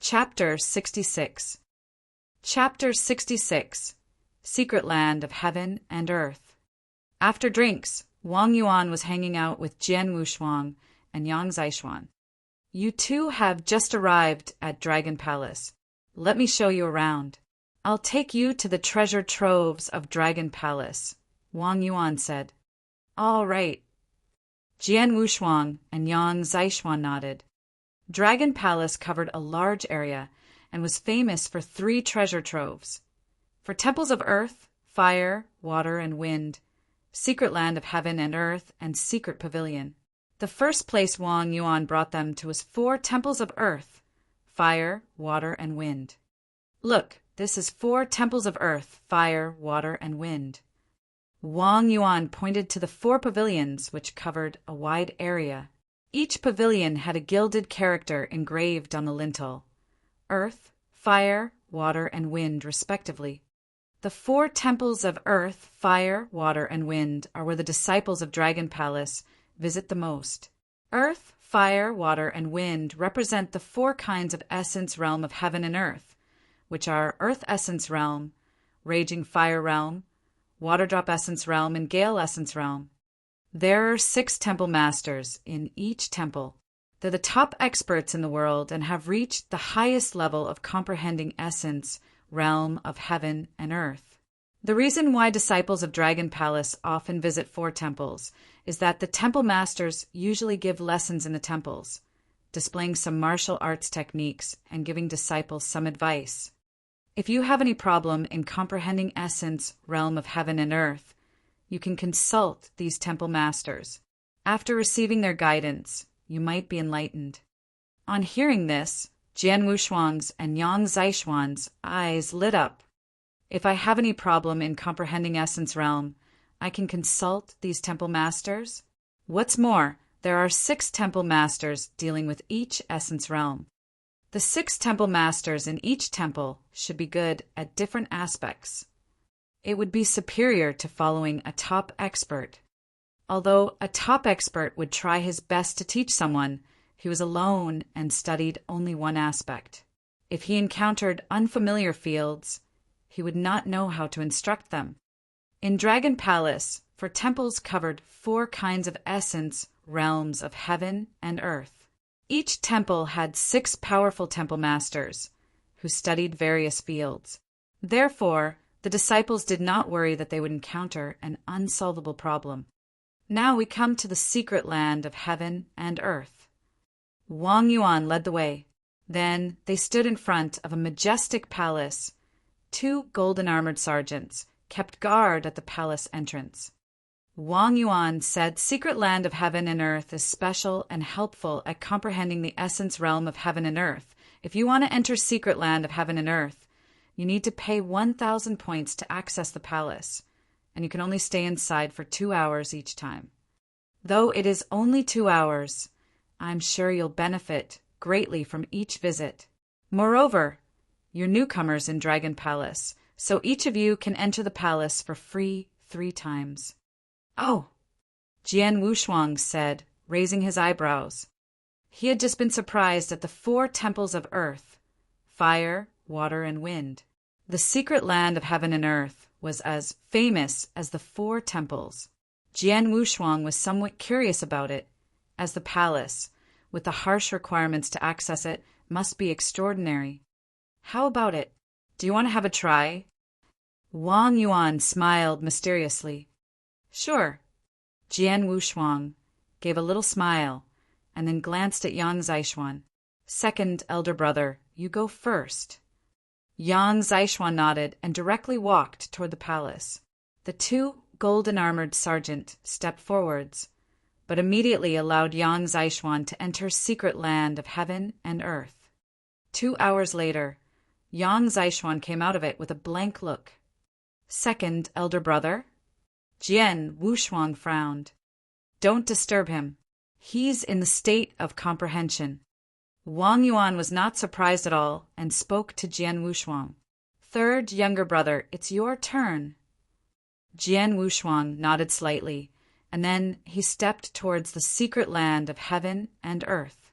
Chapter 66 Chapter 66 Secret Land of Heaven and Earth. After drinks, Wang Yuan was hanging out with Jian Wushuang and Yang Zixuan. You two have just arrived at Dragon Palace. Let me show you around. I'll take you to the treasure troves of Dragon Palace, Wang Yuan said. All right. Jian Wushuang and Yang Zixuan nodded. Dragon Palace covered a large area and was famous for 3 treasure troves. For temples of earth, fire, water, and wind, secret land of heaven and earth, and secret pavilion. The first place Wang Yuan brought them to was 4 temples of earth, fire, water, and wind. Look, this is 4 temples of earth, fire, water, and wind. Wang Yuan pointed to the 4 pavilions, which covered a wide area. Each pavilion had a gilded character engraved on the lintel: earth, fire, water, and wind, respectively. The 4 temples of earth, fire, water, and wind are where the disciples of Dragon Palace visit the most. Earth, fire, water, and wind represent the 4 kinds of essence realm of heaven and earth, which are Earth Essence Realm, Raging Fire Realm, Water Drop Essence Realm, and Gale Essence Realm. There are 6 temple masters in each temple. They're the top experts in the world and have reached the highest level of comprehending essence, realm of heaven and earth. The reason why disciples of Dragon Palace often visit 4 temples is that the temple masters usually give lessons in the temples, displaying some martial arts techniques and giving disciples some advice. If you have any problem in comprehending essence, realm of heaven and earth, you can consult these temple masters. After receiving their guidance, you might be enlightened. On hearing this, Jian Wushuang's and Yang Zixuan's eyes lit up. If I have any problem in comprehending essence realm, I can consult these temple masters? What's more, there are 6 temple masters dealing with each essence realm. The 6 temple masters in each temple should be good at different aspects. It would be superior to following a top expert. Although a top expert would try his best to teach someone who was alone and studied only one aspect. If he encountered unfamiliar fields, he would not know how to instruct them. In Dragon Palace, for temples covered 4 kinds of essence realms of heaven and earth. Each temple had 6 powerful temple masters who studied various fields. Therefore, the disciples did not worry that they would encounter an unsolvable problem. Now we come to the secret land of heaven and earth. Wang Yuan led the way. Then they stood in front of a majestic palace. 2 golden-armored sergeants kept guard at the palace entrance. Wang Yuan said secret land of heaven and earth is special and helpful at comprehending the essence realm of heaven and earth. If you want to enter secret land of heaven and earth, you need to pay 1,000 points to access the palace, and you can only stay inside for 2 hours each time. Though it is only 2 hours, I'm sure you'll benefit greatly from each visit. Moreover, you're newcomers in Dragon Palace, so each of you can enter the palace for free 3 times. Oh, Jian Wushuang said, raising his eyebrows. He had just been surprised at the 4 temples of earth, fire, water, and wind. The secret land of heaven and earth was as famous as the 4 temples. Jian Wushuang was somewhat curious about it, as the palace, with the harsh requirements to access it, must be extraordinary. How about it? Do you want to have a try? Wang Yuan smiled mysteriously. Sure. Jian Wushuang gave a little smile and then glanced at Yang Zixuan. Second elder brother, you go first. Yang Zixuan nodded and directly walked toward the palace. The 2 golden-armored sergeants stepped forwards, but immediately allowed Yang Zixuan to enter secret land of heaven and earth. 2 hours later, Yang Zixuan came out of it with a blank look. Second elder brother? Jian Wushuang frowned. Don't disturb him. He's in the state of comprehension. Wang Yuan was not surprised at all and spoke to Jian Wushuang. Third younger brother, it's your turn. Jian Wushuang nodded slightly, and then he stepped towards the secret land of heaven and earth.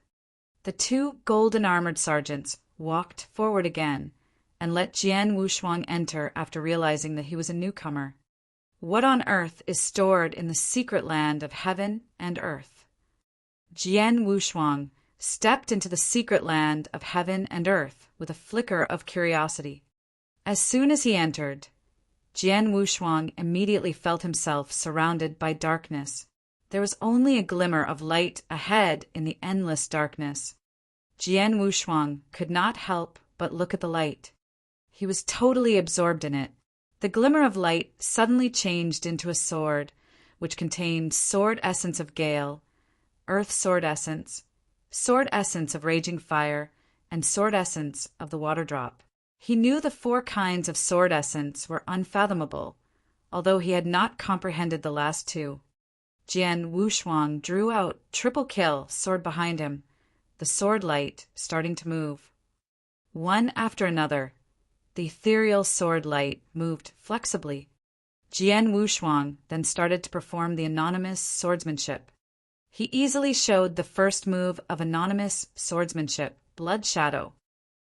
The 2 golden-armored sergeants walked forward again, and let Jian Wushuang enter after realizing that he was a newcomer. What on earth is stored in the secret land of heaven and earth? Jian Wushuang stepped into the secret land of heaven and earth with a flicker of curiosity. As soon as he entered, Jian Wushuang immediately felt himself surrounded by darkness. There was only a glimmer of light ahead in the endless darkness. Jian Wushuang could not help but look at the light. He was totally absorbed in it. The glimmer of light suddenly changed into a sword, which contained sword essence of gale, earth sword essence of raging fire, and sword essence of the water drop. He knew the 4 kinds of sword essence were unfathomable, although he had not comprehended the last 2. Jian Wushuang drew out triple kill sword behind him, the sword light starting to move. One after another, the ethereal sword light moved flexibly. Jian Wushuang then started to perform the anonymous swordsmanship. He easily showed the first move of anonymous swordsmanship, Blood Shadow.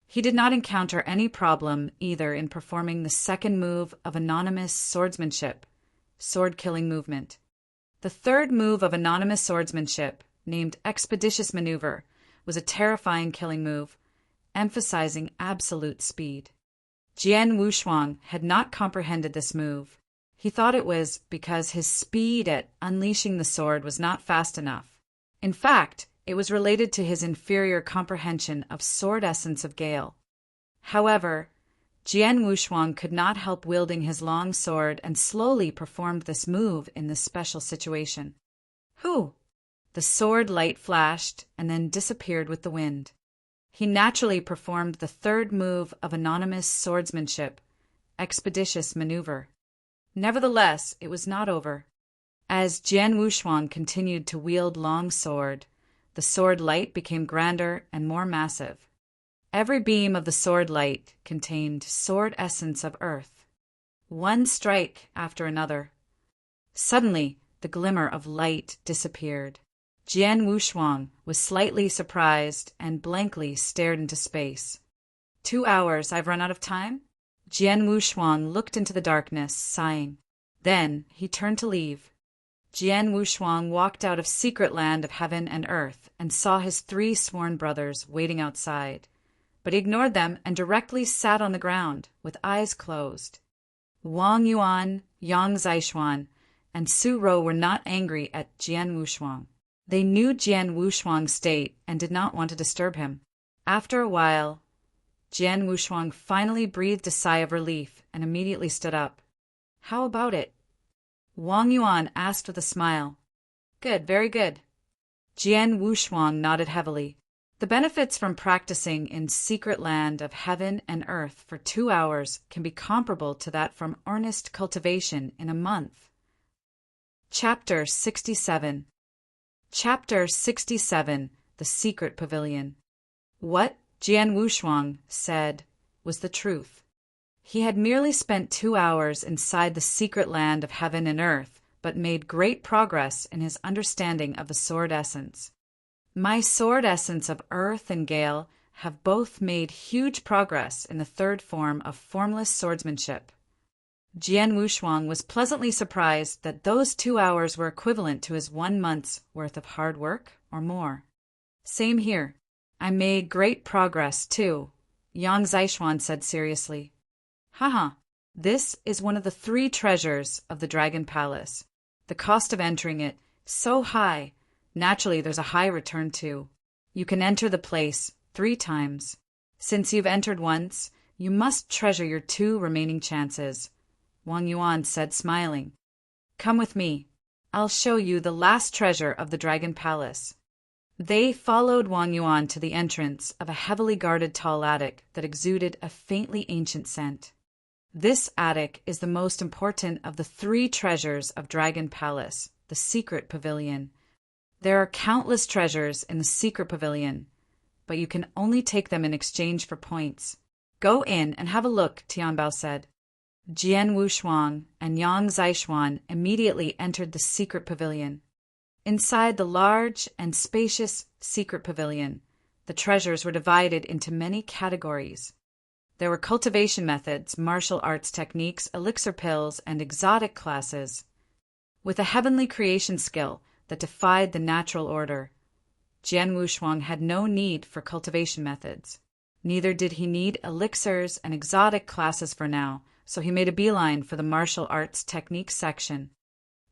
He did not encounter any problem either in performing the second move of anonymous swordsmanship, sword-killing movement. The third move of anonymous swordsmanship, named Expeditious Maneuver, was a terrifying killing move, emphasizing absolute speed. Jian Wushuang had not comprehended this move. He thought it was because his speed at unleashing the sword was not fast enough. In fact, it was related to his inferior comprehension of sword essence of gale. However, Jian Wushuang could not help wielding his long sword and slowly performed this move in this special situation. Hoo! The sword light flashed and then disappeared with the wind. He naturally performed the third move of anonymous swordsmanship, Expeditious Maneuver. Nevertheless, it was not over. As Jian Wushuang continued to wield long sword, the sword light became grander and more massive. Every beam of the sword light contained sword essence of earth. One strike after another. Suddenly, the glimmer of light disappeared. Jian Wushuang was slightly surprised and blankly stared into space. 2 hours, I've run out of time? Jian Wushuang looked into the darkness, sighing. Then he turned to leave. Jian Wushuang walked out of secret land of heaven and earth and saw his 3 sworn brothers waiting outside. But he ignored them and directly sat on the ground, with eyes closed. Wang Yuan, Yang Zaishuan, and Su Rou were not angry at Jian Wushuang. They knew Jian Wushuang's state and did not want to disturb him. After a while, Jian Wushuang finally breathed a sigh of relief and immediately stood up. How about it? Wang Yuan asked with a smile. Good, very good. Jian Wushuang nodded heavily. The benefits from practicing in secret land of heaven and earth for 2 hours can be comparable to that from earnest cultivation in a month. Chapter 67. Chapter 67. The Secret Pavilion. What Jian Wushuang said was the truth. He had merely spent 2 hours inside the secret land of heaven and earth, but made great progress in his understanding of the sword essence. My sword essence of earth and gale have both made huge progress in the third form of formless swordsmanship. Jian Wushuang was pleasantly surprised that those 2 hours were equivalent to his 1 month's worth of hard work or more. Same here. I made great progress, too, Yang Zaishuan said seriously. Haha, this is one of the 3 treasures of the Dragon Palace. The cost of entering it, so high, naturally there's a high return too. You can enter the place 3 times. Since you've entered once, you must treasure your 2 remaining chances, Wang Yuan said, smiling. Come with me. I'll show you the last treasure of the Dragon Palace. They followed Wang Yuan to the entrance of a heavily guarded tall attic that exuded a faintly ancient scent. This attic is the most important of the 3 treasures of Dragon Palace, the Secret Pavilion. There are countless treasures in the Secret Pavilion, but you can only take them in exchange for points. Go in and have a look, Tianbao said. Jian Wushuang and Yang Zaishuan immediately entered the Secret Pavilion. Inside the large and spacious Secret Pavilion, The treasures were divided into many categories. There were cultivation methods, martial arts techniques, elixir pills, and exotic classes. With a heavenly creation skill that defied the natural order, Jian Wushuang had no need for cultivation methods. Neither did he need elixirs and exotic classes for now, so he made a beeline for the martial arts techniques section.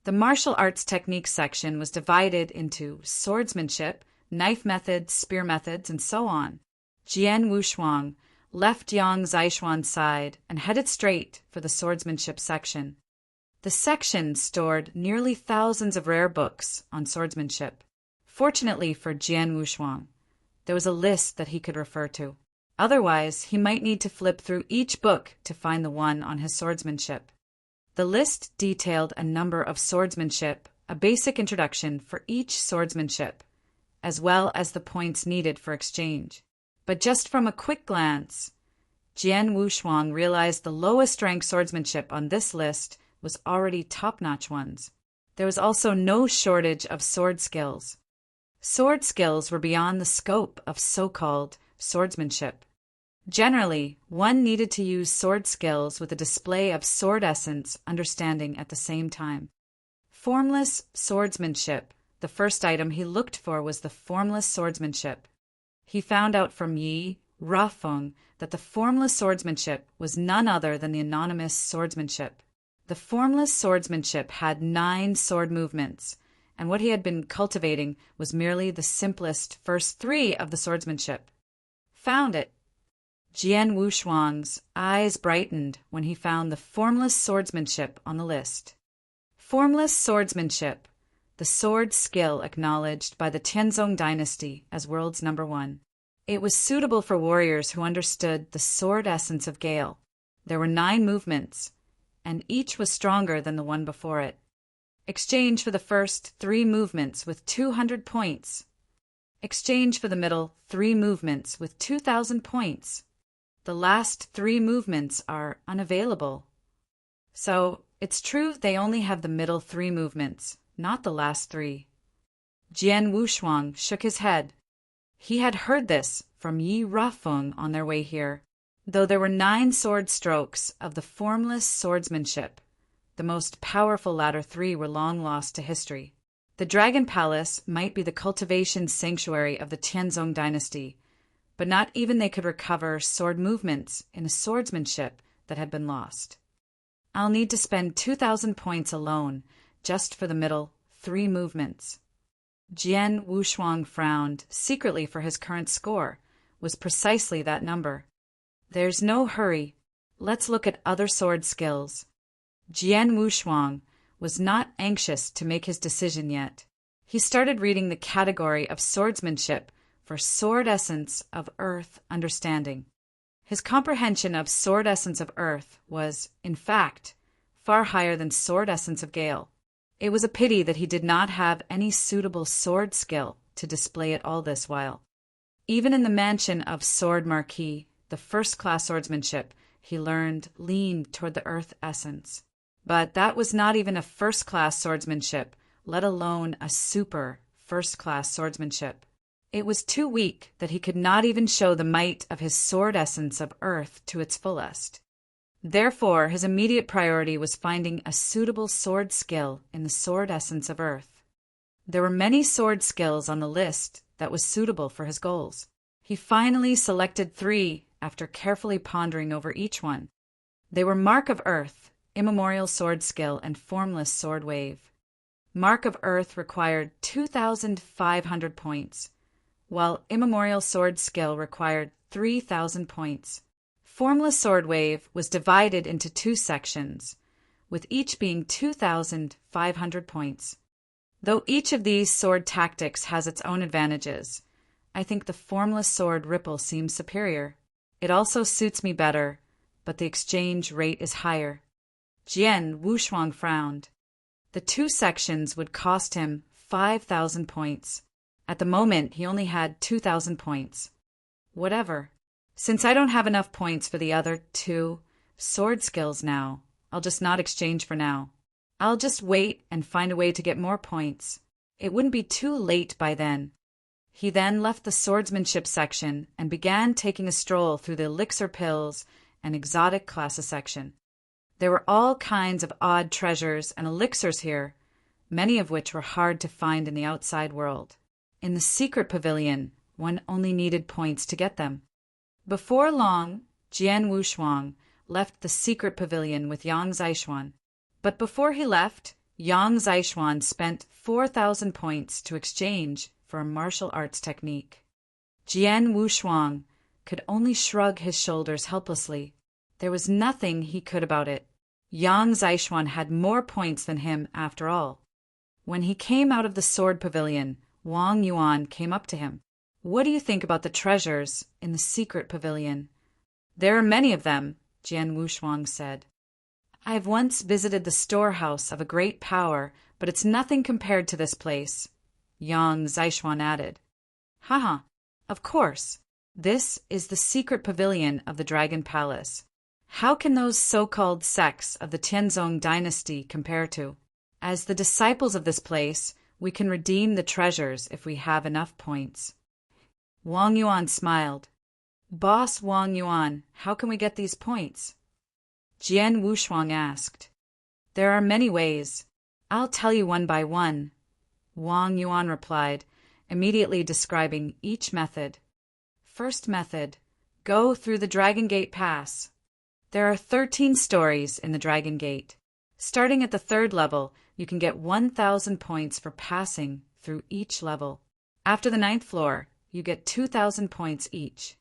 The martial arts techniques section was divided into swordsmanship, knife methods, spear methods, and so on. Jian Wushuang left Yang Zishuan's side and headed straight for the swordsmanship section. The section stored nearly thousands of rare books on swordsmanship. Fortunately for Jian Wushuang, there was a list that he could refer to. Otherwise, he might need to flip through each book to find the one on his swordsmanship. The list detailed a number of swordsmanship, a basic introduction for each swordsmanship, as well as the points needed for exchange. But just from a quick glance, Jian Wushuang realized the lowest rank swordsmanship on this list was already top-notch ones. There was also no shortage of sword skills. Sword skills were beyond the scope of so-called swordsmanship. Generally, one needed to use sword skills with a display of sword essence understanding at the same time. Formless swordsmanship. The first item he looked for was the formless swordsmanship. He found out from Yi Rafeng that the formless swordsmanship was none other than the anonymous swordsmanship. The formless swordsmanship had 9 sword movements, and what he had been cultivating was merely the simplest first 3 of the swordsmanship. Found it. Jian Wushuang's eyes brightened when he found the formless swordsmanship on the list. Formless swordsmanship, the sword skill acknowledged by the Tianzong dynasty as world's #1. It was suitable for warriors who understood the sword essence of Gale. There were 9 movements, and each was stronger than the one before it. Exchange for the first 3 movements with 200 points. Exchange for the middle 3 movements with 2,000 points. The last 3 movements are unavailable. So, it's true they only have the middle 3 movements, not the last 3. Jian Wushuang shook his head. He had heard this from Yi Rafeng on their way here. Though there were 9 sword strokes of the formless swordsmanship, the most powerful latter 3 were long lost to history. The Dragon Palace might be the cultivation sanctuary of the Tianzong dynasty, but not even they could recover sword movements in a swordsmanship that had been lost. I'll need to spend 2,000 points alone just for the middle 3 movements. Jian Wushuang frowned secretly, for his current score was precisely that number. There's no hurry. Let's look at other sword skills. Jian Wushuang was not anxious to make his decision yet. He started reading the category of swordsmanship for sword essence of earth understanding. His comprehension of sword essence of earth was, in fact, far higher than sword essence of Gale. It was a pity that he did not have any suitable sword skill to display it all this while. Even in the mansion of Sword Marquis, the first-class swordsmanship he learned leaned toward the earth essence. But that was not even a first-class swordsmanship, let alone a super first-class swordsmanship. It was too weak that he could not even show the might of his sword essence of earth to its fullest. Therefore, his immediate priority was finding a suitable sword skill in the sword essence of earth. There were many sword skills on the list that was suitable for his goals. He finally selected 3 after carefully pondering over each one. They were Mark of Earth, Immemorial Sword Skill, and Formless Sword Wave. Mark of Earth required 2,500 points, while Immemorial Sword Skill required 3,000 points. Formless Sword Wave was divided into 2 sections, with each being 2,500 points. Though each of these sword tactics has its own advantages, I think the Formless Sword Ripple seems superior. It also suits me better, but the exchange rate is higher. Jian Wushuang frowned. The 2 sections would cost him 5,000 points. At the moment, he only had 2,000 points. Whatever. Since I don't have enough points for the other 2 sword skills now, I'll just not exchange for now. I'll just wait and find a way to get more points. It wouldn't be too late by then. He then left the swordsmanship section and began taking a stroll through the elixir pills and exotic classes section. There were all kinds of odd treasures and elixirs here, many of which were hard to find in the outside world. In the secret pavilion, one only needed points to get them. Before long, Jian Wushuang left the secret pavilion with Yang Zishuan. But before he left, Yang Zishuan spent 4,000 points to exchange for a martial arts technique. Jian Wushuang could only shrug his shoulders helplessly. There was nothing he could about it. Yang Zishuan had more points than him after all. When he came out of the sword pavilion, Wang Yuan came up to him. "What do you think about the treasures in the secret pavilion?" "There are many of them," Jian Wushuang said. "I have once visited the storehouse of a great power, but it's nothing compared to this place," Yang Zishuan added. "Haha, of course. This is the secret pavilion of the Dragon Palace. How can those so-called sects of the Tianzong dynasty compare to? As the disciples of this place, we can redeem the treasures if we have enough points." Wang Yuan smiled. "Boss Wang Yuan, how can we get these points?" Jian Wushuang asked. "There are many ways. I'll tell you one by one," Wang Yuan replied, immediately describing each method. First method, go through the Dragon Gate Pass. There are 13 stories in the Dragon Gate. Starting at the 3rd level, you can get 1,000 points for passing through each level. After the 9th floor, you get 2,000 points each.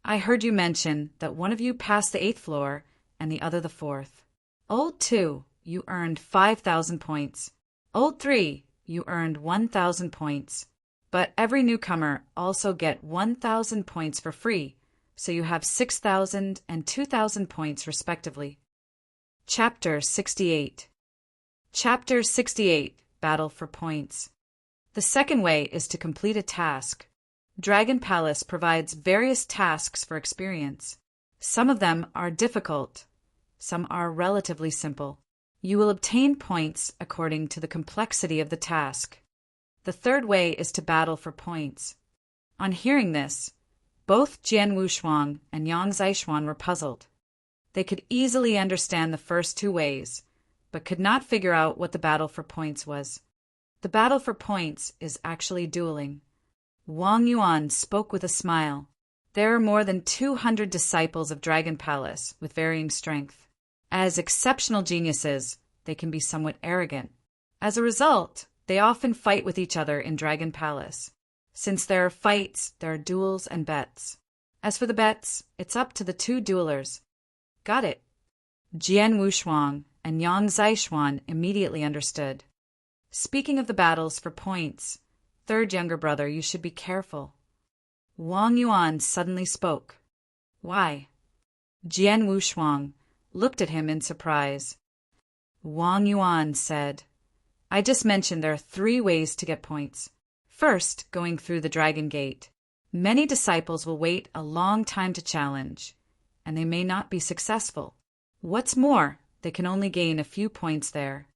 I heard you mention that one of you passed the 8th floor and the other the 4th. Old 2, you earned 5,000 points. Old 3, you earned 1,000 points. But every newcomer also get 1,000 points for free, so you have 6,000 and 2,000 points respectively. Chapter 68. Chapter 68, Battle for Points. The second way is to complete a task. Dragon Palace provides various tasks for experience. Some of them are difficult. Some are relatively simple. You will obtain points according to the complexity of the task. The third way is to battle for points. On hearing this, both Jian Wushuang and Yang Zishuan were puzzled. They could easily understand the first 2 ways, but could not figure out what the battle for points was. The battle for points is actually dueling. Wang Yuan spoke with a smile. There are more than 200 disciples of Dragon Palace with varying strength. As exceptional geniuses, they can be somewhat arrogant. As a result, they often fight with each other in Dragon Palace. Since there are fights, there are duels and bets. As for the bets, it's up to the 2 duelers. Got it. Jian Wushuang and Yang Zishuan immediately understood. Speaking of the battles for points, 3rd younger brother, you should be careful. Wang Yuan suddenly spoke. Why? Jian Wushuang looked at him in surprise. Wang Yuan said, I just mentioned there are 3 ways to get points. First, going through the Dragon Gate. Many disciples will wait a long time to challenge, and they may not be successful. What's more, they can only gain a few points there.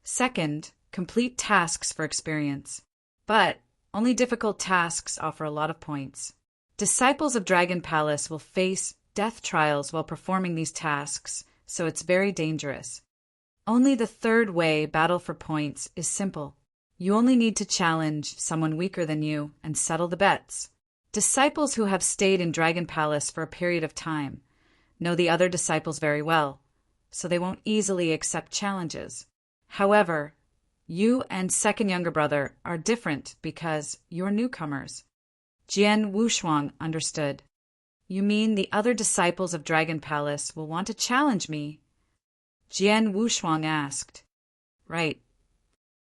Second, complete tasks for experience. But only difficult tasks offer a lot of points. Disciples of Dragon Palace will face death trials while performing these tasks, so it's very dangerous. Only the 3rd way, battle for points, is simple. You only need to challenge someone weaker than you and settle the bets. Disciples who have stayed in Dragon Palace for a period of time know the other disciples very well, so they won't easily accept challenges. However, you and 2nd younger brother are different because you're newcomers. Jian Wushuang understood. You mean the other disciples of Dragon Palace will want to challenge me? Jian Wushuang asked. Right.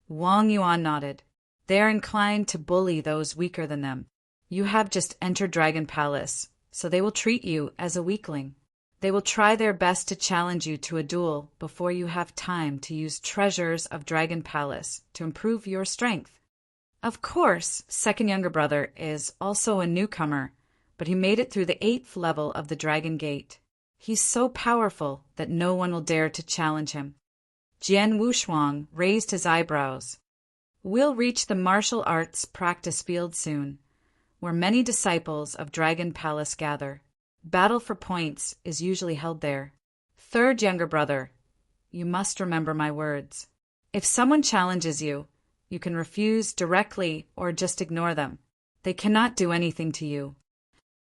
Wang Yuan nodded. They are inclined to bully those weaker than them. You have just entered Dragon Palace, so they will treat you as a weakling. They will try their best to challenge you to a duel before you have time to use treasures of Dragon Palace to improve your strength. Of course, 2nd younger brother is also a newcomer, but he made it through the 8th level of the Dragon Gate. He's so powerful that no one will dare to challenge him. Jian Wushuang raised his eyebrows. We'll reach the martial arts practice field soon. where many disciples of Dragon Palace gather. Battle for points is usually held there. Third younger brother, you must remember my words. If someone challenges you, you can refuse directly or just ignore them. They cannot do anything to you.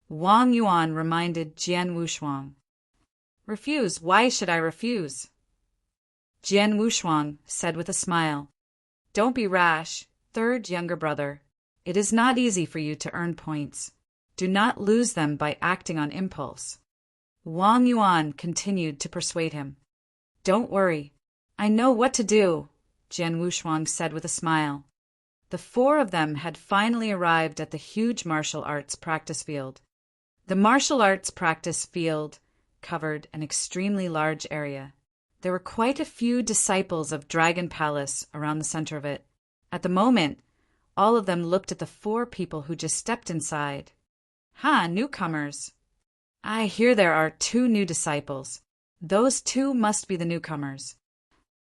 Wang Yuan reminded Jian Wushuang. Refuse? Why should I refuse? Jian Wushuang said with a smile. Don't be rash, third younger brother. It is not easy for you to earn points. Do not lose them by acting on impulse. Wang Yuan continued to persuade him. Don't worry. I know what to do, Jian Wushuang said with a smile. The four of them had finally arrived at the huge martial arts practice field. The martial arts practice field covered an extremely large area. There were quite a few disciples of Dragon Palace around the center of it. At the moment, all of them looked at the four people who just stepped inside. Newcomers. I hear there are 2 new disciples. Those 2 must be the newcomers.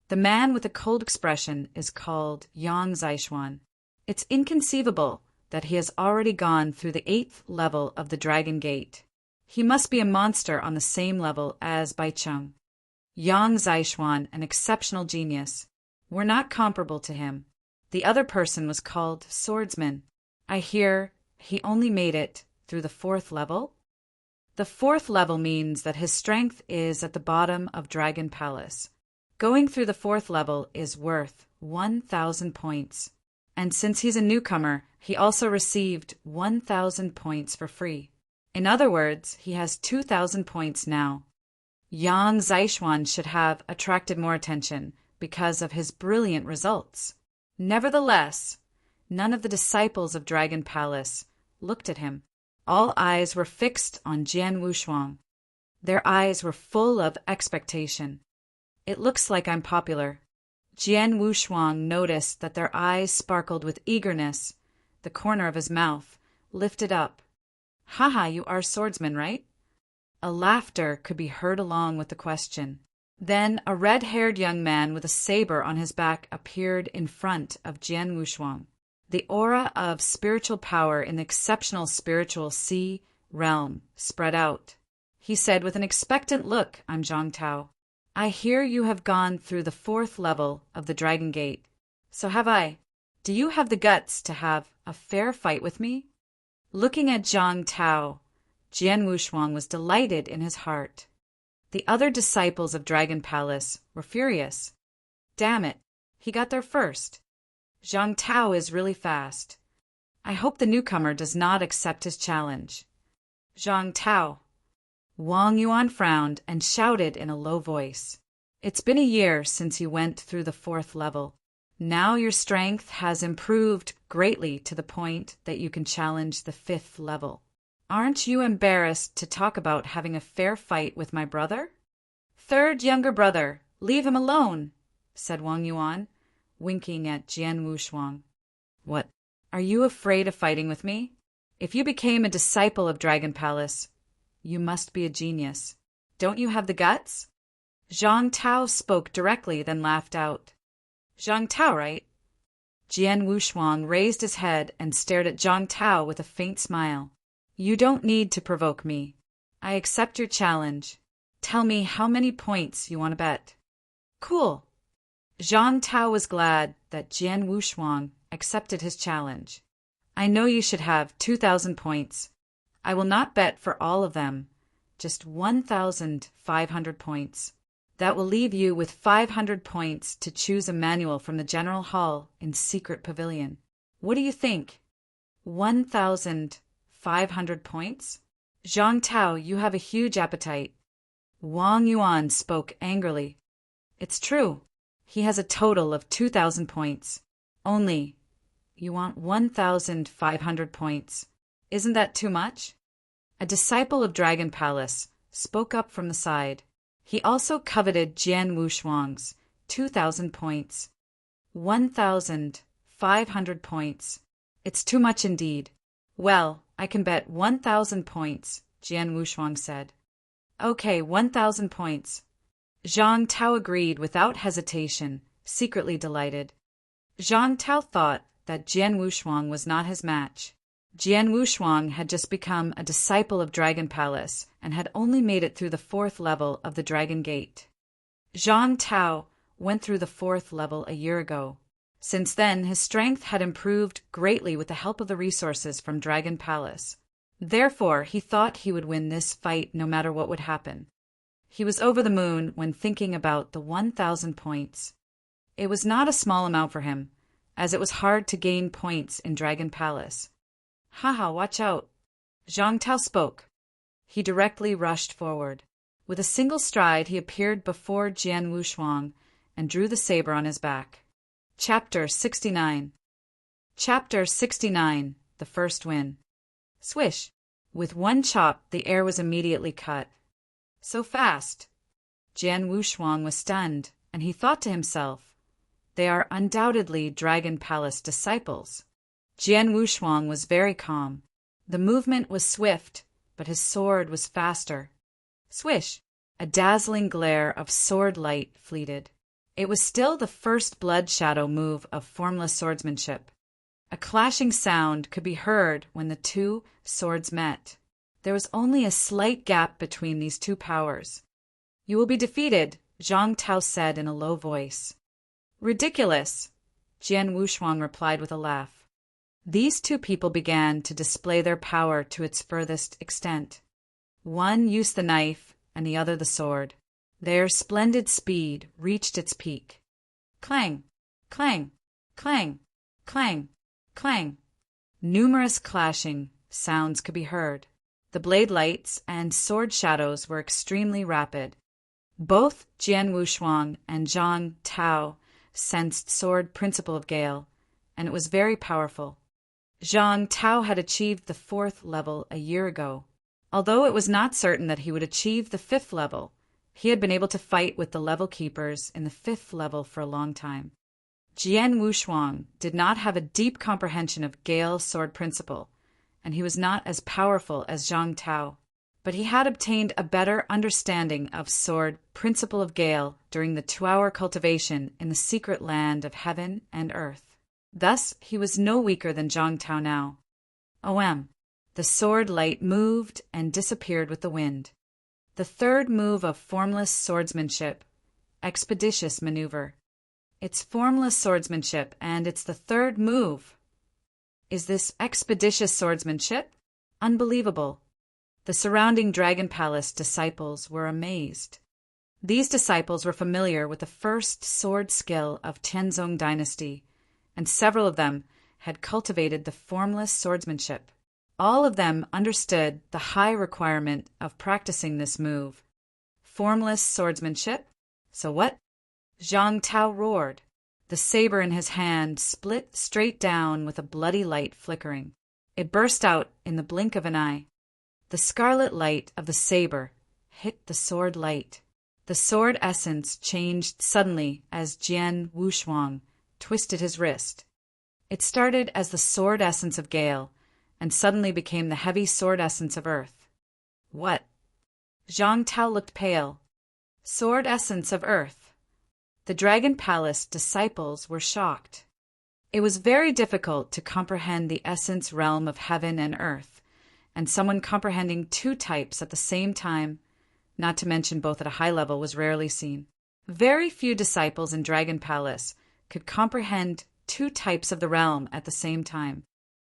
The man with the cold expression is called Yang Zaishuan. It's inconceivable that he has already gone through the 8th level of the Dragon Gate. He must be a monster on the same level as Baicheng. Yang Zaishuan, an exceptional genius. We're not comparable to him. The other person was called Swordsman. I hear he only made it through the 4th level? The 4th level means that his strength is at the bottom of Dragon Palace. Going through the 4th level is worth 1,000 points. And since he's a newcomer, he also received 1,000 points for free. In other words, he has 2,000 points now. Yang Zaishuan should have attracted more attention because of his brilliant results. Nevertheless, none of the disciples of Dragon Palace looked at him. All eyes were fixed on Jian Wushuang. Their eyes were full of expectation. It looks like I'm popular. Jian Wushuang noticed that their eyes sparkled with eagerness. The corner of his mouth lifted up. Haha, you are swordsman, right? A laughter could be heard along with the question. Then a red-haired young man with a saber on his back appeared in front of Jian Wushuang. The aura of spiritual power in the exceptional spiritual sea realm spread out. He said with an expectant look, I'm Zhang Tao. I hear you have gone through the 4th level of the Dragon Gate. So have I. Do you have the guts to have a fair fight with me? Looking at Zhang Tao, Jian Wushuang was delighted in his heart. The other disciples of Dragon Palace were furious. Damn it, he got there first. Zhang Tao is really fast. I hope the newcomer does not accept his challenge. Zhang Tao. Wang Yuan frowned and shouted in a low voice. It's been a year since you went through the 4th level. Now your strength has improved greatly to the point that you can challenge the 5th level. Aren't you embarrassed to talk about having a fair fight with my brother? Third younger brother, leave him alone, said Wang Yuan, winking at Jian Wushuang. What, are you afraid of fighting with me? If you became a disciple of Dragon Palace, you must be a genius. Don't you have the guts? Zhang Tao spoke directly, then laughed out. Zhang Tao, right? Jian Wushuang raised his head and stared at Zhang Tao with a faint smile. You don't need to provoke me. I accept your challenge. Tell me how many points you want to bet. Cool. Zhang Tao was glad that Jian Wushuang accepted his challenge. I know you should have 2,000 points. I will not bet for all of them, just 1,500 points. That will leave you with 500 points to choose a manual from the General Hall in Secret Pavilion. What do you think? 1,500 points? Zhang Tao, you have a huge appetite. Wang Yuan spoke angrily. It's true. He has a total of 2,000 points. Only, you want 1,500 points. Isn't that too much? A disciple of Dragon Palace spoke up from the side. He also coveted Jian Wushuang's 2,000 points. 1,500 points. It's too much indeed. Well, I can bet 1,000 points, Jian Wushuang said. Okay, 1,000 points. Zhang Tao agreed without hesitation, secretly delighted. Zhang Tao thought that Jian Wushuang was not his match. Jian Wushuang had just become a disciple of Dragon Palace and had only made it through the 4th level of the Dragon Gate. Zhang Tao went through the 4th level a year ago. Since then, his strength had improved greatly with the help of the resources from Dragon Palace. Therefore, he thought he would win this fight no matter what would happen. He was over the moon when thinking about the 1,000 points. It was not a small amount for him, as it was hard to gain points in Dragon Palace. Haha, watch out. Zhang Tao spoke. He directly rushed forward. With a single stride, he appeared before Jian Wushuang and drew the saber on his back. Chapter 69. Chapter 69. The First Win. Swish! With one chop, the air was immediately cut. So fast! Jian Wushuang was stunned, and he thought to himself, they are undoubtedly Dragon Palace disciples. Jian Wushuang was very calm. The movement was swift, but his sword was faster. Swish! A dazzling glare of sword light fleeted. It was still the first blood shadow move of formless swordsmanship. A clashing sound could be heard when the two swords met. There was only a slight gap between these two powers. You will be defeated, Zhang Tao said in a low voice. Ridiculous, Jian Wushuang replied with a laugh. These two people began to display their power to its furthest extent. One used the knife and the other the sword. Their splendid speed reached its peak. Clang, clang, clang, clang, clang. Numerous clashing sounds could be heard. The blade lights and sword shadows were extremely rapid. Both Jian Wushuang and Zhang Tao sensed sword principle of Gale, and it was very powerful. Zhang Tao had achieved the 4th level a year ago. Although it was not certain that he would achieve the 5th level, he had been able to fight with the level keepers in the 5th level for a long time. Jian Wushuang did not have a deep comprehension of Gale sword principle, and he was not as powerful as Zhang Tao, but he had obtained a better understanding of sword principle of Gale during the 2-hour cultivation in the secret land of heaven and earth. Thus, he was no weaker than Zhang Tao now. The sword light moved and disappeared with the wind. The 3rd move of formless swordsmanship, expeditious maneuver. It's formless swordsmanship, and it's the 3rd move. Is this expeditious swordsmanship? Unbelievable. The surrounding Dragon Palace disciples were amazed. These disciples were familiar with the first sword skill of Tianzong dynasty, and several of them had cultivated the formless swordsmanship. All of them understood the high requirement of practicing this move. Formless swordsmanship? So what? Zhang Tao roared. The saber in his hand split straight down with a bloody light flickering. It burst out in the blink of an eye. The scarlet light of the saber hit the sword light. The sword essence changed suddenly as Jian Wushuang twisted his wrist. It started as the sword essence of Gale, and suddenly became the heavy sword essence of earth. What? Zhang Tao looked pale. Sword essence of earth. The Dragon Palace disciples were shocked. It was very difficult to comprehend the essence realm of heaven and earth, and someone comprehending 2 types at the same time, not to mention both at a high level, was rarely seen. Very few disciples in Dragon Palace could comprehend 2 types of the realm at the same time.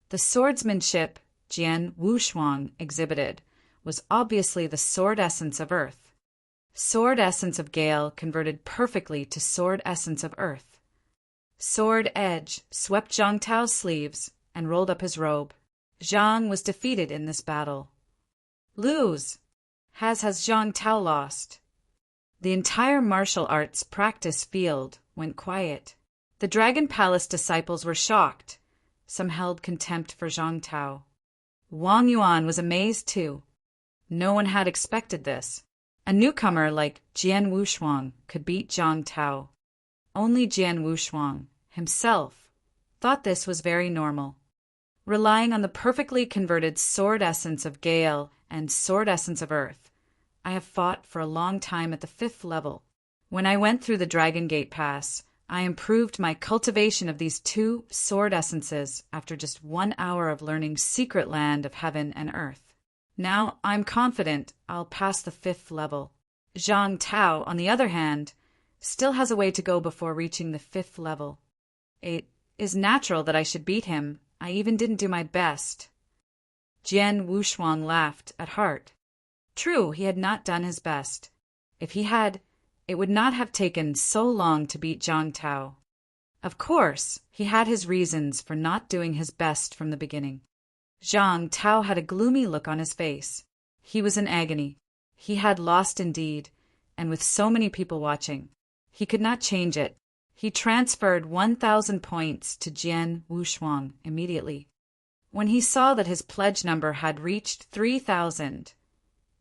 The swordsmanship Jian Wushuang exhibited was obviously the sword essence of earth. Sword essence of Gale converted perfectly to sword essence of earth. Sword edge swept Zhang Tao's sleeves and rolled up his robe. Zhang was defeated in this battle. Lose! Has Zhang Tao lost? The entire martial arts practice field went quiet. The Dragon Palace disciples were shocked. Some held contempt for Zhang Tao. Wang Yuan was amazed too. No one had expected this. A newcomer like Jian Wushuang could beat Zhang Tao. Only Jian Wushuang himself thought this was very normal. Relying on the perfectly converted sword essence of Gale and sword essence of earth, I have fought for a long time at the 5th level. When I went through the Dragon Gate Pass, I improved my cultivation of these 2 sword essences after just 1 hour of learning Secret Land of Heaven and Earth. Now I'm confident I'll pass the 5th level. Zhang Tao, on the other hand, still has a way to go before reaching the 5th level. It is natural that I should beat him. I even didn't do my best. Jian Wushuang laughed at heart. True, he had not done his best. If he had, it would not have taken so long to beat Zhang Tao. Of course, he had his reasons for not doing his best from the beginning. Zhang Tao had a gloomy look on his face. He was in agony. He had lost indeed, and with so many people watching, he could not change it. He transferred 1,000 points to Jian Wushuang immediately. When he saw that his pledge number had reached 3,000,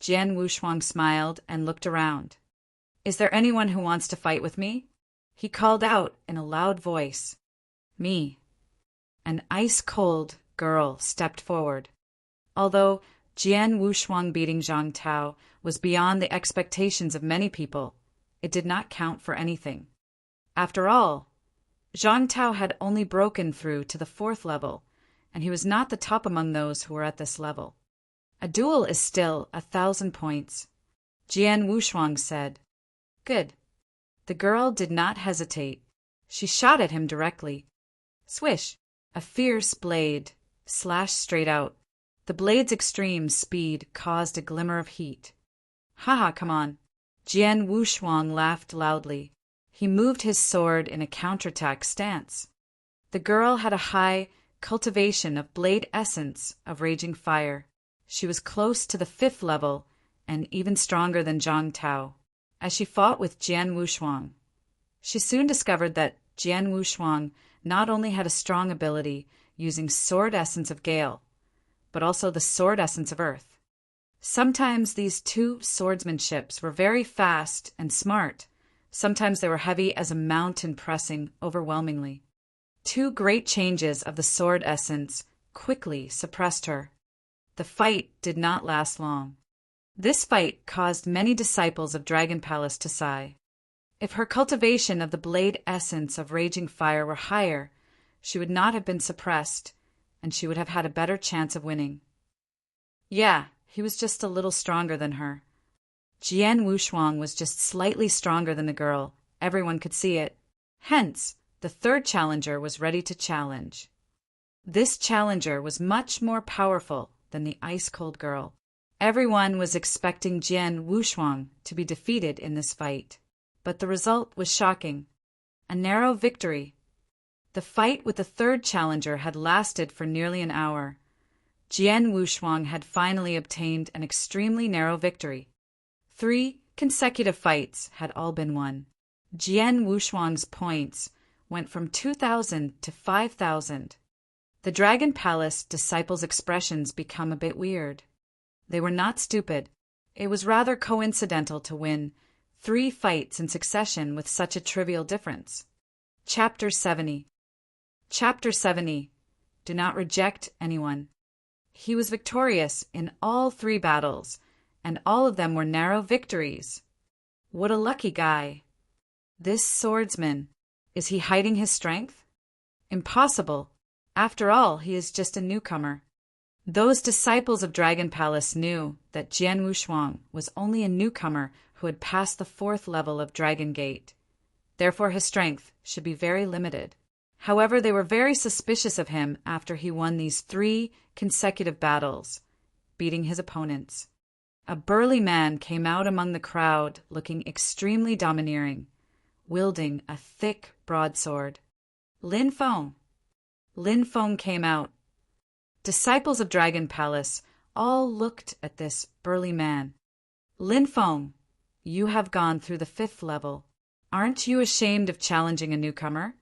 Jian Wushuang smiled and looked around. Is there anyone who wants to fight with me? He called out in a loud voice. Me. An ice-cold girl stepped forward. Although Jian Wushuang beating Zhang Tao was beyond the expectations of many people, it did not count for anything. After all, Zhang Tao had only broken through to the 4th level, and he was not the top among those who were at this level. A duel is still 1,000 points. Jian Wushuang said. Good. The girl did not hesitate. She shot at him directly. Swish! A fierce blade slashed straight out. The blade's extreme speed caused a glimmer of heat. Haha, come on. Jian Wushuang laughed loudly. He moved his sword in a counterattack stance. The girl had a high cultivation of blade essence of raging fire. She was close to the 5th level and even stronger than Zhang Tao. As she fought with Jian Wushuang, she soon discovered that Jian Wushuang not only had a strong ability using sword essence of Gale, but also the sword essence of Earth. Sometimes these 2 swordsmanships were very fast and smart. Sometimes they were heavy as a mountain pressing overwhelmingly. 2 great changes of the sword essence quickly suppressed her. The fight did not last long. This fight caused many disciples of Dragon Palace to sigh. If her cultivation of the blade essence of raging fire were higher, she would not have been suppressed, and she would have had a better chance of winning. Yeah, he was just a little stronger than her. Jian Wushuang was just slightly stronger than the girl. Everyone could see it. Hence, the 3rd challenger was ready to challenge. This challenger was much more powerful than the ice-cold girl. Everyone was expecting Jian Wushuang to be defeated in this fight, but the result was shocking. A narrow victory. The fight with the 3rd challenger had lasted for nearly an hour. Jian Wushuang had finally obtained an extremely narrow victory. 3 consecutive fights had all been won. Jian Wushuang's points went from 2,000 to 5,000. The Dragon Palace disciples' expressions become a bit weird. They were not stupid. It was rather coincidental to win 3 fights in succession with such a trivial difference. Chapter 70. Chapter 70. Do not reject anyone. He was victorious in all 3 battles, and all of them were narrow victories. What a lucky guy. This swordsman, is he hiding his strength? Impossible. After all, he is just a newcomer. Those disciples of Dragon Palace knew that Jian Wushuang was only a newcomer who had passed the 4th level of Dragon Gate. Therefore his strength should be very limited. However, they were very suspicious of him after he won these 3 consecutive battles, beating his opponents. A burly man came out among the crowd looking extremely domineering, wielding a thick broadsword. Lin Feng. Lin Feng came out. Disciples of Dragon Palace all looked at this burly man. Lin Feng, you have gone through the 5th level. Aren't you ashamed of challenging a newcomer?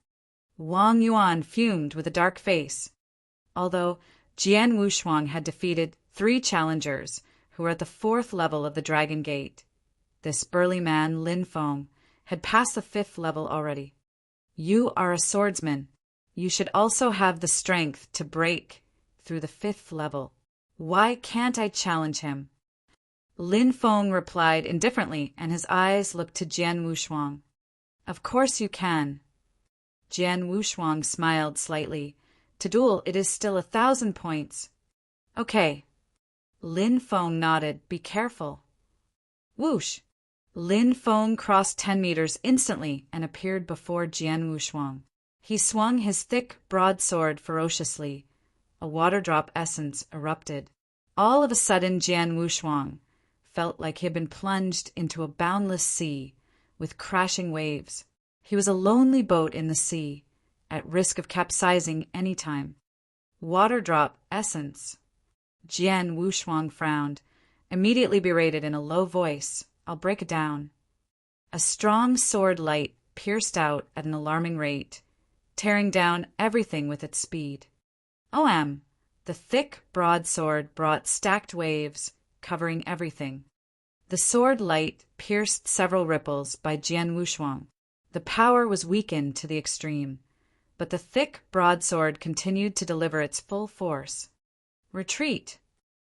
Wang Yuan fumed with a dark face. Although Jian Wushuang had defeated 3 challengers who were at the 4th level of the Dragon Gate, this burly man, Lin Feng, had passed the 5th level already. You are a swordsman. You should also have the strength to break through the 5th level. Why can't I challenge him? Lin Feng replied indifferently, and his eyes looked to Jian Wushuang. Of course you can. Jian Wushuang smiled slightly. To duel, it is still 1,000 points. Okay. Lin Feng nodded. Be careful. Whoosh! Lin Feng crossed 10 meters instantly and appeared before Jian Wushuang. He swung his thick, broad sword ferociously. A water drop essence erupted. All of a sudden, Jian Wushuang felt like he had been plunged into a boundless sea with crashing waves. He was a lonely boat in the sea, at risk of capsizing any time. Water drop essence. Jian Wushuang frowned, immediately berated in a low voice. I'll break it down. A strong sword light pierced out at an alarming rate, tearing down everything with its speed. OM! The thick, broad sword brought stacked waves, covering everything. The sword light pierced several ripples by Jian Wushuang. The power was weakened to the extreme, but the thick broadsword continued to deliver its full force. Retreat!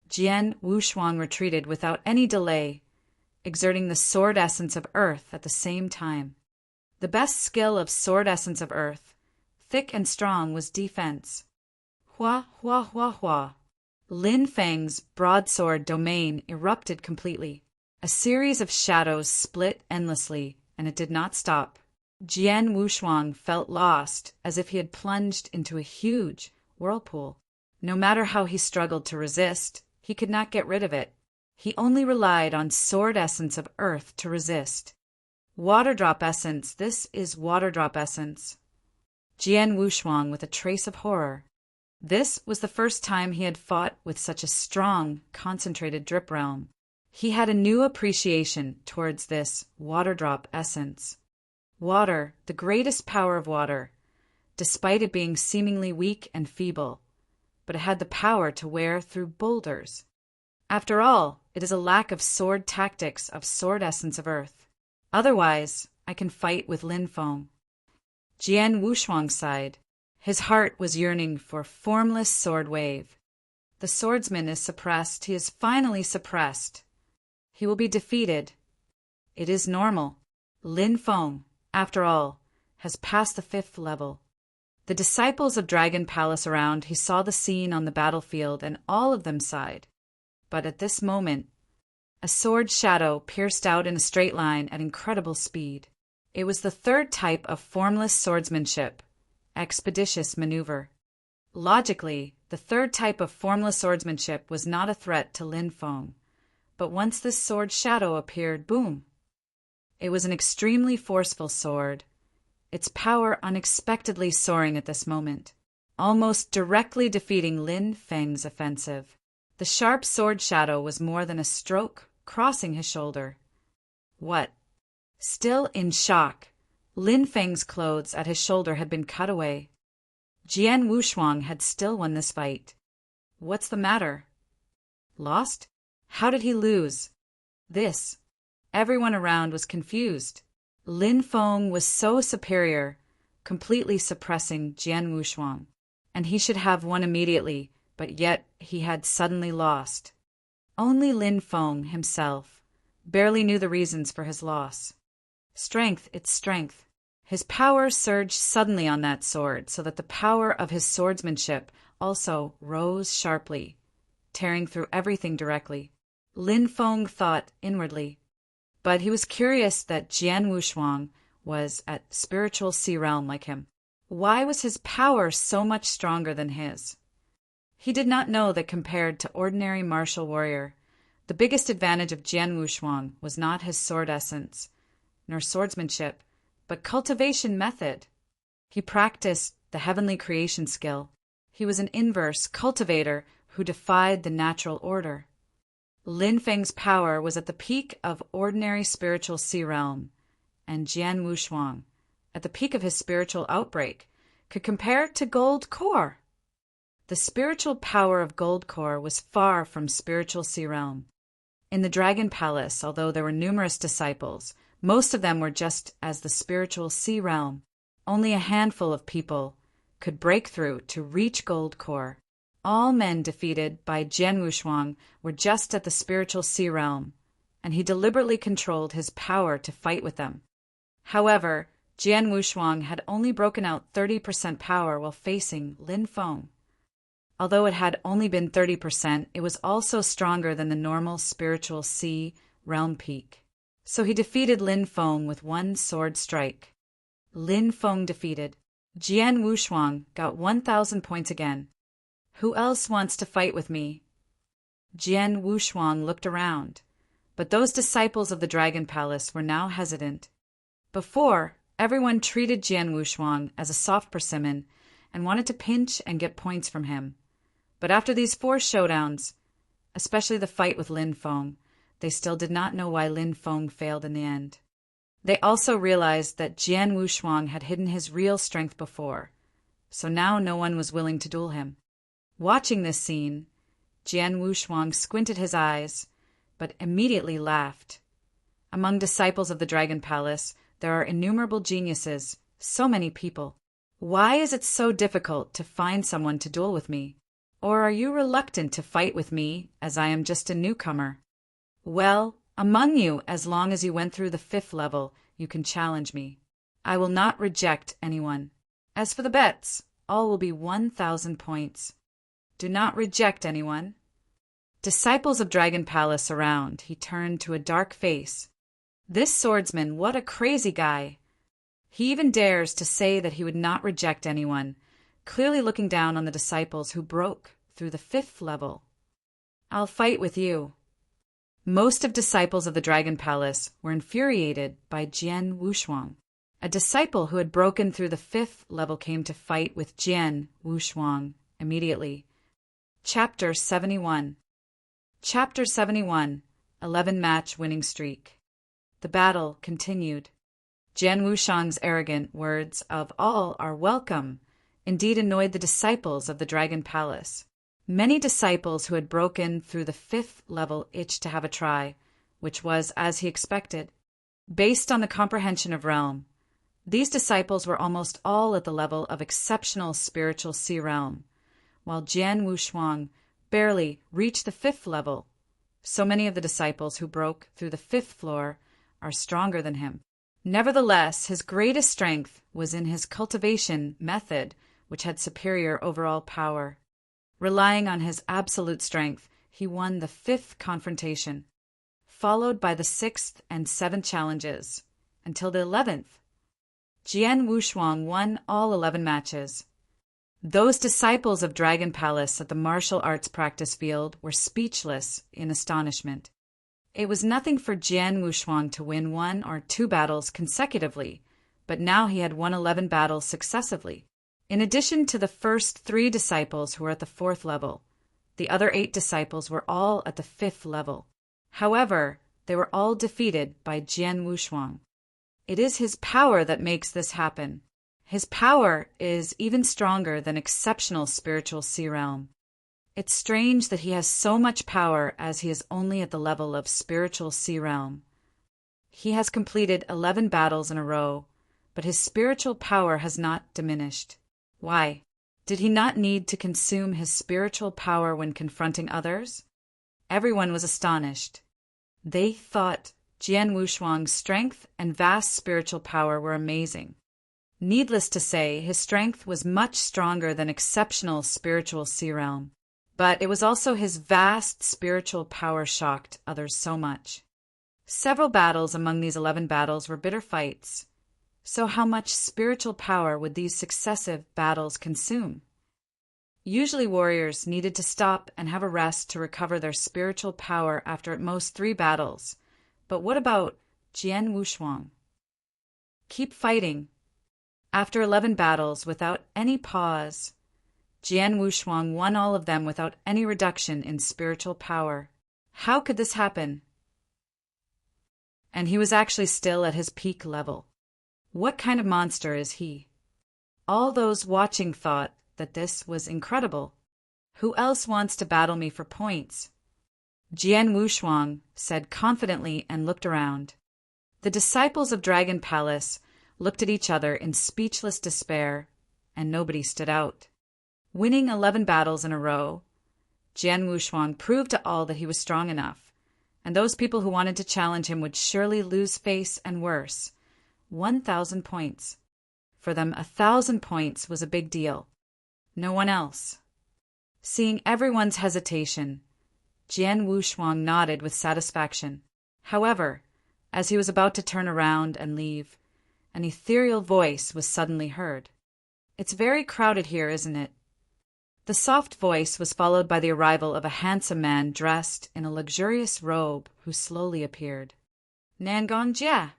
Jian Wushuang retreated without any delay, exerting the sword essence of earth at the same time. The best skill of sword essence of earth, thick and strong, was defense. Hua, hua, hua, hua. Lin Feng's broadsword domain erupted completely. A series of shadows split endlessly, and it did not stop. Jian Wushuang felt lost, as if he had plunged into a huge whirlpool. No matter how he struggled to resist, he could not get rid of it. He only relied on sword essence of earth to resist. Water drop essence, this is water drop essence. Jian Wushuang with a trace of horror. This was the first time he had fought with such a strong, concentrated drip realm. He had a new appreciation towards this water drop essence. Water, the greatest power of water, despite it being seemingly weak and feeble, but it had the power to wear through boulders. After all, it is a lack of sword tactics of sword essence of earth. Otherwise, I can fight with Lin Feng. Jian Wushuang sighed. His heart was yearning for formless sword wave. The swordsman is suppressed. He is finally suppressed. He will be defeated. It is normal. Lin Feng, after all, has passed the 5th level. The disciples of Dragon Palace around, he saw the scene on the battlefield, and all of them sighed. But at this moment, a sword shadow pierced out in a straight line at incredible speed. It was the 3rd type of formless swordsmanship, expeditious maneuver. Logically, the 3rd type of formless swordsmanship was not a threat to Lin Feng. But once this sword shadow appeared, boom! It was an extremely forceful sword, its power unexpectedly soaring at this moment, almost directly defeating Lin Feng's offensive. The sharp sword shadow was more than a stroke, crossing his shoulder. What? Still in shock, Lin Feng's clothes at his shoulder had been cut away. Jian Wushuang had still won this fight. What's the matter? Lost? How did he lose? This. Everyone around was confused. Lin Feng was so superior, completely suppressing Jian Wushuang, and he should have won immediately, but yet he had suddenly lost. Only Lin Feng himself barely knew the reasons for his loss. Strength, its strength. His power surged suddenly on that sword, so that the power of his swordsmanship also rose sharply, tearing through everything directly. Lin Feng thought inwardly, but he was curious that Jian Wushuang was at spiritual sea realm like him. Why was his power so much stronger than his? He did not know that compared to ordinary martial warrior, the biggest advantage of Jian Wushuang was not his sword essence, nor swordsmanship, but cultivation method. He practiced the heavenly creation skill. He was an inverse cultivator who defied the natural order. Lin Feng's power was at the peak of ordinary spiritual sea realm, and Jian Wushuang, at the peak of his spiritual outbreak, could compare to gold core. The spiritual power of gold core was far from spiritual sea realm. In the Dragon Palace, although there were numerous disciples, most of them were just as the spiritual sea realm. Only a handful of people could break through to reach gold core. All men defeated by Jian Wushuang were just at the spiritual sea realm, and he deliberately controlled his power to fight with them. However, Jian Wushuang had only broken out 30% power while facing Lin Feng. Although it had only been 30%, it was also stronger than the normal spiritual C realm peak. So he defeated Lin Feng with one sword strike. Lin Feng defeated. Jian Wushuang got 1,000 points again. Who else wants to fight with me? Jian Wushuang looked around, but those disciples of the Dragon Palace were now hesitant. Before, everyone treated Jian Wushuang as a soft persimmon and wanted to pinch and get points from him. But after these 4 showdowns, especially the fight with Lin Feng, they still did not know why Lin Feng failed in the end. They also realized that Jian Wushuang had hidden his real strength before, so now no one was willing to duel him. Watching this scene, Jian Wushuang squinted his eyes, but immediately laughed. Among disciples of the Dragon Palace, there are innumerable geniuses, so many people. Why is it so difficult to find someone to duel with me? Or are you reluctant to fight with me, as I am just a newcomer? Well, among you, as long as you went through the 5th level, you can challenge me. I will not reject anyone. As for the bets, all will be 1,000 points. Do not reject anyone. Disciples of Dragon Palace around, he turned to a dark face. This swordsman, what a crazy guy. He even dares to say that he would not reject anyone, clearly looking down on the disciples who broke through the 5th level. I'll fight with you. Most of disciples of the Dragon Palace were infuriated by Jian Wushuang. A disciple who had broken through the 5th level came to fight with Jian Wushuang immediately. Chapter 71. Chapter 71, 11-match winning streak. The battle continued. Jian Wushuang's arrogant words of "all are welcome" indeed annoyed the disciples of the Dragon Palace. Many disciples who had broken through the 5th level itched to have a try, which was as he expected. Based on the comprehension of realm, these disciples were almost all at the level of exceptional spiritual C realm, while Jian Wushuang barely reached the 5th level. So many of the disciples who broke through the 5th floor are stronger than him. Nevertheless, his greatest strength was in his cultivation method, which had superior overall power. Relying on his absolute strength, he won the 5th confrontation, followed by the 6th and 7th challenges, until the 11th. Jian Wushuang won all 11 matches. Those disciples of Dragon Palace at the martial arts practice field were speechless in astonishment. It was nothing for Jian Wushuang to win 1 or 2 battles consecutively, but now he had won 11 battles successively. In addition to the first 3 disciples who were at the 4th level, the other 8 disciples were all at the 5th level. However, they were all defeated by Jian Wushuang. It is his power that makes this happen. His power is even stronger than exceptional spiritual C realm. It's strange that he has so much power as he is only at the level of spiritual C realm. He has completed 11 battles in a row, but his spiritual power has not diminished. Why? Did he not need to consume his spiritual power when confronting others? Everyone was astonished. They thought Jian Wushuang's strength and vast spiritual power were amazing. Needless to say, his strength was much stronger than exceptional spiritual C realm. But it was also his vast spiritual power shocked others so much. Several battles among these 11 battles were bitter fights. So how much spiritual power would these successive battles consume? Usually warriors needed to stop and have a rest to recover their spiritual power after at most 3 battles. But what about Jian Wushuang? Keep fighting. After 11 battles without any pause, Jian Wushuang won all of them without any reduction in spiritual power. How could this happen? And he was actually still at his peak level. What kind of monster is he? All those watching thought that this was incredible. Who else wants to battle me for points? Jian Wushuang said confidently and looked around. The disciples of Dragon Palace looked at each other in speechless despair, and nobody stood out. Winning 11 battles in a row, Jian Wushuang proved to all that he was strong enough, and those people who wanted to challenge him would surely lose face and worse, 1,000 points. For them, 1,000 points was a big deal. No one else. Seeing everyone's hesitation, Jian Wushuang nodded with satisfaction. However, as he was about to turn around and leave, an ethereal voice was suddenly heard. "It's very crowded here, isn't it?" The soft voice was followed by the arrival of a handsome man dressed in a luxurious robe who slowly appeared. "Nangong Jia!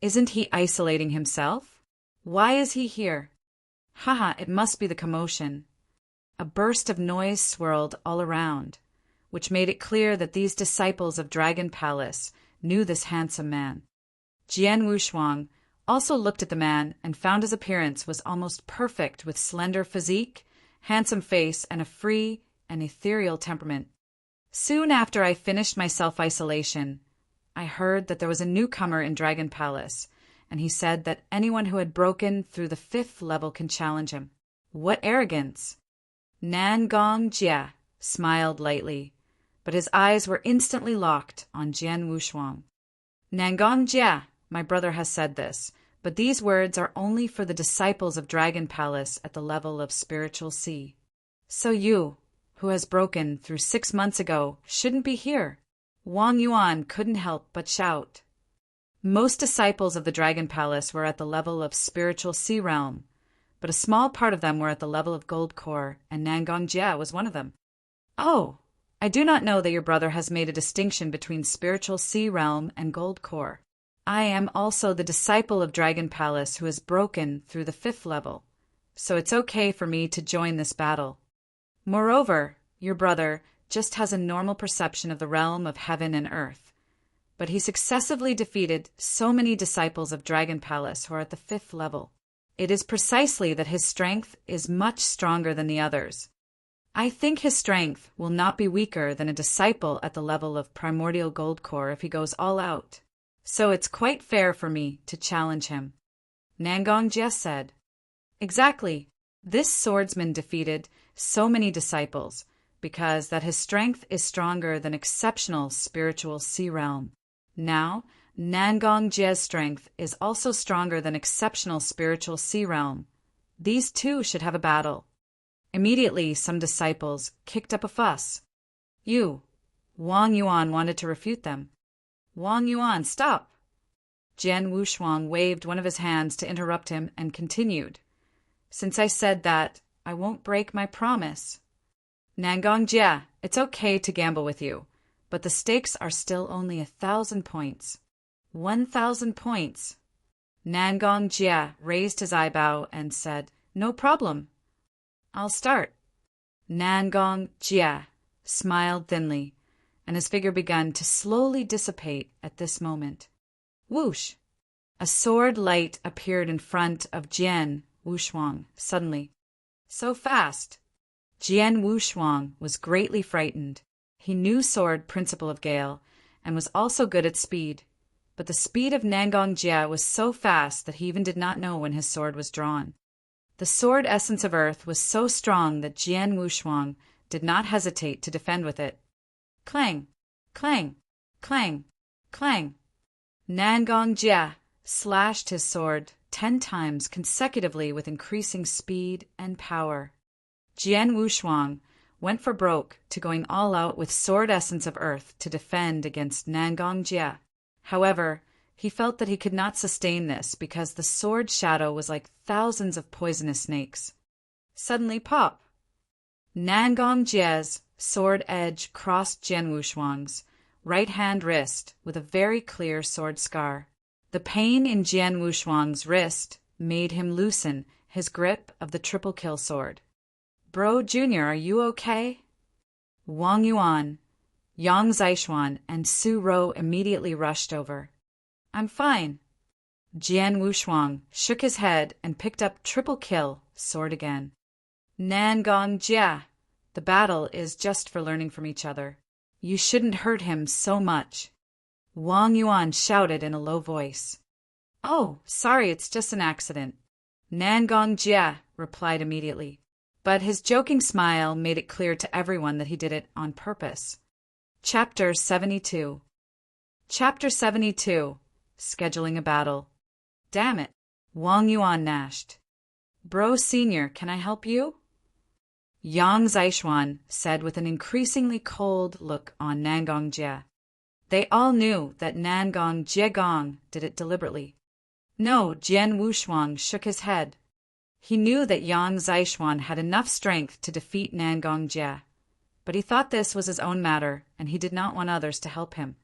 Isn't he isolating himself? Why is he here? Haha, it must be the commotion." A burst of noise swirled all around, which made it clear that these disciples of Dragon Palace knew this handsome man. Jian Wushuang also looked at the man and found his appearance was almost perfect, with slender physique, handsome face, and a free and ethereal temperament. Soon after I finished my self-isolation, I heard that there was a newcomer in Dragon Palace, and he said that anyone who had broken through the 5th level can challenge him. What arrogance! Nangong Jia smiled lightly, but his eyes were instantly locked on Jian Wushuang. "Nangong Jia, my brother has said this, but these words are only for the disciples of Dragon Palace at the level of spiritual sea. So you, who has broken through 6 months ago, shouldn't be here." Wang Yuan couldn't help but shout. Most disciples of the Dragon Palace were at the level of spiritual sea realm, but a small part of them were at the level of gold core, and Nangong Jia was one of them. "Oh, I do not know that your brother has made a distinction between spiritual sea realm and gold core. I am also the disciple of Dragon Palace who has broken through the 5th level, so it's okay for me to join this battle. Moreover, your brother just has a normal perception of the realm of heaven and earth, but he successively defeated so many disciples of Dragon Palace who are at the 5th level. It is precisely that his strength is much stronger than the others. I think his strength will not be weaker than a disciple at the level of primordial gold core if he goes all out. So it's quite fair for me to challenge him." Nangong Jia said. "Exactly. This swordsman defeated so many disciples because that his strength is stronger than exceptional spiritual sea realm. Now, Nangong Jia's strength is also stronger than exceptional spiritual sea realm. These two should have a battle." Immediately, some disciples kicked up a fuss. Wang Yuan wanted to refute them. "Wang Yuan, stop!" Jian Wushuang waved one of his hands to interrupt him and continued. "Since I said that, I won't break my promise. Nangong Jia, it's okay to gamble with you, but the stakes are still only 1,000 points. 1,000 points. Nangong Jia raised his eyebrow and said, "No problem. I'll start." Nangong Jia smiled thinly, and his figure began to slowly dissipate at this moment. Whoosh! A sword light appeared in front of Jian Wushuang suddenly. So fast! Jian Wushuang was greatly frightened. He knew sword principle of Gale, and was also good at speed, but the speed of Nangong Jia was so fast that he even did not know when his sword was drawn. The sword essence of earth was so strong that Jian Wushuang did not hesitate to defend with it. Clang! Clang! Clang! Clang! Nangong Jia slashed his sword 10 times consecutively with increasing speed and power. Jian Wushuang went for broke to going all out with sword essence of earth to defend against Nangong Jia. However, he felt that he could not sustain this because the sword shadow was like thousands of poisonous snakes. Suddenly, pop! Nangong Jia's sword edge crossed Jian Wushuang's right hand wrist with a very clear sword scar. The pain in Jian Wushuang's wrist made him loosen his grip of the triple kill sword. "Bro Junior, are you okay?" Wang Yuan, Yang Zishuan, and Su Ro immediately rushed over. "I'm fine." Jian Wushuang shook his head and picked up triple kill sword again. "Nangong Jia, the battle is just for learning from each other. You shouldn't hurt him so much." Wang Yuan shouted in a low voice. "Oh, sorry, it's just an accident." Nangong Jia replied immediately, but his joking smile made it clear to everyone that he did it on purpose. Chapter 72. Chapter 72. Scheduling a Battle. Damn it, Wang Yuan gnashed. Bro Senior, can I help you? Yang Zishuan said with an increasingly cold look on Nangong Jie. They all knew that Nangong Jiegong did it deliberately. No, Jian Wushuang shook his head. He knew that Yang Zishuan had enough strength to defeat Nangong Jie, but he thought this was his own matter, and he did not want others to help him.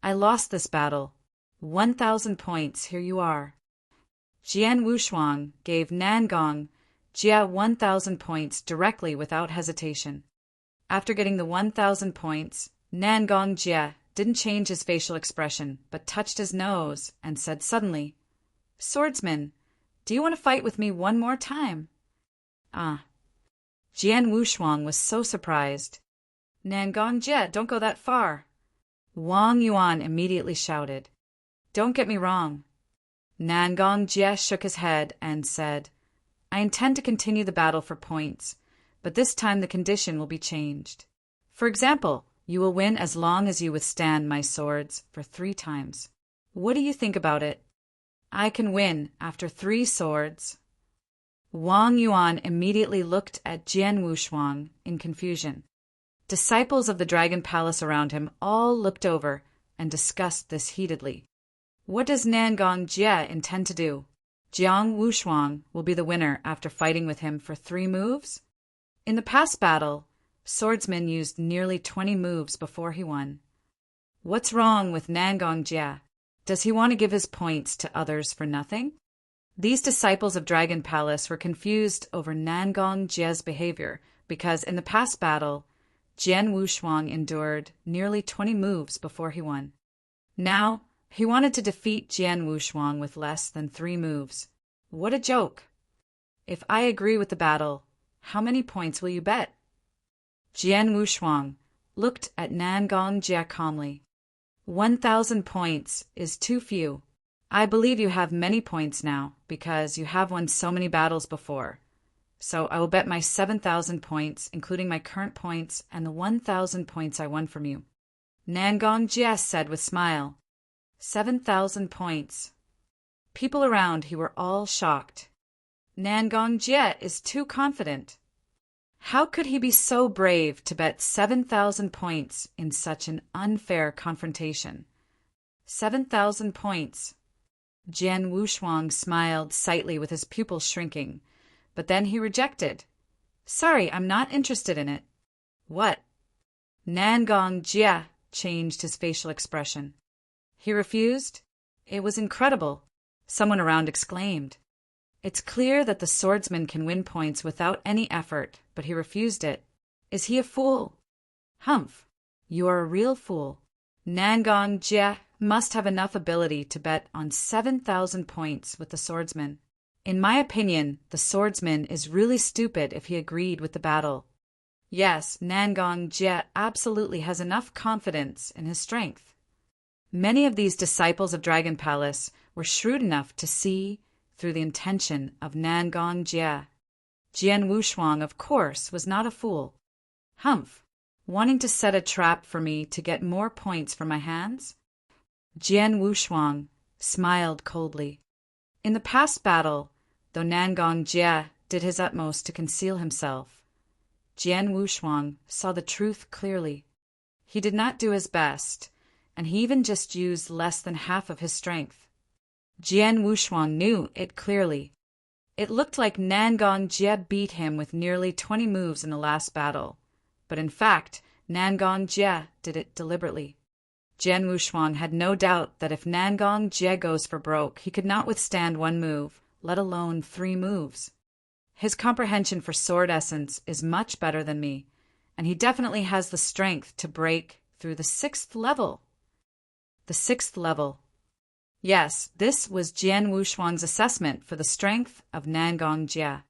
I lost this battle. 1,000 points, here you are. Jian Wushuang gave Nangong Jie 1,000 points directly without hesitation. After getting the 1,000 points, Nangong Jie didn't change his facial expression, but touched his nose and said suddenly, Swordsman, do you want to fight with me one more time? Ah. Jian Wushuang was so surprised. Nangong Jie, don't go that far. Wang Yuan immediately shouted. Don't get me wrong. Nangong Jie shook his head and said, I intend to continue the battle for points, but this time the condition will be changed. For example, you will win as long as you withstand my swords for 3 times. What do you think about it? I can win after 3 swords. Wang Yuan immediately looked at Jian Wushuang in confusion. Disciples of the Dragon Palace around him all looked over and discussed this heatedly. What does Nangong Jie intend to do? Jiang Wushuang will be the winner after fighting with him for 3 moves? In the past battle, swordsman used nearly 20 moves before he won. What's wrong with Nangong Jie? Does he want to give his points to others for nothing? These disciples of Dragon Palace were confused over Nangong Jie's behavior because in the past battle, Jian Wushuang endured nearly 20 moves before he won. Now, he wanted to defeat Jian Wushuang with less than 3 moves. What a joke! If I agree with the battle, how many points will you bet? Jian Wushuang looked at Nangong Jie calmly. 1,000 points is too few. I believe you have many points now because you have won so many battles before. So I will bet my 7,000 points, including my current points and the 1,000 points I won from you. Nangong Jie said with smile. 7,000 points. People around he were all shocked. Nangong Jie is too confident. How could he be so brave to bet 7,000 points in such an unfair confrontation? 7,000 points. Jian Wushuang smiled slightly with his pupils shrinking, but then he rejected. Sorry, I'm not interested in it. What? Nangong Jie changed his facial expression. He refused? It was incredible. Someone around exclaimed. It's clear that the swordsman can win points without any effort, but he refused it. Is he a fool? Humph, you are a real fool. Nangong Jie must have enough ability to bet on 7,000 points with the swordsman. In my opinion, the swordsman is really stupid if he agreed with the battle. Yes, Nangong Jie absolutely has enough confidence in his strength. Many of these disciples of Dragon Palace were shrewd enough to see through the intention of Nangong Jie. Jian Wushuang, of course, was not a fool. Humph, wanting to set a trap for me to get more points for my hands? Jian Wushuang smiled coldly. In the past battle, though Nangong Jie did his utmost to conceal himself, Jian Wushuang saw the truth clearly. He did not do his best, and he even just used less than half of his strength. Jian Wushuang knew it clearly. It looked like Nangong Jie beat him with nearly 20 moves in the last battle, but in fact, Nangong Jie did it deliberately. Jian Wushuang had no doubt that if Nangong Jie goes for broke, he could not withstand 1 move, let alone 3 moves. His comprehension for sword essence is much better than me, and he definitely has the strength to break through the 6th level. The 6th level. Yes, this was Jian Wushuang's assessment for the strength of Nangong Jie.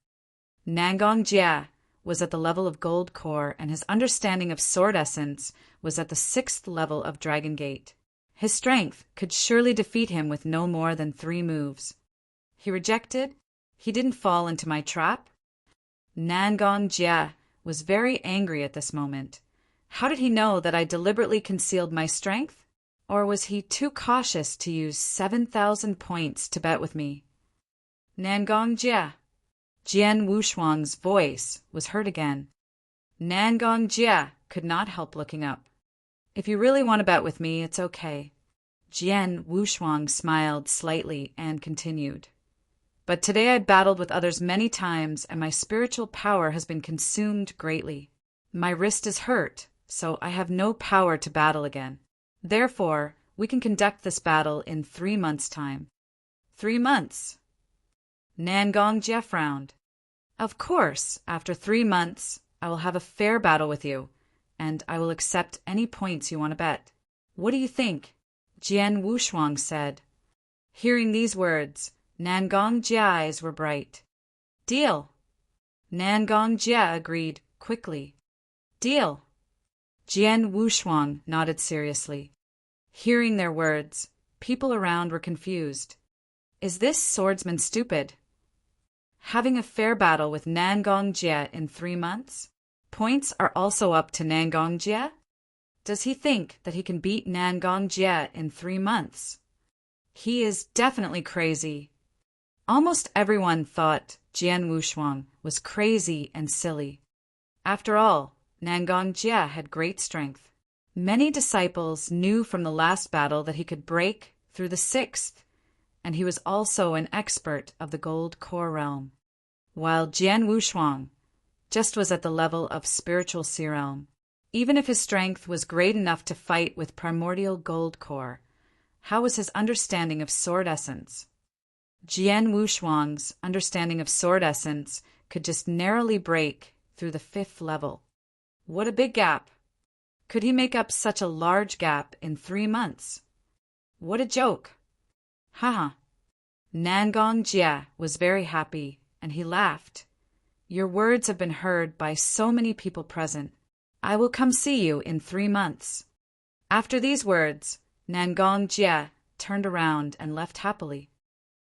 Nangong Jie was at the level of Gold Core, and his understanding of sword essence was at the 6th level of Dragon Gate. His strength could surely defeat him with no more than 3 moves. He rejected? He didn't fall into my trap? Nangong Jie was very angry at this moment. How did he know that I deliberately concealed my strength? Or was he too cautious to use 7,000 points to bet with me? Nangong Jia. Jian Wushuang's voice was heard again. Nangong Jia could not help looking up. If you really want to bet with me, it's okay. Jian Wushuang smiled slightly and continued. But today I battled with others many times, and my spiritual power has been consumed greatly. My wrist is hurt, so I have no power to battle again. Therefore, we can conduct this battle in 3 months' time. 3 months? Nangong Jia frowned. Of course, after 3 months, I will have a fair battle with you, and I will accept any points you want to bet. What do you think? Jian Wushuang said. Hearing these words, Nangong Jia's eyes were bright. Deal. Nangong Jia agreed quickly. Deal. Jian Wushuang nodded seriously. Hearing their words, people around were confused. Is this swordsman stupid? Having a fair battle with Nangong Jia in 3 months? Points are also up to Nangong Jia? Does he think that he can beat Nangong Jia in 3 months? He is definitely crazy. Almost everyone thought Jian Wushuang was crazy and silly. After all, Nangong Jia had great strength. Many disciples knew from the last battle that he could break through the 6th, and he was also an expert of the gold core realm, while Jian Wushuang just was at the level of spiritual sea realm. Even if his strength was great enough to fight with primordial gold core, how was his understanding of sword essence? Jian Wushuang's understanding of sword essence could just narrowly break through the 5th level. What a big gap! Could he make up such a large gap in 3 months? What a joke! Haha. Nangong Jia was very happy, and he laughed. Your words have been heard by so many people present. I will come see you in 3 months. After these words, Nangong Jia turned around and left happily.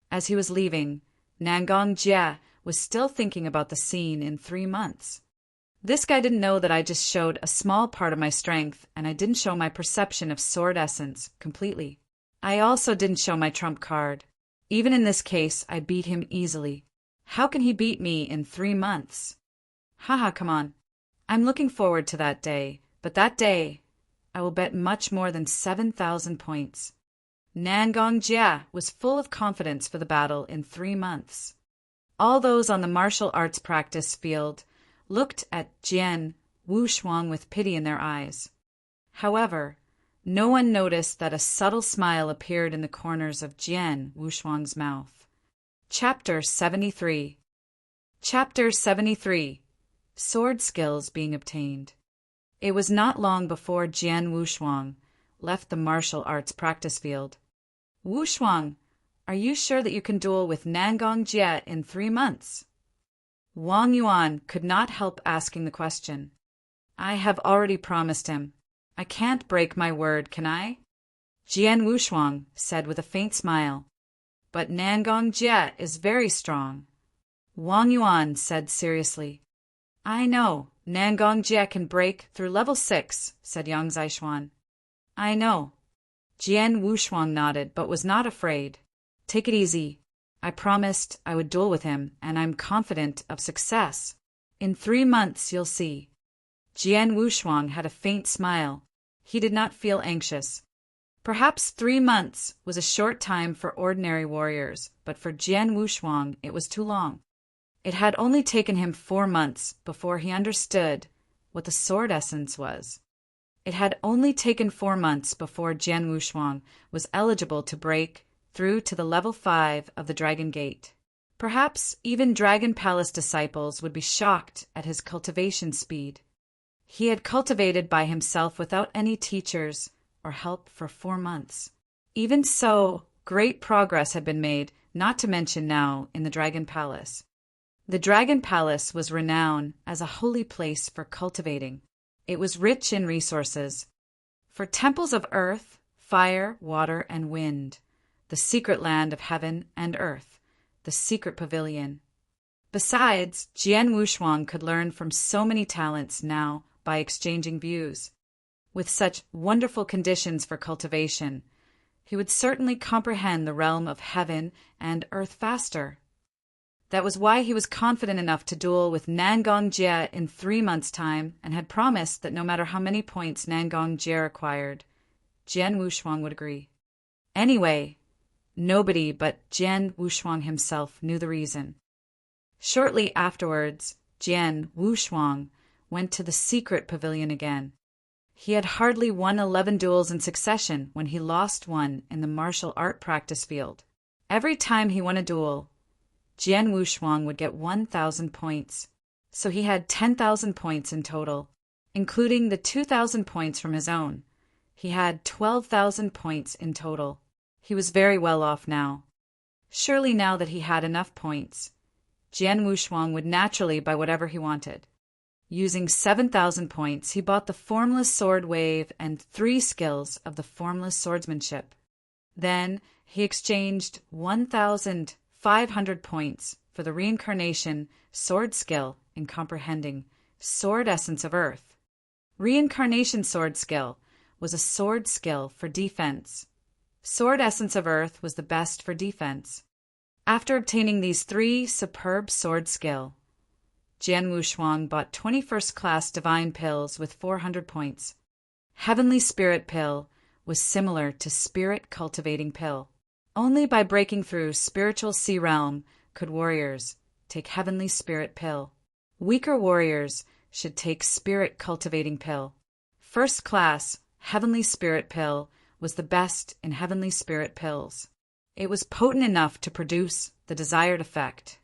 As he was leaving, Nangong Jia was still thinking about the scene in 3 months. This guy didn't know that I just showed a small part of my strength, and I didn't show my perception of sword essence completely. I also didn't show my trump card. Even in this case, I beat him easily. How can he beat me in 3 months? Haha, come on. I'm looking forward to that day, but that day, I will bet much more than 7,000 points. Nangong Jia was full of confidence for the battle in 3 months. All those on the martial arts practice field looked at Jian Wushuang with pity in their eyes. However, no one noticed that a subtle smile appeared in the corners of Jian Wushuang's mouth. Chapter 73. Chapter 73. Sword skills being obtained. It was not long before Jian Wushuang left the martial arts practice field. Wushuang, are you sure that you can duel with Nangong Jia in 3 months? Wang Yuan could not help asking the question. I have already promised him. I can't break my word, can I? Jian Wushuang said with a faint smile. But Nangong Jia is very strong. Wang Yuan said seriously. I know, Nangong Jia can break through level 6, said Yang Zishuan. I know. Jian Wushuang nodded, but was not afraid. Take it easy. I promised I would duel with him, and I'm confident of success. In 3 months, you'll see. Jian Wushuang had a faint smile. He did not feel anxious. Perhaps 3 months was a short time for ordinary warriors, but for Jian Wushuang it was too long. It had only taken him 4 months before he understood what the sword essence was. It had only taken 4 months before Jian Wushuang was eligible to break through to the level 5 of the Dragon Gate. Perhaps even Dragon Palace disciples would be shocked at his cultivation speed. He had cultivated by himself without any teachers or help for 4 months. Even so, great progress had been made, not to mention now in the Dragon Palace. The Dragon Palace was renowned as a holy place for cultivating. It was rich in resources. For temples of earth, fire, water, and wind, the secret land of heaven and earth, the secret pavilion. Besides, Jian Wushuang could learn from so many talents now by exchanging views. With such wonderful conditions for cultivation, he would certainly comprehend the realm of heaven and earth faster. That was why he was confident enough to duel with Nangong Jie in 3 months' time, and had promised that no matter how many points Nangong Jie acquired, Jian Wushuang would agree. Anyway, nobody but Jian Wushuang himself knew the reason. Shortly afterwards, Jian Wushuang went to the secret pavilion again. He had hardly won 11 duels in succession when he lost one in the martial art practice field. Every time he won a duel, Jian Wushuang would get 1,000 points, so he had 10,000 points in total, including the 2,000 points from his own. He had 12,000 points in total. He was very well off now. Surely now that he had enough points, Jian Wushuang would naturally buy whatever he wanted. Using 7,000 points, he bought the formless sword wave and 3 skills of the formless swordsmanship. Then he exchanged 1,500 points for the reincarnation sword skill in comprehending sword essence of earth. Reincarnation sword skill was a sword skill for defense. Sword essence of earth was the best for defense. After obtaining these 3 superb sword skill, Jian Wushuang bought 21st class divine pills with 400 points. Heavenly spirit pill was similar to spirit cultivating pill. Only by breaking through spiritual sea realm could warriors take heavenly spirit pill. Weaker warriors should take spirit cultivating pill. First class heavenly spirit pill was the best in heavenly spirit pills. It was potent enough to produce the desired effect.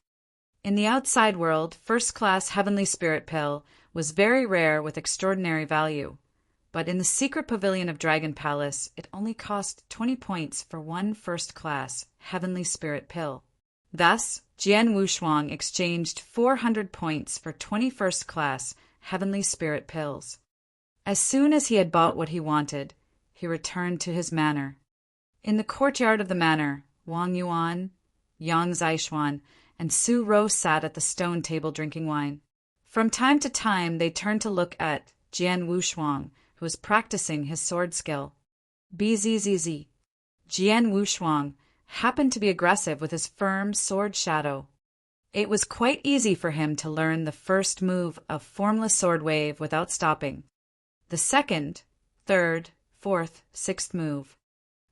In the outside world, first-class heavenly spirit pill was very rare with extraordinary value, but in the secret pavilion of Dragon Palace, it only cost 20 points for one first-class heavenly spirit pill. Thus, Jian Wushuang exchanged 400 points for 21st-class heavenly spirit pills. As soon as he had bought what he wanted, he returned to his manor. In the courtyard of the manor, Wang Yuan, Yang Zaishuan, and Su Ro sat at the stone table drinking wine. From time to time, they turned to look at Jian Wushuang, who was practicing his sword skill. Bzzz. Jian Wushuang happened to be aggressive with his firm sword shadow. It was quite easy for him to learn the first move of formless sword wave without stopping. The second, third, fourth, sixth move,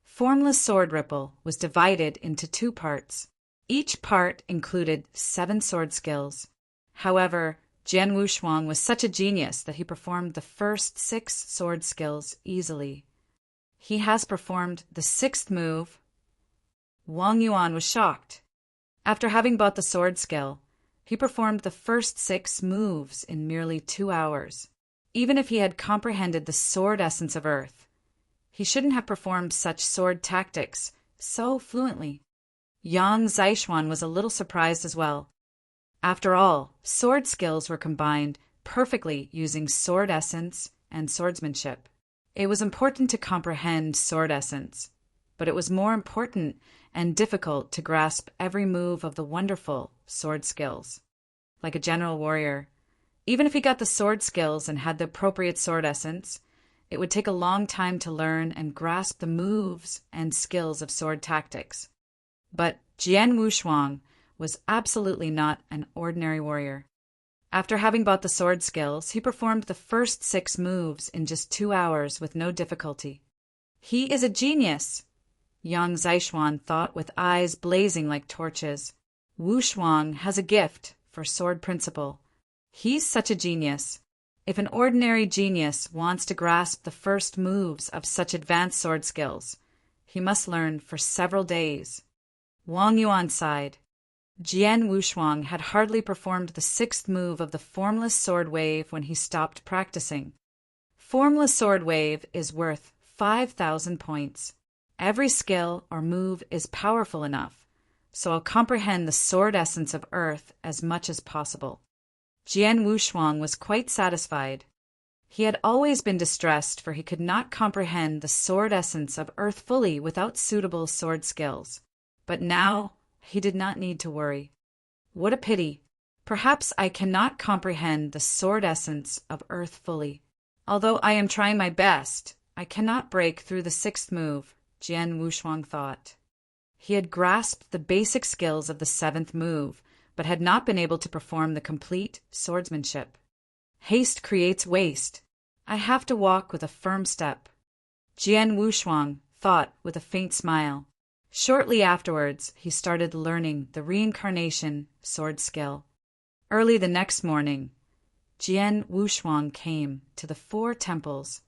formless sword ripple, was divided into 2 parts. Each part included 7 sword skills. However, Jian Wushuang was such a genius that he performed the first 6 sword skills easily. He has performed the 6th move. Wang Yuan was shocked. After having bought the sword skill, he performed the first 6 moves in merely 2 hours. Even if he had comprehended the sword essence of earth, he shouldn't have performed such sword tactics so fluently. Yang Zaishuan was a little surprised as well. After all, sword skills were combined perfectly using sword essence and swordsmanship. It was important to comprehend sword essence, but it was more important and difficult to grasp every move of the wonderful sword skills. Like a general warrior, even if he got the sword skills and had the appropriate sword essence, it would take a long time to learn and grasp the moves and skills of sword tactics. But Jian Wushuang was absolutely not an ordinary warrior. After having bought the sword skills, he performed the first 6 moves in just 2 hours with no difficulty. He is a genius, Yang Zaishuan thought with eyes blazing like torches. Wushuang has a gift for sword principle. He's such a genius. If an ordinary genius wants to grasp the first moves of such advanced sword skills, he must learn for several days. Wang Yuan sighed. Jian Wushuang had hardly performed the 6th move of the formless sword wave when he stopped practicing. Formless sword wave is worth 5,000 points. Every skill or move is powerful enough, so I'll comprehend the sword essence of earth as much as possible. Jian Wushuang was quite satisfied. He had always been distressed, for he could not comprehend the sword essence of earth fully without suitable sword skills. But now he did not need to worry. What a pity! Perhaps I cannot comprehend the sword essence of earth fully. Although I am trying my best, I cannot break through the sixth move, Jian Wushuang thought. He had grasped the basic skills of the seventh move, but had not been able to perform the complete swordsmanship. Haste creates waste. I have to walk with a firm step, Jian Wushuang thought with a faint smile. Shortly afterwards, he started learning the reincarnation sword skill. Early the next morning, Jian Wushuang came to the four temples.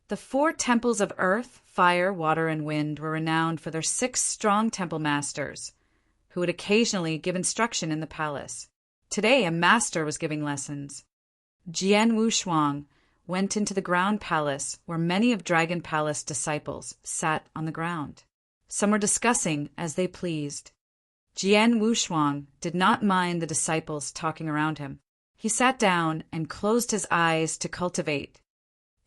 The four temples of earth, fire, water, and wind were renowned for their 6 strong temple masters, who would occasionally give instruction in the palace. Today, a master was giving lessons. Jian Wushuang went into the ground palace where many of Dragon Palace disciples sat on the ground. Some were discussing as they pleased. Jian Wushuang did not mind the disciples talking around him. He sat down and closed his eyes to cultivate.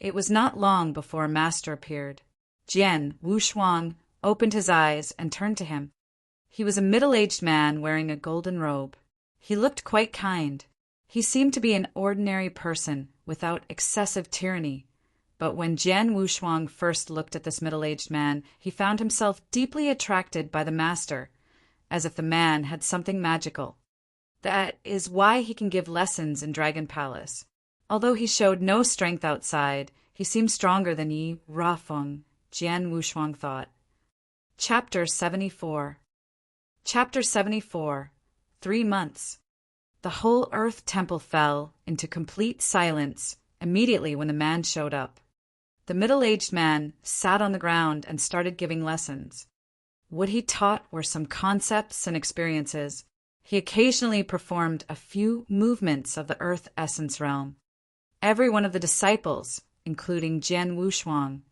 It was not long before a master appeared. Jian Wushuang opened his eyes and turned to him. He was a middle-aged man wearing a golden robe. He looked quite kind. He seemed to be an ordinary person without excessive tyranny. But when Jian Wushuang first looked at this middle-aged man, he found himself deeply attracted by the master, as if the man had something magical. That is why he can give lessons in Dragon Palace. Although he showed no strength outside, he seemed stronger than Yi Rafeng, Jian Wushuang thought. Chapter 74. Chapter 74. 3 months. The whole earth temple fell into complete silence immediately when the man showed up. The middle-aged man sat on the ground and started giving lessons. What he taught were some concepts and experiences. He occasionally performed a few movements of the earth essence realm. Every one of the disciples, including Jian Wushuang,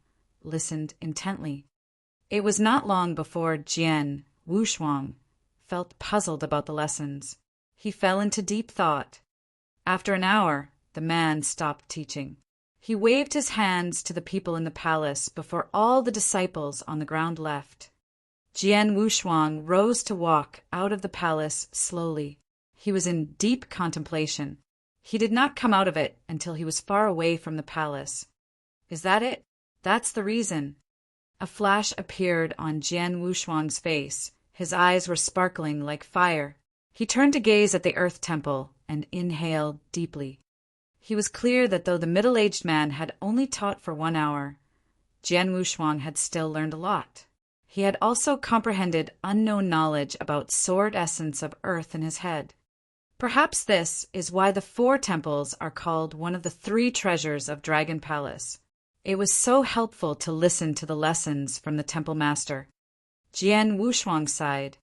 listened intently. It was not long before Jian Wushuang felt puzzled about the lessons. He fell into deep thought. After an hour, the man stopped teaching. He waved his hands to the people in the palace before all the disciples on the ground left. Jian Wushuang rose to walk out of the palace slowly. He was in deep contemplation. He did not come out of it until he was far away from the palace. Is that it? That's the reason. A flash appeared on Jian Wushuang's face. His eyes were sparkling like fire. He turned to gaze at the earth temple and inhaled deeply. He was clear that though the middle-aged man had only taught for 1 hour, Jian Wushuang had still learned a lot. He had also comprehended unknown knowledge about sword essence of earth in his head. Perhaps this is why the 4 temples are called one of the 3 treasures of Dragon Palace. It was so helpful to listen to the lessons from the temple master. Jian Wushuang sighed.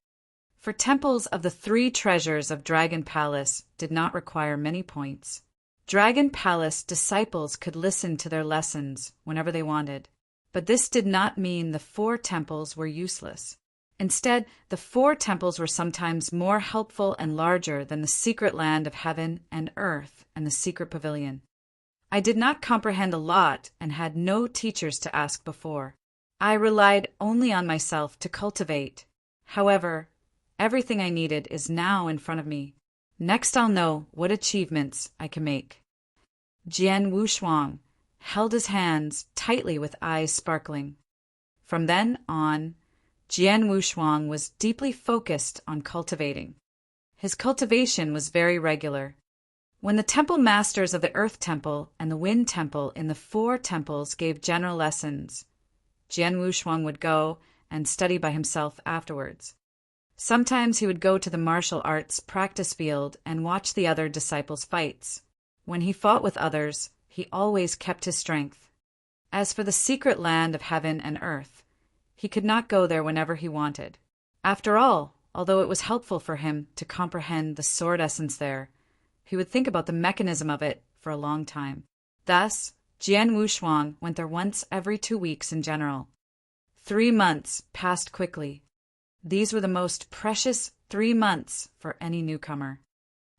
For temples of the 3 treasures of Dragon Palace did not require many points. Dragon Palace disciples could listen to their lessons whenever they wanted. But this did not mean the 4 temples were useless. Instead, the 4 temples were sometimes more helpful and larger than the secret land of heaven and earth and the secret pavilion. I did not comprehend a lot and had no teachers to ask before. I relied only on myself to cultivate. However, everything I needed is now in front of me. Next I'll know what achievements I can make. Jian Wushuang held his hands tightly with eyes sparkling. From then on, Jian Wushuang was deeply focused on cultivating. His cultivation was very regular. When the temple masters of the Earth Temple and the Wind Temple in the 4 temples gave general lessons, Jian Wushuang would go and study by himself afterwards. Sometimes he would go to the martial arts practice field and watch the other disciples' fights. When he fought with others, he always kept his strength. As for the secret land of heaven and earth, he could not go there whenever he wanted. After all, although it was helpful for him to comprehend the sword essence there, he would think about the mechanism of it for a long time. Thus, Jian Wushuang went there once every 2 weeks in general. 3 months passed quickly. These were the most precious 3 months for any newcomer.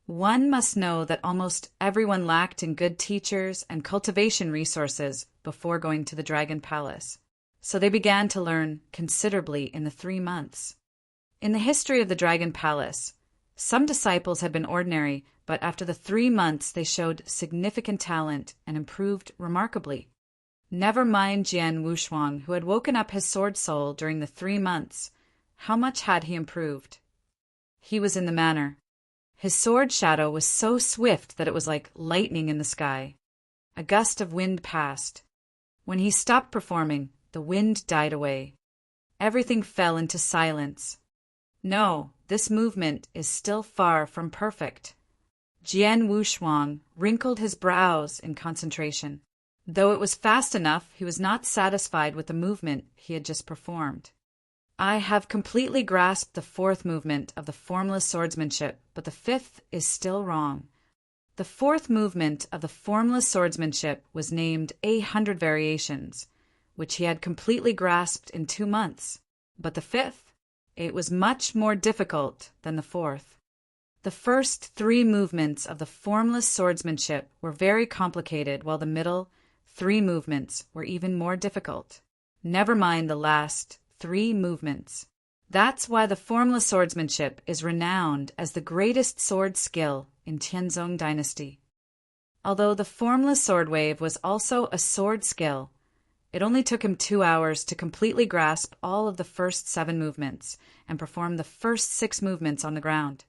One must know that almost everyone lacked in good teachers and cultivation resources before going to the Dragon Palace, so they began to learn considerably in the 3 months. In the history of the Dragon Palace, Some disciples had been ordinary, but after the 3 months they showed significant talent and improved remarkably. Never mind Jian Wushuang, who had woken up his sword soul during the 3 months. How much had he improved? He was in the manner. His sword shadow was so swift that it was like lightning in the sky. A gust of wind passed. When he stopped performing, the wind died away. Everything fell into silence. No, this movement is still far from perfect. Jian Wushuang wrinkled his brows in concentration. Though it was fast enough, he was not satisfied with the movement he had just performed. I have completely grasped the 4th movement of the formless swordsmanship, but the 5th is still wrong. The 4th movement of the formless swordsmanship was named 100 Variations, which he had completely grasped in 2 months. But the 5th, it was much more difficult than the 4th. The first 3 movements of the formless swordsmanship were very complicated, while the middle 3 movements were even more difficult. Never mind the last 3 movements. That's why the formless swordsmanship is renowned as the greatest sword skill in Tianzong dynasty. Although the formless sword wave was also a sword skill, it only took him 2 hours to completely grasp all of the first 7 movements and perform the first 6 movements on the ground.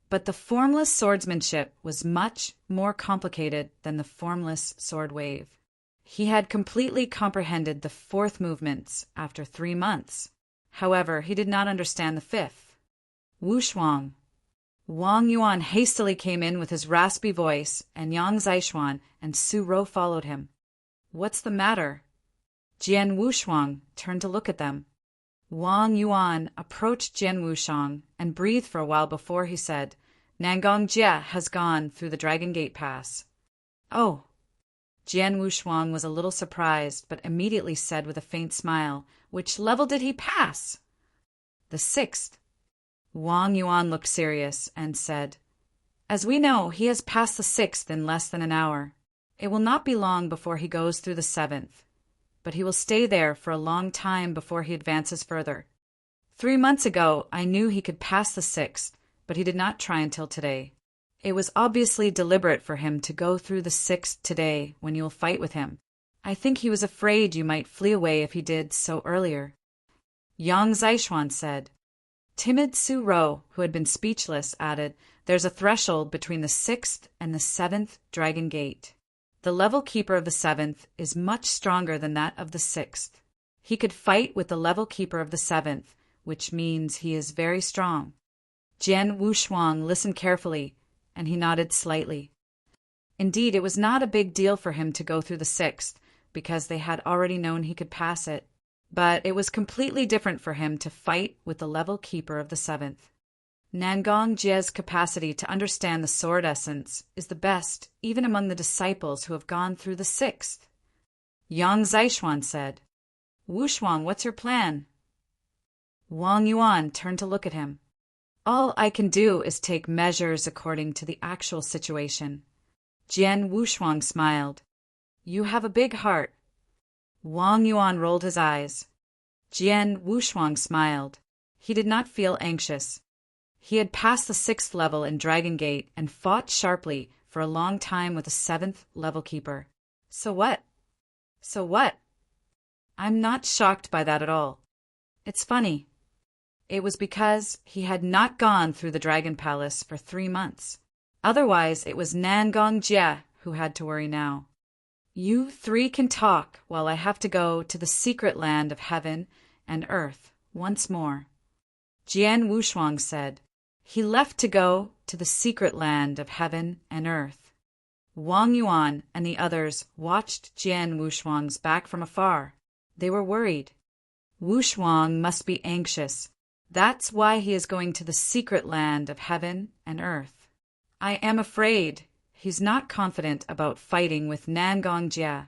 But the formless swordsmanship was much more complicated than the formless sword wave. He had completely comprehended the 4th movements after 3 months. However, he did not understand the 5th. Wushuang. Wang Yuan hastily came in with his raspy voice, and Yang Zishuan and Su Rou followed him. What's the matter? Jian Wushuang turned to look at them. Wang Yuan approached Jian Wushuang and breathed for a while before he said, Nangong Jie has gone through the Dragon Gate Pass. Oh. Jian Wushuang was a little surprised, but immediately said with a faint smile, Which level did he pass? The 6th. Wang Yuan looked serious and said, As we know, he has passed the 6th in less than an hour. It will not be long before he goes through the 7th, but he will stay there for a long time before he advances further. 3 months ago, I knew he could pass the 6th, but he did not try until today. It was obviously deliberate for him to go through the 6th today when you will fight with him. I think he was afraid you might flee away if he did so earlier. Yang Zishuan said. Timid Su Rou, who had been speechless, added, There's a threshold between the 6th and the 7th Dragon Gate. The level keeper of the 7th is much stronger than that of the 6th. He could fight with the level keeper of the 7th, which means he is very strong. Jian Wushuang listened carefully, and he nodded slightly. Indeed, it was not a big deal for him to go through the 6th, because they had already known he could pass it. But it was completely different for him to fight with the level keeper of the 7th. Nangong Jie's capacity to understand the sword essence is the best, even among the disciples who have gone through the 6th. Yang Zishuan said, Wushuang, what's your plan? Wang Yuan turned to look at him. All I can do is take measures according to the actual situation. Jian Wushuang smiled. You have a big heart. Wang Yuan rolled his eyes. Jian Wushuang smiled. He did not feel anxious. He had passed the 6th level in Dragon Gate and fought sharply for a long time with the 7th level keeper. So what? So what? I'm not shocked by that at all. It's funny. It was because he had not gone through the Dragon Palace for 3 months. Otherwise, it was Nangong Jie who had to worry now. You 3 can talk while I have to go to the secret land of heaven and earth once more. Jian Wushuang said. He left to go to the secret land of heaven and earth. Wang Yuan and the others watched Jian Wushuang's back from afar. They were worried. Wushuang must be anxious. That's why he is going to the secret land of heaven and earth. I am afraid he's not confident about fighting with Nangong Jie.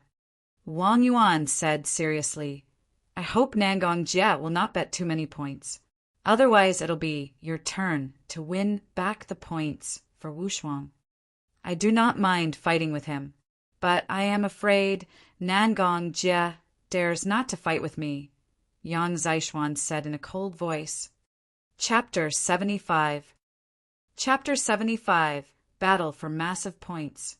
Wang Yuan said seriously, I hope Nangong Jie will not bet too many points. Otherwise it'll be your turn to win back the points for Wushuang. I do not mind fighting with him, but I am afraid Nangong Jie dares not to fight with me, Yang Zishuan said in a cold voice. Chapter 75. Chapter 75. Battle for Massive Points.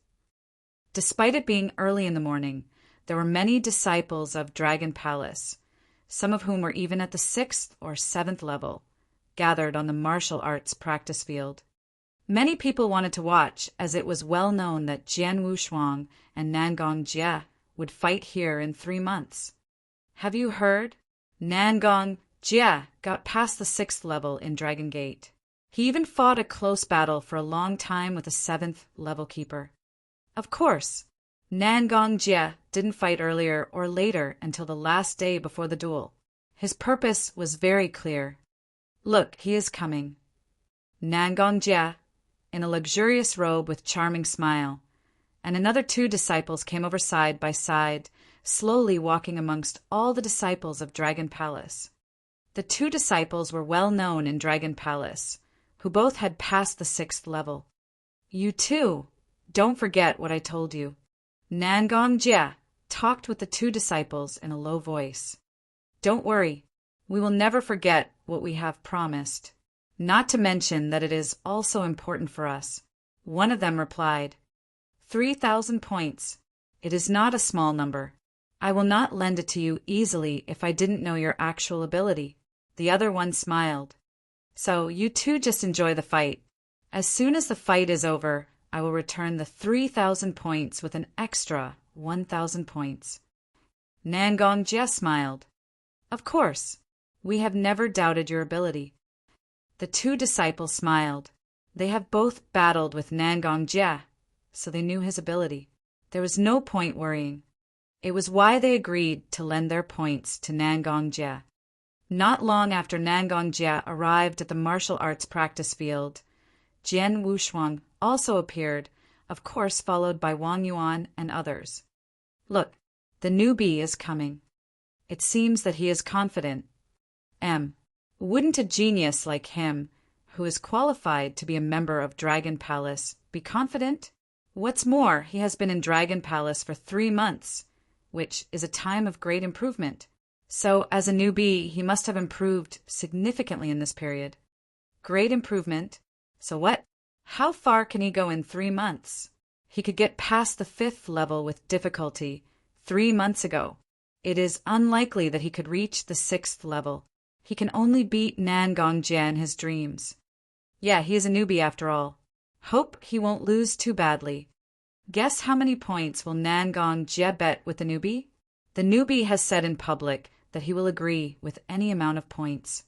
Despite it being early in the morning, there were many disciples of Dragon Palace, some of whom were even at the 6th or 7th level, gathered on the martial arts practice field. Many people wanted to watch, as it was well known that Jian Wushuang and Nangong Jie would fight here in 3 months. Have you heard? Nangong Jie got past the 6th level in Dragon Gate. He even fought a close battle for a long time with a 7th level keeper. Of course, Nangong Jie didn't fight earlier or later until the last day before the duel. His purpose was very clear. Look, he is coming. Nangong Jie, in a luxurious robe with charming smile, and another 2 disciples came over side by side, slowly walking amongst all the disciples of Dragon Palace. The 2 disciples were well known in Dragon Palace, who both had passed the 6th level. You too, don't forget what I told you. Nangong Jie talked with the 2 disciples in a low voice. Don't worry, we will never forget what we have promised. Not to mention that it is also important for us. One of them replied, 3,000 points. It is not a small number. I will not lend it to you easily if I didn't know your actual ability. The other one smiled. So you two just enjoy the fight. As soon as the fight is over, I will return the 3,000 points with an extra 1,000 points. Nangong Jie smiled. Of course, we have never doubted your ability. The 2 disciples smiled. They have both battled with Nangong Jie, so they knew his ability. There was no point worrying. It was why they agreed to lend their points to Nangong Jie. Not long after Nangong Jie arrived at the martial arts practice field, Jian Wushuang also appeared, of course followed by Wang Yuan and others. Look, the newbie is coming. It seems that he is confident. Wouldn't a genius like him, who is qualified to be a member of Dragon Palace, be confident? What's more, he has been in Dragon Palace for 3 months, which is a time of great improvement. So, as a newbie, he must have improved significantly in this period. Great improvement. So what? How far can he go in 3 months? He could get past the 5th level with difficulty 3 months ago. It is unlikely that he could reach the 6th level. He can only beat Nangong Jie in his dreams. Yeah, he is a newbie after all. Hope he won't lose too badly. Guess how many points will Nangong Jie bet with the newbie? The newbie has said in public that he will agree with any amount of points.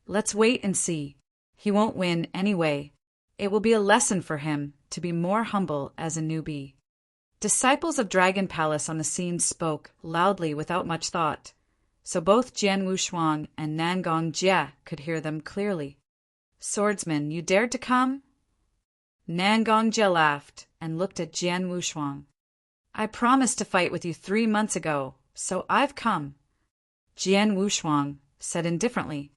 Let's wait and see. He won't win anyway. It will be a lesson for him to be more humble as a newbie. Disciples of Dragon Palace on the scene spoke loudly without much thought, so both Jian Wushuang and Nangong Jie could hear them clearly. Swordsman, you dared to come? Nangong Jie laughed and looked at Jian Wushuang. I promised to fight with you 3 months ago, so I've come. Jian Wushuang said indifferently,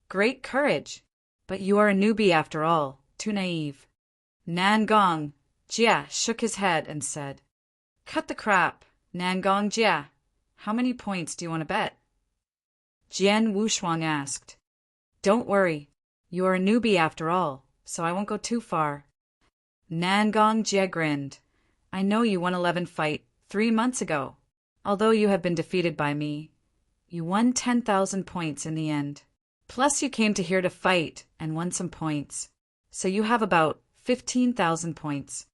Great courage, but you are a newbie after all, too naive. Nangong Jie shook his head and said, Cut the crap, Nangong Jie. How many points do you want to bet? Jian Wushuang asked. Don't worry, you are a newbie after all, so I won't go too far. Nangong Jie grinned. I know you won 11 fight 3 months ago. Although you have been defeated by me, you won 10,000 points in the end. Plus you came to here to fight and won some points. So you have about 15,000 points.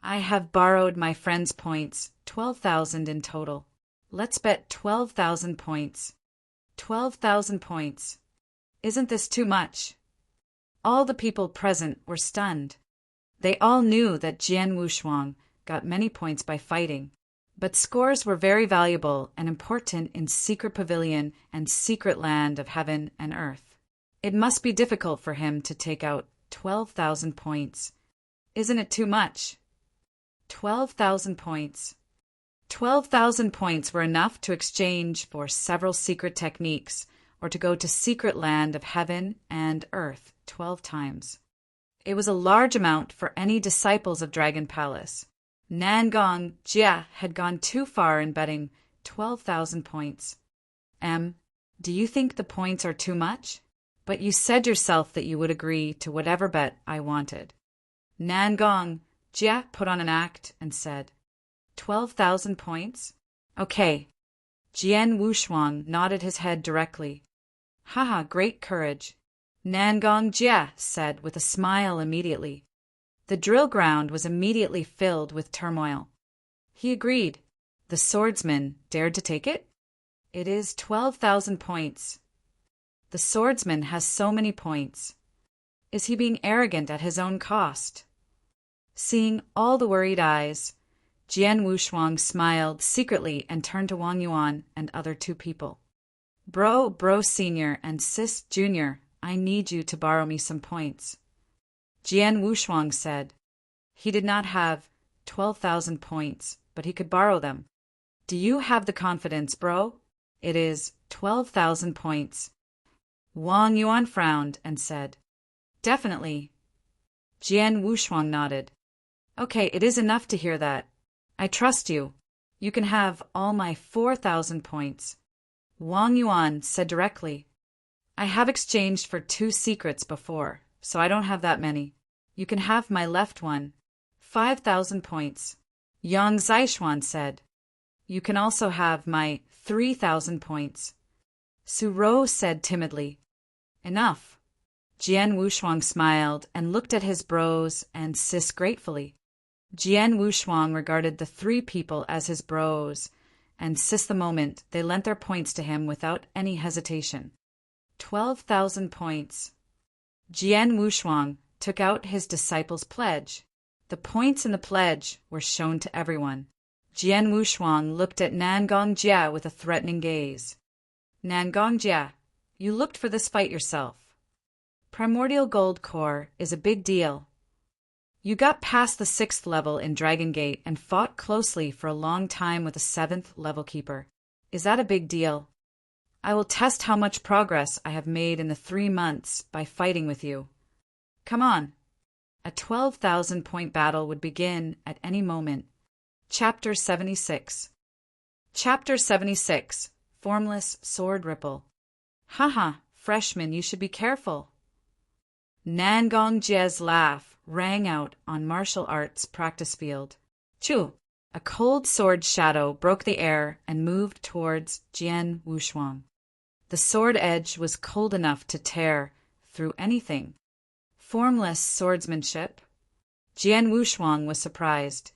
I have borrowed my friend's points, 12,000 in total. Let's bet 12,000 points. 12,000 points. Isn't this too much? All the people present were stunned. They all knew that Jian Wushuang got many points by fighting, but scores were very valuable and important in Secret Pavilion and Secret Land of Heaven and Earth. It must be difficult for him to take out 12,000 points. Isn't it too much? 12,000 points. 12,000 points were enough to exchange for several secret techniques or to go to Secret Land of Heaven and Earth 12 times. It was a large amount for any disciples of Dragon Palace. Nangong Jie had gone too far in betting 12,000 points. Do you think the points are too much? But you said yourself that you would agree to whatever bet I wanted. Nangong Jia put on an act and said, 12,000 points? Okay. Jian Wushuang nodded his head directly. Haha, great courage. Nangong Jia said with a smile immediately. The drill ground was immediately filled with turmoil. He agreed. The swordsman dared to take it? It is 12,000 points. The swordsman has so many points. Is he being arrogant at his own cost? Seeing all the worried eyes, Jian Wushuang smiled secretly and turned to Wang Yuan and other two people. Bro Senior and Sis Junior, I need you to borrow me some points. Jian Wushuang said. He did not have 12,000 points, but he could borrow them. Do you have the confidence, bro? It is 12,000 points. Wang Yuan frowned and said, Definitely. Jian Wushuang nodded. Okay, it is enough to hear that. I trust you. You can have all my 4,000 points. Wang Yuan said directly, I have exchanged for 2 secrets before, so I don't have that many. You can have my left one, 5,000 points. Yang Zishuan said, You can also have my 3,000 points. Su Rou said timidly, Enough. Jian Wushuang smiled and looked at his bros and sis gratefully. Jian Wushuang regarded the 3 people as his bros, and sis the moment they lent their points to him without any hesitation. 12,000 points. Jian Wushuang took out his disciple's pledge. The points in the pledge were shown to everyone. Jian Wushuang looked at Nangong Jia with a threatening gaze. Nangong Jia, you looked for this fight yourself. Primordial Gold Core is a big deal. You got past the 6th level in Dragon Gate and fought closely for a long time with a 7th level keeper. Is that a big deal? I will test how much progress I have made in the 3 months by fighting with you. Come on. A 12,000 point battle would begin at any moment. Chapter 76. Chapter 76. Formless Sword Ripple. Haha, freshman, you should be careful. Nangong Jia's laugh rang out on martial arts practice field. Chu! A cold sword shadow broke the air and moved towards Jian Wushuang. The sword edge was cold enough to tear through anything. Formless swordsmanship? Jian Wushuang was surprised.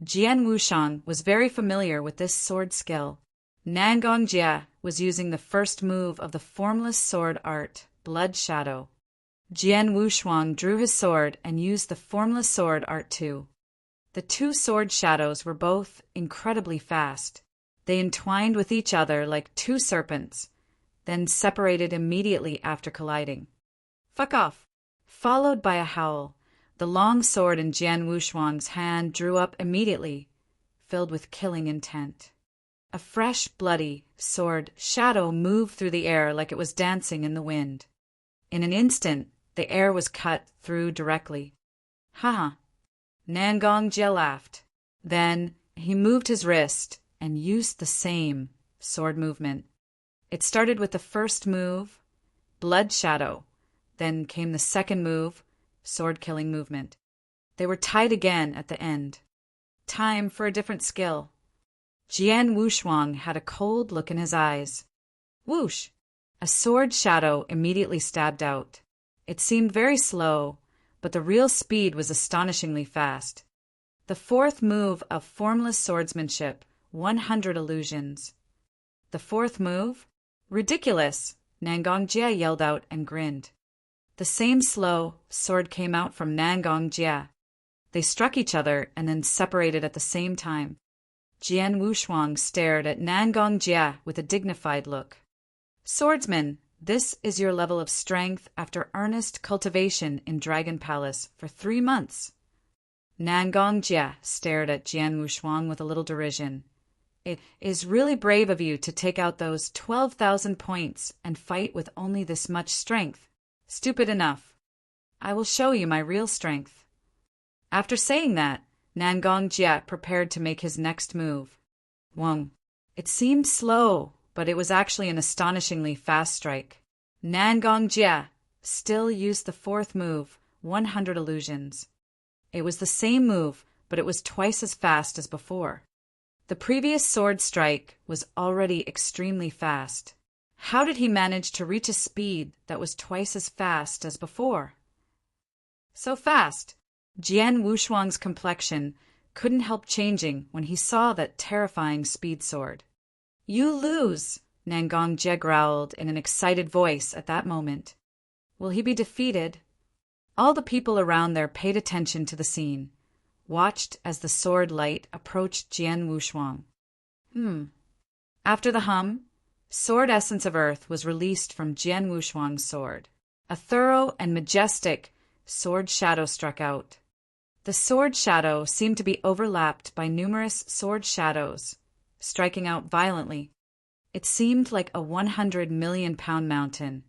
Jian Wushuang was very familiar with this sword skill. Nangong Jia was using the first move of the formless sword art, Blood Shadow. Jian Wushuang drew his sword and used the formless sword art too. The 2 sword shadows were both incredibly fast. They entwined with each other like 2 serpents, then separated immediately after colliding. Fuck off! Followed by a howl, the long sword in Jian Wushuang's hand drew up immediately, filled with killing intent. A fresh, bloody sword shadow moved through the air like it was dancing in the wind. In an instant, the air was cut through directly. Haha. Nangong Jia laughed. Then he moved his wrist and used the same sword movement. It started with the first move, Blood Shadow. Then came the second move, sword-killing movement. They were tied again at the end. Time for a different skill. Jian Wushuang had a cold look in his eyes. Whoosh! A sword shadow immediately stabbed out. It seemed very slow, but the real speed was astonishingly fast. The 4th move of formless swordsmanship, 100 illusions. The 4th move? Ridiculous! Nangong Jia yelled out and grinned. The same slow sword came out from Nangong Jia. They struck each other and then separated at the same time. Jian Wushuang stared at Nangong Jia with a dignified look. Swordsman, this is your level of strength after earnest cultivation in Dragon Palace for 3 months. Nangong Jia stared at Jian Wushuang with a little derision. It is really brave of you to take out those 12,000 points and fight with only this much strength. Stupid enough. I will show you my real strength. After saying that, Nangong Jia prepared to make his next move. Wong. It seemed slow, but it was actually an astonishingly fast strike. Nangong Jie still used the fourth move, 100 illusions. It was the same move, but it was twice as fast as before. The previous sword strike was already extremely fast. How did he manage to reach a speed that was twice as fast as before? So fast, Jian Wushuang's complexion couldn't help changing when he saw that terrifying speed sword. You lose, Nangong Jie growled in an excited voice at that moment. Will he be defeated? All the people around there paid attention to the scene, watched as the sword light approached Jian Wushuang. After the hum, sword essence of earth was released from Jian Wushuang's sword. A thorough and majestic sword shadow struck out. The sword shadow seemed to be overlapped by numerous sword shadows, striking out violently. It seemed like a 100 million pound mountain,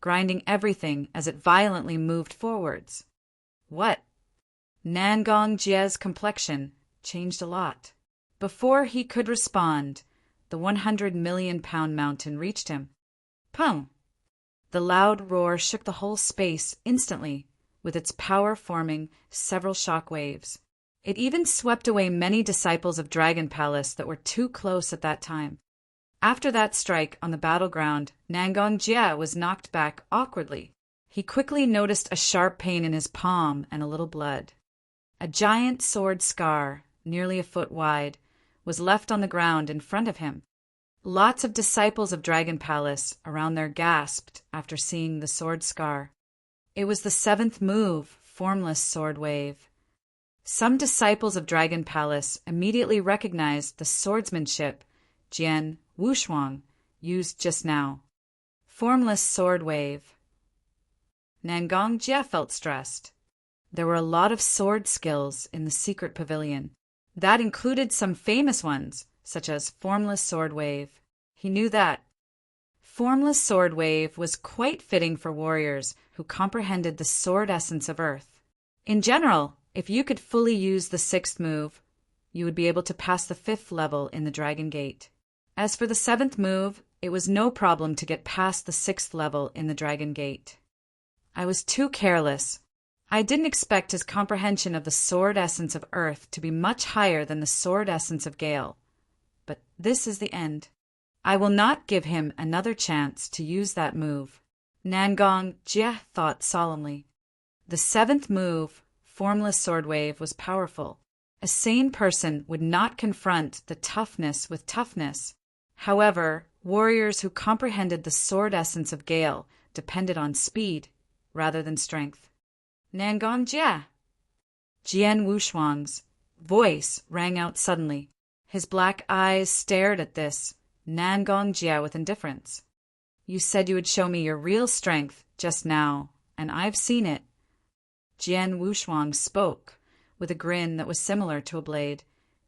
grinding everything as it violently moved forwards. What? Nangong Jie's complexion changed a lot. Before he could respond, the 100 million pound mountain reached him. Pung! The loud roar shook the whole space instantly, with its power forming several shock waves. It even swept away many disciples of Dragon Palace that were too close at that time. After that strike on the battleground, Nangong Jie was knocked back awkwardly. He quickly noticed a sharp pain in his palm and a little blood. A giant sword scar, nearly a foot wide, was left on the ground in front of him. Lots of disciples of Dragon Palace around there gasped after seeing the sword scar. It was the seventh move, Formless Sword Wave. Some disciples of Dragon Palace immediately recognized the swordsmanship Jian Wushuang used just now. Formless Sword Wave. Nangong Jie felt stressed. There were a lot of sword skills in the secret pavilion. That included some famous ones, such as Formless Sword Wave. He knew that. Formless Sword Wave was quite fitting for warriors who comprehended the sword essence of earth. In general, if you could fully use the sixth move, you would be able to pass the fifth level in the Dragon Gate. As for the seventh move, it was no problem to get past the sixth level in the Dragon Gate. I was too careless. I didn't expect his comprehension of the sword essence of earth to be much higher than the sword essence of Gale. But this is the end. I will not give him another chance to use that move. Nangong Jie thought solemnly. The seventh move, Formless Sword Wave, was powerful. A sane person would not confront the toughness with toughness. However, warriors who comprehended the sword essence of Gale depended on speed rather than strength. Nangong Jie! Jian Wushuang's voice rang out suddenly. His black eyes stared at this Nangong Jie with indifference. You said you would show me your real strength just now, and I've seen it. Jian Wushuang spoke, with a grin that was similar to a blade.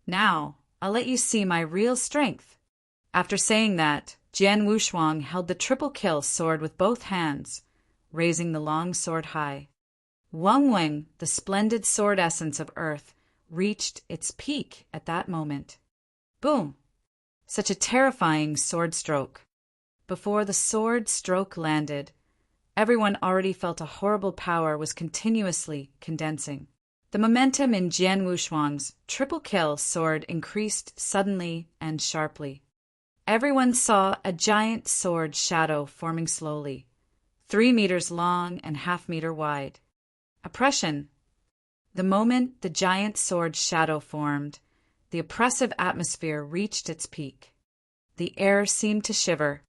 Now, I'll let you see my real strength. After saying that, Jian Wushuang held the triple kill sword with both hands, raising the long sword high. Wang Weng, the splendid sword essence of earth, reached its peak at that moment. Boom! Such a terrifying sword stroke. Before the sword stroke landed, everyone already felt a horrible power was continuously condensing. The momentum in Jian Wushuang's triple kill sword increased suddenly and sharply. Everyone saw a giant sword shadow forming slowly, 3 meters long and half-meter wide. Oppression. The moment the giant sword shadow formed, the oppressive atmosphere reached its peak. The air seemed to shiver.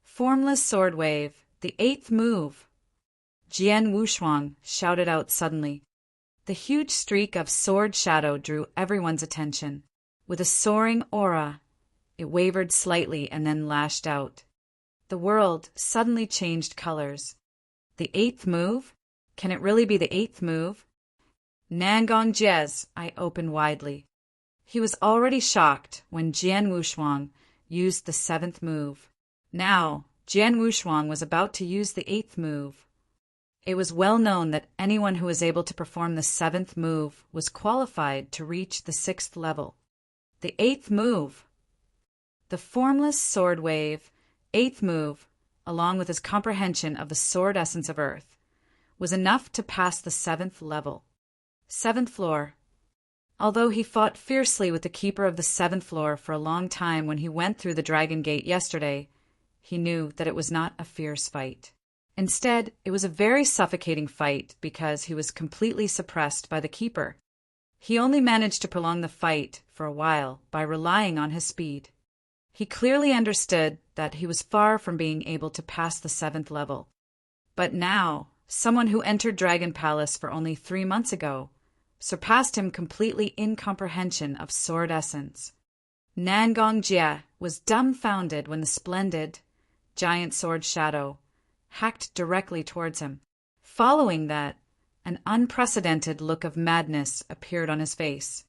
Formless Sword Wave, the eighth move. Jian Wushuang shouted out suddenly. The huge streak of sword shadow drew everyone's attention. With a soaring aura, it wavered slightly and then lashed out. The world suddenly changed colors. The eighth move? Can it really be the eighth move? Nangong Jie's eye opened widely. He was already shocked when Jian Wushuang used the seventh move. Now, Jian Wushuang was about to use the eighth move. It was well known that anyone who was able to perform the seventh move was qualified to reach the sixth level. The eighth move. The Formless Sword Wave, eighth move, along with his comprehension of the sword essence of earth, was enough to pass the 7th level. 7th floor. Although he fought fiercely with the keeper of the 7th floor for a long time when he went through the Dragon Gate yesterday, he knew that it was not a fierce fight. Instead, it was a very suffocating fight because he was completely suppressed by the keeper. He only managed to prolong the fight for a while by relying on his speed. He clearly understood that he was far from being able to pass the 7th level. But now, someone who entered Dragon Palace for only 3 months ago surpassed him completely in comprehension of sword essence. Nangong Jie was dumbfounded when the splendid, giant sword shadow hacked directly towards him. Following that, an unprecedented look of madness appeared on his face.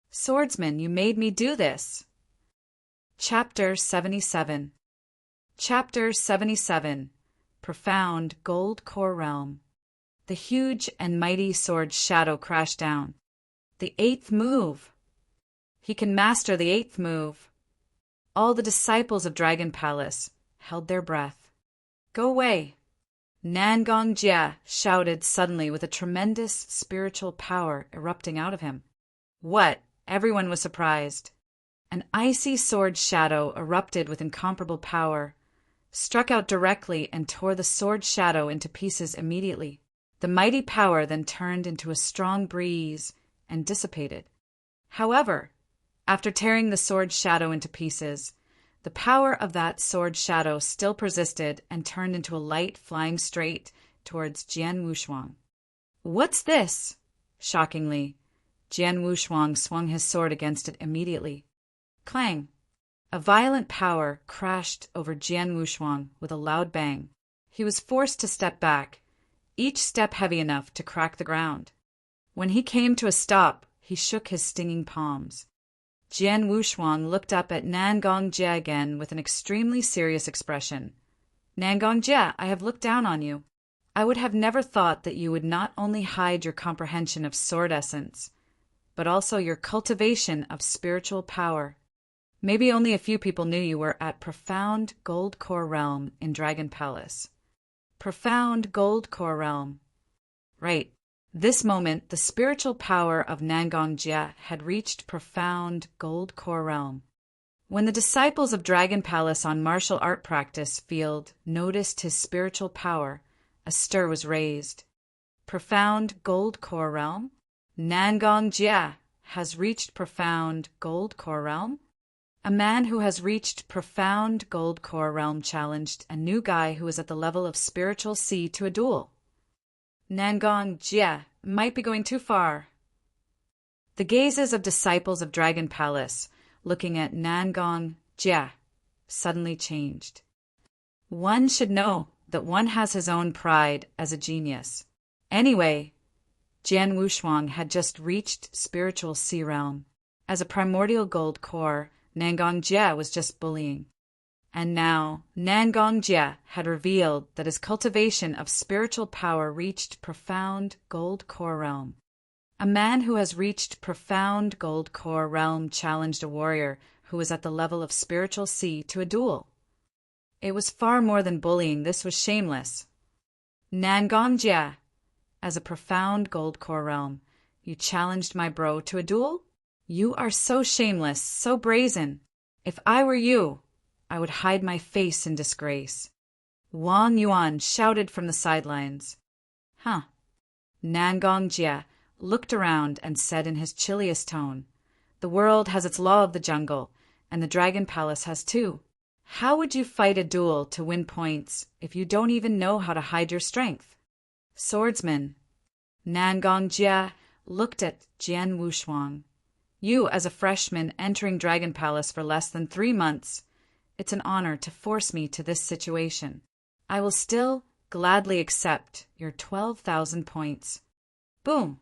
"Swordsman, you made me do this." Chapter 77. Chapter 77. Profound Gold Core Realm. The huge and mighty sword shadow crashed down. The 8th move. He can master the 8th move. All the disciples of Dragon Palace held their breath. "Go away!" Nangong Jie shouted suddenly with a tremendous spiritual power erupting out of him. "What?" Everyone was surprised. An icy sword shadow erupted with incomparable power, struck out directly and tore the sword shadow into pieces immediately. The mighty power then turned into a strong breeze and dissipated. However, after tearing the sword shadow into pieces, the power of that sword shadow still persisted and turned into a light flying straight towards Jian Wushuang. "What's this?" Shockingly, Jian Wushuang swung his sword against it immediately. Clang! A violent power crashed over Jian Wushuang with a loud bang. He was forced to step back, each step heavy enough to crack the ground. When he came to a stop, he shook his stinging palms. Jian Wushuang looked up at Nangong Jie again with an extremely serious expression. "Nangong Jie, I have looked down on you. I would have never thought that you would not only hide your comprehension of sword essence, but also your cultivation of spiritual power. Maybe only a few people knew you were at Profound Gold Core Realm in Dragon Palace." Profound Gold Core Realm. Right. This moment, the spiritual power of Nangong Jie had reached Profound Gold Core Realm. When the disciples of Dragon Palace on martial art practice field noticed his spiritual power, a stir was raised. Profound Gold Core Realm? Nangong Jie has reached Profound Gold Core Realm? A man who has reached Profound Gold Core Realm challenged a new guy who was at the level of Spiritual C to a duel. Nangong Jie might be going too far. The gazes of disciples of Dragon Palace, looking at Nangong Jie, suddenly changed. One should know that one has his own pride as a genius. Anyway, Jian Wushuang had just reached Spiritual C Realm. As a primordial gold core, Nangong Jie was just bullying. And now, Nangong Jie had revealed that his cultivation of spiritual power reached Profound Gold Core Realm. A man who has reached Profound Gold Core Realm challenged a warrior who was at the level of Spiritual C to a duel. It was far more than bullying, this was shameless. Nangong Jie, as a Profound Gold Core Realm, you challenged my bro to a duel? You are so shameless, so brazen. If I were you, I would hide my face in disgrace. Wang Yuan shouted from the sidelines. Huh. Nangong Jie looked around and said in his chilliest tone, "The world has its law of the jungle, and the Dragon Palace has too. How would you fight a duel to win points if you don't even know how to hide your strength?" Swordsman. Nangong Jie looked at Jian Wushuang. You, as a freshman entering Dragon Palace for less than 3 months, it's an honor to force me to this situation. I will still gladly accept your 12,000 points. Boom!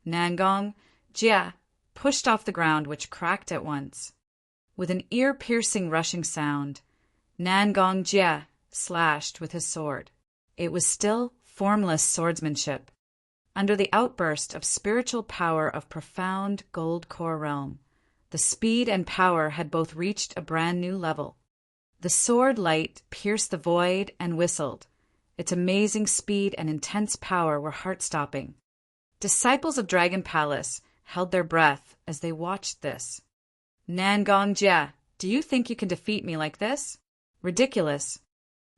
Nangong Jie pushed off the ground, which cracked at once. With an ear-piercing rushing sound, Nangong Jie slashed with his sword. It was still formless swordsmanship. Under the outburst of spiritual power of Profound Gold Core Realm, the speed and power had both reached a brand new level. The sword light pierced the void and whistled. Its amazing speed and intense power were heart-stopping. Disciples of Dragon Palace held their breath as they watched this. Nangong Jie, do you think you can defeat me like this? Ridiculous.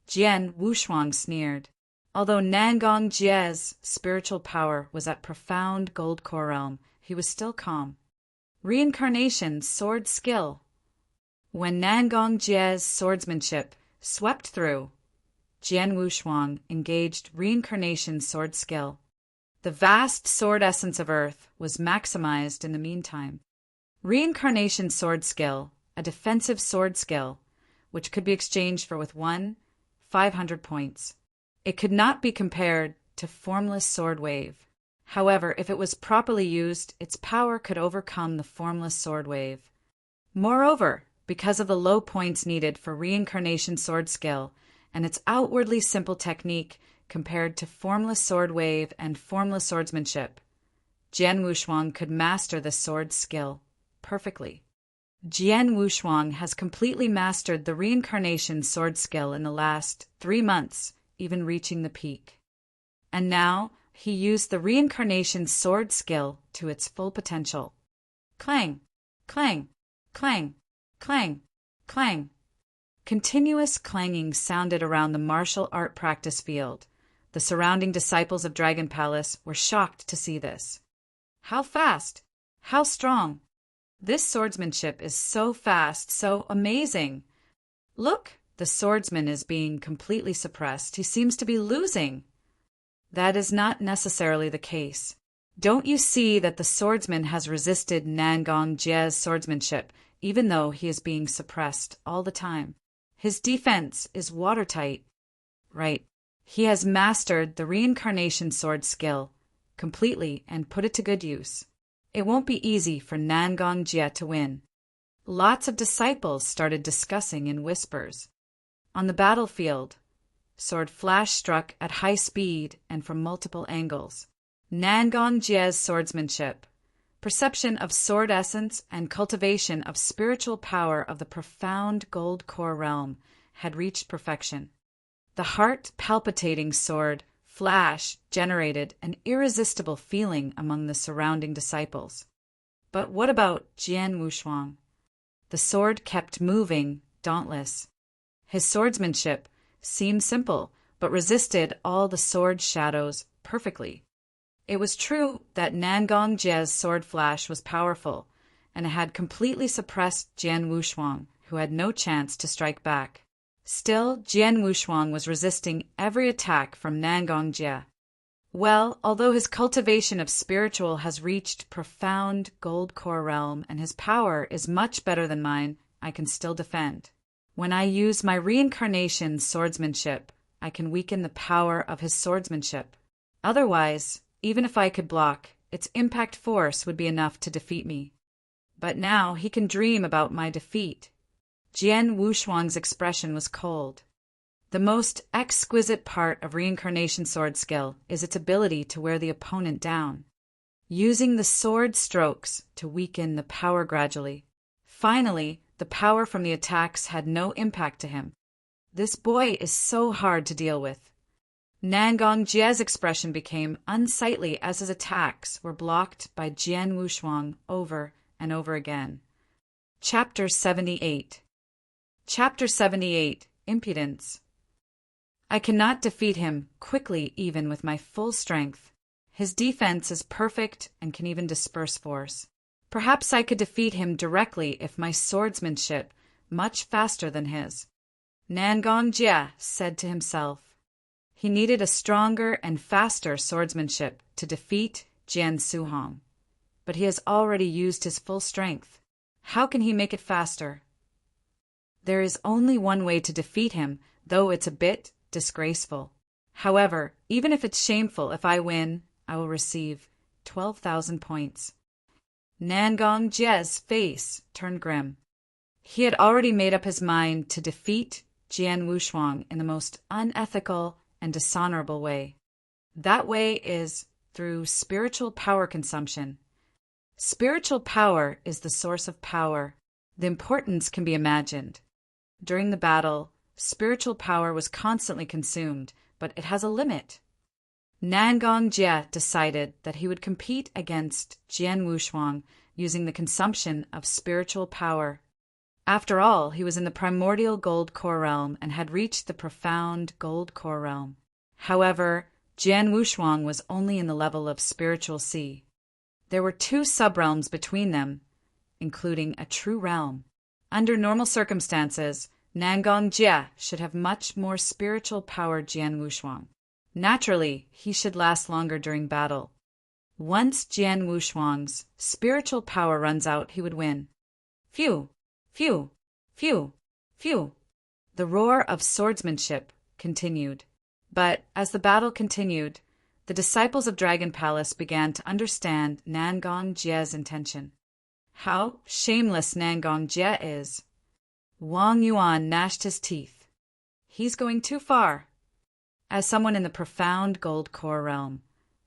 Jian Wushuang sneered. Although Nangong Jie's spiritual power was at profound gold core realm, he was still calm. Reincarnation sword skill. When Nangong Jie's swordsmanship swept through, Jian Wushuang engaged reincarnation sword skill. The vast sword essence of Earth was maximized in the meantime. Reincarnation sword skill, a defensive sword skill, which could be exchanged for with 500 points. It could not be compared to formless sword wave. However, if it was properly used, its power could overcome the formless sword wave. Moreover, because of the low points needed for reincarnation sword skill and its outwardly simple technique compared to formless sword wave and formless swordsmanship, Jian Wushuang could master the sword skill perfectly. Jian Wushuang has completely mastered the reincarnation sword skill in the last 3 months, even reaching the peak. And now he used the reincarnation sword skill to its full potential. Clang, clang, clang, clang, clang. Continuous clanging sounded around the martial art practice field. The surrounding disciples of Dragon Palace were shocked to see this. How fast! How strong! This swordsmanship is so fast, so amazing. Look, the swordsman is being completely suppressed. He seems to be losing. That is not necessarily the case. Don't you see that the swordsman has resisted Nangong Jie's swordsmanship, even though he is being suppressed all the time? His defense is watertight. Right. He has mastered the reincarnation sword skill completely and put it to good use. It won't be easy for Nangong Jie to win. Lots of disciples started discussing in whispers. On the battlefield, sword flash struck at high speed and from multiple angles. Nangong Jie's swordsmanship, perception of sword essence, and cultivation of spiritual power of the profound gold core realm had reached perfection. The heart-palpitating sword flash generated an irresistible feeling among the surrounding disciples. But what about Jian Wushuang? The sword kept moving, dauntless. His swordsmanship seemed simple, but resisted all the sword shadows perfectly. It was true that Nangong Jie's sword flash was powerful, and it had completely suppressed Jian Wushuang, who had no chance to strike back. Still, Jian Wushuang was resisting every attack from Nangong Jie. Well, although his cultivation of spiritual has reached profound gold core realm and his power is much better than mine, I can still defend. When I use my reincarnation swordsmanship, I can weaken the power of his swordsmanship. Otherwise, even if I could block, its impact force would be enough to defeat me. But now he can dream about my defeat. Jian Wushuang's expression was cold. The most exquisite part of reincarnation sword skill is its ability to wear the opponent down, using the sword strokes to weaken the power gradually. Finally, the power from the attacks had no impact to him. This boy is so hard to deal with. Nangong Jie's expression became unsightly as his attacks were blocked by Jian Wushuang over and over again. Chapter 78. Chapter 78. Impudence. I cannot defeat him quickly even with my full strength. His defense is perfect and can even disperse force. Perhaps I could defeat him directly if my swordsmanship much faster than his. Nangong Jie said to himself. He needed a stronger and faster swordsmanship to defeat Jian Wushuang, but he has already used his full strength. How can he make it faster? There is only one way to defeat him, though it's a bit disgraceful. However, even if it's shameful, if I win, I will receive 12,000 points. Nangong Jie's face turned grim. He had already made up his mind to defeat Jian Wushuang in the most unethical and dishonorable way. That way is through spiritual power consumption. Spiritual power is the source of power. The importance can be imagined. During the battle, spiritual power was constantly consumed, but it has a limit. Nangong Jie decided that he would compete against Jian Wushuang using the consumption of spiritual power. After all, he was in the primordial gold core realm and had reached the profound gold core realm. However, Jian Wushuang was only in the level of spiritual sea. There were 2 subrealms between them, including a true realm. Under normal circumstances, Nangong Jie should have much more spiritual power Jian Wushuang. Naturally, he should last longer during battle. Once Jian Wushuang's spiritual power runs out, he would win. Phew! Phew! Phew! Phew! The roar of swordsmanship continued. But as the battle continued, the disciples of Dragon Palace began to understand Nangong Jie's intention. How shameless Nangong Jie is! Wang Yuan gnashed his teeth. He's going too far. As someone in the profound gold core realm,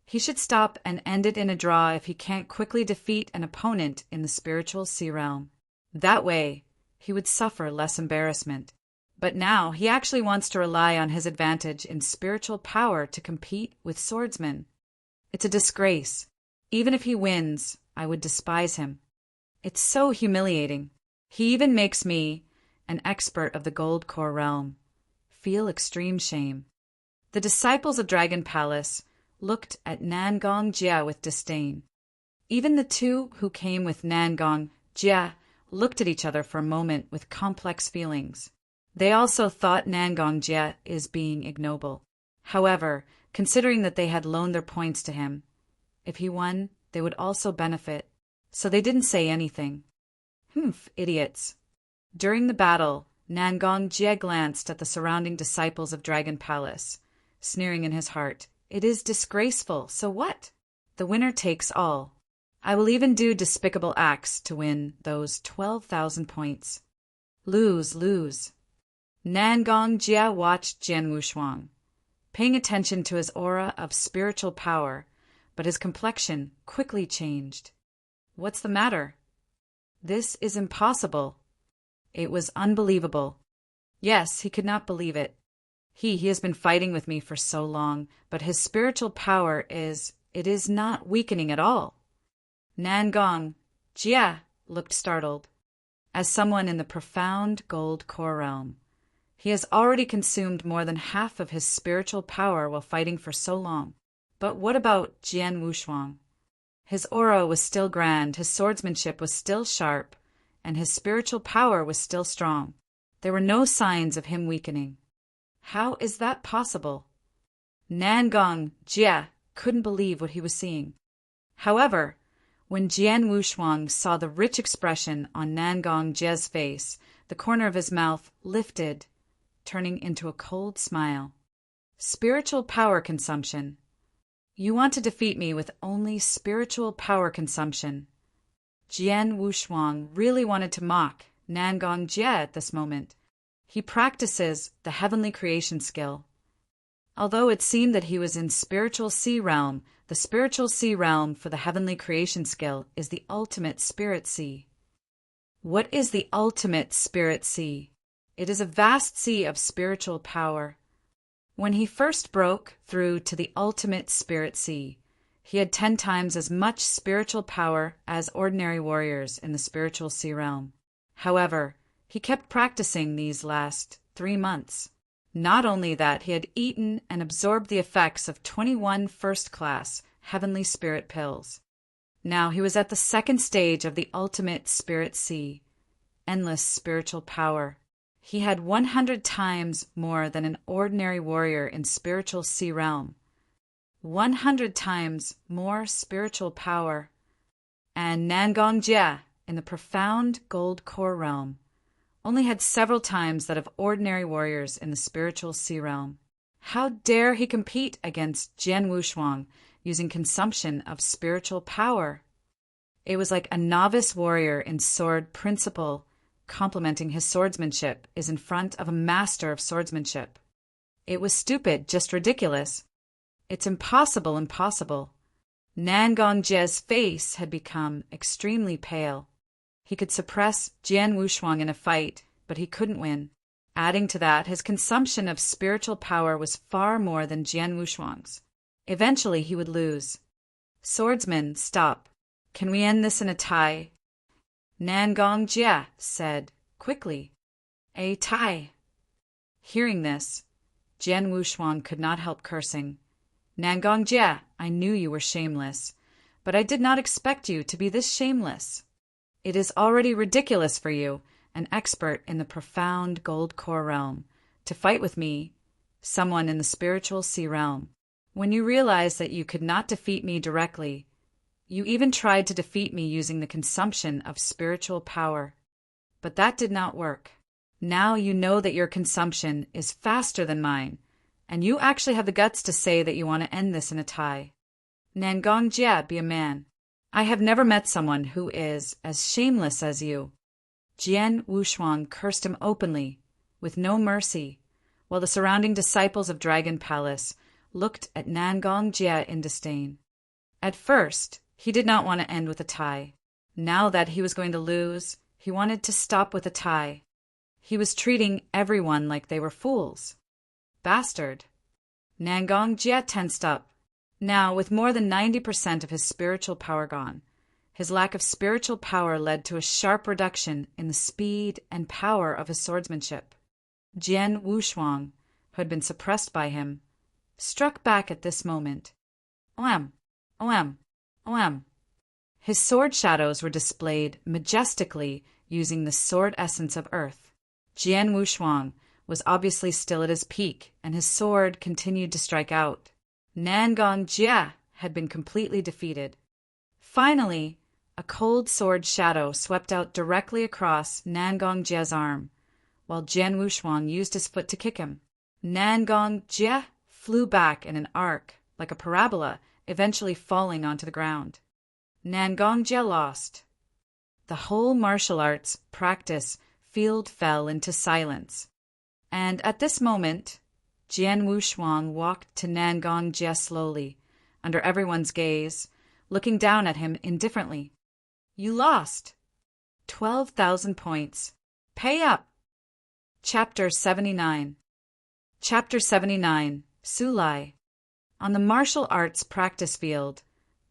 he should stop and end it in a draw if he can't quickly defeat an opponent in the spiritual sea realm. That way, he would suffer less embarrassment. But now he actually wants to rely on his advantage in spiritual power to compete with swordsmen. It's a disgrace. Even if he wins, I would despise him. It's so humiliating. He even makes me, an expert of the gold core realm, feel extreme shame. The disciples of Dragon Palace looked at Nangong Jie with disdain. Even the 2 who came with Nangong Jie looked at each other for a moment with complex feelings. They also thought Nangong Jie is being ignoble. However, considering that they had loaned their points to him, if he won, they would also benefit, so they didn't say anything. Idiots. During the battle, Nangong Jie glanced at the surrounding disciples of Dragon Palace, sneering in his heart. It is disgraceful, so what? The winner takes all. I will even do despicable acts to win those 12,000 points. Lose, lose. Nangong Jie watched Jian Wushuang, paying attention to his aura of spiritual power, but his complexion quickly changed. What's the matter? This is impossible. It was unbelievable. Yes, he could not believe it. He has been fighting with me for so long, but his spiritual power is not weakening at all. Nangong Jie looked startled. As someone in the profound gold core realm, he has already consumed more than half of his spiritual power while fighting for so long. But what about Jian Wushuang? His aura was still grand, his swordsmanship was still sharp, and his spiritual power was still strong. There were no signs of him weakening. How is that possible? Nangong Jie couldn't believe what he was seeing. However, when Jian Wushuang saw the rich expression on Nangong Jie's face, the corner of his mouth lifted, turning into a cold smile. Spiritual power consumption. You want to defeat me with only spiritual power consumption. Jian Wushuang really wanted to mock Nangong Jie at this moment. He practices the heavenly creation skill. Although it seemed that he was in spiritual sea realm, the spiritual sea realm for the heavenly creation skill is the ultimate spirit sea. What is the ultimate spirit sea? It is a vast sea of spiritual power. When he first broke through to the ultimate spirit sea, he had 10 times as much spiritual power as ordinary warriors in the spiritual sea realm. However, he kept practicing these last 3 months. Not only that, he had eaten and absorbed the effects of 21 first-class heavenly spirit pills. Now he was at the 2nd stage of the ultimate spirit sea, endless spiritual power. He had 100 times more than an ordinary warrior in spiritual sea realm. 100 times more spiritual power. And Nangong Jie, in the profound gold core realm, only had several times that of ordinary warriors in the spiritual sea realm. How dare he compete against Jian Wushuang using consumption of spiritual power? It was like a novice warrior in sword principle complimenting his swordsmanship is in front of a master of swordsmanship. It was stupid, just ridiculous. It's impossible. Nangong Jie's face had become extremely pale. He could suppress Jian Wushuang in a fight, but he couldn't win. Adding to that, his consumption of spiritual power was far more than Jian Wushuang's. Eventually, he would lose. Swordsman, stop. Can we end this in a tie? Nangong Jia said, quickly. A tie. Hearing this, Jian Wushuang could not help cursing. Nangong Jia, I knew you were shameless, but I did not expect you to be this shameless. It is already ridiculous for you, an expert in the profound gold core realm, to fight with me, someone in the spiritual sea realm. When you realized that you could not defeat me directly, you even tried to defeat me using the consumption of spiritual power. But that did not work. Now you know that your consumption is faster than mine, and you actually have the guts to say that you want to end this in a tie. Nangong Jia, be a man. I have never met someone who is as shameless as you. Jian Wushuang cursed him openly, with no mercy, while the surrounding disciples of Dragon Palace looked at Nangong Jia in disdain. At first, he did not want to end with a tie. Now that he was going to lose, he wanted to stop with a tie. He was treating everyone like they were fools. Bastard. Nangong Jia tensed up. Now, with more than 90% of his spiritual power gone, his lack of spiritual power led to a sharp reduction in the speed and power of his swordsmanship. Jian Wushuang, who had been suppressed by him, struck back at this moment. Oem, oem, oem. His sword shadows were displayed majestically using the sword essence of earth. Jian Wushuang was obviously still at his peak, and his sword continued to strike out. Nangong Jia had been completely defeated. Finally, a cold sword shadow swept out directly across Nangong Jia's arm, while Jian Wushuang used his foot to kick him. Nangong Jia flew back in an arc, like a parabola, eventually falling onto the ground. Nangong Jia lost. The whole martial arts practice field fell into silence. And at this moment, Jian Wushuang walked to Nangong Jia slowly, under everyone's gaze, looking down at him indifferently. You lost. 12,000 points. Pay up. Chapter 79. Chapter 79. Sulai. On the martial arts practice field,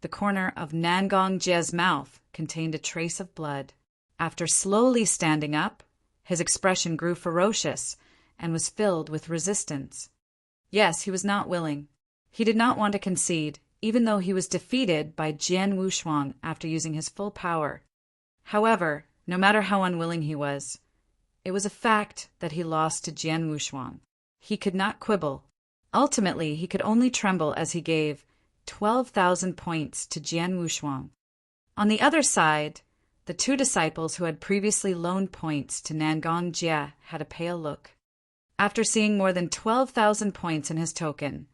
the corner of Nangong Jia's mouth contained a trace of blood. After slowly standing up, his expression grew ferocious and was filled with resistance. Yes, he was not willing. He did not want to concede, even though he was defeated by Jian Wushuang after using his full power. However, no matter how unwilling he was, it was a fact that he lost to Jian Wushuang. He could not quibble. Ultimately, he could only tremble as he gave 12,000 points to Jian Wushuang. On the other side, the two disciples who had previously loaned points to Nangong Jia had a pale look. After seeing more than 12,000 points in his token,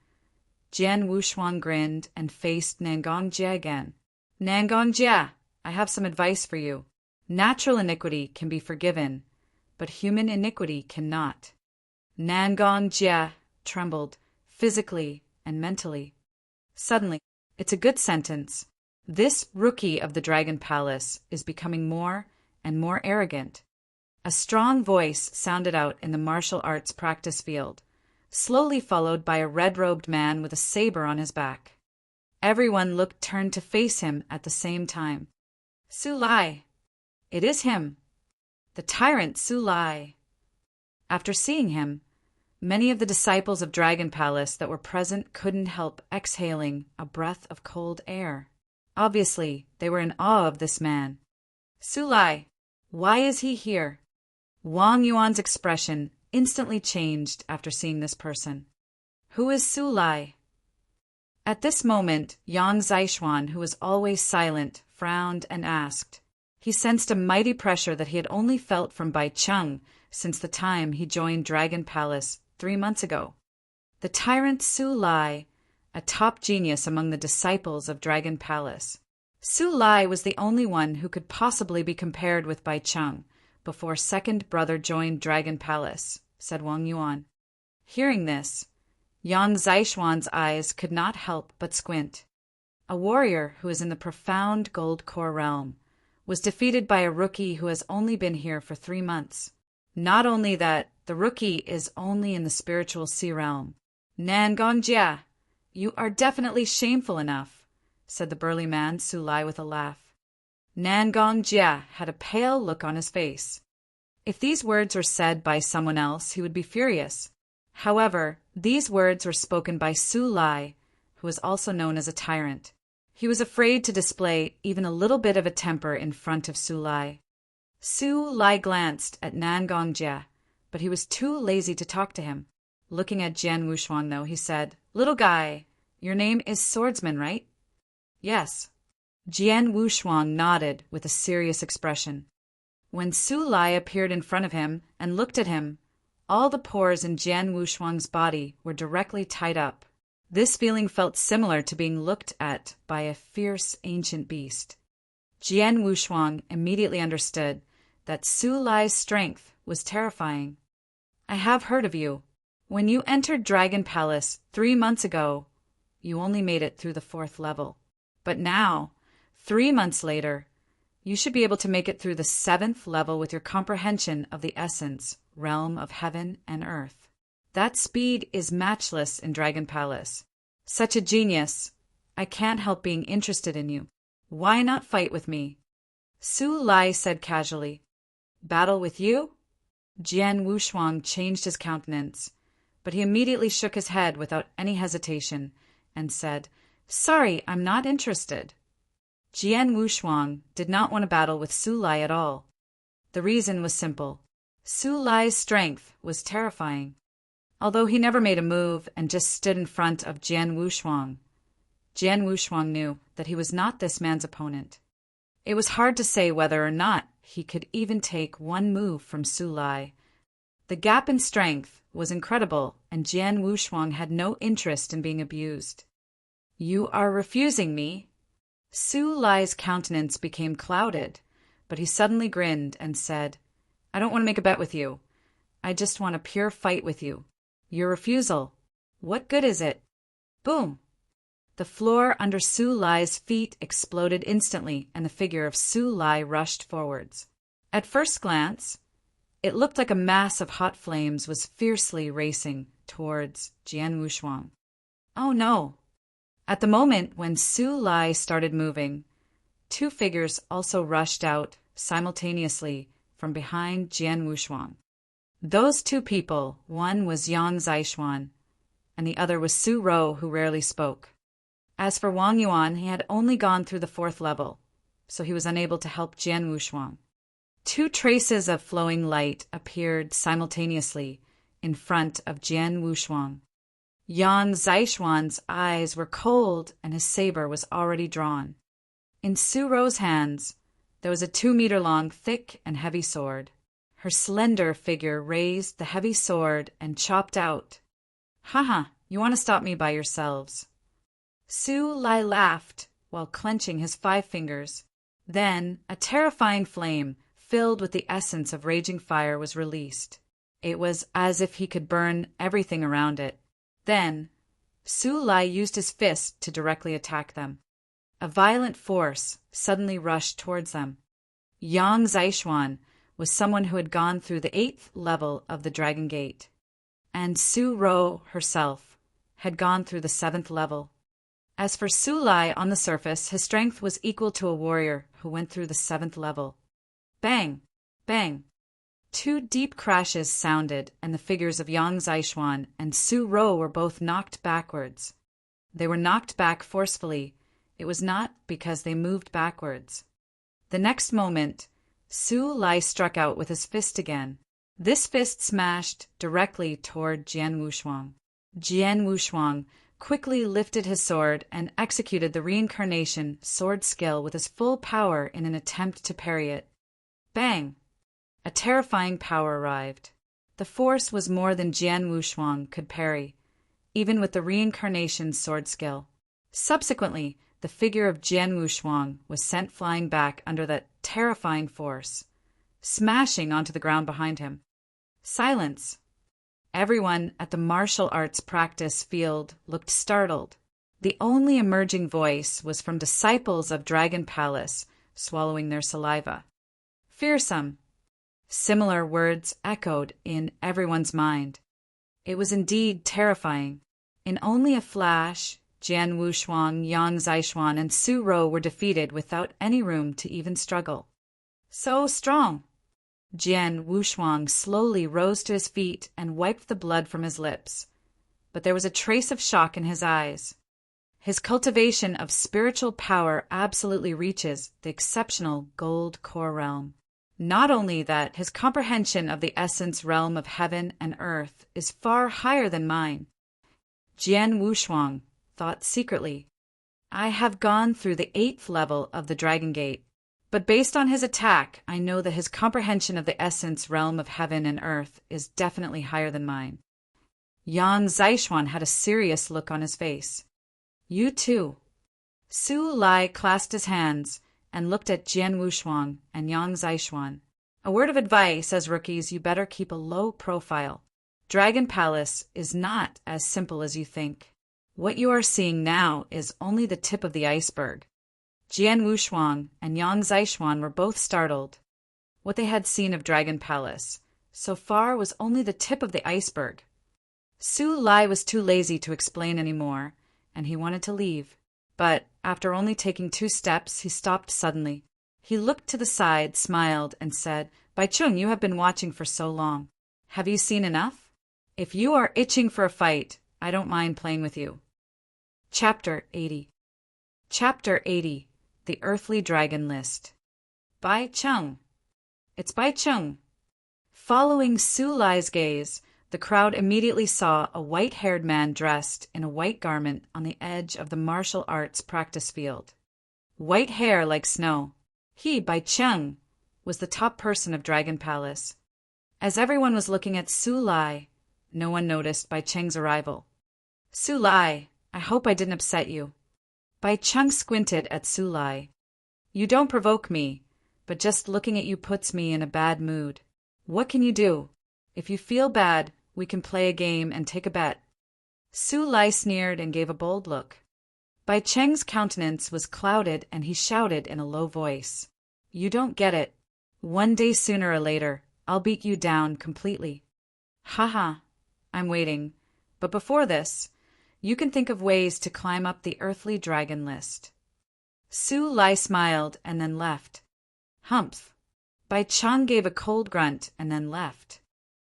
Jian Wushuang grinned and faced Nangong Jia again. Nangong Jia, I have some advice for you. Natural iniquity can be forgiven, but human iniquity cannot. Nangong Jia trembled, physically and mentally. Suddenly, it's a good sentence. This rookie of the Dragon Palace is becoming more and more arrogant. A strong voice sounded out in the martial arts practice field, slowly followed by a red-robed man with a saber on his back. Everyone turned to face him at the same time. Sulai! It is him! The tyrant Sulai! After seeing him, many of the disciples of Dragon Palace that were present couldn't help exhaling a breath of cold air. Obviously, they were in awe of this man. Sulai! Why is he here? Wang Yuan's expression instantly changed after seeing this person. Who is Sulai? At this moment, Yang Zaishuan, who was always silent, frowned and asked. He sensed a mighty pressure that he had only felt from Bai Cheng since the time he joined Dragon Palace 3 months ago. The tyrant Sulai, a top genius among the disciples of Dragon Palace. Sulai was the only one who could possibly be compared with Bai Cheng before second brother joined Dragon Palace, said Wang Yuan. Hearing this, Yang Zaishuan's eyes could not help but squint. A warrior who is in the profound gold core realm was defeated by a rookie who has only been here for 3 months. Not only that The rookie is only in the spiritual sea realm. Nangongjia, you are definitely shameful enough, said the burly man, Sulai, with a laugh. Nangongjia had a pale look on his face. If these words were said by someone else, he would be furious. However, these words were spoken by Sulai, who was also known as a tyrant. He was afraid to display even a little bit of a temper in front of Sulai. Sulai glanced at Nangongjia, but he was too lazy to talk to him. Looking at Jian Wushuang, though, he said, "Little guy, your name is Swordsman, right?" "Yes." Jian Wushuang nodded with a serious expression. When Sulai appeared in front of him and looked at him, all the pores in Jian Wushuang's body were directly tied up. This feeling felt similar to being looked at by a fierce ancient beast. Jian Wushuang immediately understood that Sulai's strength was terrifying. "I have heard of you. When you entered Dragon Palace 3 months ago, you only made it through the 4th level. But now, 3 months later, you should be able to make it through the 7th level with your comprehension of the essence, realm of heaven and earth. That speed is matchless in Dragon Palace. Such a genius. I can't help being interested in you. Why not fight with me?" Sulai said casually. "Battle with you?" Jian Wushuang changed his countenance, but he immediately shook his head without any hesitation and said, "Sorry, I'm not interested." Jian Wushuang did not want to battle with Sulai at all. The reason was simple. Sulai's strength was terrifying. Although he never made a move and just stood in front of Jian Wushuang knew that he was not this man's opponent. It was hard to say whether or not he could even take one move from Sulai. The gap in strength was incredible, and Jian Wushuang had no interest in being abused. "You are refusing me?" Sulai's countenance became clouded, but he suddenly grinned and said, "I don't want to make a bet with you. I just want a pure fight with you. Your refusal, what good is it?" Boom! The floor under Sulai's feet exploded instantly, and the figure of Sulai rushed forwards. At first glance, it looked like a mass of hot flames was fiercely racing towards Jian Wushuang. Oh no! At the moment when Sulai started moving, 2 figures also rushed out simultaneously from behind Jian Wushuang. Those 2 people, one was Yang Zaishuan, and the other was Su Rou, who rarely spoke. As for Wang Yuan, he had only gone through the 4th level, so he was unable to help Jian Wushuang. 2 traces of flowing light appeared simultaneously in front of Jian Wushuang. Yang Zaishuan's eyes were cold, and his saber was already drawn. In Su Rou's hands, there was a 2-meter-long, thick and heavy sword. Her slender figure raised the heavy sword and chopped out. "Haha, you want to stop me by yourselves." Sulai laughed while clenching his 5 fingers. Then a terrifying flame, filled with the essence of raging fire, was released. It was as if he could burn everything around it. Then, Sulai used his fist to directly attack them. A violent force suddenly rushed towards them. Yang Zaishuan was someone who had gone through the 8th level of the Dragon Gate, and Su Rou herself had gone through the 7th level. As for Sulai, on the surface, his strength was equal to a warrior who went through the 7th level. Bang! Bang! 2 deep crashes sounded, and the figures of Yang Zaishuan and Su Rou were both knocked backwards. They were knocked back forcefully. It was not because they moved backwards. The next moment, Sulai struck out with his fist again. This fist smashed directly toward Jian Wushuang. Jian Wushuang quickly lifted his sword and executed the reincarnation sword skill with his full power in an attempt to parry it. Bang! A terrifying power arrived. The force was more than Jian Wushuang could parry, even with the reincarnation sword skill. Subsequently, the figure of Jian Wushuang was sent flying back under that terrifying force, smashing onto the ground behind him. Silence. Everyone at the martial arts practice field looked startled. The only emerging voice was from disciples of Dragon Palace, swallowing their saliva. "Fearsome. Similar words echoed in everyone's mind. It was indeed terrifying. In only a flash, Jian Wushuang, Yang Zishuan, and Su Rou were defeated without any room to even struggle. So strong! Jian Wushuang slowly rose to his feet and wiped the blood from his lips. But there was a trace of shock in his eyes. His cultivation of spiritual power absolutely reaches the exceptional gold core realm. Not only that, his comprehension of the essence realm of heaven and earth is far higher than mine. Jian Wushuang thought secretly, I have gone through the 8th level of the Dragon Gate, but based on his attack, I know that his comprehension of the essence realm of heaven and earth is definitely higher than mine. Yang Zishuan had a serious look on his face. You too. Su Lai clasped his hands and looked at Jian Wushuang and Yang Zishuan. A word of advice, as rookies, you better keep a low profile. Dragon Palace is not as simple as you think. What you are seeing now is only the tip of the iceberg. Jian Wushuang and Yang Zishuan were both startled. What they had seen of Dragon Palace so far was only the tip of the iceberg. Su Lai was too lazy to explain any more, and he wanted to leave. But after only taking 2 steps, he stopped suddenly. He looked to the side, smiled, and said, Bai Chung, you have been watching for so long. Have you seen enough? If you are itching for a fight, I don't mind playing with you. Chapter 80. Chapter 80. The Earthly Dragon List. Bai Chung. It's Bai Chung. Following Su Lai's gaze, the crowd immediately saw a white-haired man dressed in a white garment on the edge of the martial arts practice field. White hair like snow. He, Bai Chung, was the top person of Dragon Palace. As everyone was looking at Su Lai, no one noticed Bai Cheng's arrival. Su Lai, I hope I didn't upset you. Bai Chung squinted at Su Lai. You don't provoke me, but just looking at you puts me in a bad mood. What can you do? If you feel bad, we can play a game and take a bet. Su Lai sneered and gave a bold look. Bai Cheng's countenance was clouded and he shouted in a low voice. You don't get it. One day sooner or later, I'll beat you down completely. Haha, I'm waiting. But before this, you can think of ways to climb up the earthly dragon list. Su Lai smiled and then left. Humph. Bai Cheng gave a cold grunt and then left.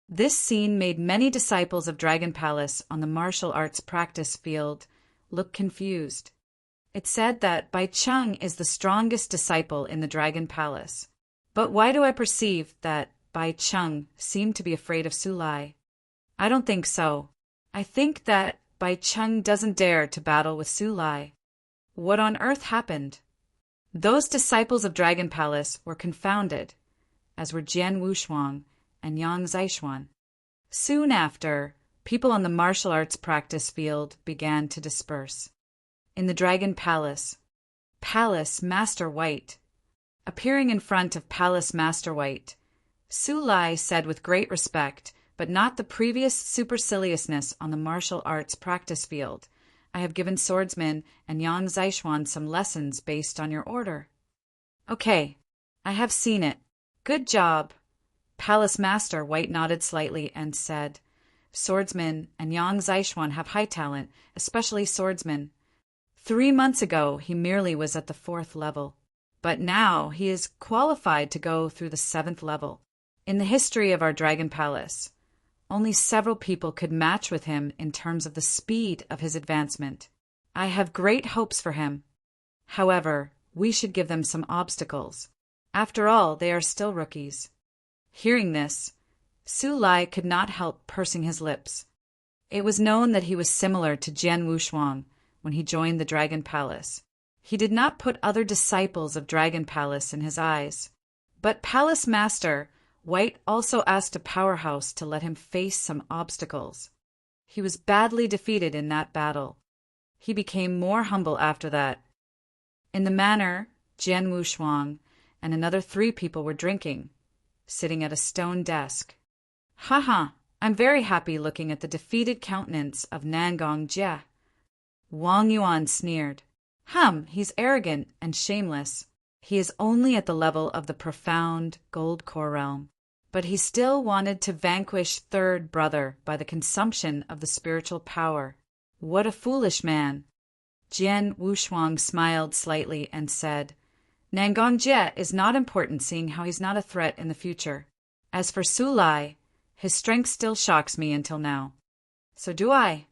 This scene made many disciples of Dragon Palace on the martial arts practice field look confused. It said that Bai Cheng is the strongest disciple in the Dragon Palace. But why do I perceive that Bai Cheng seemed to be afraid of Su Lai? I don't think so. I think that Bai Cheng doesn't dare to battle with Su Lai. What on earth happened? Those disciples of Dragon Palace were confounded, as were Jian Wushuang and Yang Zishuan. Soon after, people on the martial arts practice field began to disperse. In the Dragon Palace, Palace Master White. Appearing in front of Palace Master White, Su Lai said with great respect, but not the previous superciliousness on the martial arts practice field, I have given swordsman and Yang Zishuan some lessons based on your order. Okay, I have seen it. Good job. Palace Master White nodded slightly and said, Swordsman and Yang Zishuan have high talent, especially swordsman. 3 months ago, he merely was at the 4th level, but now he is qualified to go through the 7th level. In the history of our Dragon Palace, only several people could match with him in terms of the speed of his advancement. I have great hopes for him. However, we should give them some obstacles. After all, they are still rookies. Hearing this, Su Lai could not help pursing his lips. It was known that he was similar to Jian Wushuang when he joined the Dragon Palace. He did not put other disciples of Dragon Palace in his eyes. But Palace Master White also asked a powerhouse to let him face some obstacles. He was badly defeated in that battle. He became more humble after that. In the manor, Jian Wushuang and another 3 people were drinking, sitting at a stone desk. Haha, I'm very happy looking at the defeated countenance of Nangong Jie. Wang Yuan sneered. He's arrogant and shameless. He is only at the level of the profound gold core realm. but he still wanted to vanquish third brother by the consumption of the spiritual power. What a foolish man! Jian Wushuang smiled slightly and said, Nangong Jie is not important, seeing how he's not a threat in the future. As for Su Lai, his strength still shocks me until now. So do I.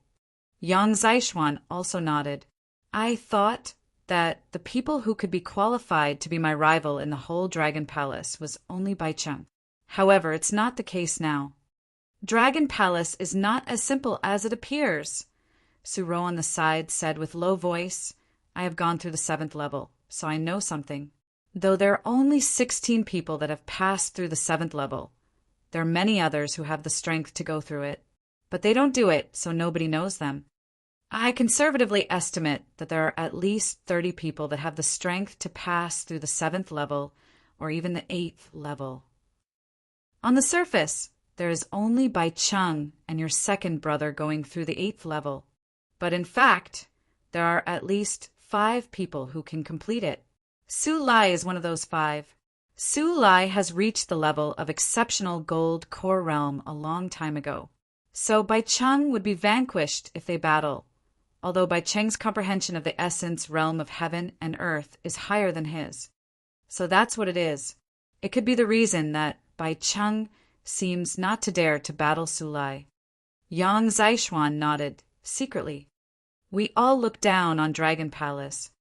Yang Zhaixuan also nodded. I thought that the people who could be qualified to be my rival in the whole Dragon Palace was only Bai Cheng. However, it's not the case now. Dragon Palace is not as simple as it appears, Su Rou on the side said with low voice. I have gone through the 7th level, so I know something. Though there are only 16 people that have passed through the 7th level, there are many others who have the strength to go through it, but they don't do it, so nobody knows them. I conservatively estimate that there are at least 30 people that have the strength to pass through the 7th level or even the 8th level. On the surface, there is only Bai Cheng and your second brother going through the 8th level, but in fact, there are at least 5 people who can complete it. Su Lai is one of those 5. Su Lai has reached the level of exceptional gold core realm a long time ago, so Bai Cheng would be vanquished if they battle, although Bai Cheng's comprehension of the essence realm of heaven and earth is higher than his. So that's what it is. It could be the reason that Bai Cheng seems not to dare to battle Su Lai. Yang Zhaixuan nodded, secretly. We all looked down on Dragon Palace.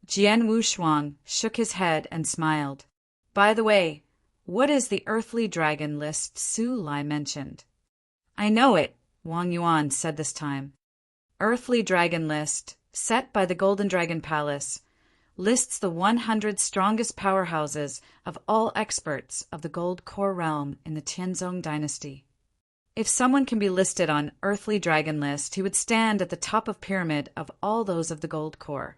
Jian Wushuang shook his head and smiled. By the way, what is the earthly dragon list Su Lai mentioned? I know it, Wang Yuan said this time. Earthly Dragon List, set by the Golden Dragon Palace, lists the 100 strongest powerhouses of all experts of the Gold Core realm in the Tianzong dynasty. If someone can be listed on Earthly Dragon List, he would stand at the top of pyramid of all those of the Gold Core.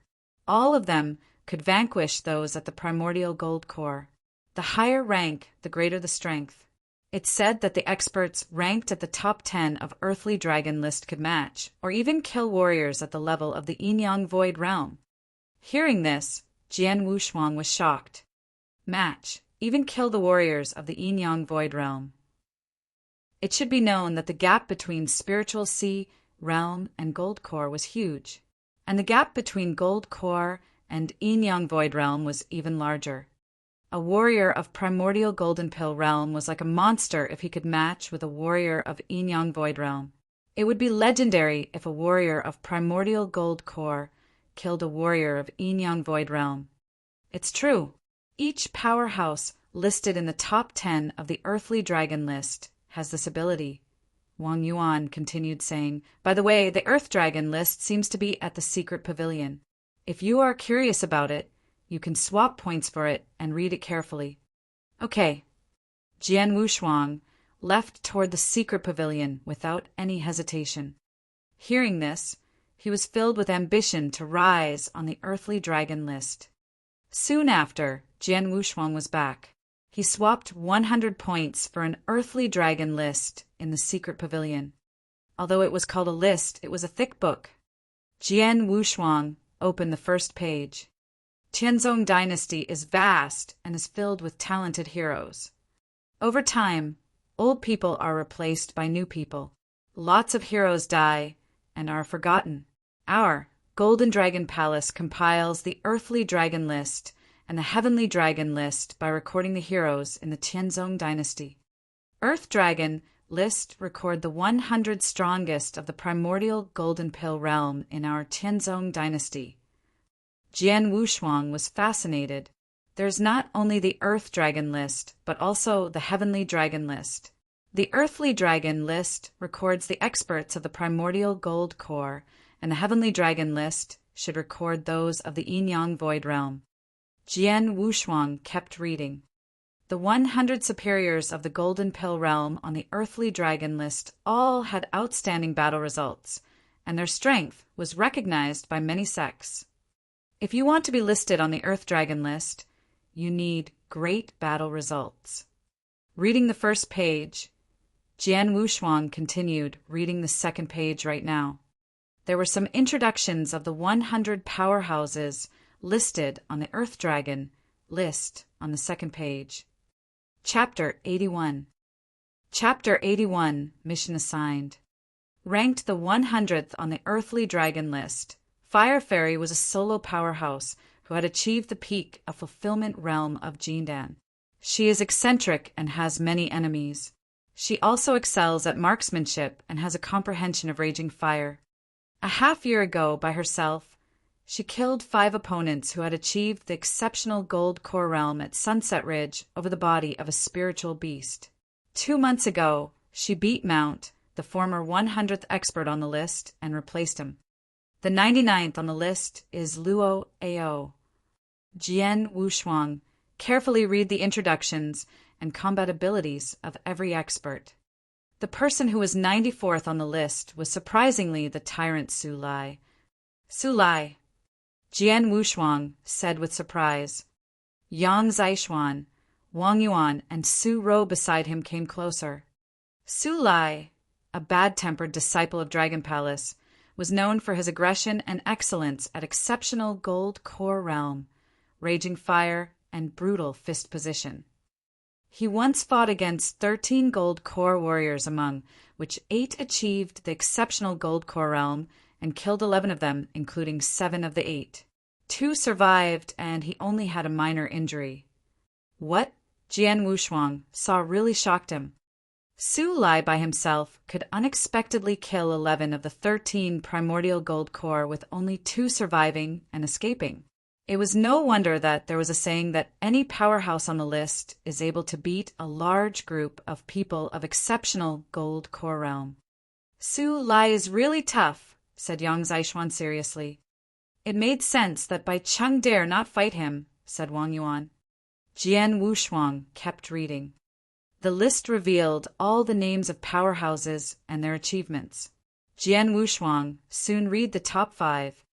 All of them could vanquish those at the Primordial Gold Core. The higher rank, the greater the strength. It's said that the experts ranked at the top 10 of Earthly Dragon List could match, or even kill warriors at the level of the Yin-Yang Void Realm. Hearing this, Jian Wushuang was shocked. Match, even kill the warriors of the Yin-Yang Void Realm. It should be known that the gap between Spiritual Sea Realm and Gold Core was huge, and the gap between Gold Core and Yin-Yang Void Realm was even larger. A warrior of Primordial Golden Pill Realm was like a monster if he could match with a warrior of Yin-Yang Void Realm. It would be legendary if a warrior of Primordial Gold Core killed a warrior of Yin-Yang Void Realm. It's true. Each powerhouse listed in the top 10 of the Earthly Dragon List has this ability. Wang Yuan continued saying, By the way, the Earth Dragon List seems to be at the secret pavilion. If you are curious about it, you can swap points for it and read it carefully. Okay. Jian Wushuang left toward the secret pavilion without any hesitation. Hearing this, he was filled with ambition to rise on the Earthly Dragon List. Soon after, Jian Wushuang was back. He swapped 100 points for an Earthly Dragon List in the secret pavilion. Although it was called a list, it was a thick book. Jian Wushuang opened the first page. Tianzong dynasty is vast and is filled with talented heroes. Over time, old people are replaced by new people. Lots of heroes die and are forgotten. Our Golden Dragon Palace compiles the Earthly Dragon List and the Heavenly Dragon List by recording the heroes in the Tianzong dynasty. Earth Dragon List record the 100 strongest of the Primordial Golden Pill realm in our Tianzong dynasty. Jian Wushuang was fascinated. There's not only the Earth Dragon List, but also the Heavenly Dragon List. The Earthly Dragon List records the experts of the Primordial Gold Core, and the Heavenly Dragon List should record those of the Yin-Yang Void Realm. Jian Wushuang kept reading. The 100 superiors of the Golden Pill Realm on the Earthly Dragon List all had outstanding battle results, and their strength was recognized by many sects. If you want to be listed on the Earth Dragon List, you need great battle results. Reading the first page, Jian Wushuang continued reading the second page right now. There were some introductions of the 100 powerhouses listed on the Earth Dragon List on the second page. Chapter 81. Chapter 81, Mission Assigned. Ranked the 100th on the Earthly Dragon list, Fire Fairy was a solo powerhouse who had achieved the peak of Fulfillment Realm of Jindan. She is eccentric and has many enemies. She also excels at marksmanship and has a comprehension of raging fire. A half-year ago, by herself, she killed 5 opponents who had achieved the exceptional Gold Core Realm at Sunset Ridge over the body of a spiritual beast. 2 months ago, she beat Mount, the former 100th expert on the list, and replaced him. The 99th on the list is Luo Ao. Jian Wushuang. Carefully read the introductions and combat abilities of every expert. The person who was 94th on the list was surprisingly the tyrant Su Lai. Su Lai, Jian Wushuang said with surprise. Yang Zaishuan, Wang Yuan, and Su Rou beside him came closer. Su Lai, a bad-tempered disciple of Dragon Palace, was known for his aggression and excellence at exceptional Gold Core Realm, raging fire, and brutal fist position. He once fought against 13 Gold Core warriors, among which 8 achieved the exceptional Gold Core Realm and killed 11 of them, including 7 of the 8. 2 survived, and he only had a minor injury. What Jian Wushuang saw really shocked him. Su Lai by himself could unexpectedly kill 11 of the 13 primordial Gold Core with only 2 surviving and escaping. It was no wonder that there was a saying that any powerhouse on the list is able to beat a large group of people of exceptional Gold Core Realm. Su Lai is really tough, said Yang Zaishuan seriously. It made sense that Bai Cheng dare not fight him, said Wang Yuan. Jian Wushuang kept reading. The list revealed all the names of powerhouses and their achievements. Jian Wushuang soon read the top 5.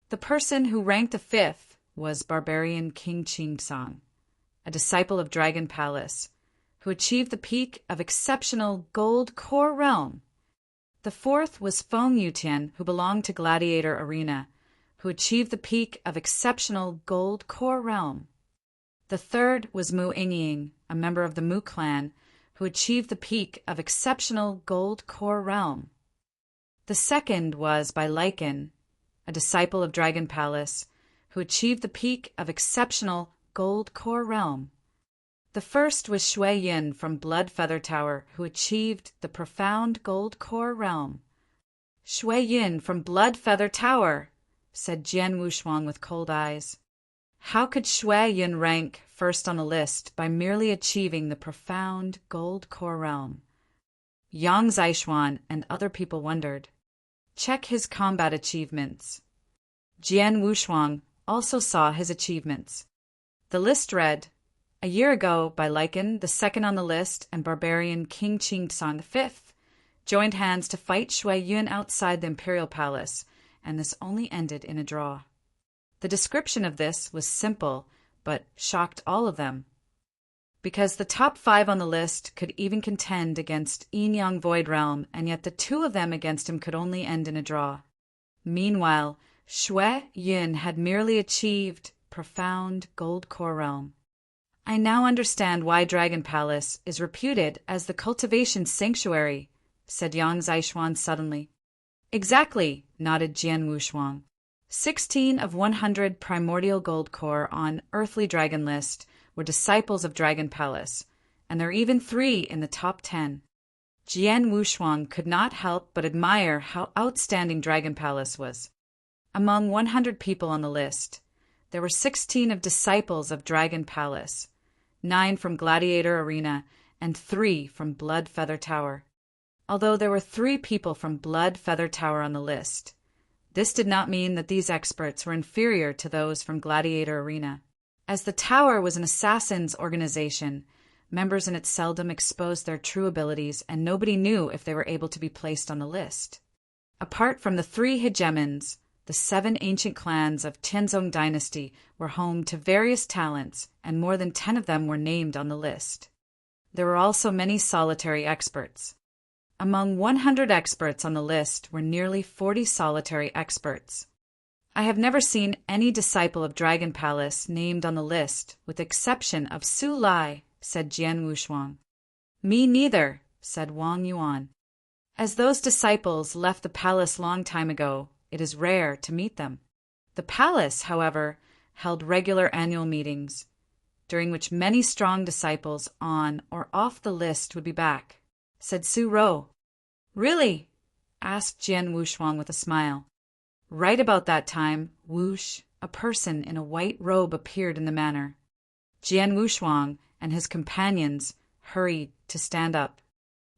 The person who ranked the 5th was Barbarian King Qingsong, a disciple of Dragon Palace, who achieved the peak of exceptional Gold Core Realm. The 4th was Feng Yutian, who belonged to Gladiator Arena, who achieved the peak of exceptional Gold Core Realm. The 3rd was Mu Yingying, a member of the Mu clan, who achieved the peak of exceptional Gold Core Realm. The 2nd was by Lycan, a disciple of Dragon Palace, who achieved the peak of exceptional Gold Core Realm. The 1st was Shui Yin from Blood Feather Tower, who achieved the profound Gold Core Realm. Shui Yin from Blood Feather Tower, said Jian Wushuang with cold eyes. How could Shui Yin rank first on the list by merely achieving the profound Gold Core Realm? Yang Zaishuan and other people wondered. Check his combat achievements. Jian Wushuang also saw his achievements. The list read, a year ago, by Lycan, the 2nd on the list, and Barbarian King Qingsong, the 5th, joined hands to fight Shui Yun outside the Imperial Palace, and this only ended in a draw. The description of this was simple, but shocked all of them. Because the top 5 on the list could even contend against Yin Yang Void Realm, and yet the 2 of them against him could only end in a draw. Meanwhile, Shui Yun had merely achieved profound Gold Core Realm. I now understand why Dragon Palace is reputed as the cultivation sanctuary, said Yang Zaishuan suddenly. Exactly, nodded Jian Wushuang. 16 of 100 primordial Gold Core on Earthly Dragon list were disciples of Dragon Palace, and there are even 3 in the top 10. Jian Wushuang could not help but admire how outstanding Dragon Palace was. Among 100 people on the list, there were 16 of disciples of Dragon Palace, 9 from Gladiator Arena, and 3 from Blood Feather Tower. Although there were 3 people from Blood Feather Tower on the list, this did not mean that these experts were inferior to those from Gladiator Arena. As the Tower was an assassins' organization, members in it seldom exposed their true abilities, and nobody knew if they were able to be placed on the list. Apart from the 3 hegemons, the 7 ancient clans of Tianzong dynasty were home to various talents, and more than 10 of them were named on the list. There were also many solitary experts. Among 100 experts on the list were nearly 40 solitary experts. I have never seen any disciple of Dragon Palace named on the list, with the exception of Su Lai, said Jian Wushuang. Me neither, said Wang Yuan. As those disciples left the palace long time ago, it is rare to meet them. The palace, however, held regular annual meetings, during which many strong disciples on or off the list would be back, said Su Rou. Really? Asked Jian Wushuang with a smile. Right about that time, whoosh, a person in a white robe appeared in the manor. Jian Wushuang and his companions hurried to stand up.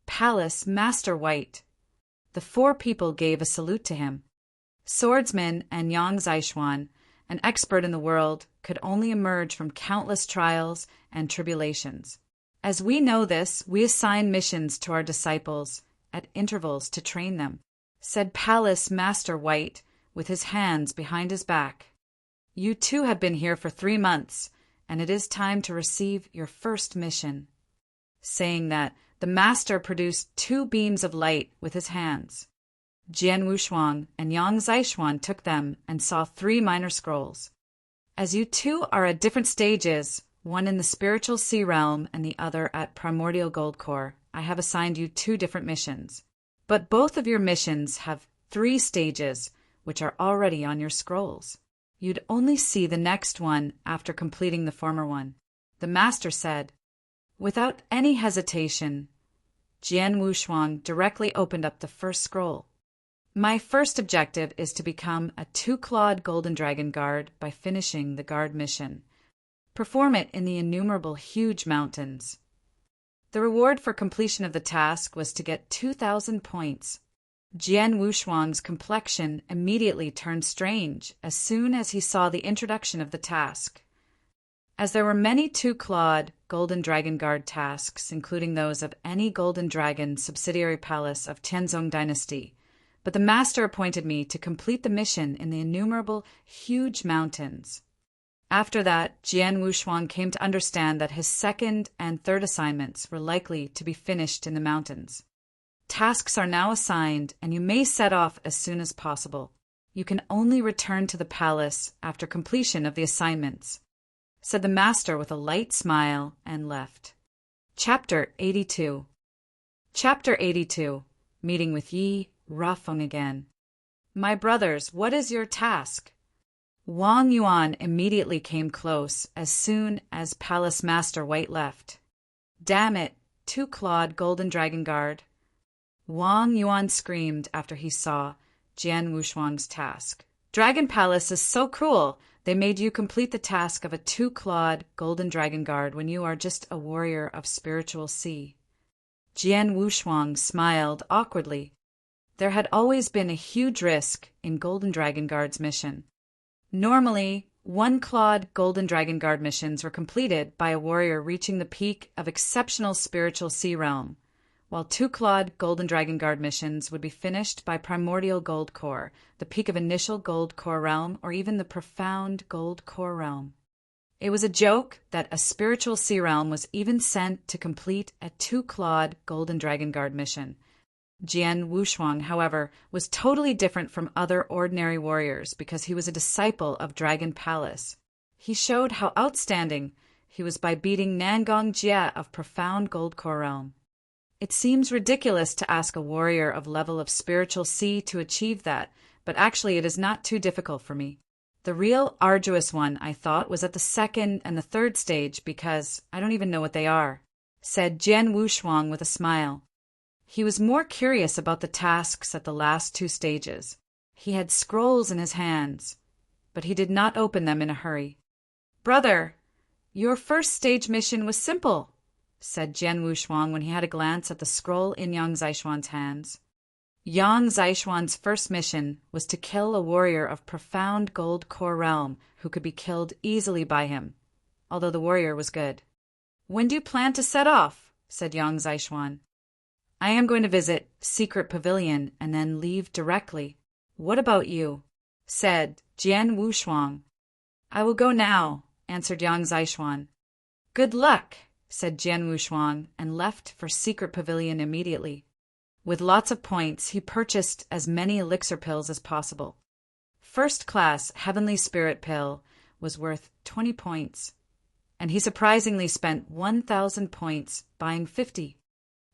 Palace Master White. The four people gave a salute to him. Swordsman and Yang Zaishuan, an expert in the world, could only emerge from countless trials and tribulations. As we know this, we assign missions to our disciples at intervals to train them, said Palace Master White with his hands behind his back. You too have been here for 3 months, and it is time to receive your first mission. Saying that, the master produced 2 beams of light with his hands. Jian Wushuang and Yang Zaishuan took them and saw 3 minor scrolls. As you two are at different stages, one in the spiritual sea realm and the other at primordial gold core, I have assigned you 2 different missions. But both of your missions have 3 stages, which are already on your scrolls. You'd only see the next one after completing the former one. The master said. Without any hesitation, Jian Wushuang directly opened up the first scroll. My first objective is to become a 2-clawed golden dragon guard by finishing the guard mission. Perform it in the innumerable huge mountains. The reward for completion of the task was to get 2,000 points. Jian Wushuang's complexion immediately turned strange as soon as he saw the introduction of the task. As there were many 2-clawed golden dragon guard tasks, including those of any golden dragon subsidiary palace of Tianzong dynasty, but the master appointed me to complete the mission in the innumerable huge mountains. After that, Jian Wushuang came to understand that his second and third assignments were likely to be finished in the mountains. Tasks are now assigned, and you may set off as soon as possible. You can only return to the palace after completion of the assignments, said the master with a light smile, and left. Chapter 82. Chapter 82. Meeting with Yi Rafeng again. My brothers, what is your task? Wang Yuan immediately came close as soon as Palace Master White left. Damn it, 2-clawed golden dragon guard. Wang Yuan screamed after he saw Jian Wushuang's task. Dragon Palace is so cruel. They made you complete the task of a 2-clawed golden dragon guard when you are just a warrior of spiritual sea. Jian Wushuang smiled awkwardly. There had always been a huge risk in Golden Dragon Guard's mission. Normally, 1-clawed Golden Dragon Guard missions were completed by a warrior reaching the peak of exceptional spiritual sea realm, while 2-clawed Golden Dragon Guard missions would be finished by primordial gold core, the peak of initial gold core realm, or even the profound gold core realm. It was a joke that a spiritual sea realm was even sent to complete a 2-clawed Golden Dragon Guard mission. Jian Wushuang, however, was totally different from other ordinary warriors because he was a disciple of Dragon Palace. He showed how outstanding he was by beating Nangong Jie of Profound Gold Core Realm. It seems ridiculous to ask a warrior of level of spiritual sea to achieve that, but actually it is not too difficult for me. The real arduous one, I thought, was at the 2nd and the 3rd stage because I don't even know what they are, said Jian Wushuang with a smile. He was more curious about the tasks at the last 2 stages. He had scrolls in his hands, but he did not open them in a hurry. Brother, your first stage mission was simple, said Jian Wushuang when he had a glance at the scroll in Yang Zaishuan's hands. Yang Zaishuan's first mission was to kill a warrior of profound gold core realm who could be killed easily by him, although the warrior was good. When do you plan to set off? Said Yang Zaishuan. I am going to visit Secret Pavilion and then leave directly. What about you? Said Jian Wushuang. I will go now, answered Yang Zaishuan. Good luck, said Jian Wushuang, and left for Secret Pavilion immediately. With lots of points, he purchased as many elixir pills as possible. First class Heavenly Spirit pill was worth 20 points, and he surprisingly spent 1,000 points buying 50.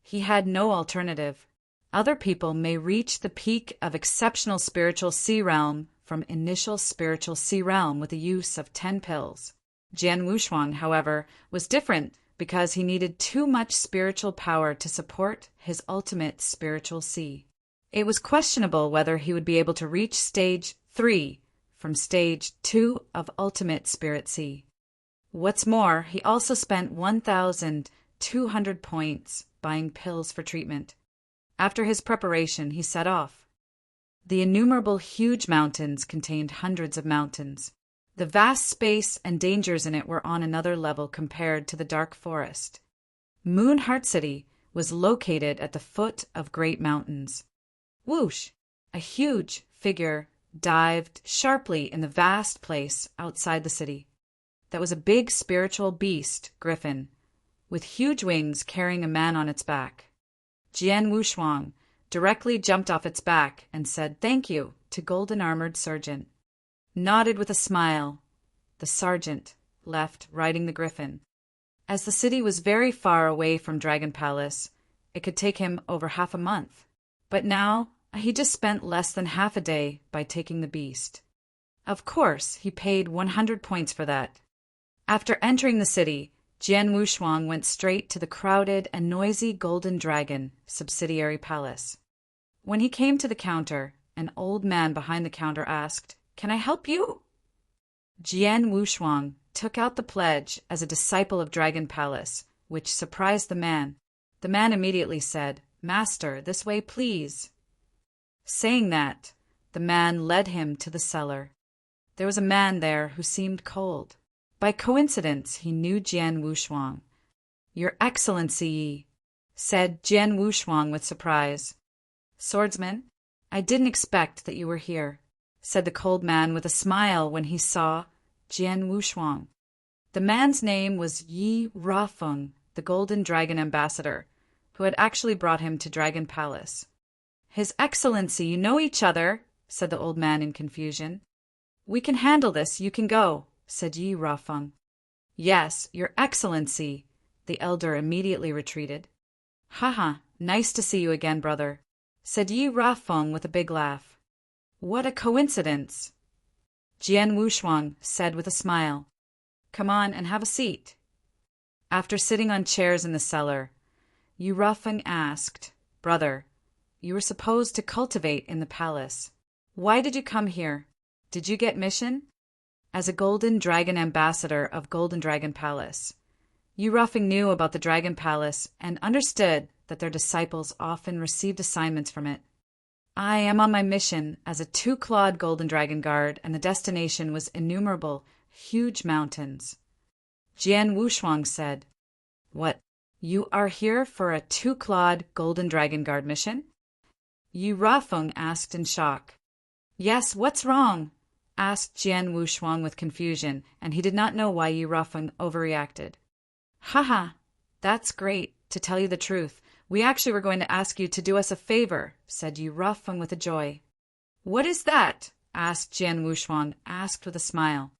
He had no alternative. Other people may reach the peak of exceptional spiritual sea realm from initial spiritual sea realm with the use of 10 pills. Jian Wushuang, however, was different because he needed too much spiritual power to support his ultimate spiritual sea. It was questionable whether he would be able to reach stage 3 from stage 2 of ultimate spirit sea. What's more, he also spent 1,200 points buying pills for treatment. After his preparation, he set off. The innumerable huge mountains contained hundreds of mountains. The vast space and dangers in it were on another level compared to the dark forest. Moon Heart City was located at the foot of great mountains. Whoosh! A huge figure dived sharply in the vast place outside the city. That was a big spiritual beast, griffin, with huge wings carrying a man on its back. Jian Wushuang directly jumped off its back and said thank you to golden-armored sergeant. Nodded with a smile. The sergeant left riding the griffin. As the city was very far away from Dragon Palace, it could take him over half a month. But now he just spent less than half a day by taking the beast. Of course, he paid 100 points for that. After entering the city, Jian Wushuang went straight to the crowded and noisy Golden Dragon subsidiary palace. When he came to the counter, an old man behind the counter asked, "Can I help you?" Jian Wushuang took out the pledge as a disciple of Dragon Palace, which surprised the man. The man immediately said, "Master, this way, please." Saying that, the man led him to the cellar. There was a man there who seemed cold. By coincidence, he knew Jian Wushuang. "Your Excellency," said Jian Wushuang with surprise. "Swordsman, I didn't expect that you were here," said the cold man with a smile when he saw Jian Wushuang. The man's name was Yi Rafeng, the Golden Dragon ambassador, who had actually brought him to Dragon Palace. "His Excellency, you know each other," said the old man in confusion. "We can handle this, you can go," said Yi Rafeng. "Yes, Your Excellency," the elder immediately retreated. "Haha, nice to see you again, brother," said Yi Rafeng with a big laugh. "What a coincidence," Jian Wushuang said with a smile. "Come on and have a seat." After sitting on chairs in the cellar, Yi Rafeng asked, "Brother, you were supposed to cultivate in the palace. Why did you come here? Did you get mission?" As a Golden Dragon ambassador of Golden Dragon Palace, Yi Rafeng knew about the Dragon Palace and understood that their disciples often received assignments from it. "I am on my mission as a 2-clawed Golden Dragon Guard, and the destination was innumerable, huge mountains." Jian Wushuang said, "What, you are here for a 2-clawed Golden Dragon Guard mission?" Yi Rafeng asked in shock. "Yes, what's wrong?" asked Jian Wushuang with confusion, and he did not know why Yi Rafeng overreacted. "Haha, that's great, to tell you the truth. We actually were going to ask you to do us a favor," said Yi Rafeng with a joy. "What is that?" asked Jian Wushuang, asked with a smile.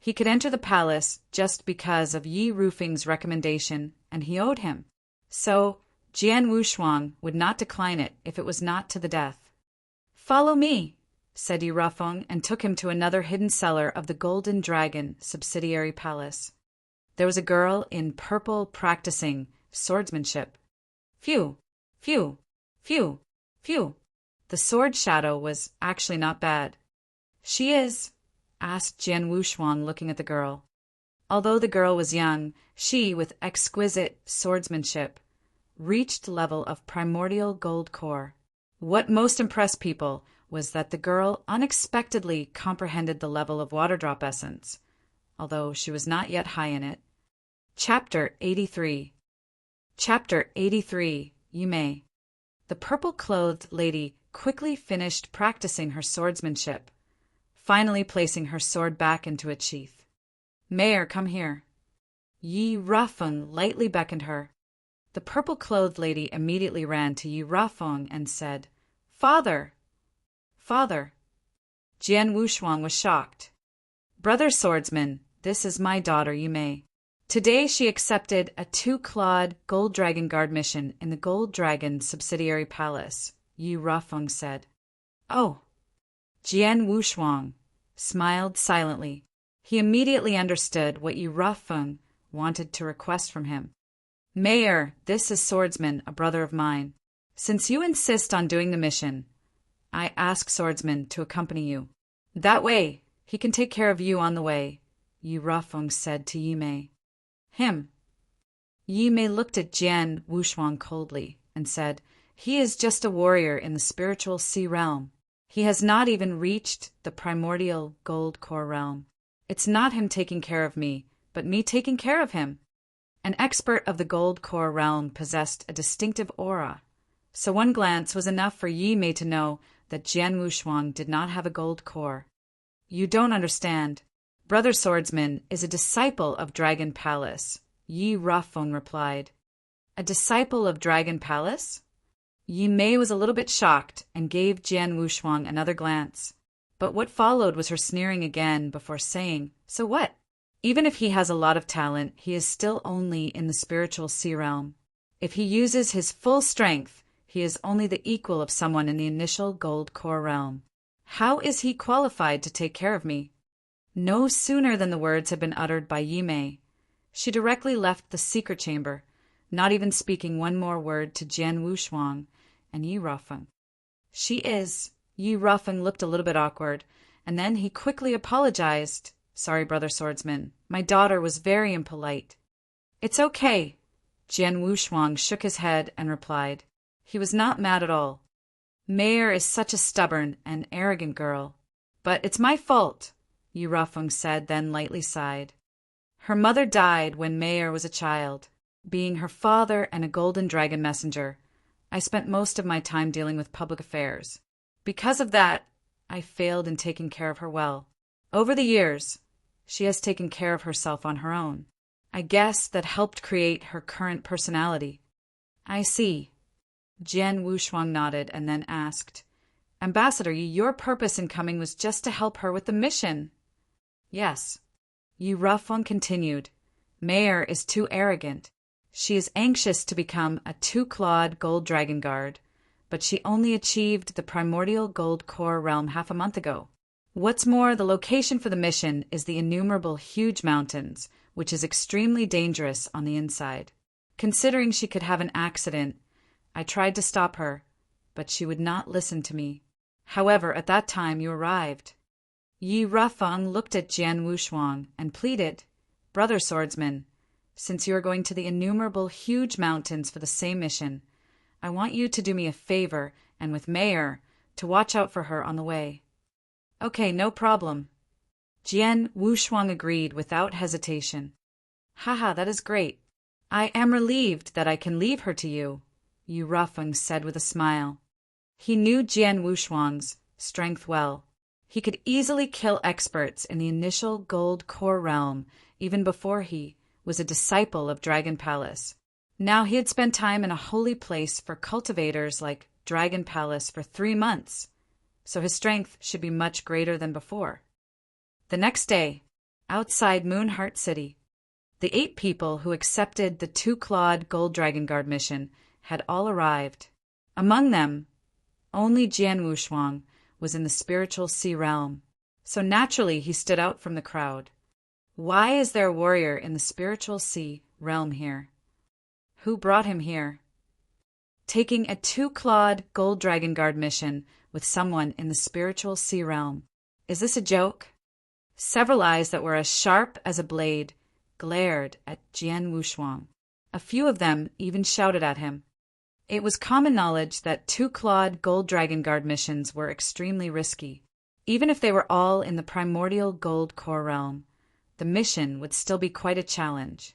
He could enter the palace just because of Yi Rafeng's recommendation, and he owed him. So Jian Wushuang would not decline it if it was not to the death. "Follow me," said Yi Rafeng, and took him to another hidden cellar of the Golden Dragon subsidiary palace. There was a girl in purple practicing swordsmanship. Phew, phew, phew, phew. The sword shadow was actually not bad. "She is?" asked Jian Wushuang, looking at the girl. Although the girl was young, she, with exquisite swordsmanship, reached level of primordial gold core. What most impressed people was that the girl unexpectedly comprehended the level of water drop essence, although she was not yet high in it. Chapter 83. Chapter 83. Yume. The purple-clothed lady quickly finished practicing her swordsmanship, finally placing her sword back into its sheath. "Mayor, come here." Yi Rafeng lightly beckoned her. The purple-clothed lady immediately ran to Yi Rafeng and said, "Father! Father!" Jian Wushuang was shocked. "Brother swordsman, this is my daughter Yume." Today she accepted a 2-clawed gold dragon guard mission in the Gold Dragon subsidiary palace, Yi Rafeng said. Oh. Jian Wushuang smiled silently. He immediately understood what Yi Rafeng wanted to request from him. Mayor, this is Swordsman, a brother of mine. Since you insist on doing the mission, I ask Swordsman to accompany you. That way, he can take care of you on the way, Yi Rafeng said to Yimei. Him. Yimei looked at Jian Wushuang coldly and said, He is just a warrior in the spiritual sea realm. He has not even reached the primordial gold core realm. It's not him taking care of me, but me taking care of him. An expert of the gold core realm possessed a distinctive aura, so one glance was enough for Yimei to know that Jian Wushuang did not have a gold core. You don't understand. Brother Swordsman is a disciple of Dragon Palace, Yi Rafeng replied. A disciple of Dragon Palace? Yimei was a little bit shocked and gave Jian Wushuang another glance. But what followed was her sneering again before saying, So what? Even if he has a lot of talent, he is still only in the spiritual sea realm. If he uses his full strength, he is only the equal of someone in the initial gold core realm. How is he qualified to take care of me? No sooner than the words had been uttered by Yimei, she directly left the secret chamber, not even speaking one more word to Jian Wushuang and Yi Rafeng. She is. Yi Rafeng looked a little bit awkward, and then he quickly apologized. Sorry, Brother Swordsman. My daughter was very impolite. It's okay. Jian Wushuang shook his head and replied. He was not mad at all. Mayor is such a stubborn and arrogant girl. But it's my fault, Yi Rafeng said, then lightly sighed. Her mother died when Mayor was a child. Being her father and a golden dragon messenger, I spent most of my time dealing with public affairs. Because of that, I failed in taking care of her well. Over the years, she has taken care of herself on her own. I guess that helped create her current personality. I see. Jian Wushuang nodded and then asked, Ambassador, your purpose in coming was just to help her with the mission. Yes. Yi Rafeng continued. Mayor is too arrogant. She is anxious to become a 2-clawed gold dragon guard, but she only achieved the primordial gold core realm half a month ago. What's more, the location for the mission is the innumerable huge mountains, which is extremely dangerous on the inside. Considering she could have an accident, I tried to stop her, but she would not listen to me. However, at that time you arrived. Yi Rafeng looked at Jian Wushuang and pleaded, Brother Swordsman, since you are going to the innumerable huge mountains for the same mission, I want you to do me a favor, and with Mayor, to watch out for her on the way. Okay, no problem. Jian Wushuang agreed without hesitation. Haha, that is great. I am relieved that I can leave her to you, Yi Rafeng said with a smile. He knew Jian Wushuang's strength well. He could easily kill experts in the initial gold core realm even before he was a disciple of Dragon Palace. Now he had spent time in a holy place for cultivators like Dragon Palace for 3 months, so his strength should be much greater than before. The next day, outside Moonheart City, the 8 people who accepted the 2-clawed gold dragon guard mission had all arrived. Among them, only Jian Wushuang was in the spiritual sea realm, so naturally he stood out from the crowd. Why is there a warrior in the spiritual sea realm here? Who brought him here? Taking a 2-clawed gold dragon guard mission with someone in the spiritual sea realm. Is this a joke? Several eyes that were as sharp as a blade glared at Jian Wushuang. A few of them even shouted at him. It was common knowledge that 2-clawed gold dragon guard missions were extremely risky. Even if they were all in the primordial gold core realm, the mission would still be quite a challenge.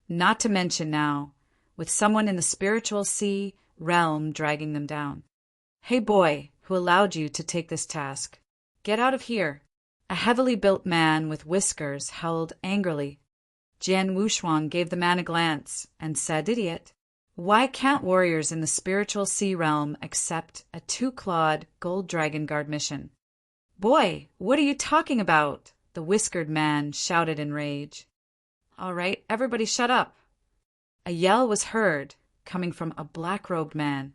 Not to mention now, with someone in the spiritual sea realm dragging them down. Hey boy, who allowed you to take this task? Get out of here. A heavily built man with whiskers howled angrily. Jian Wushuang gave the man a glance and said, Idiot. Why can't warriors in the spiritual sea realm accept a 2-clawed gold dragon guard mission? Boy, what are you talking about? The whiskered man shouted in rage. All right, everybody shut up. A yell was heard, coming from a black-robed man.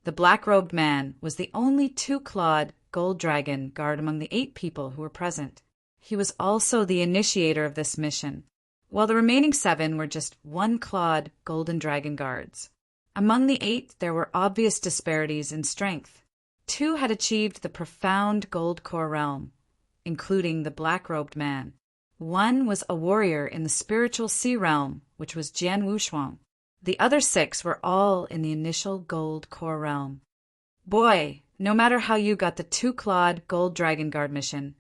The black-robed man was the only two-clawed gold dragon guard among the 8 people who were present. He was also the initiator of this mission, while the remaining 7 were just one-clawed golden dragon guards. Among the 8, there were obvious disparities in strength. 2 had achieved the profound gold core realm, including the black-robed man. 1 was a warrior in the spiritual sea realm, which was Jian Wushuang. The other 6 were all in the initial gold core realm. Boy, no matter how you got the two-clawed gold dragon guard mission,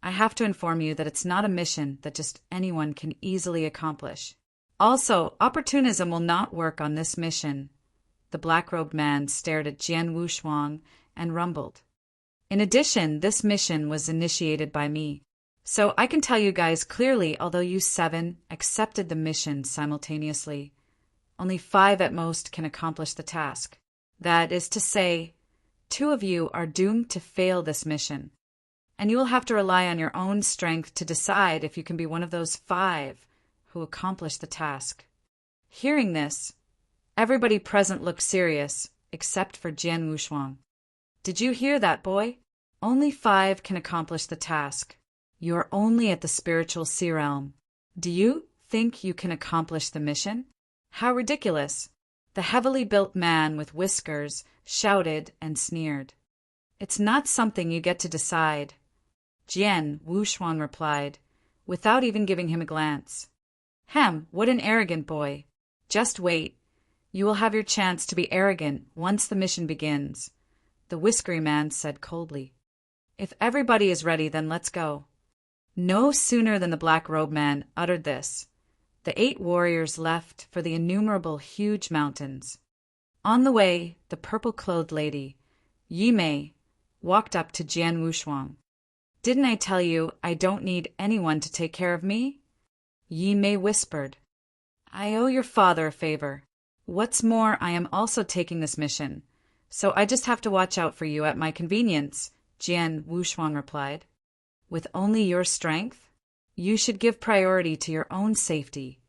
I have to inform you that it's not a mission that just anyone can easily accomplish. Also, opportunism will not work on this mission. The black-robed man stared at Jian Wushuang and rumbled. In addition, this mission was initiated by me. So I can tell you guys clearly, although you 7 accepted the mission simultaneously, only 5 at most can accomplish the task. That is to say, 2 of you are doomed to fail this mission, and you will have to rely on your own strength to decide if you can be one of those 5 who accomplish the task. Hearing this, everybody present looked serious, except for Jian Wushuang. Did you hear that, boy? Only 5 can accomplish the task. You are only at the spiritual sea realm. Do you think you can accomplish the mission? How ridiculous! The heavily built man with whiskers shouted and sneered. It's not something you get to decide. Jian Wushuang replied, without even giving him a glance. What an arrogant boy. Just wait. You will have your chance to be arrogant once the mission begins, the whiskery man said coldly. If everybody is ready, then let's go. No sooner than the black-robed man uttered this, the 8 warriors left for the innumerable huge mountains. On the way, the purple-clothed lady, Yimei, walked up to Jian Wushuang. Didn't I tell you I don't need anyone to take care of me? Yimei whispered. I owe your father a favor. What's more, I am also taking this mission, so I just have to watch out for you at my convenience, Jian Wushuang replied. With only your strength? You should give priority to your own safety,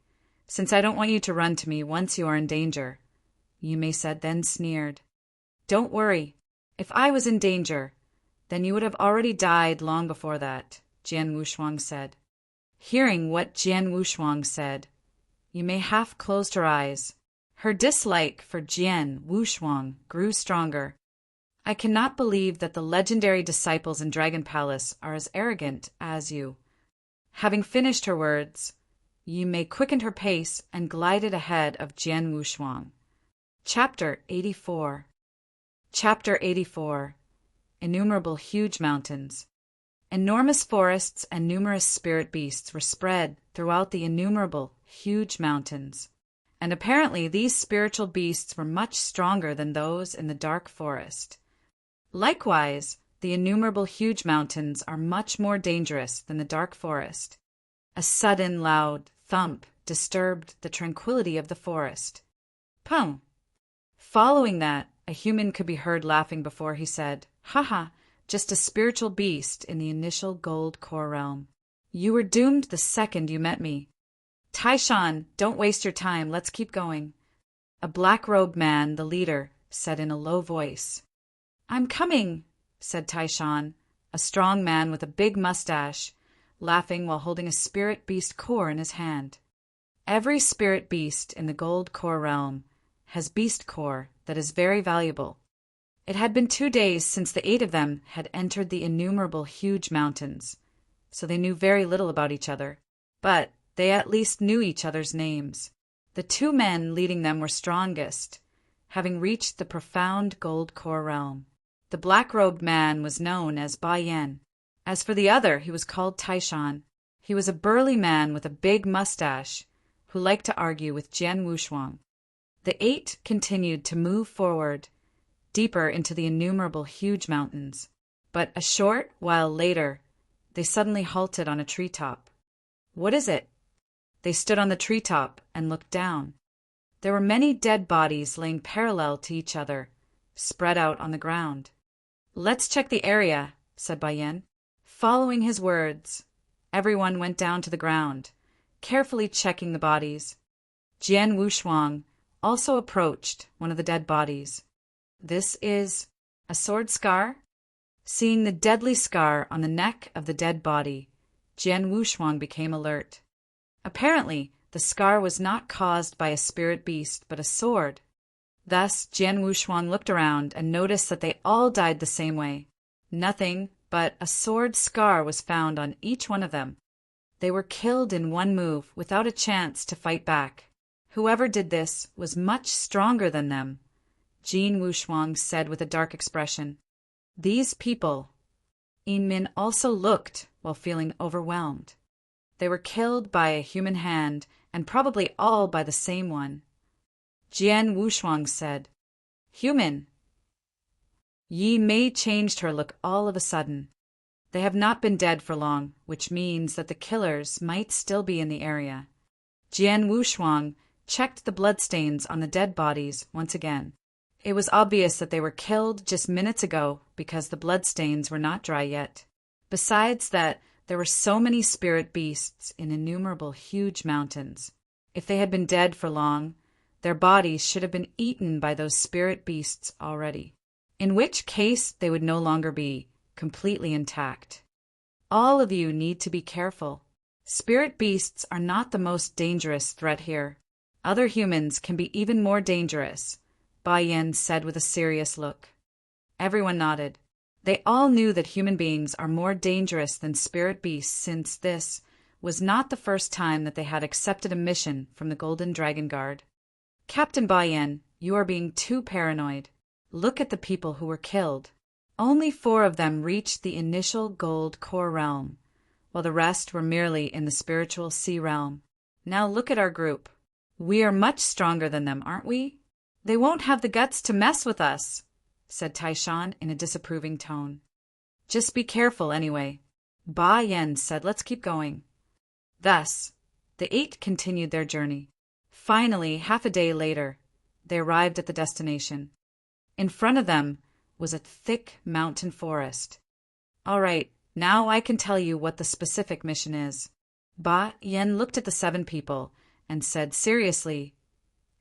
since I don't want you to run to me once you are in danger, Yimei said, then sneered. Don't worry. If I was in danger, then you would have already died long before that, Jian Wushuang said. Hearing what Jian Wushuang said, Yimei half closed her eyes. Her dislike for Jian Wushuang grew stronger. I cannot believe that the legendary disciples in Dragon Palace are as arrogant as you. Having finished her words, Yimei quickened her pace and glided ahead of Jian Wushuang. Chapter 84. Chapter 84. Innumerable huge mountains. Enormous forests and numerous spirit beasts were spread throughout the innumerable huge mountains, and apparently these spiritual beasts were much stronger than those in the dark forest. Likewise, the innumerable huge mountains are much more dangerous than the dark forest. A sudden loud thump disturbed the tranquility of the forest. Pum! Following that, a human could be heard laughing before he said, "Haha, just a spiritual beast in the initial gold core realm. You were doomed the second you met me. Taishan, don't waste your time, let's keep going." A black-robed man, the leader, said in a low voice. "I'm coming," said Taishan, a strong man with a big mustache, laughing while holding a spirit beast core in his hand. Every spirit beast in the gold core realm has beast core that is very valuable. It had been 2 days since the 8 of them had entered the innumerable huge mountains, so they knew very little about each other, but they at least knew each other's names. The 2 men leading them were strongest, having reached the profound gold core realm. The black-robed man was known as Bai Yan. As for the other, he was called Taishan. He was a burly man with a big mustache who liked to argue with Jian Wushuang. The 8 continued to move forward, deeper into the innumerable huge mountains. But a short while later, they suddenly halted on a treetop. "What is it?" They stood on the treetop and looked down. There were many dead bodies laying parallel to each other, spread out on the ground. "Let's check the area," said Bai Yan. Following his words, everyone went down to the ground, carefully checking the bodies. Jian Wushuang also approached one of the dead bodies. This is a sword scar? Seeing the deadly scar on the neck of the dead body, Jian Wushuang became alert. Apparently, the scar was not caused by a spirit beast, but a sword. Thus, Jian Wushuang looked around and noticed that they all died the same way. Nothing but a sword scar was found on each one of them. They were killed in one move, without a chance to fight back. Whoever did this was much stronger than them, Jian Wushuang said with a dark expression. These people. Yinmin also looked while feeling overwhelmed. They were killed by a human hand, and probably all by the same one. Jian Wushuang said, Human. Yi Mei changed her look all of a sudden. They have not been dead for long, which means that the killers might still be in the area. Jian Wushuang checked the bloodstains on the dead bodies once again. It was obvious that they were killed just minutes ago because the bloodstains were not dry yet. Besides that, there were so many spirit beasts in innumerable huge mountains. If they had been dead for long, their bodies should have been eaten by those spirit beasts already, in which case they would no longer be completely intact. All of you need to be careful. Spirit beasts are not the most dangerous threat here. Other humans can be even more dangerous, Ba Yan said with a serious look. Everyone nodded. They all knew that human beings are more dangerous than spirit beasts, since this was not the first time that they had accepted a mission from the Golden Dragon Guard. Captain Ba Yan, you are being too paranoid. Look at the people who were killed. Only 4 of them reached the initial gold core realm, while the rest were merely in the spiritual sea realm. Now look at our group. We are much stronger than them, aren't we? They won't have the guts to mess with us, said Taishan in a disapproving tone. Just be careful anyway. Ba Yan said, let's keep going. Thus, the 8 continued their journey. Finally, half a day later, they arrived at the destination. In front of them was a thick mountain forest. All right, now I can tell you what the specific mission is. Ba Yan looked at the 7 people and said seriously,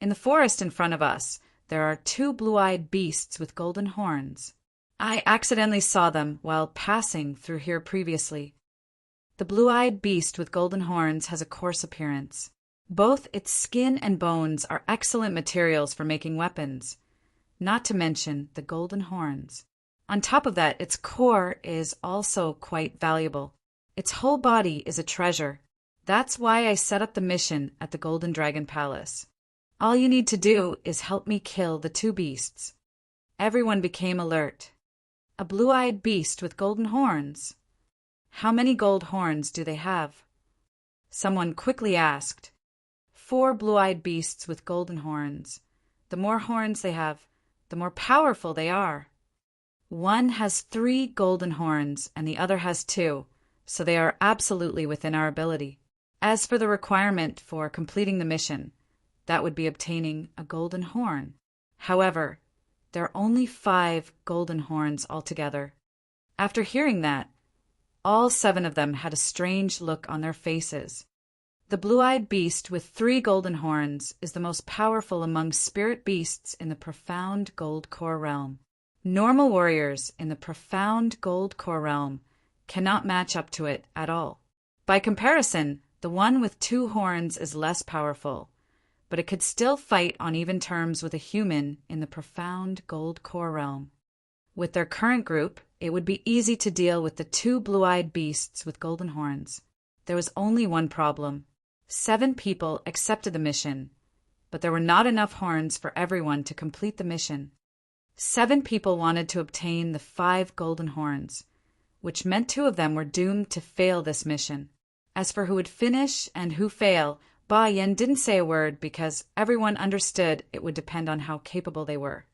in the forest in front of us, there are 2 blue-eyed beasts with golden horns. I accidentally saw them while passing through here previously. The blue-eyed beast with golden horns has a coarse appearance. Both its skin and bones are excellent materials for making weapons, not to mention the golden horns. On top of that, its core is also quite valuable. Its whole body is a treasure. That's why I set up the mission at the Golden Dragon Palace. All you need to do is help me kill the 2 beasts. Everyone became alert. A blue-eyed beast with golden horns. How many gold horns do they have? Someone quickly asked. 4 blue-eyed beasts with golden horns. The more horns they have, the more powerful they are. One has 3 golden horns and the other has 2, so they are absolutely within our ability. As for the requirement for completing the mission, that would be obtaining a golden horn. However, there are only 5 golden horns altogether. After hearing that, all 7 of them had a strange look on their faces. The blue-eyed beast with 3 golden horns is the most powerful among spirit beasts in the profound gold core realm. Normal warriors in the profound gold core realm cannot match up to it at all. By comparison, the one with 2 horns is less powerful, but it could still fight on even terms with a human in the profound gold core realm. With their current group, it would be easy to deal with the 2 blue-eyed beasts with golden horns. There was only one problem. 7 people accepted the mission, but there were not enough horns for everyone to complete the mission. 7 people wanted to obtain the 5 golden horns, which meant 2 of them were doomed to fail this mission. As for who would finish and who fail, Ba Yan didn't say a word because everyone understood it would depend on how capable they were.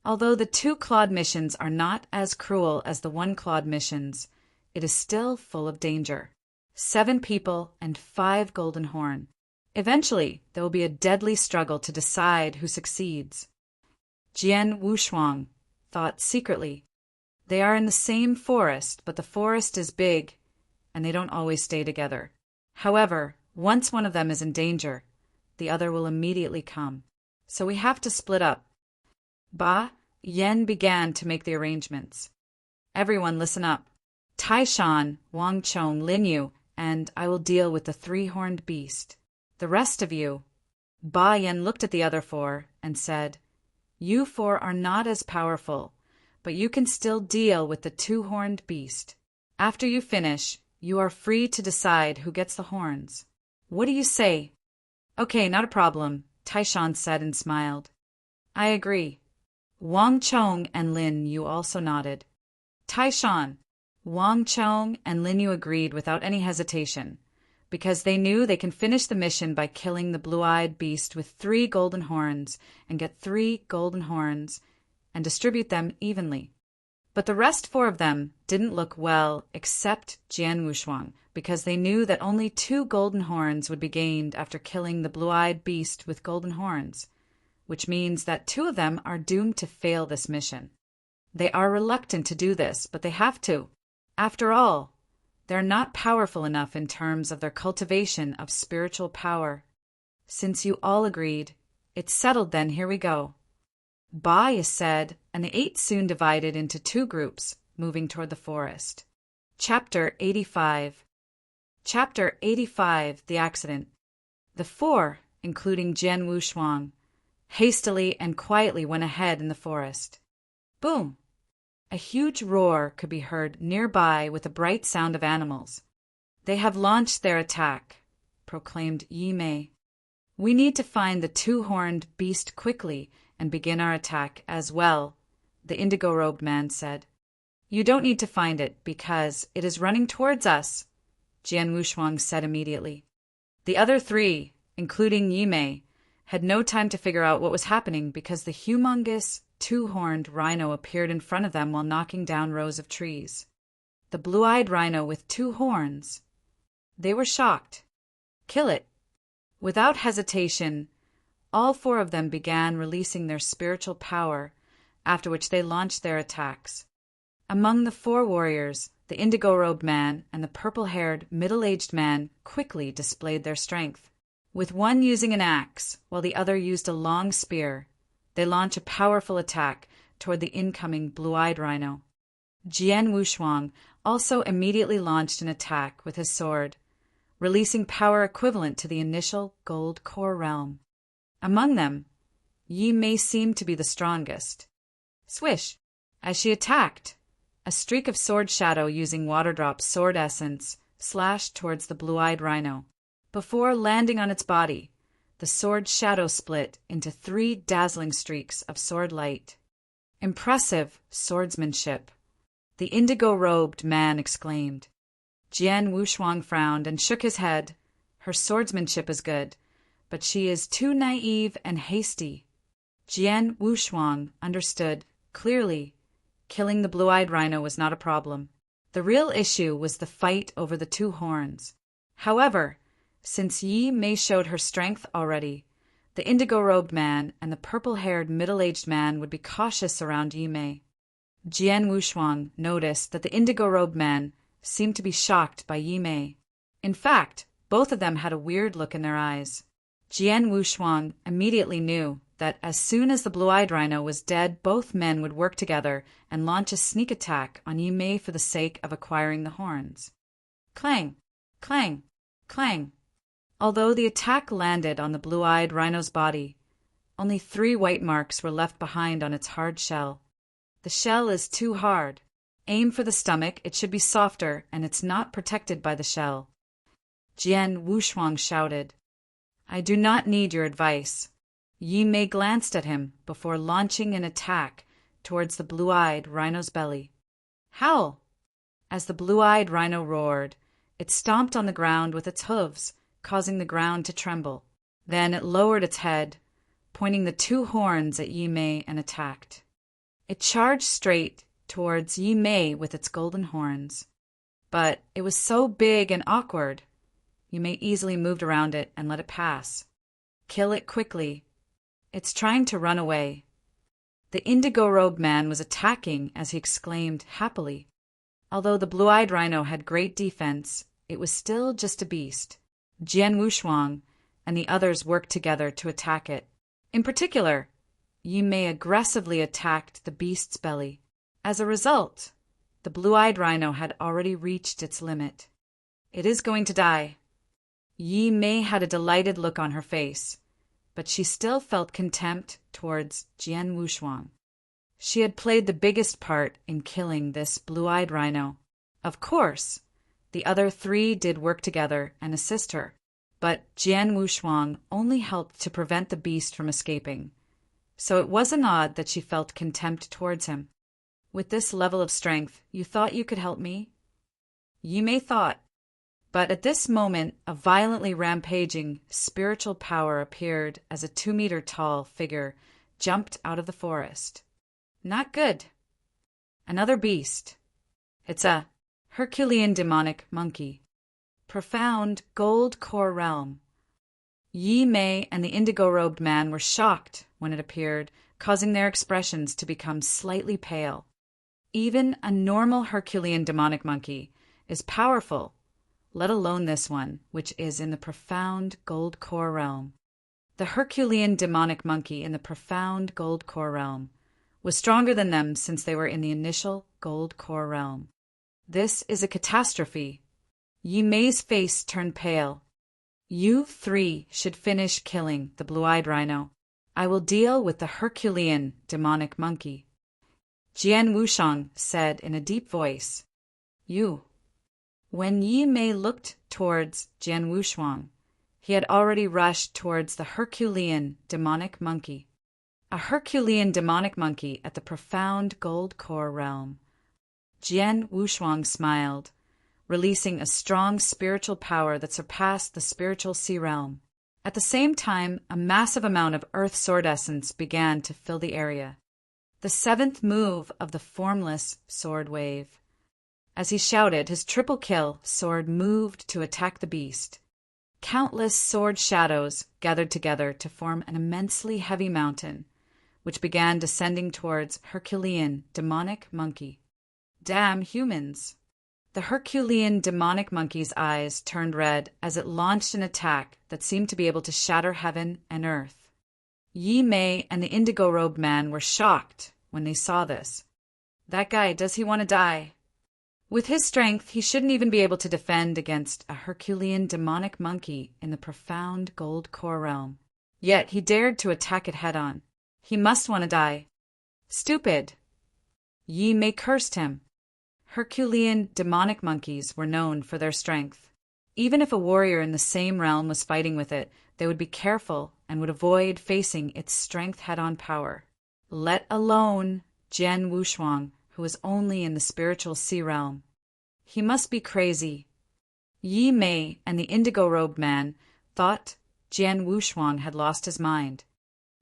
Although the 2 clawed missions are not as cruel as the 1 clawed missions, it is still full of danger. 7 people and 5 golden horn. Eventually, there will be a deadly struggle to decide who succeeds. Jian Wushuang thought secretly. They are in the same forest, but the forest is big, and they don't always stay together. However, Once one of them is in danger, the other will immediately come. So we have to split up. Ba Yen began to make the arrangements. Everyone listen up. Taishan, Wang Chong, Lin Yu, and I will deal with the three-horned beast. The rest of you. Ba Yen looked at the other four and said, You four are not as powerful, but you can still deal with the two-horned beast. After you finish, you are free to decide who gets the horns. What do you say? Okay, not a problem, Taishan said and smiled. I agree. Wang Chong and Lin Yu also nodded. Taishan, Wang Chong and Lin Yu agreed without any hesitation, because they knew they can finish the mission by killing the blue-eyed beast with 3 golden horns and get 3 golden horns and distribute them evenly. But the rest 4 of them didn't look well except Jian Wushuang, because they knew that only 2 golden horns would be gained after killing the blue-eyed beast with golden horns, which means that 2 of them are doomed to fail this mission. They are reluctant to do this, but they have to. After all, they're not powerful enough in terms of their cultivation of spiritual power. Since you all agreed, it's settled then, here we go. Bye is said, and the 8 soon divided into 2 groups, moving toward the forest. Chapter 85. Chapter 85, The Accident. The 4, including Jian Wushuang, hastily and quietly went ahead in the forest. Boom! A huge roar could be heard nearby with a bright sound of animals. They have launched their attack, proclaimed Yi Mei. We need to find the 2-horned beast quickly and begin our attack as well, the indigo-robed man said. You don't need to find it because it is running towards us, Jian Wushuang said immediately. The other 3, including Yi Mei, had no time to figure out what was happening because the humongous 2-horned rhino appeared in front of them while knocking down rows of trees. The blue-eyed rhino with 2 horns. They were shocked. Kill it. Without hesitation, all 4 of them began releasing their spiritual power, after which they launched their attacks. Among the 4 warriors, the indigo-robed man and the purple-haired, middle-aged man quickly displayed their strength. With one using an axe, while the other used a long spear, they launched a powerful attack toward the incoming blue-eyed rhino. Jian Wushuang also immediately launched an attack with his sword, releasing power equivalent to the initial gold core realm. Among them, Yi Mei seemed to be the strongest. Swish! As she attacked, a streak of sword shadow using Waterdrop's sword essence slashed towards the blue-eyed rhino. Before landing on its body, the sword shadow split into 3 dazzling streaks of sword light. Impressive swordsmanship, the indigo-robed man exclaimed. Jian Wushuang frowned and shook his head. Her swordsmanship is good, but she is too naive and hasty. Jian Wushuang understood clearly. Killing the blue-eyed rhino was not a problem. The real issue was the fight over the 2 horns. However, since Yi Mei showed her strength already, the indigo-robed man and the purple-haired middle-aged man would be cautious around Yi Mei. Jian Wushuang noticed that the indigo-robed man seemed to be shocked by Yi Mei. In fact, both of them had a weird look in their eyes. Jian Wushuang immediately knew that as soon as the blue-eyed rhino was dead, both men would work together and launch a sneak attack on Yi Mei for the sake of acquiring the horns. Clang! Clang! Clang! Although the attack landed on the blue-eyed rhino's body, only 3 white marks were left behind on its hard shell. The shell is too hard. Aim for the stomach, it should be softer, and it's not protected by the shell. Jian Wushuang shouted. I do not need your advice. Yi Mei glanced at him before launching an attack towards the blue-eyed rhino's belly. Howl! As the blue-eyed rhino roared, it stomped on the ground with its hooves, causing the ground to tremble. Then it lowered its head, pointing the 2 horns at Yi Mei and attacked. It charged straight towards Yi Mei with its golden horns. But it was so big and awkward. Yi Mei easily moved around it and let it pass. Kill it quickly. It's trying to run away. The indigo-robed man was attacking as he exclaimed happily. Although the blue-eyed rhino had great defense, it was still just a beast. Jian Wushuang and the others worked together to attack it. In particular, Yi Mei aggressively attacked the beast's belly. As a result, the blue-eyed rhino had already reached its limit. It is going to die. Yi Mei had a delighted look on her face, but she still felt contempt towards Jian Wushuang. She had played the biggest part in killing this blue-eyed rhino. Of course, the other three did work together and assist her, but Jian Wushuang only helped to prevent the beast from escaping, so it wasn't odd that she felt contempt towards him. With this level of strength, you thought you could help me? Yi Mei thought, but at this moment a violently rampaging spiritual power appeared as a 2-meter-tall figure jumped out of the forest. Not good. Another beast. It's a Herculean demonic monkey. Profound gold core realm. Yi Mei and the indigo-robed man were shocked when it appeared, causing their expressions to become slightly pale. Even a normal Herculean demonic monkey is powerful, let alone this one, which is in the profound gold core realm. The Herculean demonic monkey in the profound gold core realm was stronger than them since they were in the initial gold core realm. This is a catastrophe. Yi Mei's face turned pale. You three should finish killing the blue-eyed rhino. I will deal with the Herculean demonic monkey. Jian Wushuang said in a deep voice. You. When Yi Mei looked towards Jian Wushuang, he had already rushed towards the Herculean demonic monkey. A Herculean demonic monkey at the profound gold core realm. Jian Wushuang smiled, releasing a strong spiritual power that surpassed the spiritual sea realm. At the same time, a massive amount of earth sword essence began to fill the area. The 7th move of the formless sword wave. As he shouted his triple kill, sword moved to attack the beast. Countless sword shadows gathered together to form an immensely heavy mountain, which began descending towards Herculean demonic monkey. Damn humans! The Herculean demonic monkey's eyes turned red as it launched an attack that seemed to be able to shatter heaven and earth. Yi Mei and the indigo-robed man were shocked when they saw this. That guy, does he want to die? With his strength, he shouldn't even be able to defend against a Herculean demonic monkey in the profound gold core realm. Yet he dared to attack it head-on. He must want to die. Stupid! Yi Mei cursed him. Herculean demonic monkeys were known for their strength. Even if a warrior in the same realm was fighting with it, they would be careful and would avoid facing its strength head-on power. Let alone Jian Wushuang, who was only in the spiritual sea realm. He must be crazy. Yi Mei and the indigo-robed man thought Jian Wushuang had lost his mind.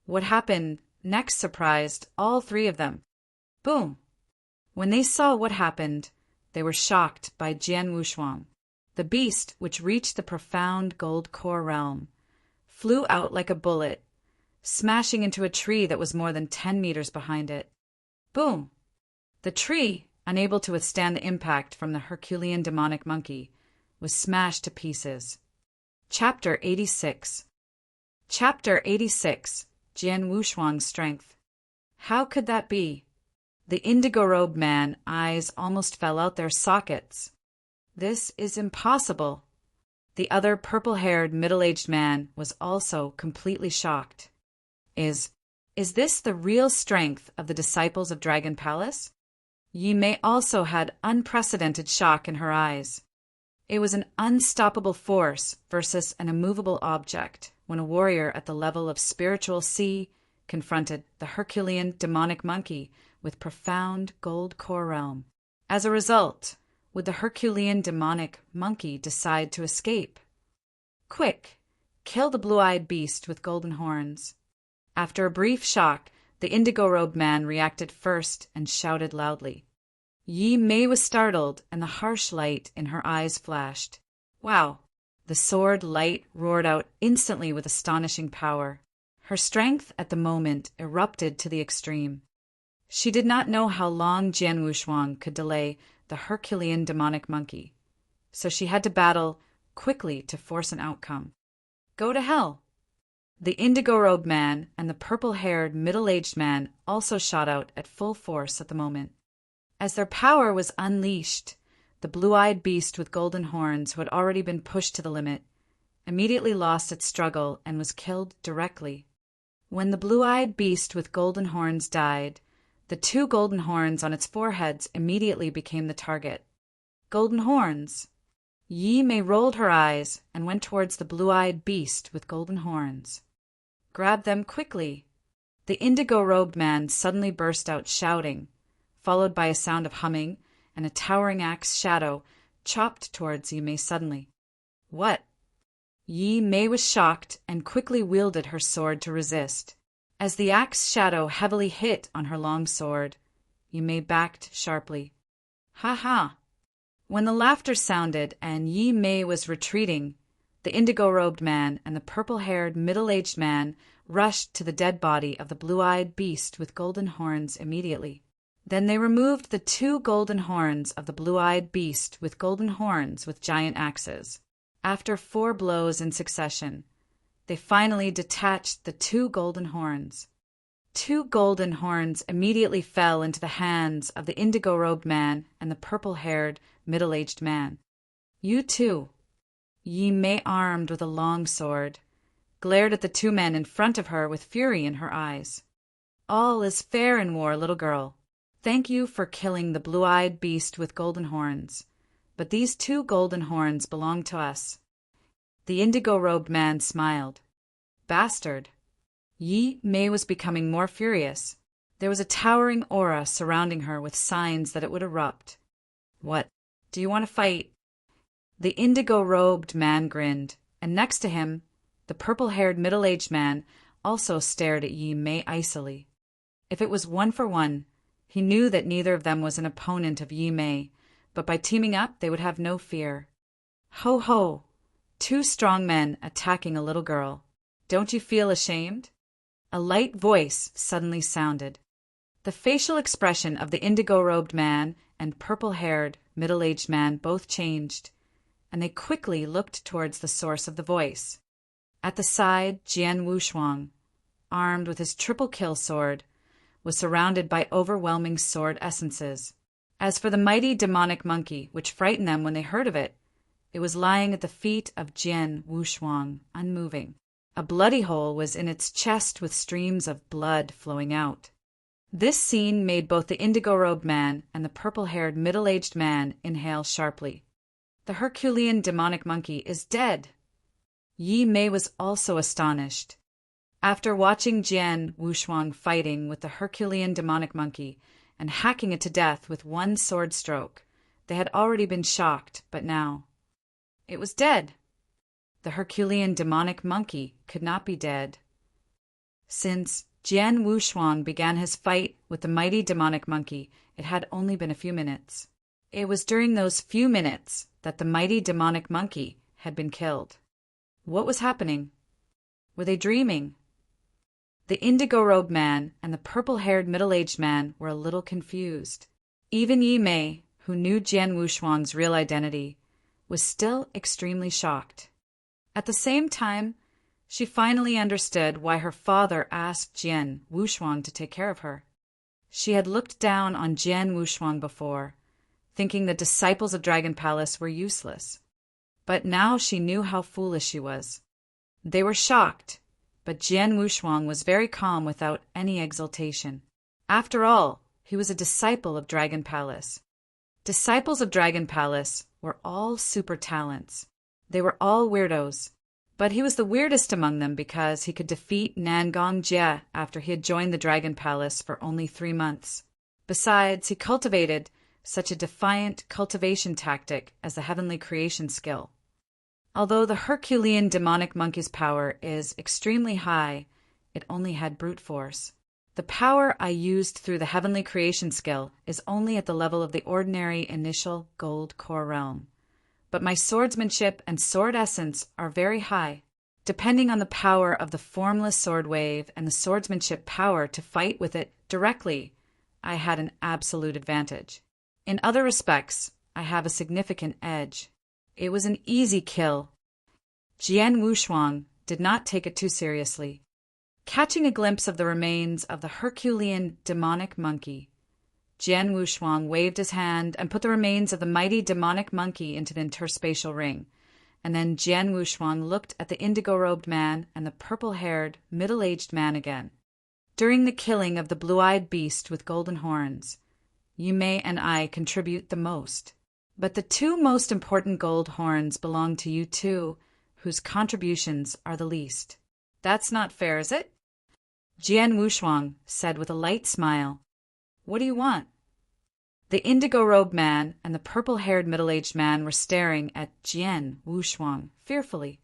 What happened next surprised all three of them. Boom! When they saw what happened, they were shocked by Jian Wushuang. The beast, which reached the profound gold core realm, flew out like a bullet, smashing into a tree that was more than 10 meters behind it. Boom! The tree, unable to withstand the impact from the Herculean demonic monkey, was smashed to pieces. Chapter 86. Chapter 86. Jian Wushuang's strength. How could that be? The indigo-robed man's eyes almost fell out their sockets. This is impossible. The other purple-haired middle-aged man was also completely shocked. Is this the real strength of the disciples of Dragon Palace? Yi Mei also had unprecedented shock in her eyes. It was an unstoppable force versus an immovable object when a warrior at the level of spiritual sea confronted the Herculean demonic monkey with profound gold core realm. As a result, would the Herculean demonic monkey decide to escape? Quick, kill the blue-eyed beast with golden horns. After a brief shock, the indigo-robed man reacted first and shouted loudly. Yi Mei was startled, and the harsh light in her eyes flashed. Wow! The sword light roared out instantly with astonishing power. Her strength at the moment erupted to the extreme. She did not know how long Jian Wushuang could delay the Herculean demonic monkey, so she had to battle quickly to force an outcome. Go to hell! The indigo-robed man and the purple-haired, middle-aged man also shot out at full force at the moment. As their power was unleashed, the blue-eyed beast with golden horns, who had already been pushed to the limit, immediately lost its struggle and was killed directly. When the blue-eyed beast with golden horns died, the two golden horns on its foreheads immediately became the target. Golden horns! Yi Mei rolled her eyes and went towards the blue-eyed beast with golden horns. Grab them quickly! The indigo-robed man suddenly burst out shouting, followed by a sound of humming, and a towering axe shadow chopped towards Yi Mei suddenly. What? Yi Mei was shocked and quickly wielded her sword to resist. As the axe shadow heavily hit on her long sword, Yi Mei backed sharply. Ha ha! When the laughter sounded and Yi Mei was retreating, the indigo-robed man and the purple-haired, middle-aged man rushed to the dead body of the blue-eyed beast with golden horns immediately. Then they removed the two golden horns of the blue-eyed beast with golden horns with giant axes. After 4 blows in succession, they finally detached the 2 golden horns. 2 golden horns immediately fell into the hands of the indigo-robed man and the purple-haired, middle-aged man. You too! Yi Mei, armed with a long sword, glared at the 2 men in front of her with fury in her eyes. All is fair in war, little girl. Thank you for killing the blue-eyed beast with golden horns, but these 2 golden horns belong to us. The indigo-robed man smiled. Bastard! Yi Mei was becoming more furious. There was a towering aura surrounding her with signs that it would erupt. What? Do you want to fight? The indigo-robed man grinned, and next to him, the purple-haired middle-aged man also stared at Yi Mei icily. If it was 1 for 1, he knew that neither of them was an opponent of Yi Mei, but by teaming up they would have no fear. Ho ho! 2 strong men attacking a little girl. Don't you feel ashamed? A light voice suddenly sounded. The facial expression of the indigo-robed man and purple-haired, middle-aged man both changed, and they quickly looked towards the source of the voice. At the side, Jian Wushuang, armed with his triple kill sword, was surrounded by overwhelming sword essences. As for the mighty demonic monkey, which frightened them when they heard of it, it was lying at the feet of Jian Wushuang, unmoving. A bloody hole was in its chest with streams of blood flowing out. This scene made both the indigo-robed man and the purple-haired middle-aged man inhale sharply. The Herculean demonic monkey is dead! Yi Mei was also astonished. After watching Jian Wushuang fighting with the Herculean demonic monkey and hacking it to death with 1 sword stroke, they had already been shocked, but now it was dead. The Herculean demonic monkey could not be dead. Since Jian Wushuang began his fight with the mighty demonic monkey, it had only been a few minutes. It was during those few minutes that the mighty demonic monkey had been killed. What was happening? Were they dreaming? The indigo-robed man and the purple-haired middle-aged man were a little confused. Even Yi Mei, who knew Jian Wushuang's real identity, was still extremely shocked. At the same time, she finally understood why her father asked Jian Wushuang to take care of her. She had looked down on Jian Wushuang before, thinking the disciples of Dragon Palace were useless. But now she knew how foolish she was. They were shocked, but Jian Wushuang was very calm without any exultation. After all, he was a disciple of Dragon Palace. Disciples of Dragon Palace were all super talents. They were all weirdos. But he was the weirdest among them because he could defeat Nangong Jie after he had joined the Dragon Palace for only 3 months. Besides, he cultivated such a defiant cultivation tactic as the heavenly creation skill. Although the Herculean demonic monkey's power is extremely high, it only had brute force. The power I used through the heavenly creation skill is only at the level of the ordinary initial gold core realm. But my swordsmanship and sword essence are very high. Depending on the power of the formless sword wave and the swordsmanship power to fight with it directly, I had an absolute advantage. In other respects, I have a significant edge. It was an easy kill. Jian Wushuang did not take it too seriously. Catching a glimpse of the remains of the Herculean demonic monkey, Jian Wushuang waved his hand and put the remains of the mighty demonic monkey into the interspatial ring, and then Jian Wushuang looked at the indigo-robed man and the purple-haired, middle-aged man again. During the killing of the blue-eyed beast with golden horns, Yimei and I contribute the most. But the two most important gold horns belong to you two, whose contributions are the least. That's not fair, is it? Jian Wushuang said with a light smile. What do you want? The indigo-robed man and the purple-haired middle-aged man were staring at Jian Wushuang fearfully.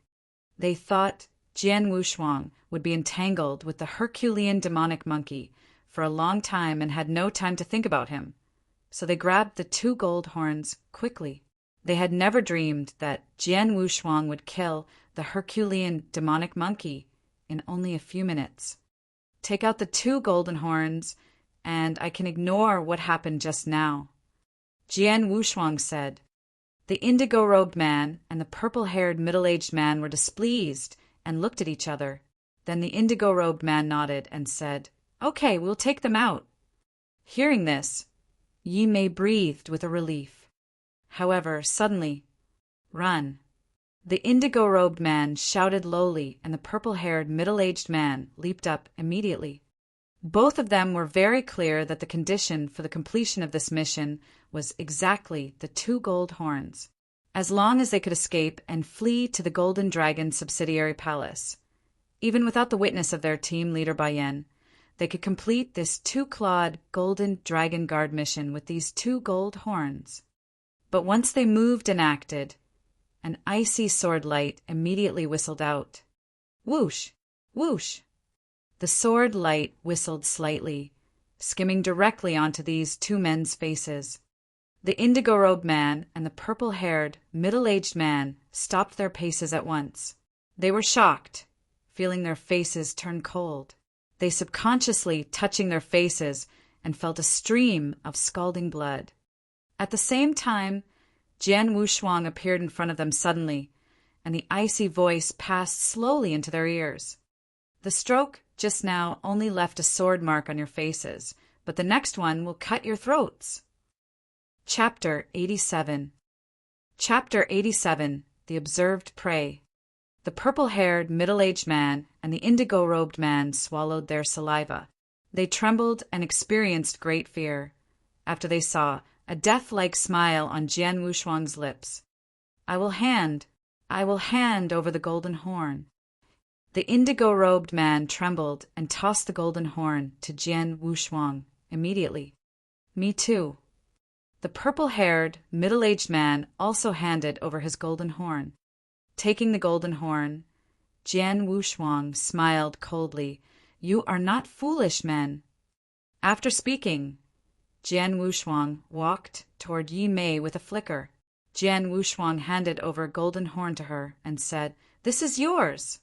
They thought Jian Wushuang would be entangled with the Herculean demonic monkey for a long time and had no time to think about him. So they grabbed the two gold horns quickly. They had never dreamed that Jian Wushuang would kill the Herculean demonic monkey in only a few minutes. Take out the two golden horns, and I can ignore what happened just now. Jian Wushuang said. The indigo-robed man and the purple-haired middle-aged man were displeased and looked at each other. Then the indigo-robed man nodded and said, Okay, we'll take them out. Hearing this, Yimei breathed with a relief. However, suddenly, Run! The indigo-robed man shouted lowly, and the purple-haired middle-aged man leaped up immediately. Both of them were very clear that the condition for the completion of this mission was exactly the two gold horns. As long as they could escape and flee to the Golden Dragon subsidiary palace, even without the witness of their team leader Baiyan, they could complete this two-clawed Golden Dragon Guard mission with these two gold horns. But once they moved and acted, an icy sword light immediately whistled out. Whoosh! Whoosh! The sword light whistled slightly, skimming directly onto these two men's faces. The indigo-robed man and the purple-haired, middle-aged man stopped their paces at once. They were shocked, feeling their faces turn cold. They subconsciously touching their faces and felt a stream of scalding blood. At the same time, Jian Wushuang appeared in front of them suddenly, and the icy voice passed slowly into their ears. The stroke just now only left a sword mark on your faces, but the next one will cut your throats. Chapter 87. Chapter 87. The Observed Prey. The purple-haired, middle-aged man and the indigo-robed man swallowed their saliva. They trembled and experienced great fear after they saw a death-like smile on Jian Wushuang's lips. I will hand over the golden horn. The indigo-robed man trembled and tossed the golden horn to Jian Wushuang immediately. Me too. The purple-haired, middle-aged man also handed over his golden horn. Taking the golden horn, Jian Wushuang smiled coldly. You are not foolish men. After speaking, Jian Wushuang walked toward Yimei with a flicker. Jian Wushuang handed over a golden horn to her and said, This is yours.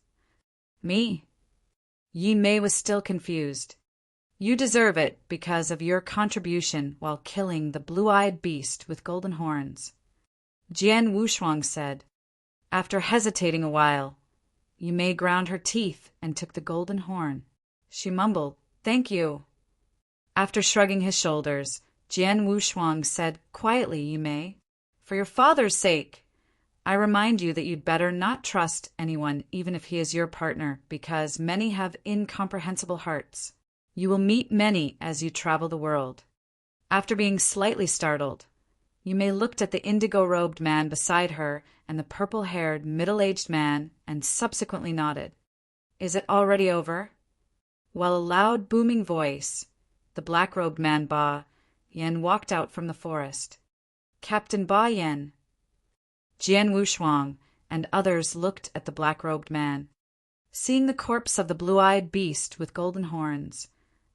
Me? Yimei was still confused. You deserve it because of your contribution while killing the blue-eyed beast with golden horns. Jian Wushuang said. After hesitating a while, Yimei ground her teeth and took the golden horn. She mumbled, Thank you. After shrugging his shoulders, Jian Wushuang said quietly, Yimei, For your father's sake, I remind you that you'd better not trust anyone even if he is your partner, because many have incomprehensible hearts. You will meet many as you travel the world. After being slightly startled, Yimei looked at the indigo-robed man beside her and the purple-haired, middle-aged man and subsequently nodded. Is it already over? While a loud, booming voice, the black-robed man Ba Yan walked out from the forest. Captain Ba Yan. Jian Wushuang and others looked at the black-robed man. Seeing the corpse of the blue-eyed beast with golden horns,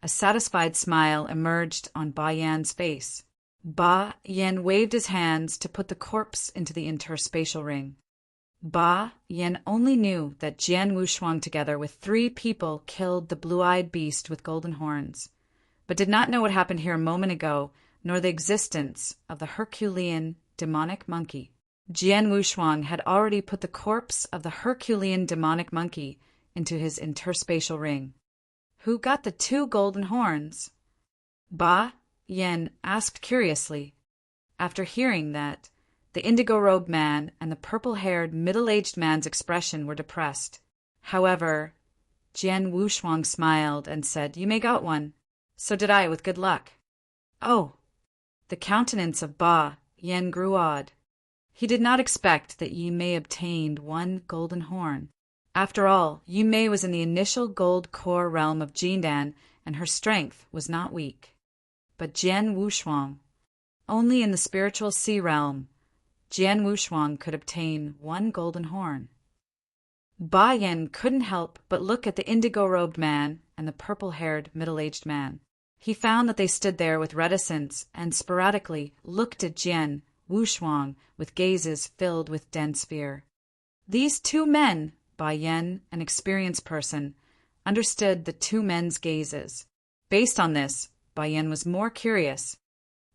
a satisfied smile emerged on Ba Yan's face. Ba Yan waved his hands to put the corpse into the interspatial ring. Ba Yan only knew that Jian Wushuang together with 3 people killed the blue-eyed beast with golden horns, but did not know what happened here a moment ago, nor the existence of the Herculean demonic monkey. Jian Wushuang had already put the corpse of the Herculean demonic monkey into his interspatial ring. Who got the 2 golden horns? Ba Yen asked curiously. After hearing that, the indigo-robed man and the purple-haired middle-aged man's expression were depressed. However, Jian Wushuang smiled and said, "You may got one. So did I, with good luck." "Oh!" The countenance of Ba Yen grew odd. He did not expect that Yi Mei obtained 1 golden horn. After all, Yi Mei was in the initial gold core realm of Jindan, and her strength was not weak. But Jian Wushuang, only in the spiritual sea realm, Jian Wushuang could obtain 1 golden horn. Ba Yen couldn't help but look at the indigo-robed man and the purple-haired middle-aged man. He found that they stood there with reticence and sporadically looked at Jian Wushuang with gazes filled with dense fear. These 2 men, Ba Yen, an experienced person, understood the 2 men's gazes. Based on this, Ba Yen was more curious.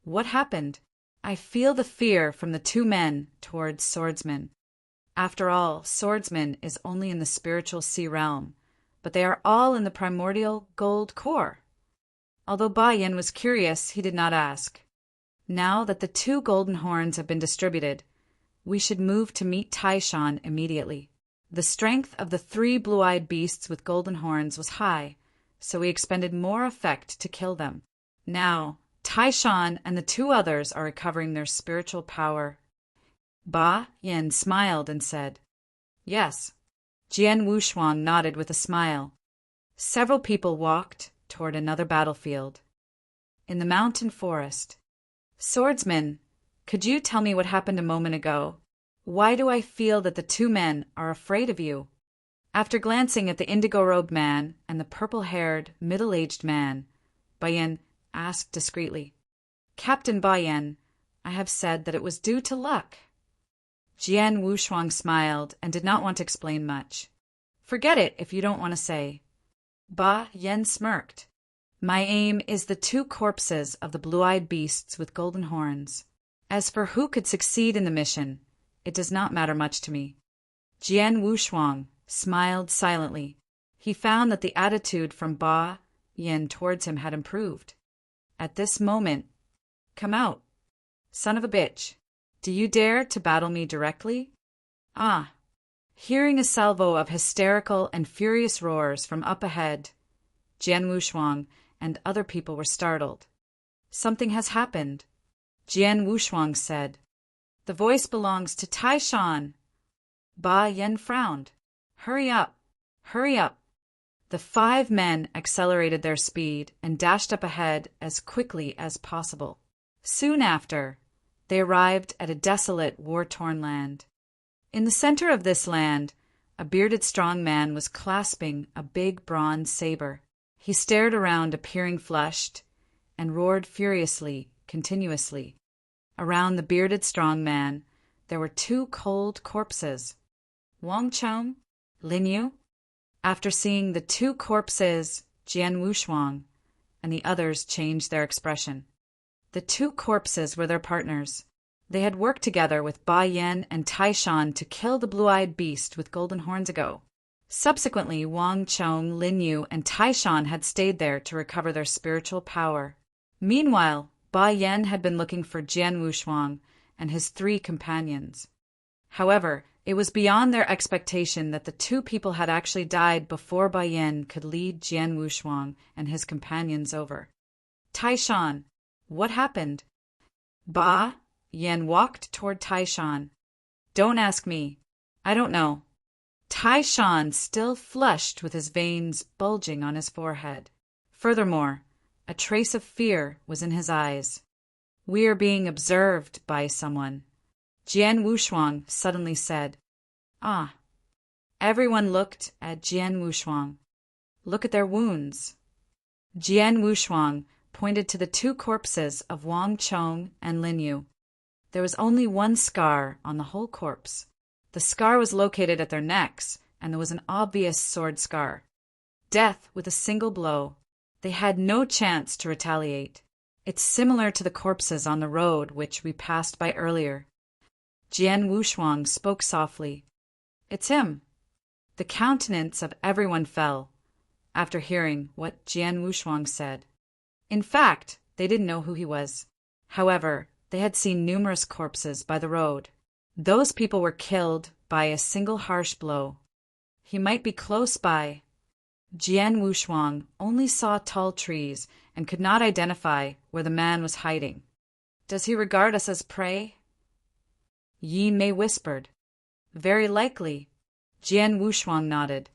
What happened? I feel the fear from the 2 men towards swordsmen. After all, swordsman is only in the spiritual sea realm, but they are all in the primordial gold core. Although Ba Yen was curious, he did not ask. Now that the 2 golden horns have been distributed, we should move to meet Taishan immediately. The strength of the 3 blue-eyed beasts with golden horns was high, so we expended more effect to kill them. Now, Taishan and the 2 others are recovering their spiritual power. Ba Yen smiled and said, "Yes." Jian Wushuang nodded with a smile. Several people walked toward another battlefield. In the mountain forest. "Swordsman, could you tell me what happened a moment ago? Why do I feel that the 2 men are afraid of you?" After glancing at the indigo-robed man and the purple-haired, middle-aged man, Ba Yen asked discreetly, "Captain Ba Yen, I have said that it was due to luck." Jian Wushuang smiled and did not want to explain much. "Forget it if you don't want to say." Ba Yen smirked. "My aim is the 2 corpses of the blue-eyed beasts with golden horns. As for who could succeed in the mission, it does not matter much to me." Jian Wushuang smiled silently. He found that the attitude from Ba Yen towards him had improved. At this moment, "Come out, son of a bitch. Do you dare to battle me directly?" "Ah!" Hearing a salvo of hysterical and furious roars from up ahead, Jian Wushuang and other people were startled. "Something has happened," Jian Wushuang said. "The voice belongs to Taishan." Ba Yen frowned. "Hurry up! Hurry up!" The 5 men accelerated their speed and dashed up ahead as quickly as possible. Soon after, they arrived at a desolate, war-torn land. In the center of this land, a bearded strong man was clasping a big bronze saber. He stared around, appearing flushed, and roared furiously, continuously. Around the bearded strong man, there were 2 cold corpses. Wang Chong, Lin Yu. After seeing the 2 corpses, Jian Wushuang and the others changed their expression. The 2 corpses were their partners. They had worked together with Ba Yen and Taishan to kill the blue-eyed beast with golden horns ago. Subsequently, Wang Chong, Lin Yu, and Taishan had stayed there to recover their spiritual power. Meanwhile, Ba Yen had been looking for Jian Wushuang and his 3 companions. However, it was beyond their expectation that the 2 people had actually died before Ba Yen could lead Jian Wushuang and his companions over. "Taishan, what happened?" Ba Yen walked toward Taishan. "Don't ask me. I don't know." Taishan still flushed with his veins bulging on his forehead. Furthermore, a trace of fear was in his eyes. "We are being observed by someone," Jian Wushuang suddenly said. "Ah." Everyone looked at Jian Wushuang. "Look at their wounds." Jian Wushuang pointed to the 2 corpses of Wang Chong and Lin Yu. There was only 1 scar on the whole corpse. The scar was located at their necks, and there was an obvious sword scar. Death with a single blow. They had no chance to retaliate. It's similar to the corpses on the road which we passed by earlier. Jian Wushuang spoke softly. "It's him." The countenance of everyone fell after hearing what Jian Wushuang said. In fact, they didn't know who he was. However, they had seen numerous corpses by the road. Those people were killed by a single harsh blow. He might be close by. Jian Wushuang only saw tall trees and could not identify where the man was hiding. "Does he regard us as prey?" Yi Mei whispered. "Very likely." Jian Wushuang nodded.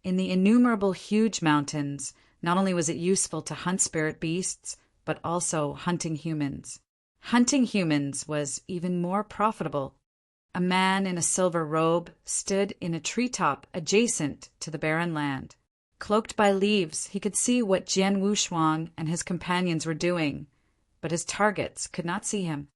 In the innumerable huge mountains, not only was it useful to hunt spirit beasts, but also hunting humans. Hunting humans was even more profitable. A man in a silver robe stood in a treetop adjacent to the barren land. Cloaked by leaves, he could see what Jian Wushuang and his companions were doing, but his targets could not see him.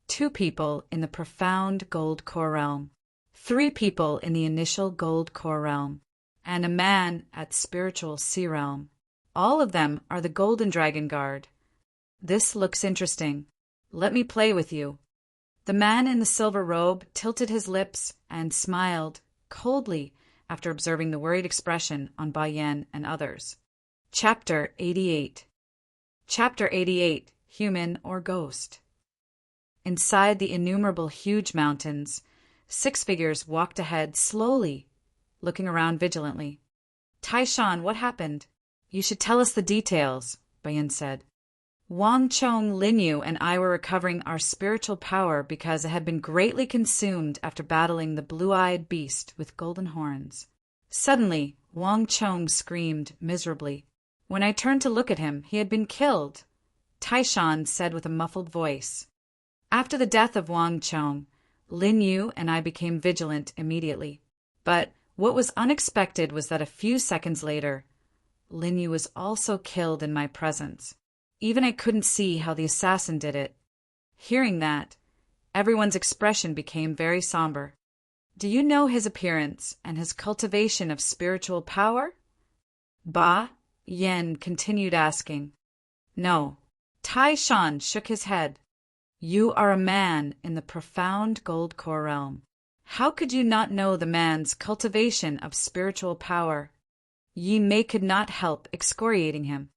2 people in the profound gold core realm, 3 people in the initial gold core realm, and a man at spiritual sea realm. All of them are the Golden Dragon Guard. This looks interesting. Let me play with you. The man in the silver robe tilted his lips and smiled coldly after observing the worried expression on Ba Yan and others. Chapter 88. Chapter 88, Human or Ghost. Inside the innumerable huge mountains, 6 figures walked ahead slowly, looking around vigilantly. "Taishan, what happened? You should tell us the details," Bayan said. "Wang Chong, Lin Yu, and I were recovering our spiritual power because it had been greatly consumed after battling the blue-eyed beast with golden horns." Suddenly, Wang Chong screamed miserably. When I turned to look at him, he had been killed, Taishan said with a muffled voice. After the death of Wang Chong, Lin Yu and I became vigilant immediately. But what was unexpected was that a few seconds later, Lin Yu was also killed in my presence. Even I couldn't see how the assassin did it. Hearing that, everyone's expression became very somber. "Do you know his appearance and his cultivation of spiritual power?" Ba Yan continued asking. "No." Taishan shook his head. "You are a man in the profound gold core realm. How could you not know the man's cultivation of spiritual power?" Yi Mei could not help excoriating him.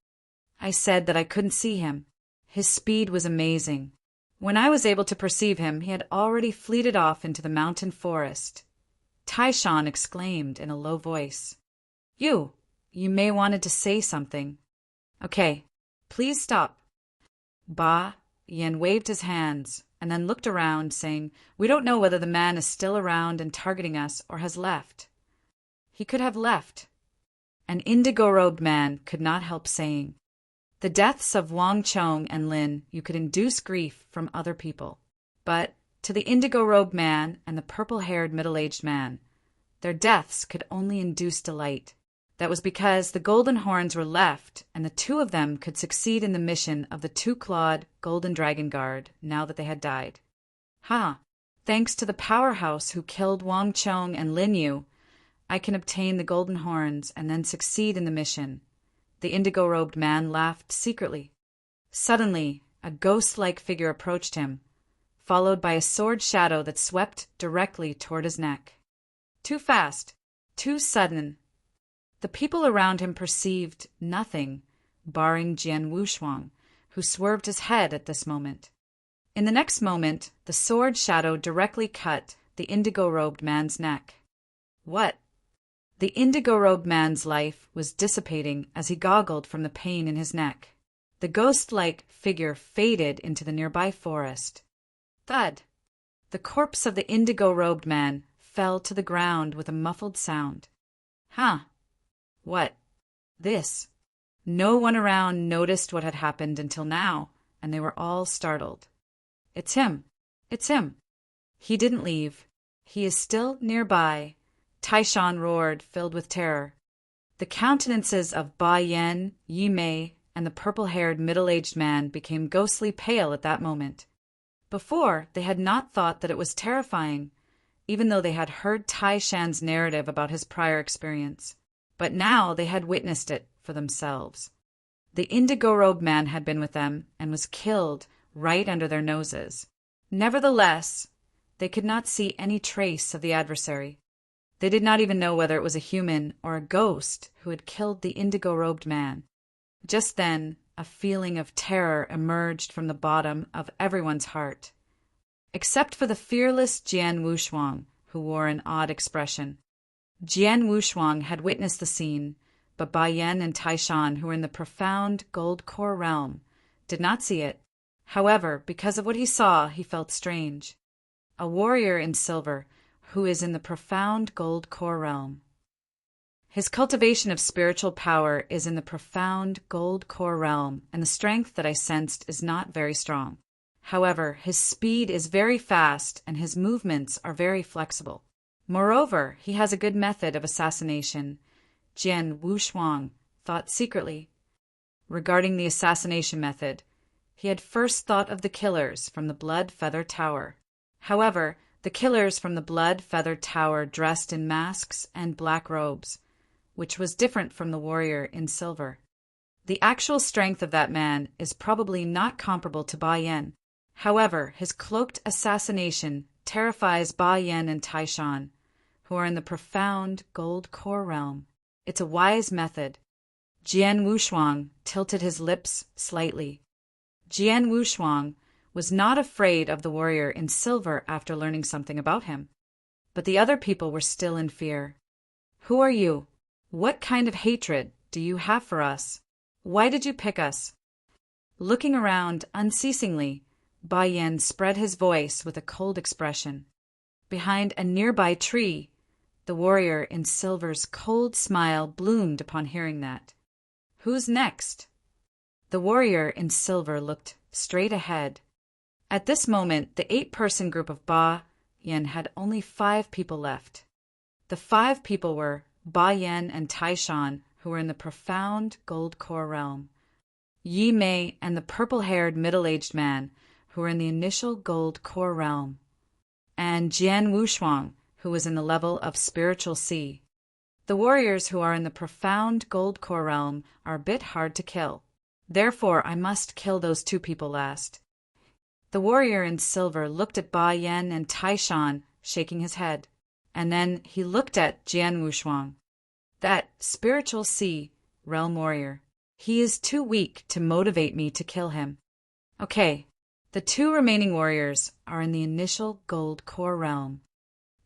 I said that I couldn't see him. His speed was amazing. When I was able to perceive him, he had already fleeted off into the mountain forest. Taishan exclaimed in a low voice. You may wanted to say something." "Okay, please stop." Ba Yan waved his hands and then looked around, saying, "We don't know whether the man is still around and targeting us or has left." "He could have left." An indigo-robed man could not help saying, "The deaths of Wang Chong and Lin you could induce grief from other people. But to the indigo-robed man and the purple-haired middle-aged man, their deaths could only induce delight. That was because the golden horns were left, and the 2 of them could succeed in the mission of the 2-clawed Golden Dragon Guard now that they had died. Thanks to the powerhouse who killed Wang Chong and Lin Yu, I can obtain the golden horns and then succeed in the mission." The indigo-robed man laughed secretly. Suddenly, a ghost-like figure approached him, followed by a sword shadow that swept directly toward his neck. Too fast, too sudden. The people around him perceived nothing, barring Jian Wushuang, who swerved his head at this moment. In the next moment, the sword shadow directly cut the indigo-robed man's neck. What? The indigo-robed man's life was dissipating as he goggled from the pain in his neck. The ghost-like figure faded into the nearby forest. Thud! The corpse of the indigo-robed man fell to the ground with a muffled sound. What? This? No one around noticed what had happened until now, and they were all startled. "It's him! It's him! He didn't leave. He is still nearby," Taishan roared, filled with terror. The countenances of Ba Yan, Yi Mei, and the purple-haired middle-aged man became ghostly pale at that moment. Before, they had not thought that it was terrifying, even though they had heard Taishan's narrative about his prior experience. But now they had witnessed it for themselves. The indigo-robed man had been with them and was killed right under their noses. Nevertheless, They could not see any trace of the adversary. They did not even know whether it was a human or a ghost who had killed the indigo-robed man. Just then, a feeling of terror emerged from the bottom of everyone's heart, except for the fearless Jian Wushuang, who wore an odd expression. Jian Wushuang had witnessed the scene, but Bai Yan and Taishan, who were in the profound gold core realm, did not see it. However, because of what he saw, he felt strange. A warrior in silver, who is in the profound gold core realm. His cultivation of spiritual power is in the profound gold core realm, and the strength that I sensed is not very strong. However, his speed is very fast, and his movements are very flexible. Moreover, he has a good method of assassination. Jian Wushuang thought secretly. Regarding the assassination method, he had first thought of the killers from the Blood Feather Tower. However, the killers from the Blood Feather Tower dressed in masks and black robes, which was different from the warrior in silver. The actual strength of that man is probably not comparable to Bai Yan. However, his cloaked assassination terrifies Bai Yan and Taishan, who are in the profound gold core realm. It's a wise method. Jian Wushuang tilted his lips slightly. Jian Wushuang was not afraid of the warrior in silver after learning something about him. But the other people were still in fear. Who are you? What kind of hatred do you have for us? Why did you pick us? Looking around unceasingly, Bai Yan spread his voice with a cold expression. Behind a nearby tree, the warrior in silver's cold smile bloomed upon hearing that. Who's next? The warrior in silver looked straight ahead. At this moment, the 8-person group of Bai Yan had only 5 people left. The 5 people were Bai Yan and Taishan, who were in the profound gold core realm, Yi Mei and the purple-haired middle-aged man, who were in the initial gold core realm, and Jian Wushuang, who was in the level of spiritual sea. The warriors who are in the profound gold core realm are a bit hard to kill. Therefore, I must kill those 2 people last. The warrior in silver looked at Bai Yan and Taishan, shaking his head, and then he looked at Jian Wushuang. That spiritual sea realm warrior. He is too weak to motivate me to kill him. Okay, the 2 remaining warriors are in the initial gold core realm.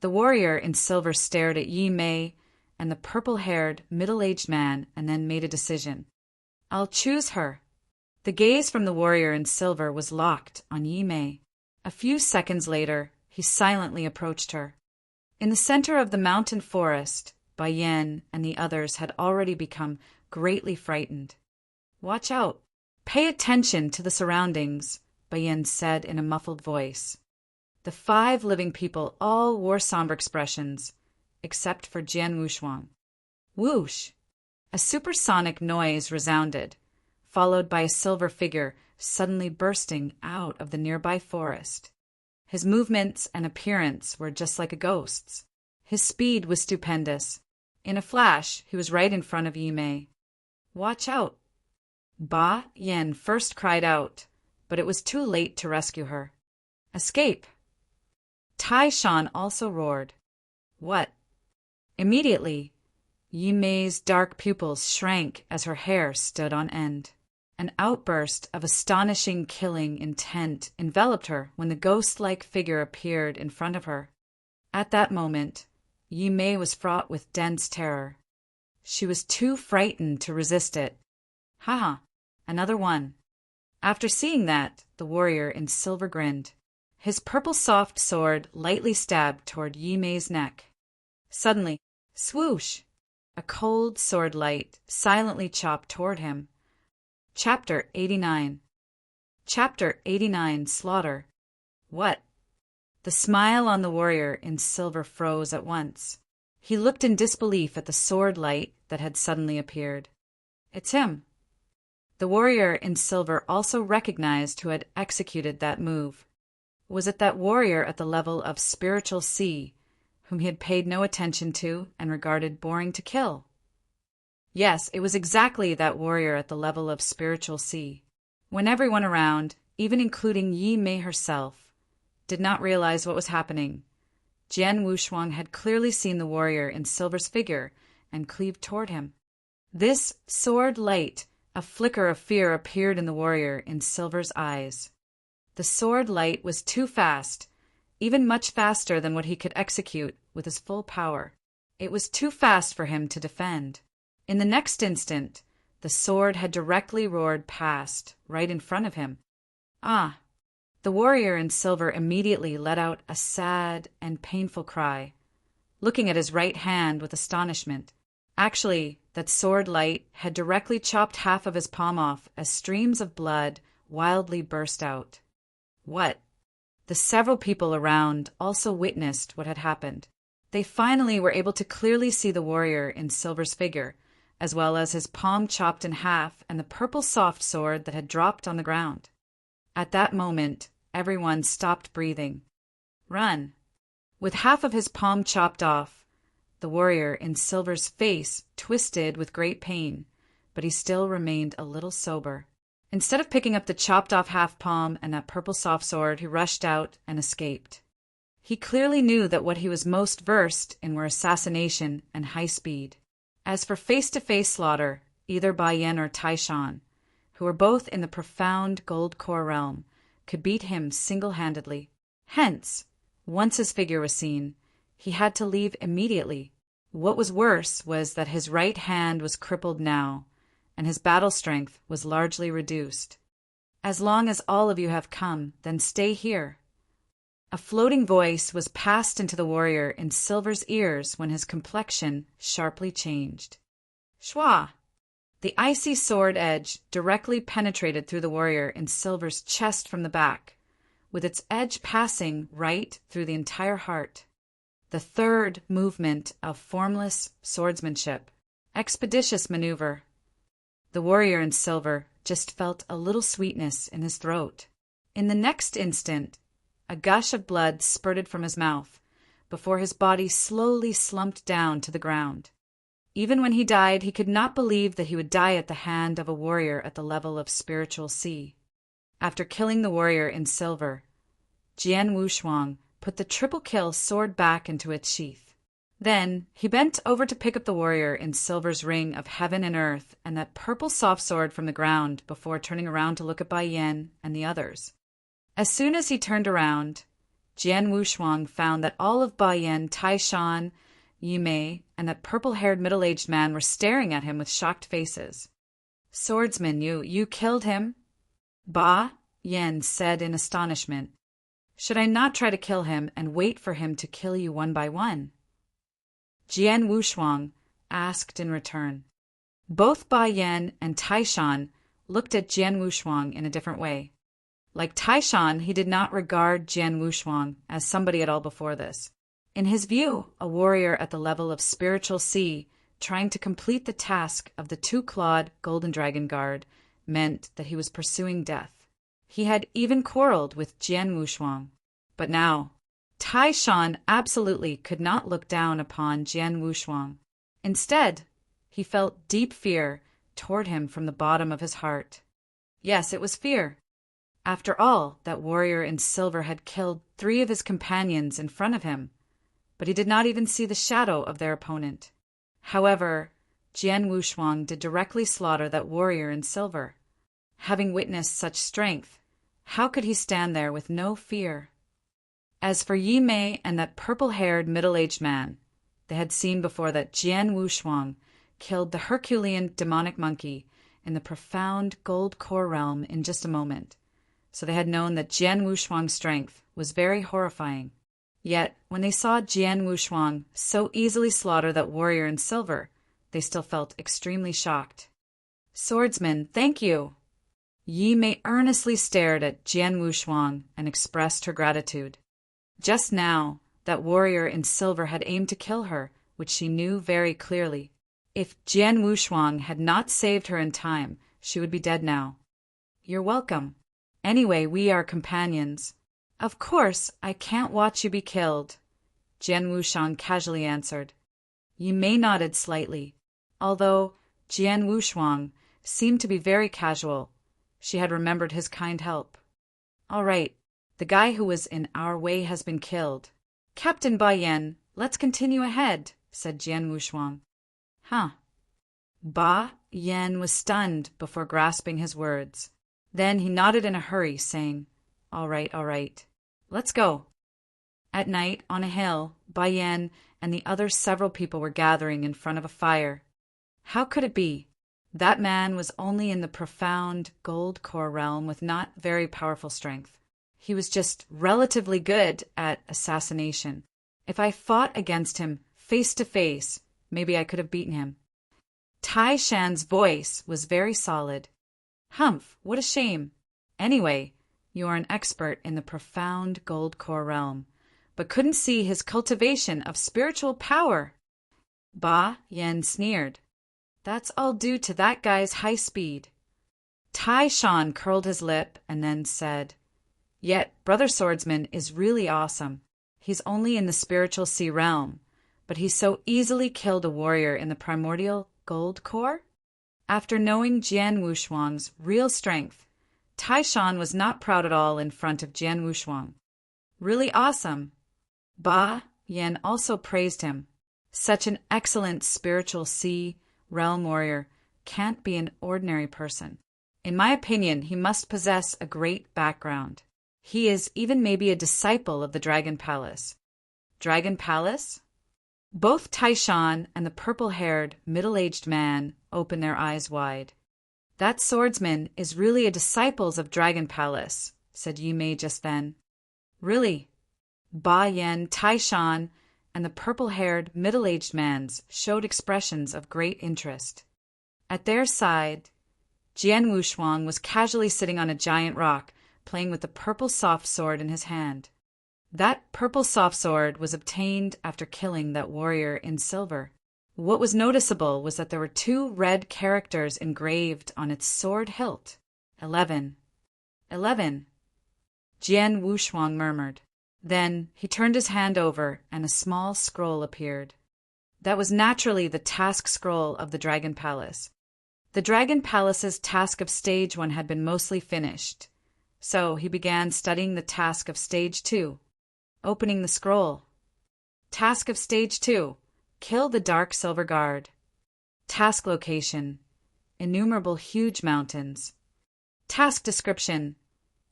The warrior in silver stared at Yi Mei and the purple-haired, middle-aged man and then made a decision. I'll choose her. The gaze from the warrior in silver was locked on Yi Mei. A few seconds later, he silently approached her. In the center of the mountain forest, Bai Yan and the others had already become greatly frightened. Watch out. Pay attention to the surroundings, Bai Yan said in a muffled voice. The 5 living people all wore somber expressions, except for Jian Wushuang. Whoosh! A supersonic noise resounded, followed by a silver figure suddenly bursting out of the nearby forest. His movements and appearance were just like a ghost's. His speed was stupendous. In a flash, he was right in front of Yi Mei. Watch out! Bai Yan first cried out, but it was too late to rescue her. Escape! Taishan also roared. What? Immediately, Yi Mei's dark pupils shrank as her hair stood on end. An outburst of astonishing killing intent enveloped her when the ghost-like figure appeared in front of her. At that moment, Yi Mei was fraught with dense terror. She was too frightened to resist it. Haha, another one. After seeing that, the warrior in silver grinned. His purple soft sword lightly stabbed toward Yi Mei's neck. Suddenly, swoosh! A cold sword light silently chopped toward him. Chapter 89. Chapter 89, Slaughter. What? The smile on the warrior in silver froze at once. He looked in disbelief at the sword light that had suddenly appeared. It's him. The warrior in silver also recognized who had executed that move. Was it that warrior at the level of spiritual sea, whom he had paid no attention to and regarded boring to kill? Yes, it was exactly that warrior at the level of spiritual sea. When everyone around, even including Yi Mei herself, did not realize what was happening. Jian Wushuang had clearly seen the warrior in silver's figure and cleaved toward him. This sword light, a flicker of fear appeared in the warrior in silver's eyes. The sword light was too fast, even much faster than what he could execute with his full power. It was too fast for him to defend. In the next instant, the sword had directly roared past, right in front of him. Ah! The warrior in silver immediately let out a sad and painful cry, looking at his right hand with astonishment. Actually, that sword light had directly chopped half of his palm off as streams of blood wildly burst out. What? The several people around also witnessed what had happened. They finally were able to clearly see the warrior in silver's figure, as well as his palm chopped in half and the purple soft sword that had dropped on the ground. At that moment, everyone stopped breathing. Run! With half of his palm chopped off, the warrior in silver's face twisted with great pain, but he still remained a little sober. Instead of picking up the chopped off half palm and that purple soft sword, he rushed out and escaped. He clearly knew that what he was most versed in were assassination and high speed. As for face-to-face slaughter, either Bai Yan or Tai Shan, who were both in the profound gold core realm, could beat him single-handedly. Hence, once his figure was seen, he had to leave immediately. What was worse was that his right hand was crippled now, and his battle strength was largely reduced. As long as all of you have come, then stay here. A floating voice was passed into the warrior in silver's ears when his complexion sharply changed. Shwa! The icy sword edge directly penetrated through the warrior in silver's chest from the back, with its edge passing right through the entire heart. The third movement of formless swordsmanship. Expeditious maneuver. The warrior in silver just felt a little sweetness in his throat. In the next instant, a gush of blood spurted from his mouth, before his body slowly slumped down to the ground. Even when he died, he could not believe that he would die at the hand of a warrior at the level of spiritual sea. After killing the warrior in silver, Jian Wushuang put the triple kill sword back into its sheath. Then he bent over to pick up the warrior in silver's ring of heaven and earth and that purple soft sword from the ground before turning around to look at Bai Yan and the others. As soon as he turned around, Jian Wushuang found that all of Bai Yan, Tai Shan, Yi Mei, and that purple-haired middle-aged man were staring at him with shocked faces. Swordsman, you killed him? Ba Yan said in astonishment. Should I not try to kill him and wait for him to kill you one by one? Jian Wushuang asked in return. Both Bai Yan and Tai Shan looked at Jian Wushuang in a different way. Like Tai Shan, he did not regard Jian Wushuang as somebody at all before this. In his view, a warrior at the level of spiritual sea trying to complete the task of the two-clawed golden dragon guard meant that he was pursuing death. He had even quarreled with Jian Wushuang. But now, Tai Shan absolutely could not look down upon Jian Wushuang. Instead, he felt deep fear toward him from the bottom of his heart. Yes, it was fear. After all, that warrior in silver had killed 3 of his companions in front of him, but he did not even see the shadow of their opponent. However, Jian Wushuang did directly slaughter that warrior in silver. Having witnessed such strength, how could he stand there with no fear? As for Yi Mei and that purple-haired middle-aged man, they had seen before that Jian Wushuang killed the Herculean demonic monkey in the profound gold core realm in just a moment, so they had known that Jian Wushuang's strength was very horrifying. Yet, when they saw Jian Wushuang so easily slaughter that warrior in silver, they still felt extremely shocked. Swordsman, thank you! Yi Mei earnestly stared at Jian Wushuang and expressed her gratitude. Just now, that warrior in silver had aimed to kill her, which she knew very clearly. If Jian Wushuang had not saved her in time, she would be dead now. You're welcome. Anyway, we are companions. Of course, I can't watch you be killed, Jian Wushuang casually answered. Yi Mei nodded slightly. Although Jian Wushuang seemed to be very casual, she had remembered his kind help. All right, The guy who was in our way has been killed. Captain Ba Yan, let's continue ahead, said Jian Wushuang. Huh. Ba Yan was stunned before grasping his words. Then he nodded in a hurry, saying, all right. Let's go. At night, on a hill, Ba Yan and the other several people were gathering in front of a fire. How could it be? That man was only in the profound gold core realm with not very powerful strength. He was just relatively good at assassination. If I fought against him face to face, maybe I could have beaten him. Tai Shan's voice was very solid. Humph, what a shame. Anyway, you are an expert in the profound gold core realm, but couldn't see his cultivation of spiritual power. Ba Yan sneered. That's all due to that guy's high speed. Tai Shan curled his lip and then said, yet Brother Swordsman is really awesome. He's only in the spiritual sea realm, but he so easily killed a warrior in the primordial gold core? After knowing Jian Wushuang's real strength, Tai Shan was not proud at all in front of Jian Wushuang. Really awesome. Ba Yan also praised him. Such an excellent spiritual sea realm warrior can't be an ordinary person. In my opinion, he must possess a great background. He is even maybe a disciple of the Dragon Palace. Dragon Palace? Both Tai Shan and the purple-haired, middle-aged man opened their eyes wide. That swordsman is really a disciple of Dragon Palace, said Yu Mei just then. Really? Ba Yan, Tai Shan, and the purple-haired, middle-aged man showed expressions of great interest. At their side, Jian Wushuang was casually sitting on a giant rock, playing with the purple soft sword in his hand. That purple soft sword was obtained after killing that warrior in silver. What was noticeable was that there were 2 red characters engraved on its sword hilt. 11. 11. Jian Wushuang murmured. Then he turned his hand over and a small scroll appeared. That was naturally the task scroll of the Dragon Palace. The Dragon Palace's task of Stage 1 had been mostly finished, so he began studying the task of Stage 2. Opening the scroll. Task of Stage 2. Kill the Dark Silver Guard. Task location. Innumerable huge mountains. Task description.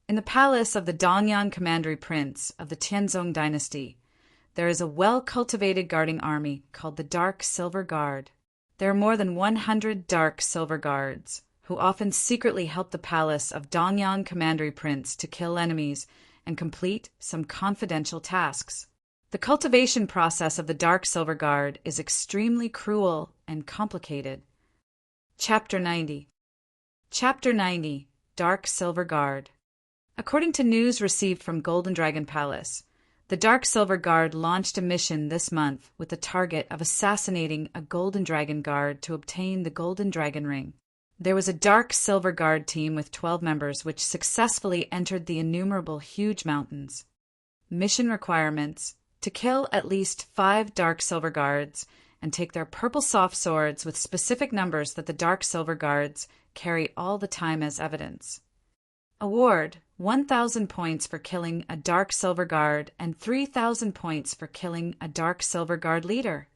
In the palace of the Dongyan Commandery Prince of the Tianzong Dynasty, there is a well-cultivated guarding army called the Dark Silver Guard. There are more than 100 Dark Silver Guards, who often secretly help the palace of Dongyan Commandery Prince to kill enemies and complete some confidential tasks. The cultivation process of the Dark Silver Guard is extremely cruel and complicated. Chapter 90. Chapter 90. Dark Silver Guard. According to news received from Golden Dragon Palace, the Dark Silver Guard launched a mission this month with the target of assassinating a Golden Dragon Guard to obtain the Golden Dragon Ring. There was a Dark Silver Guard team with 12 members which successfully entered the innumerable huge mountains. Mission requirements: to kill at least 5 Dark Silver Guards and take their purple soft swords with specific numbers that the Dark Silver Guards carry all the time as evidence. Award: 1,000 points for killing a Dark Silver Guard and 3,000 points for killing a Dark Silver Guard leader.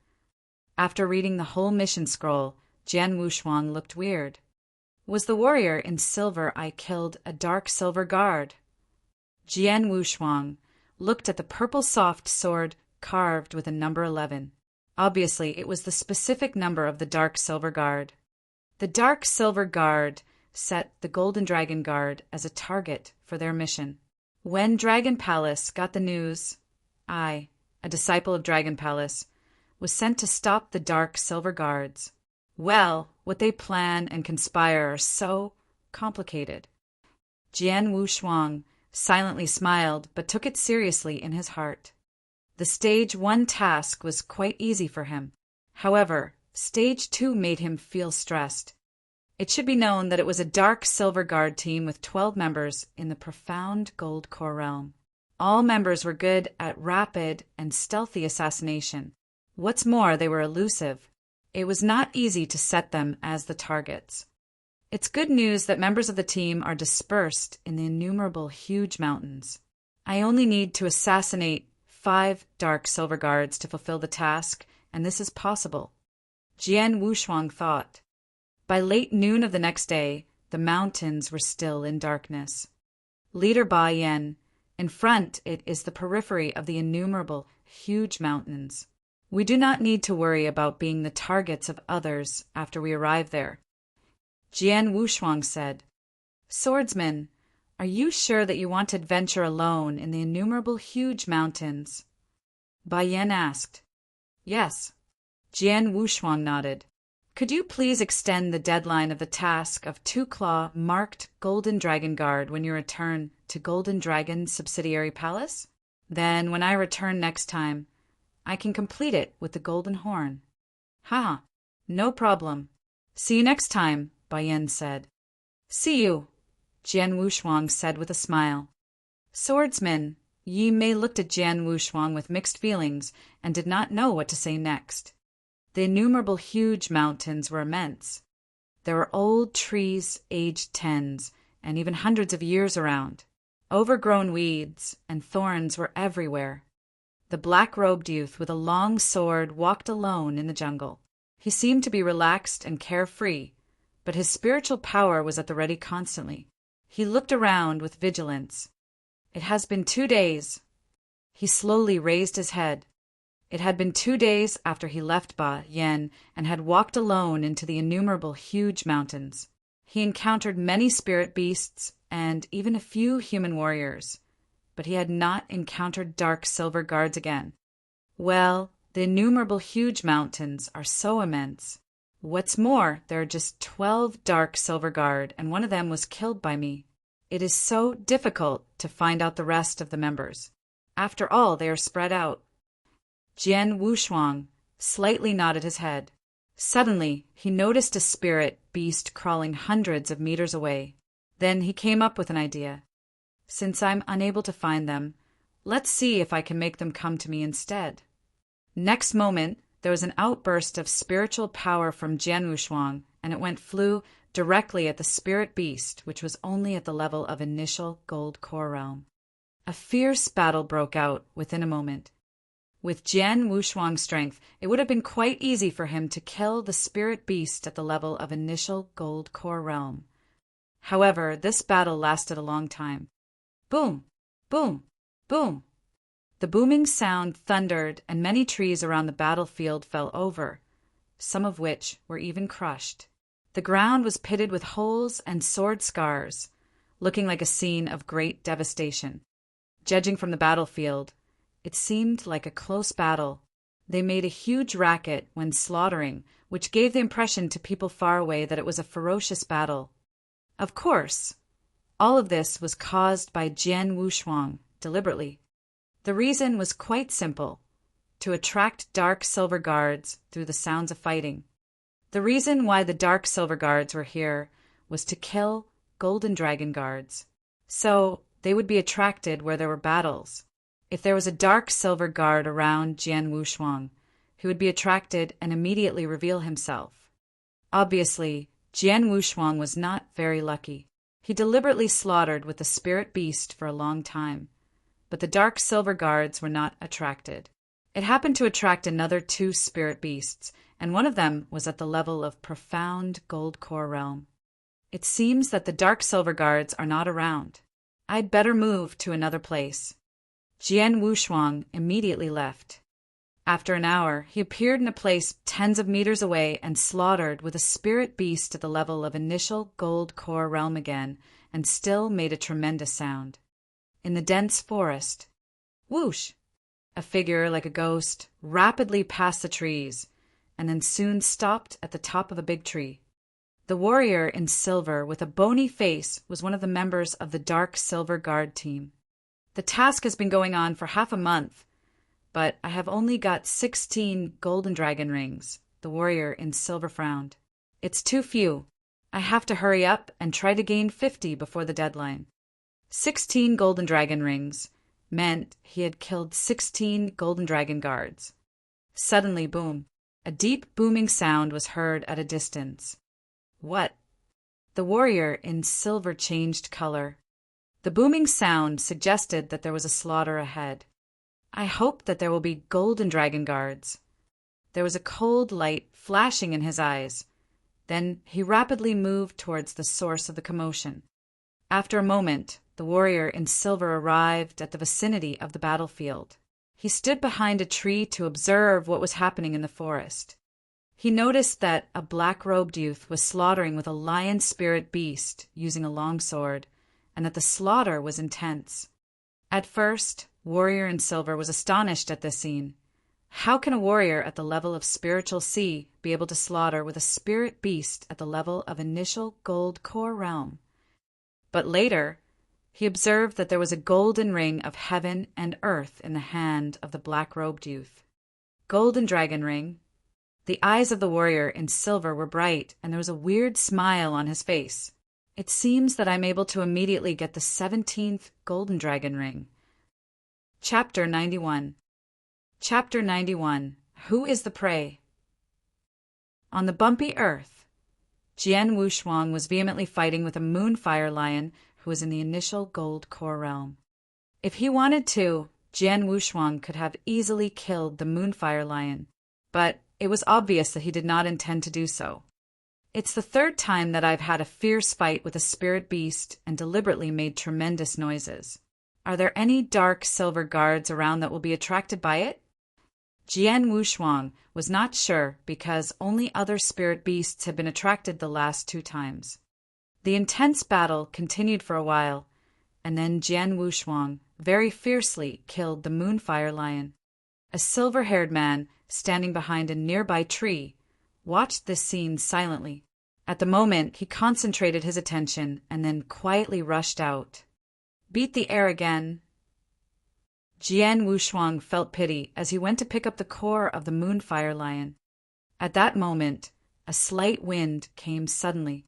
After reading the whole mission scroll, Jian Wushuang looked weird. Was the warrior in silver I killed a Dark Silver Guard? Jian Wushuang looked at the purple soft sword carved with a number 11. Obviously, it was the specific number of the Dark Silver Guard. The Dark Silver Guard set the Golden Dragon Guard as a target for their mission. When Dragon Palace got the news, I, a disciple of Dragon Palace, was sent to stop the Dark Silver Guards. Well, what they plan and conspire are so complicated. Jian Wushuang silently smiled but took it seriously in his heart. The Stage 1 task was quite easy for him. However, Stage 2 made him feel stressed. It should be known that it was a Dark Silver Guard team with 12 members in the profound Gold Core realm. All members were good at rapid and stealthy assassination. What's more, they were elusive. It was not easy to set them as the targets. It's good news that members of the team are dispersed in the innumerable huge mountains. I only need to assassinate 5 dark silver guards to fulfill the task, and this is possible. Jian Wushuang thought. By late noon of the next day, the mountains were still in darkness. Leader Ba Yan. In front, it is the periphery of the innumerable, huge mountains. We do not need to worry about being the targets of others after we arrive there. Jian Wushuang said, Swordsman, are you sure that you want to adventure alone in the innumerable huge mountains? Ba Yan asked. Yes. Jian Wushuang nodded. Could you please extend the deadline of the task of 2-claw marked Golden Dragon Guard when you return to Golden Dragon's subsidiary palace? Then, when I return next time, I can complete it with the Golden Horn. Ha! No problem. See you next time, Ba Yan said. See you, Jian Wushuang said with a smile. Swordsman, Yi Mei looked at Jian Wushuang with mixed feelings and did not know what to say next. The innumerable huge mountains were immense. There were old trees aged tens and even hundreds of years around. Overgrown weeds and thorns were everywhere. The black-robed youth with a long sword walked alone in the jungle. He seemed to be relaxed and carefree, but his spiritual power was at the ready constantly. He looked around with vigilance. It has been 2 days. He slowly raised his head. It had been 2 days after he left Ba Yan and had walked alone into the innumerable huge mountains. He encountered many spirit beasts and even a few human warriors, but he had not encountered dark silver guards again. Well, the innumerable huge mountains are so immense. What's more, there are just 12 dark silver guard, and one of them was killed by me. It is so difficult to find out the rest of the members. After all, they are spread out. Jian Wushuang slightly nodded his head. Suddenly, he noticed a spirit beast crawling hundreds of meters away. Then he came up with an idea. Since I'm unable to find them, let's see if I can make them come to me instead. Next moment, there was an outburst of spiritual power from Jian Wushuang, and it flew directly at the spirit beast, which was only at the level of initial gold core realm. A fierce battle broke out within a moment. With Jian Wushuang's strength, it would have been quite easy for him to kill the spirit beast at the level of initial gold core realm. However, this battle lasted a long time. Boom! Boom! Boom! The booming sound thundered, and many trees around the battlefield fell over, some of which were even crushed. The ground was pitted with holes and sword scars, looking like a scene of great devastation. Judging from the battlefield, it seemed like a close battle. They made a huge racket when slaughtering, which gave the impression to people far away that it was a ferocious battle. Of course, all of this was caused by Jian Wushuang deliberately. The reason was quite simple: to attract dark silver guards through the sounds of fighting. The reason why the dark silver guards were here was to kill golden dragon guards, so they would be attracted where there were battles. If there was a dark silver guard around Jian Wushuang, he would be attracted and immediately reveal himself. Obviously, Jian Wushuang was not very lucky. He deliberately slaughtered with the spirit beast for a long time, but the dark silver guards were not attracted. It happened to attract another 2 spirit beasts, and one of them was at the level of profound gold core realm. It seems that the dark silver guards are not around. I'd better move to another place. Jian Wushuang immediately left. After an hour, he appeared in a place tens of meters away and slaughtered with a spirit beast at the level of initial gold core realm again, and still made a tremendous sound. In the dense forest, whoosh! A figure like a ghost rapidly passed the trees, and then soon stopped at the top of a big tree. The warrior in silver with a bony face was one of the members of the Dark Silver Guard team. The task has been going on for half a month, but I have only got 16 golden dragon rings, the warrior in silver frowned. It's too few. I have to hurry up and try to gain 50 before the deadline. 16 golden dragon rings meant he had killed 16 golden dragon guards. Suddenly, boom, a deep booming sound was heard at a distance. What? The warrior in silver changed color. The booming sound suggested that there was a slaughter ahead. I hope that there will be golden dragon guards. There was a cold light flashing in his eyes. Then he rapidly moved towards the source of the commotion. After a moment, the warrior in silver arrived at the vicinity of the battlefield. He stood behind a tree to observe what was happening in the forest. He noticed that a black-robed youth was slaughtering with a lion spirit beast using a long sword, and that the slaughter was intense. At first, Warrior in Silver was astonished at this scene. How can a warrior at the level of spiritual C be able to slaughter with a spirit beast at the level of initial gold core realm? But later, he observed that there was a golden ring of heaven and earth in the hand of the black-robed youth. Golden dragon ring. The eyes of the warrior in silver were bright, and there was a weird smile on his face. It seems that I'm able to immediately get the 17th golden dragon ring. Chapter 91. Chapter 91. Who is the prey? On the bumpy earth, Jian Wushuang was vehemently fighting with a moonfire lion who was in the initial gold core realm. If he wanted to, Jian Wushuang could have easily killed the moonfire lion, but it was obvious that he did not intend to do so. It's the third time that I've had a fierce fight with a spirit beast and deliberately made tremendous noises. Are there any dark silver guards around that will be attracted by it? Jian Wushuang was not sure because only other spirit beasts had been attracted the last 2 times. The intense battle continued for a while, and then Jian Wushuang very fiercely killed the moonfire lion. A silver-haired man, standing behind a nearby tree, watched this scene silently. At the moment, he concentrated his attention and then quietly rushed out. Beat the air again. Jian Wushuang felt pity as he went to pick up the core of the moonfire lion. At that moment, a slight wind came suddenly.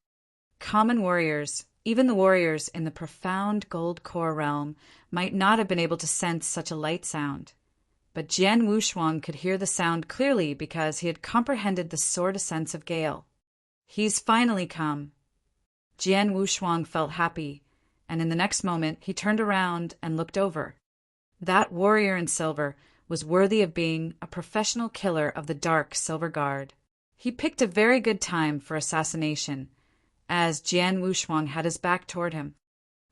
Common warriors, even the warriors in the profound gold core realm, might not have been able to sense such a light sound. But Jian Wushuang could hear the sound clearly because he had comprehended the sword sense of gale. He's finally come. Jian Wushuang felt happy, and in the next moment he turned around and looked over. That warrior in silver was worthy of being a professional killer of the dark silver guard. He picked a very good time for assassination, as Jian Wushuang had his back toward him.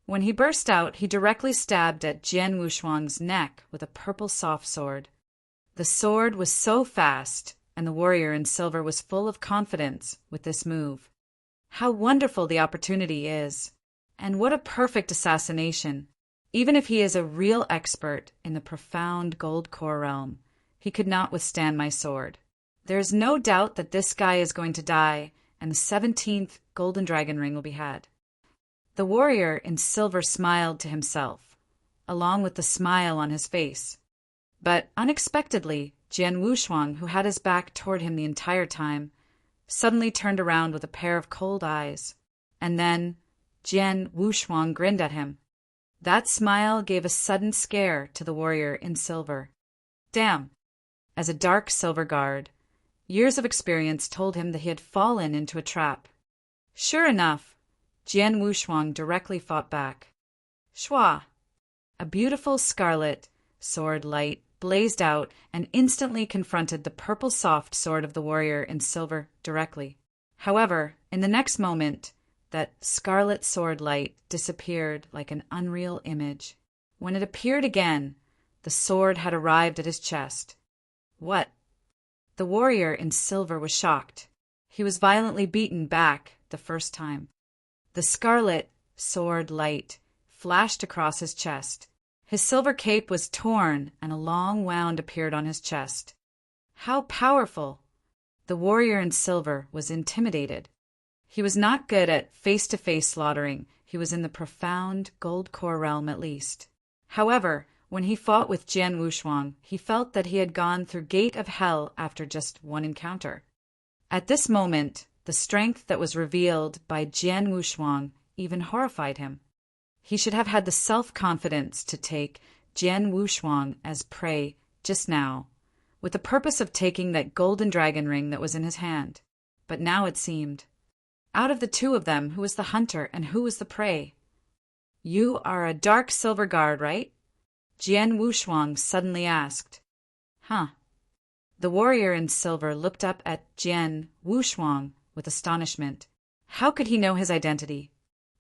When he burst out, he directly stabbed at Jian Wushuang's neck with a purple soft sword. The sword was so fast, and the warrior in silver was full of confidence with this move. How wonderful the opportunity is, and what a perfect assassination. Even if he is a real expert in the profound gold core realm, he could not withstand my sword. There is no doubt that this guy is going to die, and the 17th golden dragon ring will be had. The warrior in silver smiled to himself, along with the smile on his face. But unexpectedly, Jian Wushuang, who had his back toward him the entire time, suddenly turned around with a pair of cold eyes. And then Jian Wushuang grinned at him. That smile gave a sudden scare to the warrior in silver. Damn! As a dark silver guard, years of experience told him that he had fallen into a trap. Sure enough, Jian Wushuang directly fought back. Shua! A beautiful scarlet sword light blazed out and instantly confronted the purple soft sword of the warrior in silver directly. However, in the next moment, that scarlet sword light disappeared like an unreal image. When it appeared again, the sword had arrived at his chest. What? The warrior in silver was shocked. He was violently beaten back the first time. The scarlet sword light flashed across his chest. His silver cape was torn, and a long wound appeared on his chest. How powerful! The warrior in silver was intimidated. He was not good at face-to-face slaughtering. He was in the profound gold core realm at least. However, when he fought with Jian Wushuang, he felt that he had gone through gate of hell after just one encounter. At this moment, the strength that was revealed by Jian Wushuang even horrified him. He should have had the self-confidence to take Jian Wushuang as prey just now, with the purpose of taking that golden dragon ring that was in his hand. But now it seemed, out of the 2 of them, who was the hunter and who was the prey? You are a dark silver guard, right? Jian Wushuang suddenly asked. Huh. The warrior in silver looked up at Jian Wushuang with astonishment. How could he know his identity?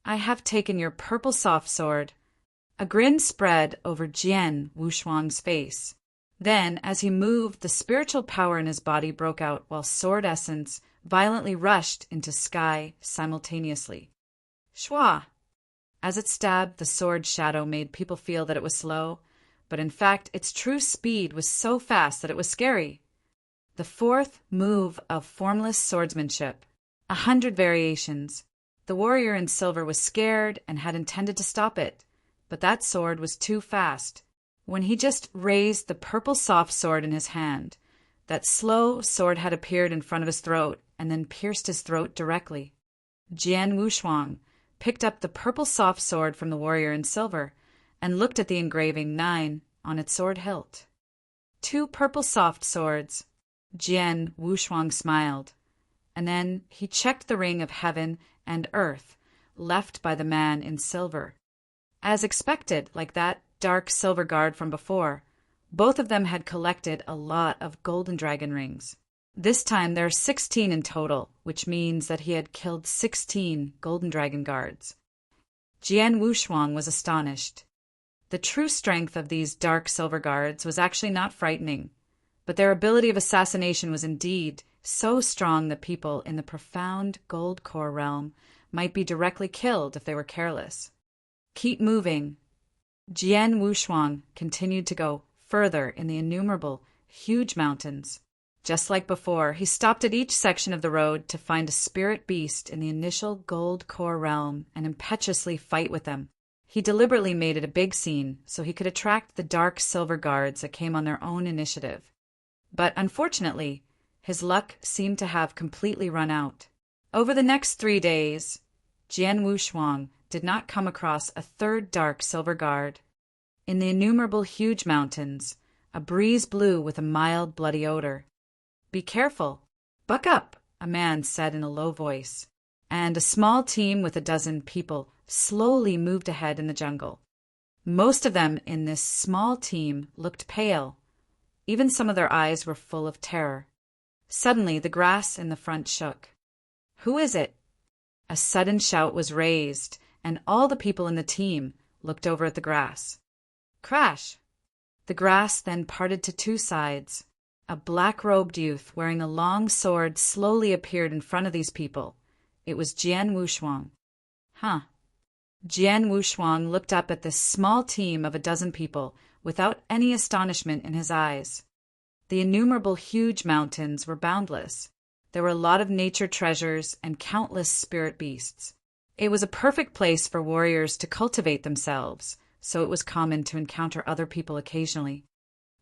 I have taken your purple soft sword. A grin spread over Jian Wushuang's face. Then, as he moved, the spiritual power in his body broke out while sword essence violently rushed into sky simultaneously. Shwa! As it stabbed, the sword shadow made people feel that it was slow, but in fact its true speed was so fast that it was scary. The fourth move of formless swordsmanship. 100 variations. The warrior in silver was scared and had intended to stop it, but that sword was too fast. When he just raised the purple soft sword in his hand, that slow sword had appeared in front of his throat and then pierced his throat directly. Jian Wushuang picked up the purple soft sword from the warrior in silver and looked at the engraving 9 on its sword hilt. 2 purple soft swords. Jian Wushuang smiled, and then he checked the ring of heaven and earth left by the man in silver. As expected, like that dark silver guard from before, both of them had collected a lot of golden dragon rings. This time there are 16 in total, which means that he had killed 16 golden dragon guards. Jian Wushuang was astonished. The true strength of these dark silver guards was actually not frightening, but their ability of assassination was indeed so strong that people in the profound gold core realm might be directly killed if they were careless. Keep moving. Jian Wushuang continued to go further in the innumerable, huge mountains. Just like before, he stopped at each section of the road to find a spirit beast in the initial gold core realm and impetuously fight with them. He deliberately made it a big scene so he could attract the dark silver guards that came on their own initiative. But unfortunately, his luck seemed to have completely run out. Over the next 3 days, Jian Wushuang did not come across a third dark silver guard. In the innumerable huge mountains, a breeze blew with a mild, bloody odor. Be careful. Buck up, a man said in a low voice, and a small team with 12 people slowly moved ahead in the jungle. Most of them in this small team looked pale. Even some of their eyes were full of terror. Suddenly, the grass in the front shook. Who is it? A sudden shout was raised, and all the people in the team looked over at the grass. Crash! The grass then parted to 2 sides. A black-robed youth wearing a long sword slowly appeared in front of these people. It was Jian Wushuang. Huh. Jian Wushuang looked up at this small team of 12 people without any astonishment in his eyes. The innumerable huge mountains were boundless. There were a lot of nature treasures and countless spirit beasts. It was a perfect place for warriors to cultivate themselves, so it was common to encounter other people occasionally.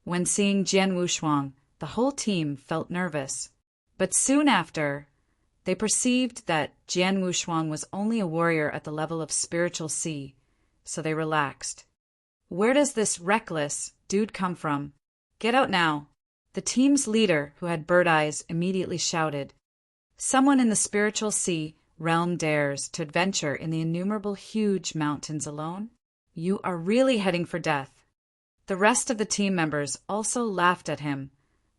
When seeing Jian Wushuang, the whole team felt nervous. But soon after, they perceived that Jian Wushuang was only a warrior at the level of spiritual C, so they relaxed. Where does this reckless dude come from? Get out now. The team's leader, who had bird eyes, immediately shouted. Someone in the spiritual sea realm dares to adventure in the innumerable huge mountains alone? You are really heading for death. The rest of the team members also laughed at him,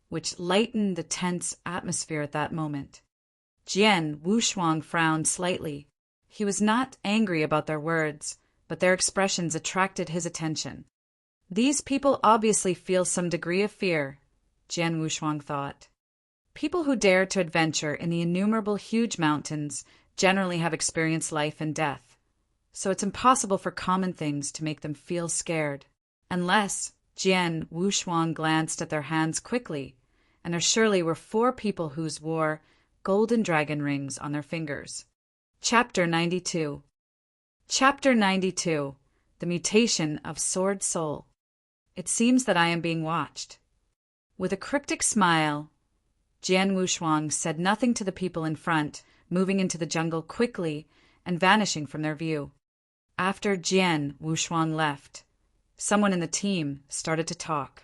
which lightened the tense atmosphere at that moment. Jian Wushuang frowned slightly. He was not angry about their words, but their expressions attracted his attention. These people obviously feel some degree of fear, Jian Wushuang thought. People who dare to adventure in the innumerable huge mountains generally have experienced life and death, so it's impossible for common things to make them feel scared. Unless Jian Wushuang glanced at their hands quickly, and there surely were 4 people who wore golden dragon rings on their fingers. Chapter 92. Chapter 92. The Mutation of Sword Soul. It seems that I am being watched. With a cryptic smile, Jian Wushuang said nothing to the people in front, moving into the jungle quickly and vanishing from their view. After Jian Wushuang left, someone in the team started to talk.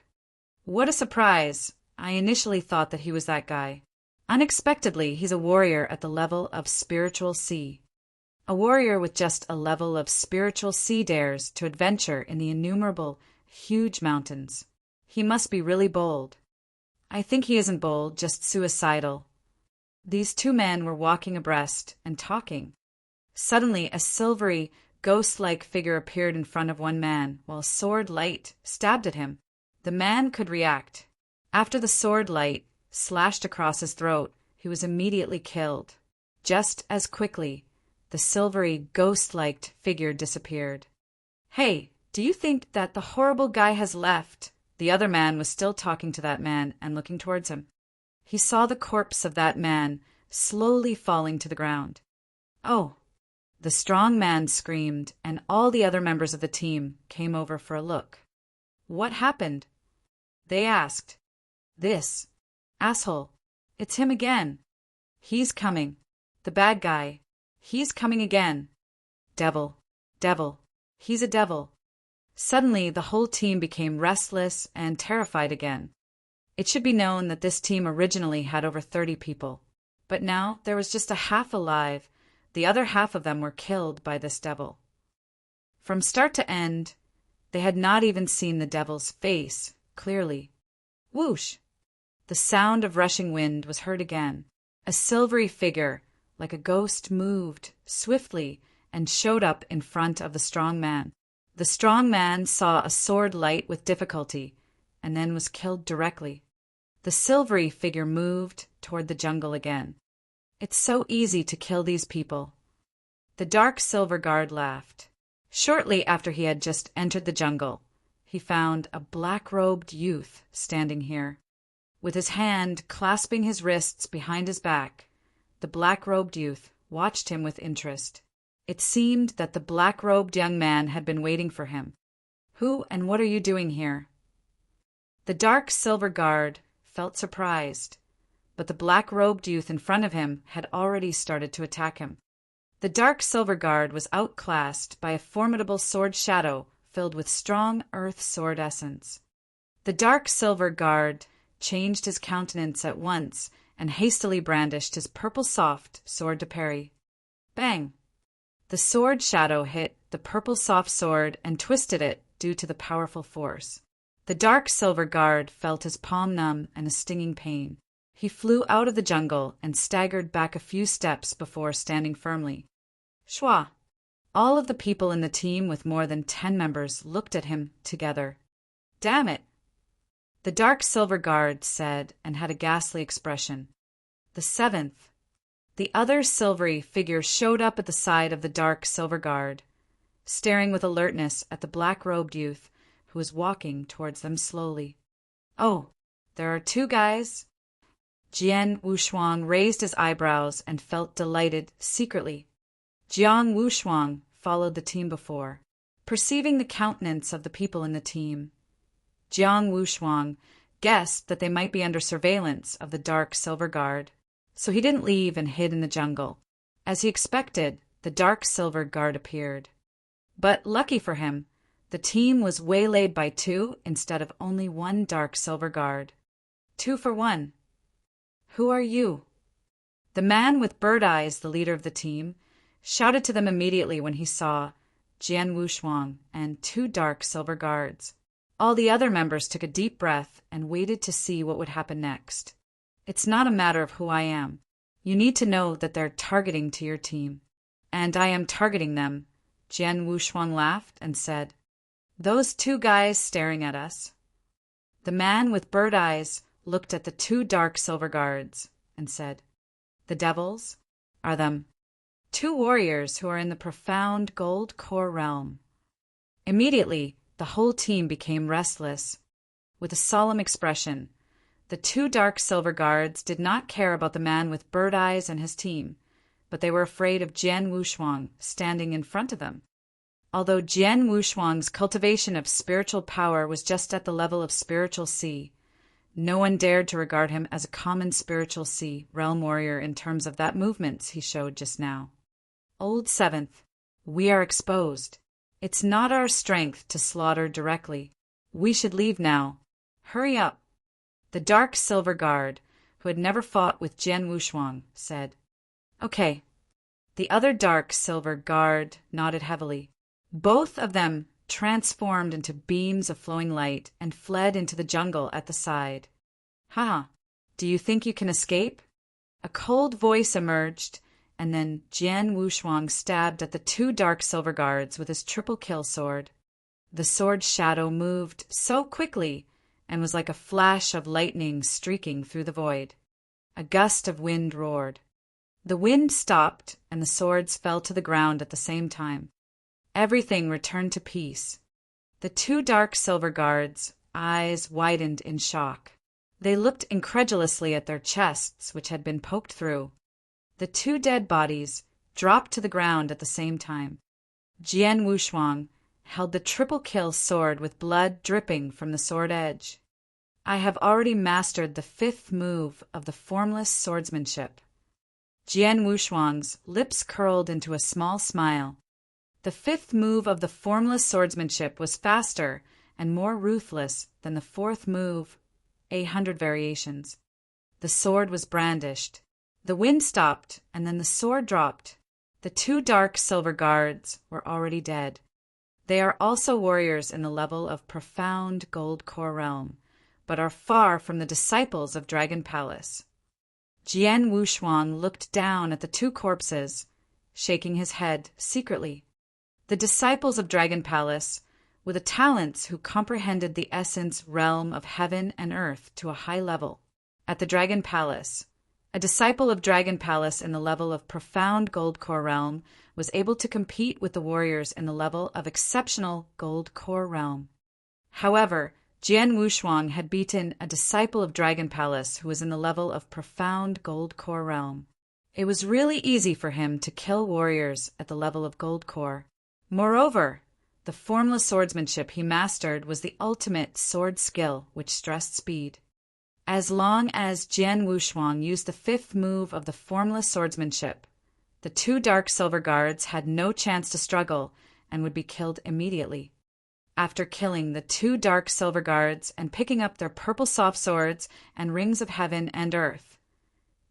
What a surprise! I initially thought that he was that guy. Unexpectedly, he's a warrior at the level of spiritual C. A warrior with just a level of spiritual sea dares to adventure in the innumerable, huge mountains. He must be really bold. I think he isn't bold, just suicidal. These two men were walking abreast and talking. Suddenly, a silvery, ghost-like figure appeared in front of one man, while a sword light stabbed at him. The man could react. After the sword light slashed across his throat, he was immediately killed. Just as quickly, the silvery, ghost-like figure disappeared. "Hey, do you think that the horrible guy has left?" The other man was still talking to that man and looking towards him. He saw the corpse of that man slowly falling to the ground. "Oh!" The strong man screamed, and all the other members of the team came over for a look. "What happened?" they asked. "This asshole. It's him again. He's coming. The bad guy. He's coming again. Devil. Devil. He's a devil." Suddenly, the whole team became restless and terrified again. It should be known that this team originally had over 30 people, but now there was just a half alive. The other half of them were killed by this devil. From start to end, they had not even seen the devil's face clearly. Whoosh! The sound of rushing wind was heard again. A silvery figure, like a ghost, moved swiftly and showed up in front of the strong man. The strong man saw a sword light with difficulty, and then was killed directly. The silvery figure moved toward the jungle again. "It's so easy to kill these people." The dark silver guard laughed. Shortly after he had just entered the jungle, he found a black-robed youth standing here. With his hand clasping his wrists behind his back, the black-robed youth watched him with interest. It seemed that the black-robed young man had been waiting for him. "Who and what are you doing here?" The dark silver guard felt surprised, but the black-robed youth in front of him had already started to attack him. The dark silver guard was outclassed by a formidable sword shadow filled with strong earth sword essence. The dark silver guard changed his countenance at once and hastily brandished his purple soft sword to parry. Bang! The sword shadow hit the purple soft sword and twisted it due to the powerful force. The dark silver guard felt his palm numb and a stinging pain. He flew out of the jungle and staggered back a few steps before standing firmly. Shwa! All of the people in the team with more than 10 members looked at him together. "Damn it!" the dark silver guard said and had a ghastly expression. The 7th. The other silvery figure showed up at the side of the dark silver guard, staring with alertness at the black-robed youth who was walking towards them slowly. "Oh, there are 2 guys?" Jian Wushuang raised his eyebrows and felt delighted secretly. Jiang Wushuang followed the team before. Perceiving the countenance of the people in the team, Jiang Wushuang guessed that they might be under surveillance of the dark silver guard, so he didn't leave and hid in the jungle. As he expected, the dark silver guard appeared. But lucky for him, the team was waylaid by 2 instead of only 1 dark silver guard. 2 for 1. "Who are you?" The man with bird eyes, the leader of the team, shouted to them immediately when he saw Jian Wushuang and 2 dark silver guards. All the other members took a deep breath and waited to see what would happen next. "It's not a matter of who I am. You need to know that they're targeting to your team." "And I am targeting them," Jian Wushuang laughed and said. "Those 2 guys staring at us." The man with bird eyes looked at the 2 dark silver guards and said, "The devils are them 2 warriors who are in the profound gold core realm." Immediately, the whole team became restless. With a solemn expression, the 2 dark silver guards did not care about the man with bird eyes and his team, but they were afraid of Jian Wushuang standing in front of them. Although Jian Wushuang's cultivation of spiritual power was just at the level of spiritual sea, no one dared to regard him as a common spiritual sea realm warrior in terms of that movements he showed just now. "Old 7th, we are exposed. It's not our strength to slaughter directly. We should leave now. Hurry up." The dark silver guard, who had never fought with Jian Wushuang, said, "Okay." The other dark silver guard nodded heavily. Both of them transformed into beams of flowing light and fled into the jungle at the side. "Ha! Do you think you can escape?" A cold voice emerged, and then Jian Wushuang stabbed at the two dark silver guards with his triple kill sword. The sword's shadow moved so quickly and was like a flash of lightning streaking through the void. A gust of wind roared. The wind stopped, and the swords fell to the ground at the same time. Everything returned to peace. The two dark silver guards' eyes widened in shock. They looked incredulously at their chests, which had been poked through. The two dead bodies dropped to the ground at the same time. Jian Wushuang held the triple kill sword with blood dripping from the sword edge. "I have already mastered the fifth move of the formless swordsmanship." Jian Wushuang's lips curled into a small smile. The fifth move of the formless swordsmanship was faster and more ruthless than the fourth move, 100 variations. The sword was brandished. The wind stopped, and then the sword dropped. The two dark silver guards were already dead. They are also warriors in the level of profound gold core realm, but are far from the disciples of Dragon Palace. Jian Wushuang looked down at the two corpses, shaking his head secretly. The disciples of Dragon Palace were the talents who comprehended the essence realm of heaven and earth to a high level. At the Dragon Palace, a disciple of Dragon Palace in the level of profound gold core realm was able to compete with the warriors in the level of exceptional gold core realm. However, Jian Wushuang had beaten a disciple of Dragon Palace who was in the level of profound gold core realm. It was really easy for him to kill warriors at the level of gold core. Moreover, the formless swordsmanship he mastered was the ultimate sword skill which stressed speed. As long as Jian Wushuang used the fifth move of the formless swordsmanship, the two dark silver guards had no chance to struggle and would be killed immediately. After killing the two dark silver guards and picking up their purple soft swords and rings of heaven and earth,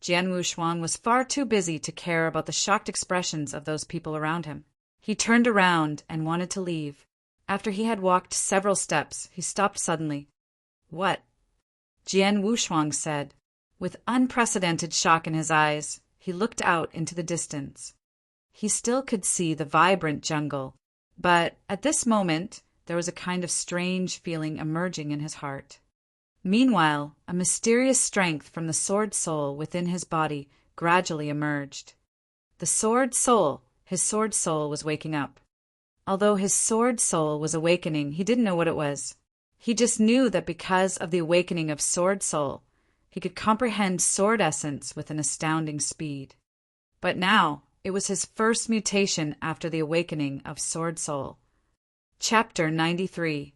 Jian Wushuang was far too busy to care about the shocked expressions of those people around him. He turned around and wanted to leave. After he had walked several steps, he stopped suddenly. "What?" Jian Wushuang said. With unprecedented shock in his eyes, he looked out into the distance. He still could see the vibrant jungle, but at this moment there was a kind of strange feeling emerging in his heart. Meanwhile, a mysterious strength from the sword soul within his body gradually emerged. The sword soul, his sword soul, was waking up. Although his sword soul was awakening, he didn't know what it was. He just knew that because of the awakening of sword soul, he could comprehend sword essence with an astounding speed. But now, it was his first mutation after the awakening of sword soul. Chapter 93.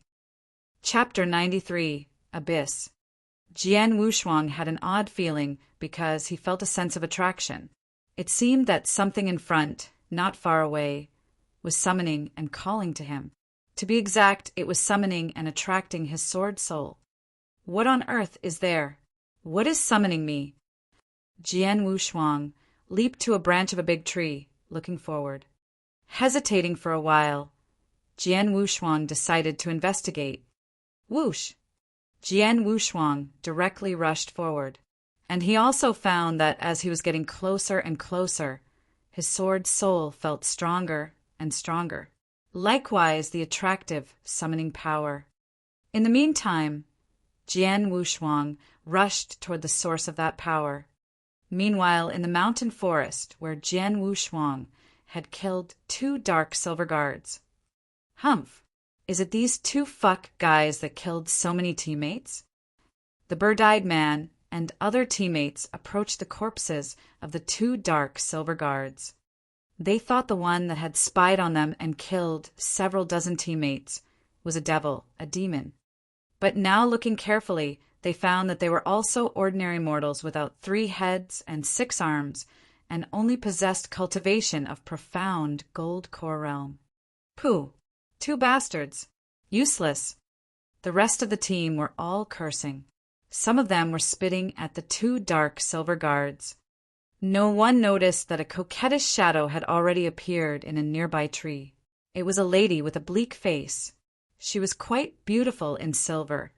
Chapter 93. Abyss. Jian Wushuang had an odd feeling because he felt a sense of attraction. It seemed that something in front, not far away, was summoning and calling to him. To be exact, it was summoning and attracting his sword soul. What on earth is there? What is summoning me? Jian Wushuang leaped to a branch of a big tree, looking forward. Hesitating for a while, Jian Wushuang decided to investigate. Whoosh! Jian Wushuang directly rushed forward, and he also found that as he was getting closer and closer, his sword soul felt stronger and stronger. Likewise, the attractive summoning power. In the meantime, Jian Wushuang rushed toward the source of that power. Meanwhile, in the mountain forest where Jian Wushuang had killed two dark silver guards. Humph! Is it these two fuck guys that killed so many teammates? The bird-eyed man and other teammates approached the corpses of the two dark silver guards. They thought the one that had spied on them and killed several dozen teammates was a devil, a demon. But now, looking carefully, they found that they were also ordinary mortals without 3 heads and 6 arms, and only possessed cultivation of profound gold core realm. Pooh! 2 bastards. Useless. The rest of the team were all cursing. Some of them were spitting at the 2 dark silver guards. No one noticed that a coquettish shadow had already appeared in a nearby tree. It was a lady with a bleak face. She was quite beautiful in silver,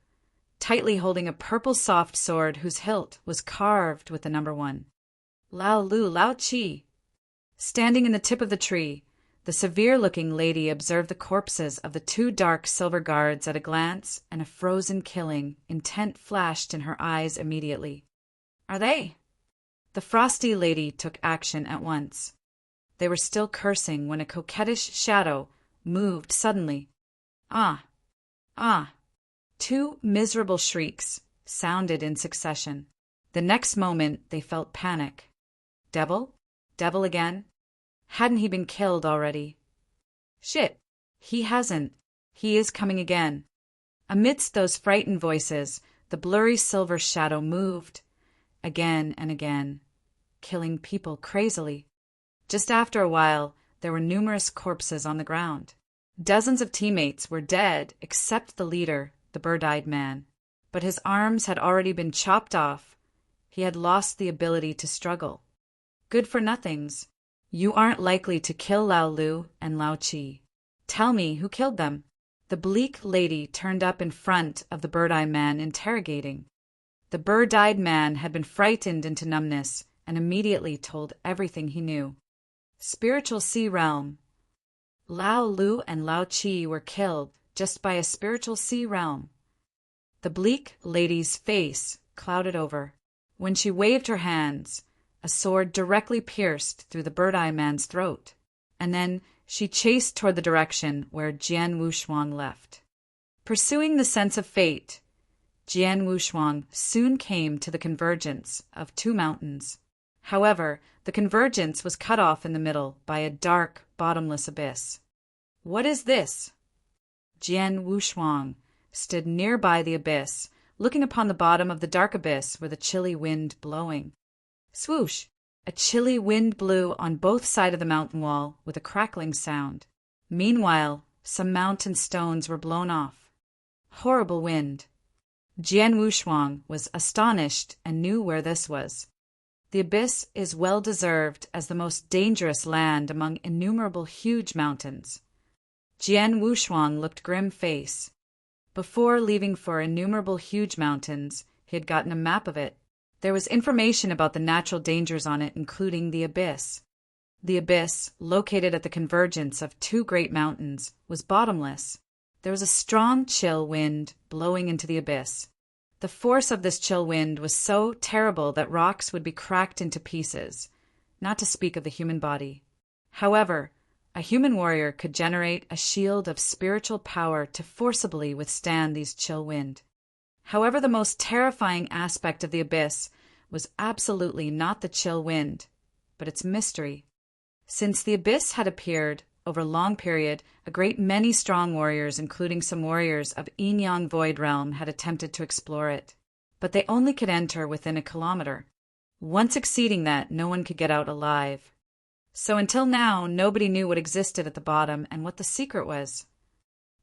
tightly holding a purple soft sword whose hilt was carved with the number 1. Lao Lu Lao Chi. Standing in the tip of the tree, the severe-looking lady observed the corpses of the 2 dark silver guards at a glance, and a frozen killing intent flashed in her eyes immediately. Are they? The frosty lady took action at once. They were still cursing when a coquettish shadow moved suddenly. Ah! Ah! 2 miserable shrieks sounded in succession. The next moment they felt panic. Devil? Devil again? Hadn't he been killed already? Shit! He hasn't. He is coming again. Amidst those frightened voices, the blurry silver shadow moved, again and again, killing people crazily. Just after a while, there were numerous corpses on the ground. Dozens of teammates were dead except the leader, the bird-eyed man. But his arms had already been chopped off. He had lost the ability to struggle. Good for nothings. You aren't likely to kill Lao Lu and Lao Chi. Tell me who killed them. The bleak lady turned up in front of the bird-eyed man, interrogating. The bird-eyed man had been frightened into numbness and immediately told everything he knew. Spiritual sea realm. Lao Lu and Lao Chi were killed just by a spiritual sea realm. The bleak lady's face clouded over. When she waved her hands, a sword directly pierced through the bird-eye man's throat, and then she chased toward the direction where Jian Wushuang left. Pursuing the sense of fate, Jian Wushuang soon came to the convergence of 2 mountains. However, the convergence was cut off in the middle by a dark, bottomless abyss. What is this? Jian Wushuang stood nearby the abyss, looking upon the bottom of the dark abyss with a chilly wind blowing. Swoosh! A chilly wind blew on both sides of the mountain wall with a crackling sound. Meanwhile, some mountain stones were blown off. Horrible wind. Jian Wushuang was astonished and knew where this was. The abyss is well deserved as the most dangerous land among innumerable huge mountains. Jian Wushuang looked grim-faced. Before leaving for innumerable huge mountains, he had gotten a map of it. There was information about the natural dangers on it, including the abyss. The abyss, located at the convergence of 2 great mountains, was bottomless. There was a strong chill wind blowing into the abyss. The force of this chill wind was so terrible that rocks would be cracked into pieces, not to speak of the human body. However, a human warrior could generate a shield of spiritual power to forcibly withstand these chill wind. However, the most terrifying aspect of the abyss was absolutely not the chill wind, but its mystery. Since the abyss had appeared over a long period, a great many strong warriors, including some warriors of Yin-Yang Void Realm, had attempted to explore it, but they only could enter within a kilometer. Once exceeding that, no one could get out alive. So until now, nobody knew what existed at the bottom and what the secret was.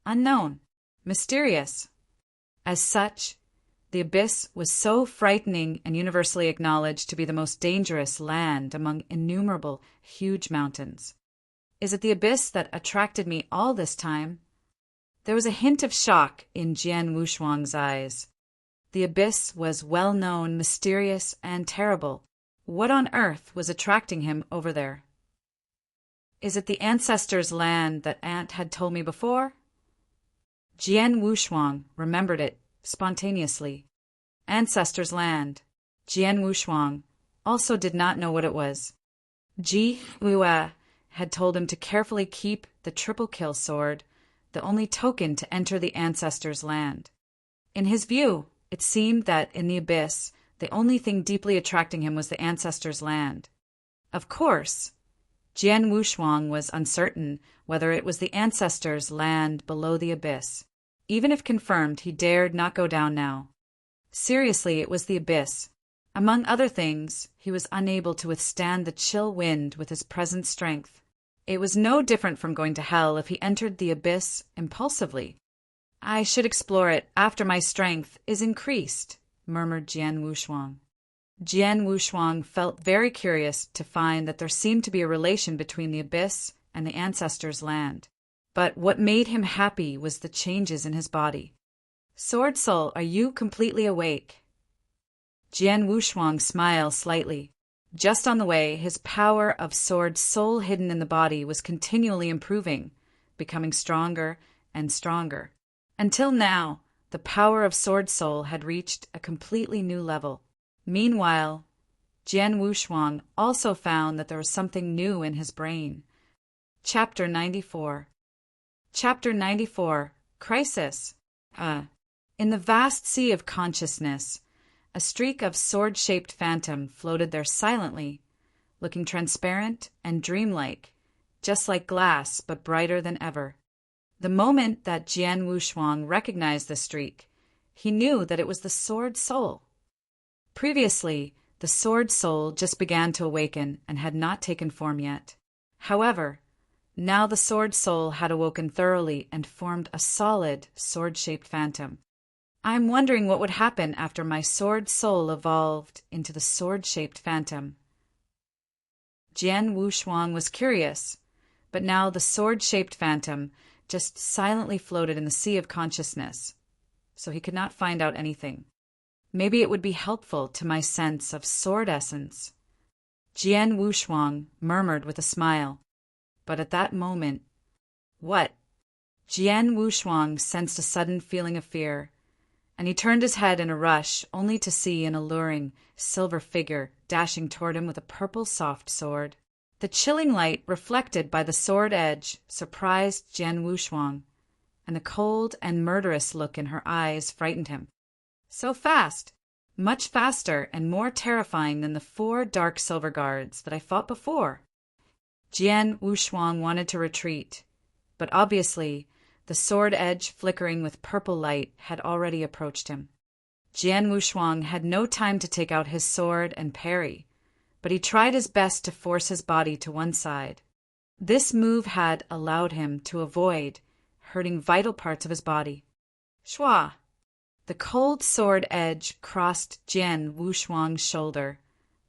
Unknown. Mysterious. As such, the abyss was so frightening and universally acknowledged to be the most dangerous land among innumerable huge mountains. Is it the abyss that attracted me all this time? There was a hint of shock in Jian Wushuang's eyes. The abyss was well-known, mysterious, and terrible. What on earth was attracting him over there? Is it the ancestors' land that Aunt had told me before? Jian Wushuang remembered it spontaneously. Ancestors' land. Jian Wushuang also did not know what it was. Ji Hua had told him to carefully keep the triple kill sword, the only token to enter the ancestors' land. In his view, it seemed that in the abyss, the only thing deeply attracting him was the ancestors' land. Of course, Jian Wushuang was uncertain whether it was the ancestors' land below the abyss. Even if confirmed, he dared not go down now. Seriously, it was the abyss. Among other things, he was unable to withstand the chill wind with his present strength. It was no different from going to hell if he entered the abyss impulsively. I should explore it after my strength is increased, murmured Jian Wushuang. Jian Wushuang felt very curious to find that there seemed to be a relation between the abyss and the ancestors' land. But what made him happy was the changes in his body. Sword Soul, are you completely awake? Jian Wushuang smiled slightly. Just on the way, his power of Sword Soul hidden in the body was continually improving, becoming stronger and stronger. Until now, the power of Sword Soul had reached a completely new level. Meanwhile, Jian Wushuang also found that there was something new in his brain. Chapter 94. Chapter 94. Crisis. In the vast sea of consciousness, a streak of sword-shaped phantom floated there silently, looking transparent and dreamlike, just like glass but brighter than ever. The moment that Jian Wushuang recognized the streak, he knew that it was the Sword Soul. Previously, the Sword Soul just began to awaken and had not taken form yet. However, now the Sword Soul had awoken thoroughly and formed a solid, sword-shaped phantom. I'm wondering what would happen after my Sword Soul evolved into the sword-shaped phantom. Jian Wushuang was curious, but now the sword-shaped phantom just silently floated in the sea of consciousness, so he could not find out anything. Maybe it would be helpful to my sense of sword essence. Jian Wushuang murmured with a smile. But at that moment, what? Jian Wushuang sensed a sudden feeling of fear, and he turned his head in a rush only to see an alluring silver figure dashing toward him with a purple soft sword. The chilling light reflected by the sword edge surprised Jian Wushuang, and the cold and murderous look in her eyes frightened him. So fast! Much faster and more terrifying than the 4 dark silver guards that I fought before. Jian Wushuang wanted to retreat, but obviously the sword edge flickering with purple light had already approached him. Jian Wushuang had no time to take out his sword and parry, but he tried his best to force his body to one side. This move had allowed him to avoid hurting vital parts of his body. Shwa! The cold sword edge crossed Jian Wushuang's shoulder,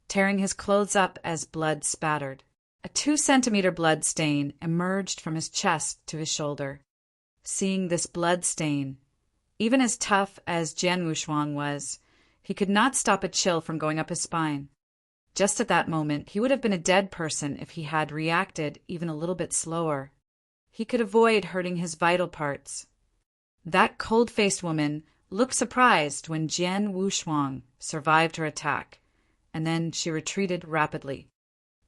tearing his clothes up as blood spattered. A 2-centimeter blood stain emerged from his chest to his shoulder. Seeing this blood stain, even as tough as Jian Wushuang was, he could not stop a chill from going up his spine. Just at that moment, he would have been a dead person if he had reacted even a little bit slower. He could avoid hurting his vital parts. That cold-faced woman looked surprised when Jian Wushuang survived her attack, and then she retreated rapidly.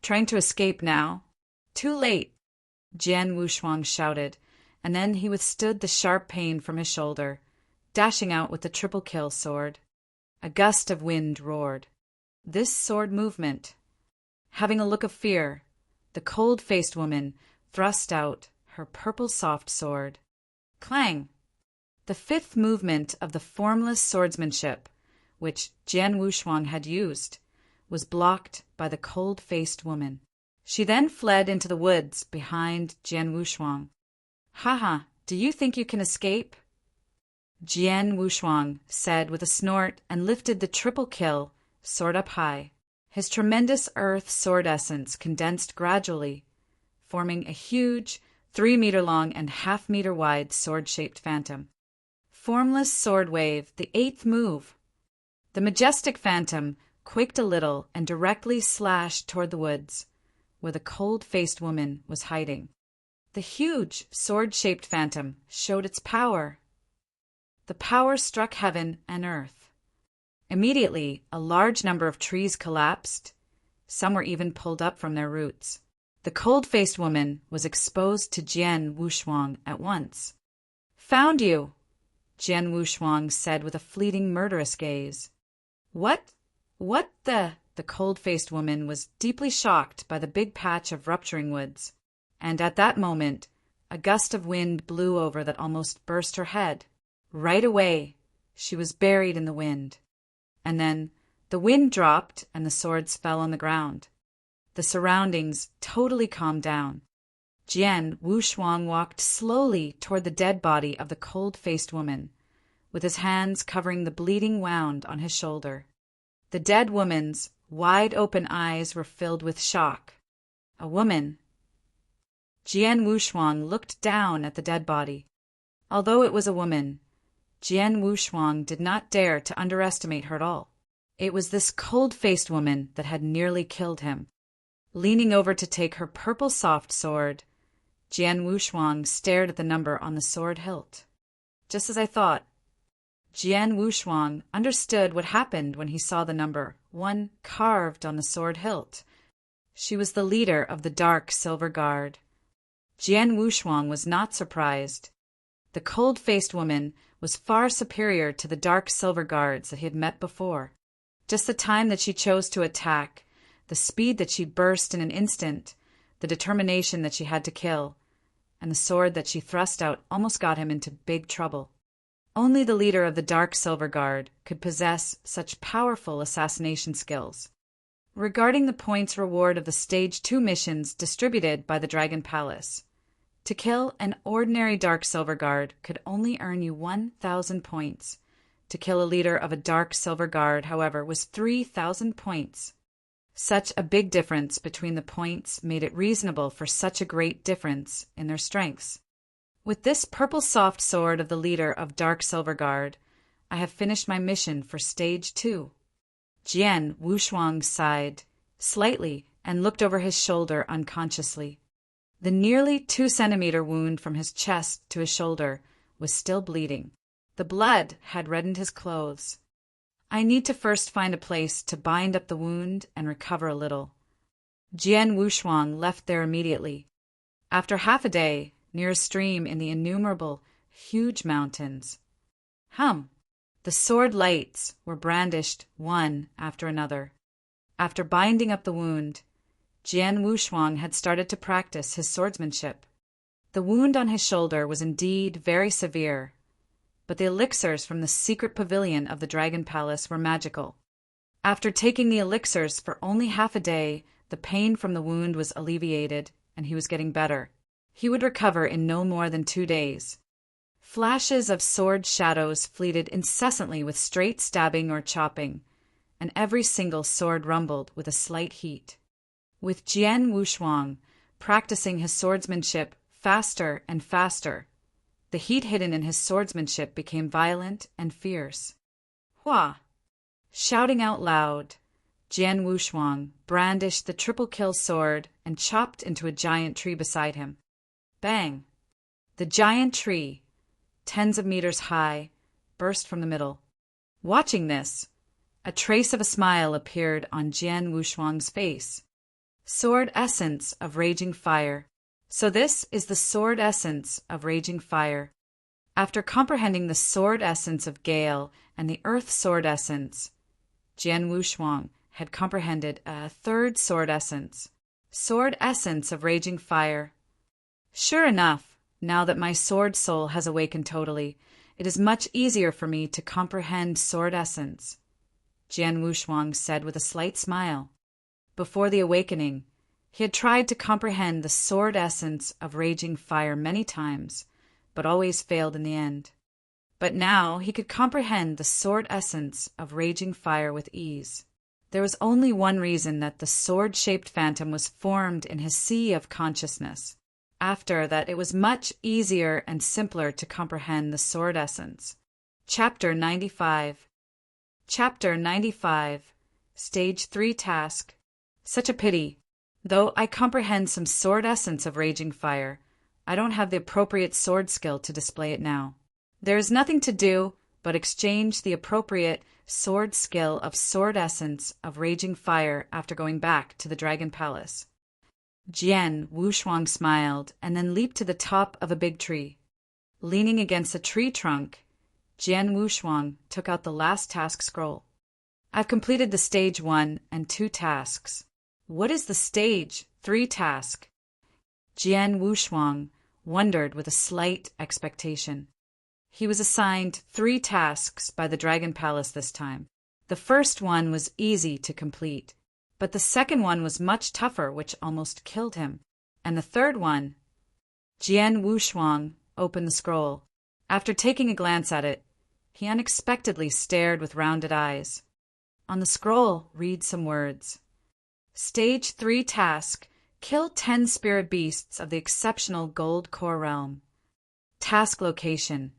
Trying to escape now? Too late! Jian Wushuang shouted, and then he withstood the sharp pain from his shoulder, dashing out with the triple kill sword. A gust of wind roared. This sword movement. Having a look of fear, the cold-faced woman thrust out her purple soft sword. Clang! The 5th movement of the formless swordsmanship, which Jian Wushuang had used, was blocked by the cold-faced woman. She then fled into the woods behind Jian Wushuang. "Haha, do you think you can escape?" Jian Wushuang said with a snort and lifted the triple kill, sword up high. His tremendous earth sword essence condensed gradually, forming a huge, 3-meter-long and half-meter-wide sword-shaped phantom. Formless sword wave, the 8th move. The majestic phantom quaked a little and directly slashed toward the woods, where the cold-faced woman was hiding. The huge, sword-shaped phantom showed its power. The power struck heaven and earth. Immediately, a large number of trees collapsed. Some were even pulled up from their roots. The cold-faced woman was exposed to Jian Wushuang at once. "Found you," Jian Wushuang said with a fleeting murderous gaze. What the? The cold-faced woman was deeply shocked by the big patch of rupturing woods, and at that moment, a gust of wind blew over that almost burst her head. Right away, she was buried in the wind. And then, the wind dropped and the swords fell on the ground. The surroundings totally calmed down. Jian Wushuang walked slowly toward the dead body of the cold-faced woman, with his hands covering the bleeding wound on his shoulder. The dead woman's wide-open eyes were filled with shock. A woman. Jian Wushuang looked down at the dead body. Although it was a woman, Jian Wushuang did not dare to underestimate her at all. It was this cold-faced woman that had nearly killed him. Leaning over to take her purple soft sword, Jian Wushuang stared at the number on the sword hilt. Just as I thought, Jian Wushuang understood what happened when he saw the number 1 carved on the sword hilt. She was the leader of the Dark Silver Guard. Jian Wushuang was not surprised. The cold-faced woman was far superior to the Dark Silver Guards that he had met before. Just the time that she chose to attack, the speed that she burst in an instant, the determination that she had to kill, and the sword that she thrust out almost got him into big trouble. Only the leader of the Dark Silver Guard could possess such powerful assassination skills. Regarding the points reward of the Stage 2 missions distributed by the Dragon Palace, to kill an ordinary Dark Silver Guard could only earn you 1,000 points. To kill a leader of a Dark Silver Guard, however, was 3,000 points. Such a big difference between the points made it reasonable for such a great difference in their strengths. With this purple soft sword of the leader of Dark Silver Guard, I have finished my mission for Stage 2. Jian Wushuang sighed slightly and looked over his shoulder unconsciously. The nearly 2-centimeter wound from his chest to his shoulder was still bleeding. The blood had reddened his clothes. I need to first find a place to bind up the wound and recover a little. Jian Wushuang left there immediately. After half a day, near a stream in the innumerable, huge mountains. The sword lights were brandished one after another. After binding up the wound, Jian Wushuang had started to practice his swordsmanship. The wound on his shoulder was indeed very severe, but the elixirs from the secret pavilion of the Dragon Palace were magical. After taking the elixirs for only half a day, the pain from the wound was alleviated, and he was getting better. He would recover in no more than 2 days. Flashes of sword shadows fleeted incessantly with straight stabbing or chopping, and every single sword rumbled with a slight heat. With Jian Wushuang practicing his swordsmanship faster and faster, the heat hidden in his swordsmanship became violent and fierce. Hua! Shouting out loud, Jian Wushuang brandished the triple-kill sword and chopped into a giant tree beside him. Bang! The giant tree, tens of meters high, burst from the middle. Watching this, a trace of a smile appeared on Jian Wushuang's face. Sword essence of raging fire. So this is the sword essence of raging fire. After comprehending the sword essence of gale and the earth sword essence, Jian Wushuang had comprehended a third sword essence of raging fire. Sure enough, now that my sword soul has awakened totally, it is much easier for me to comprehend sword essence, Jian Wushuang said with a slight smile. Before the awakening, he had tried to comprehend the sword essence of raging fire many times, but always failed in the end. But now he could comprehend the sword essence of raging fire with ease. There was only one reason that the sword-shaped phantom was formed in his sea of consciousness. After that, it was much easier and simpler to comprehend the sword essence. Chapter 95. Chapter 95. Stage 3 Task. Such a pity. Though I comprehend some sword essence of raging fire, I don't have the appropriate sword skill to display it now. There is nothing to do but exchange the appropriate sword skill of sword essence of raging fire after going back to the Dragon Palace. Jian Wushuang smiled and then leaped to the top of a big tree. Leaning against a tree trunk, Jian Wushuang took out the last task scroll. I've completed the Stage 1 and 2 tasks. What is the Stage 3 task? Jian Wushuang wondered with a slight expectation. He was assigned 3 tasks by the Dragon Palace this time. The first one was easy to complete, but the second one was much tougher, which almost killed him. And the third one... Jian Wushuang opened the scroll. After taking a glance at it, he unexpectedly stared with rounded eyes. On the scroll, read some words. Stage 3 task: kill 10 spirit beasts of the exceptional gold core realm. Task location: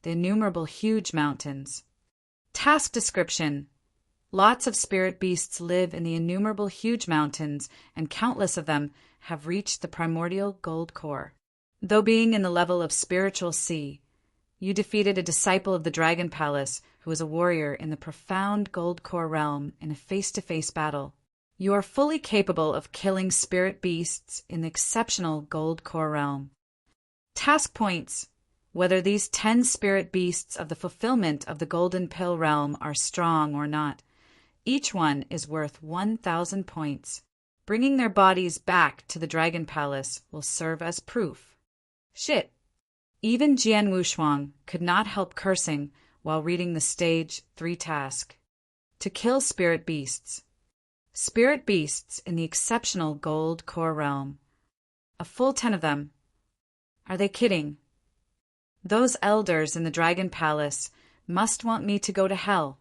the innumerable huge mountains. Task description: lots of spirit beasts live in the innumerable huge mountains, and countless of them have reached the primordial gold core. Though being in the level of spiritual sea, you defeated a disciple of the Dragon Palace who was a warrior in the profound gold core realm in a face-to-face battle. You are fully capable of killing spirit beasts in the exceptional gold core realm. Task points: whether these 10 spirit beasts of the fulfillment of the golden pill realm are strong or not. Each one is worth 1,000 points. Bringing their bodies back to the Dragon Palace will serve as proof. Shit. Even Jian Wushuang could not help cursing while reading the Stage 3 task. To kill spirit beasts. Spirit beasts in the exceptional gold core realm. A full 10 of them. Are they kidding? Those elders in the Dragon Palace must want me to go to hell,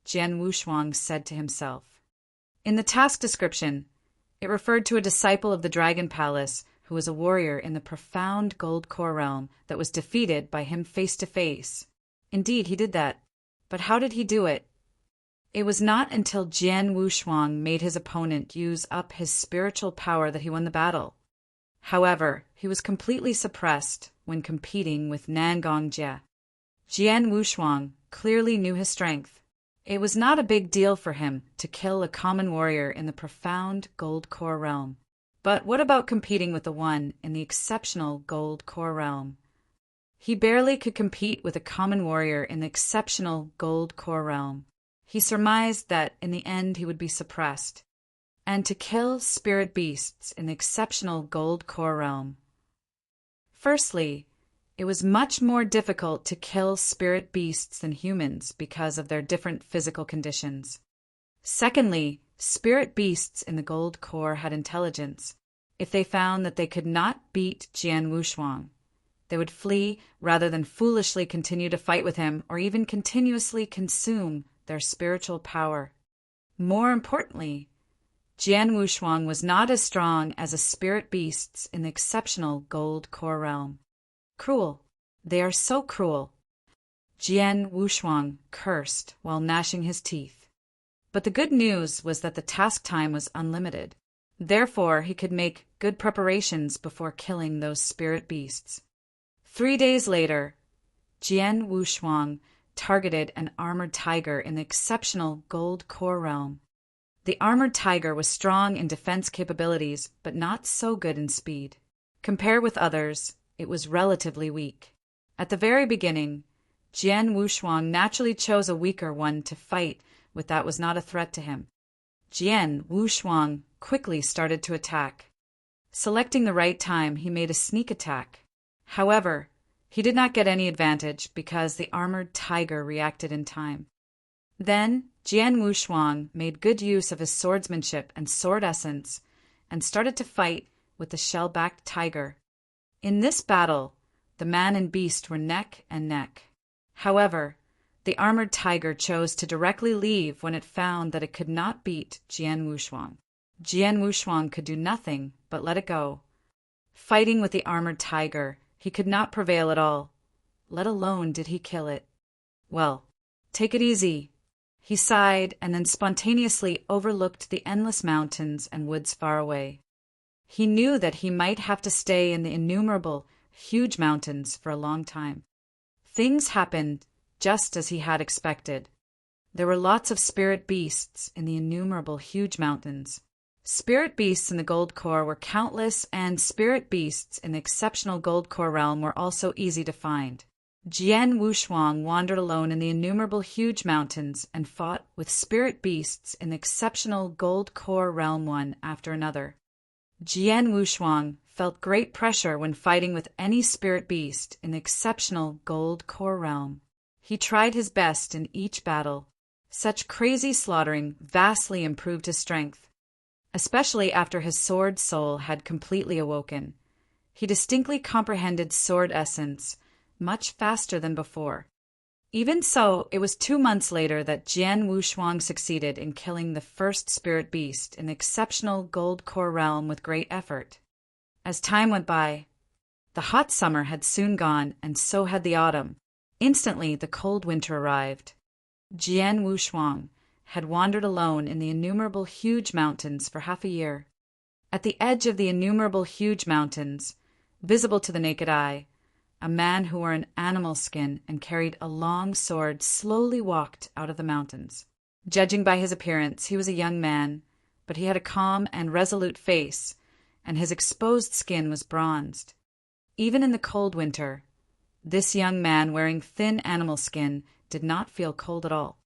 Jian Wushuang said to himself. In the task description, it referred to a disciple of the Dragon Palace who was a warrior in the profound gold core realm that was defeated by him face to face. Indeed, he did that. But how did he do it? It was not until Jian Wushuang made his opponent use up his spiritual power that he won the battle. However, he was completely suppressed when competing with Nangong Jie. Jian Wushuang clearly knew his strength. It was not a big deal for him to kill a common warrior in the profound gold core realm. But what about competing with the one in the exceptional gold core realm? He barely could compete with a common warrior in the exceptional gold core realm. He surmised that in the end he would be suppressed. And to kill spirit beasts in the exceptional gold core realm. Firstly, it was much more difficult to kill spirit beasts than humans because of their different physical conditions. Secondly, spirit beasts in the gold core had intelligence. If they found that they could not beat Jian Wushuang, they would flee rather than foolishly continue to fight with him or even continuously consume their spiritual power. More importantly, Jian Wushuang was not as strong as the spirit beasts in the exceptional gold core realm. Cruel. They are so cruel. Jian Wushuang cursed while gnashing his teeth. But the good news was that the task time was unlimited. Therefore, he could make good preparations before killing those spirit beasts. 3 days later, Jian Wushuang targeted an armored tiger in the exceptional gold core realm. The armored tiger was strong in defense capabilities, but not so good in speed. Compared with others, it was relatively weak. At the very beginning, Jian Wushuang naturally chose a weaker one to fight with that was not a threat to him. Jian Wushuang quickly started to attack. Selecting the right time, he made a sneak attack. However, he did not get any advantage because the armored tiger reacted in time. Then, Jian Wushuang made good use of his swordsmanship and sword essence and started to fight with the shell-backed tiger. In this battle, the man and beast were neck and neck. However, the armored tiger chose to directly leave when it found that it could not beat Jian Wushuang. Jian Wushuang could do nothing but let it go. Fighting with the armored tiger, he could not prevail at all, let alone did he kill it. Well, take it easy. He sighed and then spontaneously overlooked the endless mountains and woods far away. He knew that he might have to stay in the innumerable, huge mountains for a long time. Things happened just as he had expected. There were lots of spirit beasts in the innumerable huge mountains. Spirit beasts in the gold core were countless, and spirit beasts in the exceptional gold core realm were also easy to find. Jian Wushuang wandered alone in the innumerable huge mountains and fought with spirit beasts in the exceptional gold core realm one after another. Jian Wushuang felt great pressure when fighting with any spirit beast in the exceptional gold core realm. He tried his best in each battle. Such crazy slaughtering vastly improved his strength, especially after his sword soul had completely awoken. He distinctly comprehended sword essence much faster than before. Even so, it was 2 months later that Jian Wushuang succeeded in killing the first spirit beast in the exceptional gold core realm with great effort. As time went by, the hot summer had soon gone, and so had the autumn. Instantly, the cold winter arrived. Jian Wushuang had wandered alone in the innumerable huge mountains for half a year. At the edge of the innumerable huge mountains, visible to the naked eye, a man who wore an animal skin and carried a long sword slowly walked out of the mountains. Judging by his appearance, he was a young man, but he had a calm and resolute face, and his exposed skin was bronzed. Even in the cold winter, this young man wearing thin animal skin did not feel cold at all.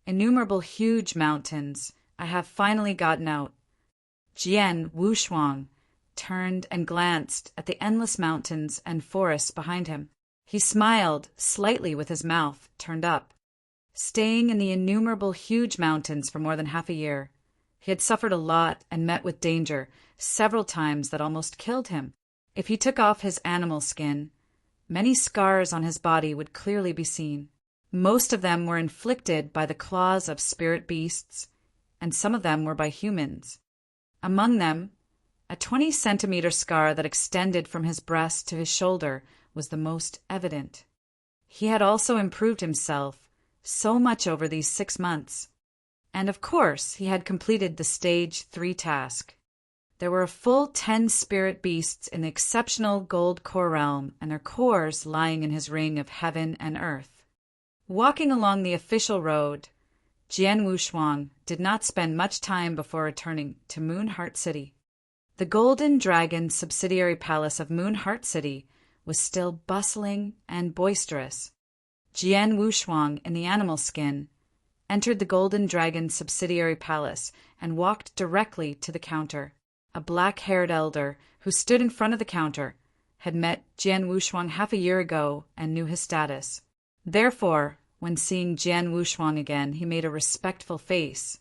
Innumerable huge mountains, I have finally gotten out. Jian Wushuang turned and glanced at the endless mountains and forests behind him. He smiled slightly with his mouth turned up. Staying in the innumerable huge mountains for more than half a year, he had suffered a lot and met with danger several times that almost killed him. If he took off his animal skin, many scars on his body would clearly be seen. Most of them were inflicted by the claws of spirit beasts, and some of them were by humans. Among them, a 20-centimeter scar that extended from his breast to his shoulder was the most evident. He had also improved himself so much over these 6 months. And of course, he had completed the Stage 3 task. There were a full 10 spirit beasts in the exceptional gold core realm, and their cores lying in his ring of heaven and earth. Walking along the official road, Jian Wushuang did not spend much time before returning to Moon Heart City. The Golden Dragon subsidiary palace of Moon Heart City was still bustling and boisterous. Jian Wushuang, in the animal skin, entered the Golden Dragon subsidiary palace and walked directly to the counter. A black-haired elder who stood in front of the counter had met Jian Wushuang half a year ago and knew his status. Therefore, when seeing Jian Wushuang again, he made a respectful face.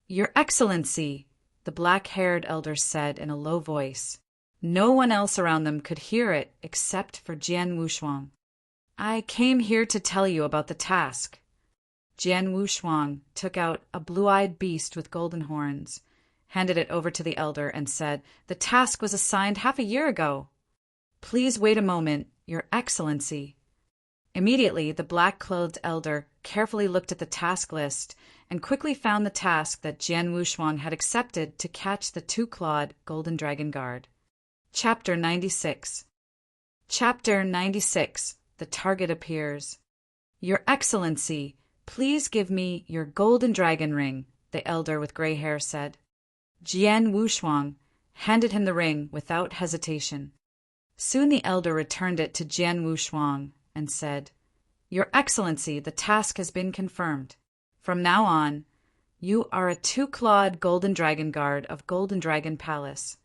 "Your Excellency," the black-haired elder said in a low voice. No one else around them could hear it except for Jian Wushuang. "I came here to tell you about the task." Jian Wushuang took out a blue-eyed beast with golden horns, handed it over to the elder, and said, "The task was assigned half a year ago." "Please wait a moment, Your Excellency." Immediately, the black-clothed elder carefully looked at the task list and quickly found the task that Jian Wushuang had accepted to catch the two-clawed golden dragon guard. Chapter 96. Chapter 96. The target appears. "Your Excellency, please give me your golden dragon ring," the elder with gray hair said. Jian Wushuang handed him the ring without hesitation. Soon the elder returned it to Jian Wushuang and said, "Your Excellency, the task has been confirmed. From now on, you are a two-clawed golden dragon guard of Golden Dragon Palace."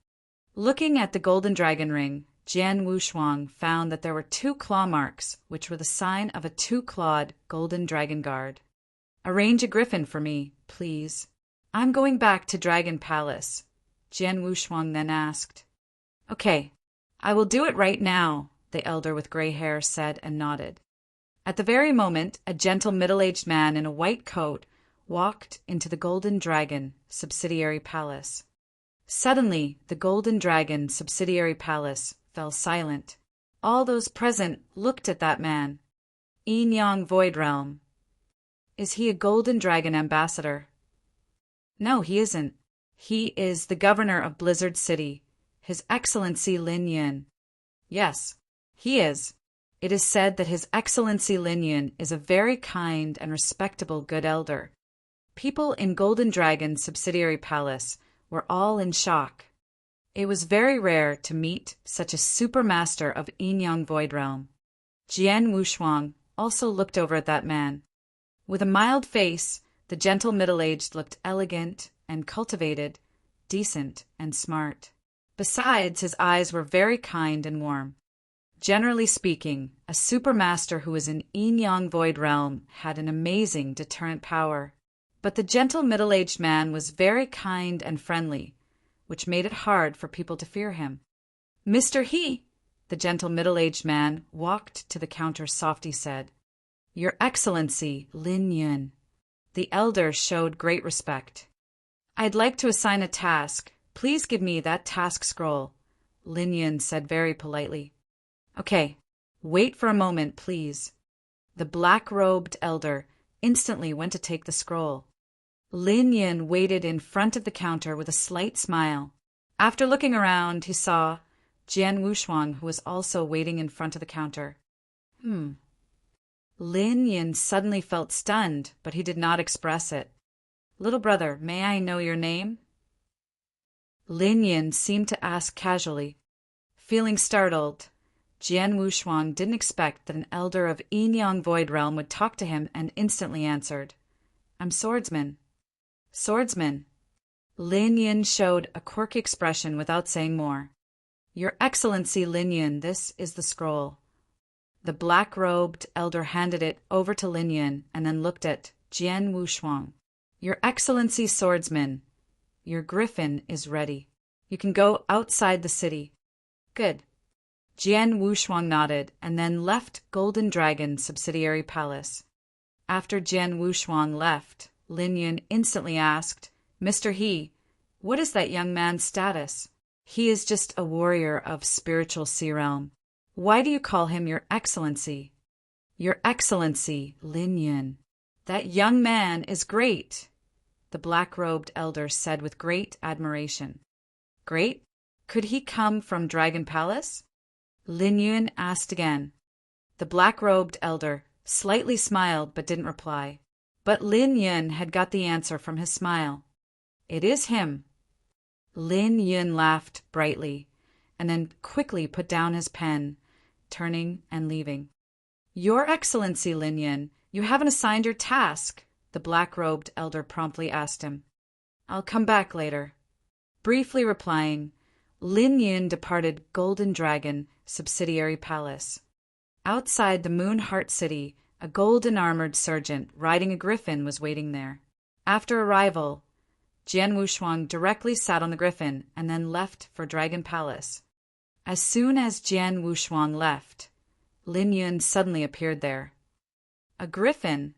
Looking at the golden dragon ring, Jian Wushuang found that there were 2 claw marks, which were the sign of a two-clawed golden dragon guard. "Arrange a griffin for me, please. I'm going back to Dragon Palace," Jian Wushuang then asked. "Okay, I will do it right now," the elder with gray hair said and nodded. At the very moment, a gentle middle-aged man in a white coat walked into the Golden Dragon subsidiary palace. Suddenly, the Golden Dragon subsidiary palace fell silent. All those present looked at that man. Yin Yang Void Realm. Is he a Golden Dragon ambassador? No, he isn't. He is the governor of Blizzard City, His Excellency Lin Yun. Yes, he is. It is said that His Excellency Lin Yun is a very kind and respectable good elder. People in Golden Dragon subsidiary palace were all in shock. It was very rare to meet such a supermaster of Yin Yang Void Realm. Jian Wushuang also looked over at that man. With a mild face, the gentle middle-aged looked elegant and cultivated, decent and smart. Besides, his eyes were very kind and warm. Generally speaking, a supermaster who was in Yin Yang Void Realm had an amazing deterrent power. But the gentle middle-aged man was very kind and friendly, which made it hard for people to fear him. "Mr. He," the gentle middle-aged man walked to the counter softly said. Your Excellency, Lin Yun. The elder showed great respect. I'd like to assign a task. Please give me that task scroll, Lin Yun said very politely. Okay, wait for a moment, please. The black-robed elder instantly went to take the scroll. Lin Yun waited in front of the counter with a slight smile. After looking around, he saw Jian Wushuang, who was also waiting in front of the counter. Lin Yun suddenly felt stunned, but he did not express it. Little brother, may I know your name? Lin Yun seemed to ask casually. Feeling startled, Jian Wushuang didn't expect that an elder of Yin-Yang Void Realm would talk to him and instantly answered, I'm Swordsman. Swordsman. Lin Yun showed a quirky expression without saying more. Your Excellency Lin Yun, this is the scroll. The black-robed elder handed it over to Lin Yun and then looked at Jian Wushuang. Your Excellency Swordsman, your griffin is ready. You can go outside the city. Good. Jian Wushuang nodded and then left Golden Dragon Subsidiary Palace. After Jian Wushuang left, Lin Yun instantly asked, Mr. He, what is that young man's status? He is just a warrior of spiritual sea realm. Why do you call him your Excellency? Your Excellency, Lin Yun. That young man is great, the black-robed elder said with great admiration. Great? Could he come from Dragon Palace? Lin Yun asked again. The black-robed elder slightly smiled but didn't reply. But Lin Yun had got the answer from his smile. It is him. Lin Yun laughed brightly, and then quickly put down his pen, turning and leaving. Your Excellency, Lin Yun, you haven't assigned your task, the black-robed elder promptly asked him. I'll come back later. Briefly replying, Lin Yun departed Golden Dragon Subsidiary Palace. Outside the Moon Heart City, a golden-armored sergeant riding a griffin was waiting there. After arrival, Jian Wushuang directly sat on the griffin and then left for Dragon Palace. As soon as Jian Wushuang left, Lin Yun suddenly appeared there. A griffin.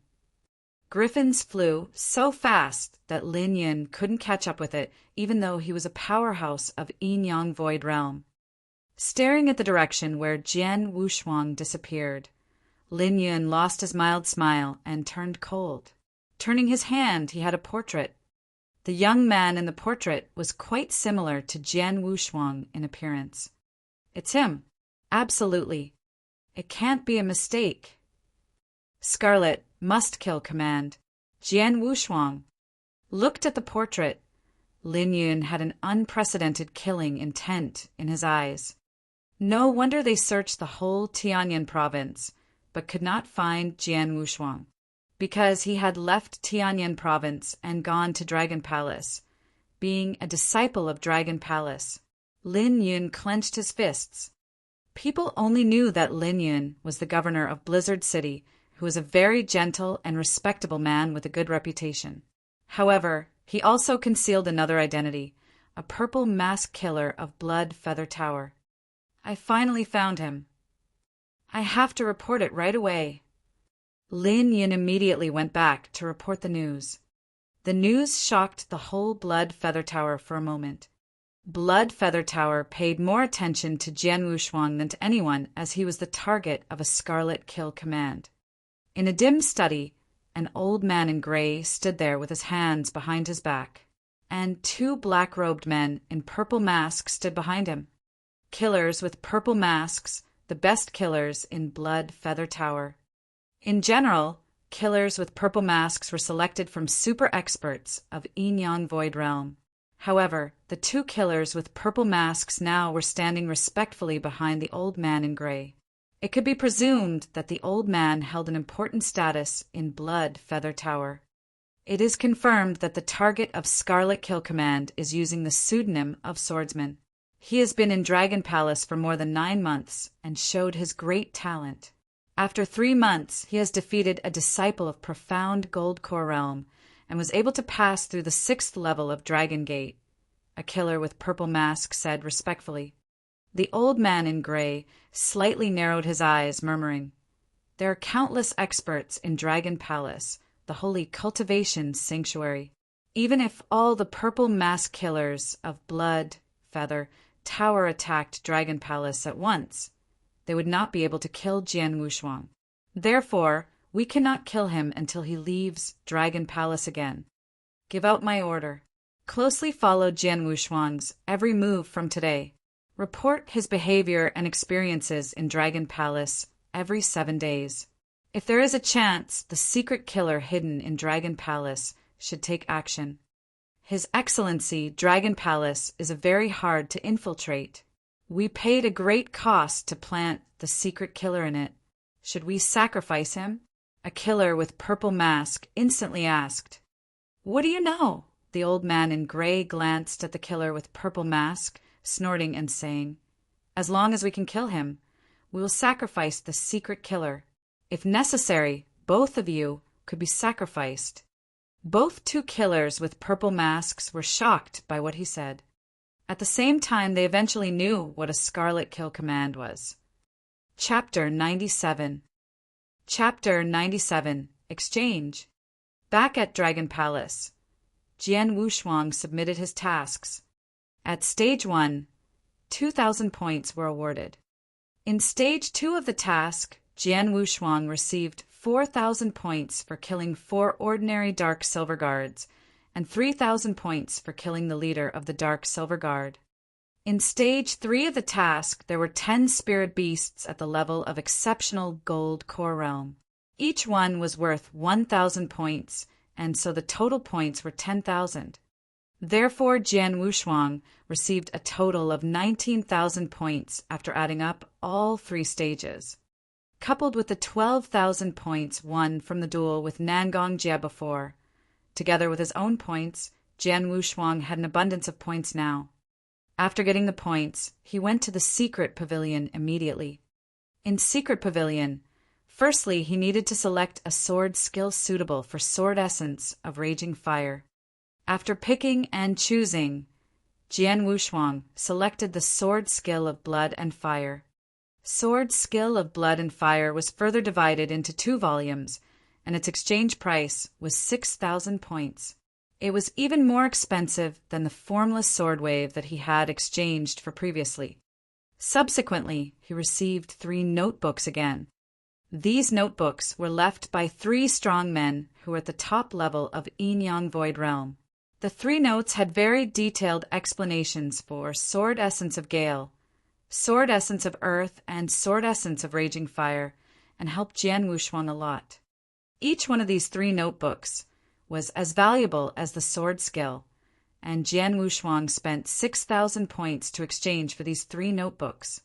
Griffins flew so fast that Lin Yun couldn't catch up with it, even though he was a powerhouse of Yin-Yang Void Realm. Staring at the direction where Jian Wushuang disappeared, Lin Yun lost his mild smile and turned cold. Turning his hand, he had a portrait. The young man in the portrait was quite similar to Jian Wushuang in appearance. It's him. Absolutely. It can't be a mistake. Scarlet must kill command. Jian Wushuang looked at the portrait. Lin Yun had an unprecedented killing intent in his eyes. No wonder they searched the whole Tianyan province, but could not find Jian Wushuang, because he had left Tianyan province and gone to Dragon Palace. Being a disciple of Dragon Palace, Lin Yun clenched his fists. People only knew that Lin Yun was the governor of Blizzard City, who was a very gentle and respectable man with a good reputation. However, he also concealed another identity, a purple mask killer of Blood Feather Tower. I finally found him. I have to report it right away. Lin Yun immediately went back to report the news. The news shocked the whole Blood Feather Tower for a moment. Blood Feather Tower paid more attention to Jian Wushuang than to anyone, as he was the target of a Scarlet Kill command. In a dim study, an old man in gray stood there with his hands behind his back, and two black-robed men in purple masks stood behind him. Killers with purple masks, the best killers in Blood Feather Tower. In general, killers with purple masks were selected from super experts of Yin-Yang Void Realm. However, the two killers with purple masks now were standing respectfully behind the old man in gray. It could be presumed that the old man held an important status in Blood Feather Tower. It is confirmed that the target of Scarlet Kill Command is using the pseudonym of Swordsman. He has been in Dragon Palace for more than 9 months and showed his great talent. After 3 months, he has defeated a disciple of profound Gold Core Realm and was able to pass through the 6th level of Dragon Gate, a killer with purple mask said respectfully. The old man in gray slightly narrowed his eyes, murmuring, There are countless experts in Dragon Palace, the holy cultivation sanctuary. Even if all the purple mask killers of Blood, Feather, Tower attacked Dragon Palace at once, they would not be able to kill Jian Wushuang. Therefore, we cannot kill him until he leaves Dragon Palace again. Give out my order. Closely follow Jian Wushuang's every move from today. Report his behavior and experiences in Dragon Palace every 7 days. If there is a chance, the secret killer hidden in Dragon Palace should take action. His Excellency, Dragon Palace is very hard to infiltrate. We paid a great cost to plant the secret killer in it. Should we sacrifice him? A killer with purple mask instantly asked. What do you know? The old man in gray glanced at the killer with purple mask, snorting and saying, As long as we can kill him, we will sacrifice the secret killer. If necessary, both of you could be sacrificed. Both two killers with purple masks were shocked by what he said. At the same time, they eventually knew what a Scarlet Kill command was. Chapter 97. Chapter 97. Exchange. Back at Dragon Palace, Jian Wushuang submitted his tasks. At Stage 1, 2,000 points were awarded. In Stage 2 of the task, Jian Wushuang received 4,000 points for killing 4 ordinary Dark Silver Guards, and 3,000 points for killing the leader of the Dark Silver Guard. In Stage 3 of the task, there were 10 spirit beasts at the level of Exceptional Gold Core Realm. Each one was worth 1,000 points, and so the total points were 10,000. Therefore, Jian Wushuang received a total of 19,000 points after adding up all 3 stages. Coupled with the 12,000 points won from the duel with Nangong Jie before, together with his own points, Jian Wushuang had an abundance of points now. After getting the points, he went to the Secret Pavilion immediately. In Secret Pavilion, firstly he needed to select a sword skill suitable for Sword Essence of Raging Fire. After picking and choosing, Jian Wushuang selected the Sword Skill of Blood and Fire. Sword Skill of Blood and Fire was further divided into 2 volumes, and its exchange price was 6,000 points. It was even more expensive than the formless sword wave that he had exchanged for previously. Subsequently, he received 3 notebooks again. These notebooks were left by 3 strong men who were at the top level of Yin Yang Void Realm. The 3 notes had very detailed explanations for Sword Essence of Gale, Sword Essence of Earth, and Sword Essence of Raging Fire, and helped Jian Wushuang a lot. Each one of these 3 notebooks was as valuable as the sword skill, and Jian Wushuang spent 6,000 points to exchange for these 3 notebooks.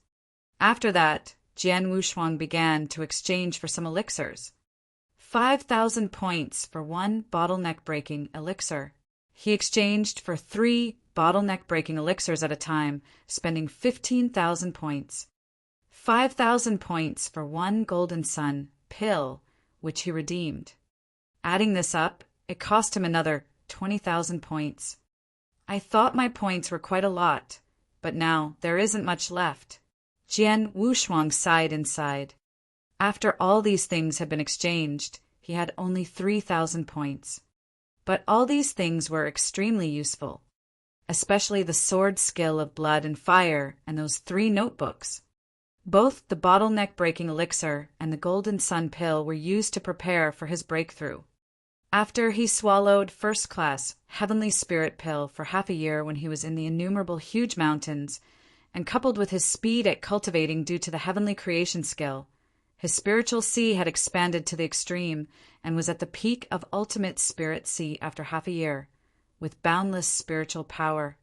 After that, Jian Wushuang began to exchange for some elixirs. 5,000 points for 1 bottleneck-breaking elixir. He exchanged for 3 bottleneck-breaking elixirs at a time, spending 15,000 points. 5,000 points for 1 Golden Sun pill, which he redeemed. Adding this up, it cost him another 20,000 points. I thought my points were quite a lot, but now there isn't much left. Jian Wushuang sighed inside. After all these things had been exchanged, he had only 3,000 points. But all these things were extremely useful, especially the sword skill of Blood and Fire and those 3 notebooks. Both the bottleneck-breaking elixir and the Golden Sun pill were used to prepare for his breakthrough. After he swallowed first-class Heavenly Spirit pill for half a year when he was in the innumerable huge mountains, and coupled with his speed at cultivating due to the Heavenly Creation skill, his spiritual sea had expanded to the extreme and was at the peak of ultimate spirit sea after half a year, with boundless spiritual power.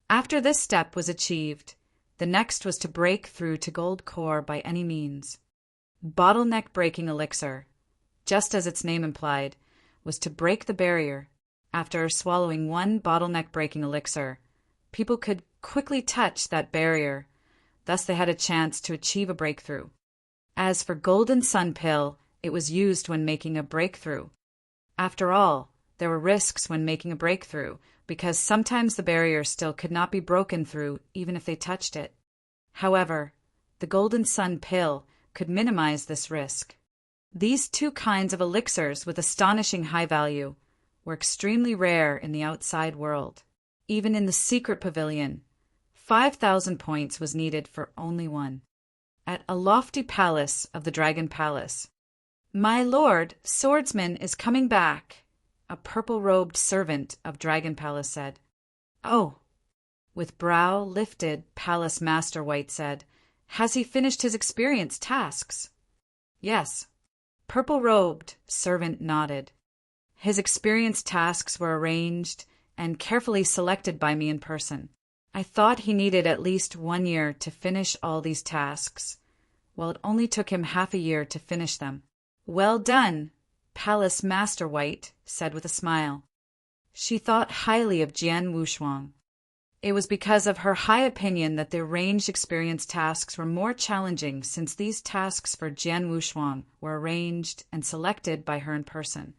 After this step was achieved, the next was to break through to Gold Core by any means. Bottleneck-breaking elixir, just as its name implied, was to break the barrier. After swallowing 1 bottleneck-breaking elixir, people could quickly touch that barrier, thus they had a chance to achieve a breakthrough. As for Golden Sun pill, it was used when making a breakthrough. After all, there were risks when making a breakthrough, because sometimes the barrier still could not be broken through even if they touched it. However, the Golden Sun pill could minimize this risk. These two kinds of elixirs with astonishing high value were extremely rare in the outside world. Even in the secret pavilion, 5,000 points was needed for only one. At a lofty palace of the Dragon Palace, "My lord, swordsman is coming back," a purple-robed servant of Dragon Palace said. "Oh." With brow lifted, Palace Master White said, "Has he finished his experience tasks?" "Yes." Purple-robed servant nodded. "His experience tasks were arranged and carefully selected by me in person. I thought he needed at least 1 year to finish all these tasks, while it only took him half a year to finish them." "Well done," Palace Master White said with a smile. She thought highly of Jian Wushuang. It was because of her high opinion that the arranged experience tasks were more challenging, since these tasks for Jian Wushuang were arranged and selected by her in person.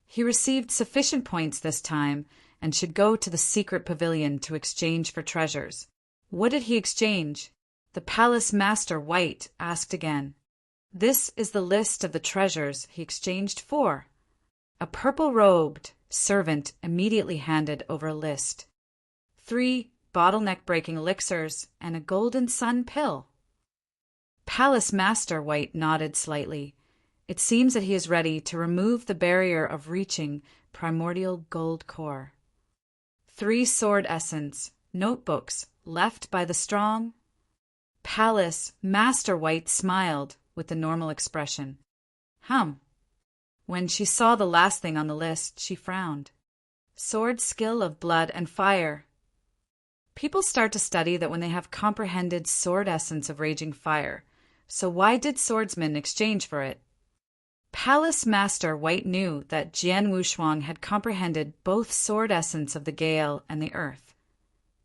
He received sufficient points this time and should go to the secret pavilion to exchange for treasures. What did he exchange? The Palace Master White asked again. This is the list of the treasures he exchanged for. A purple-robed servant immediately handed over a list. 3 bottleneck-breaking elixirs and a golden sun pill. Palace Master White nodded slightly. It seems that he is ready to remove the barrier of reaching primordial gold core. 3 sword essence, notebooks left by the strong. Palace Master White smiled with the normal expression. When she saw the last thing on the list, she frowned. Sword skill of blood and fire. People start to study that when they have comprehended sword essence of raging fire. So why did swordsmen exchange for it? Palace Master White knew that Jian Wushuang had comprehended both sword essence of the gale and the earth,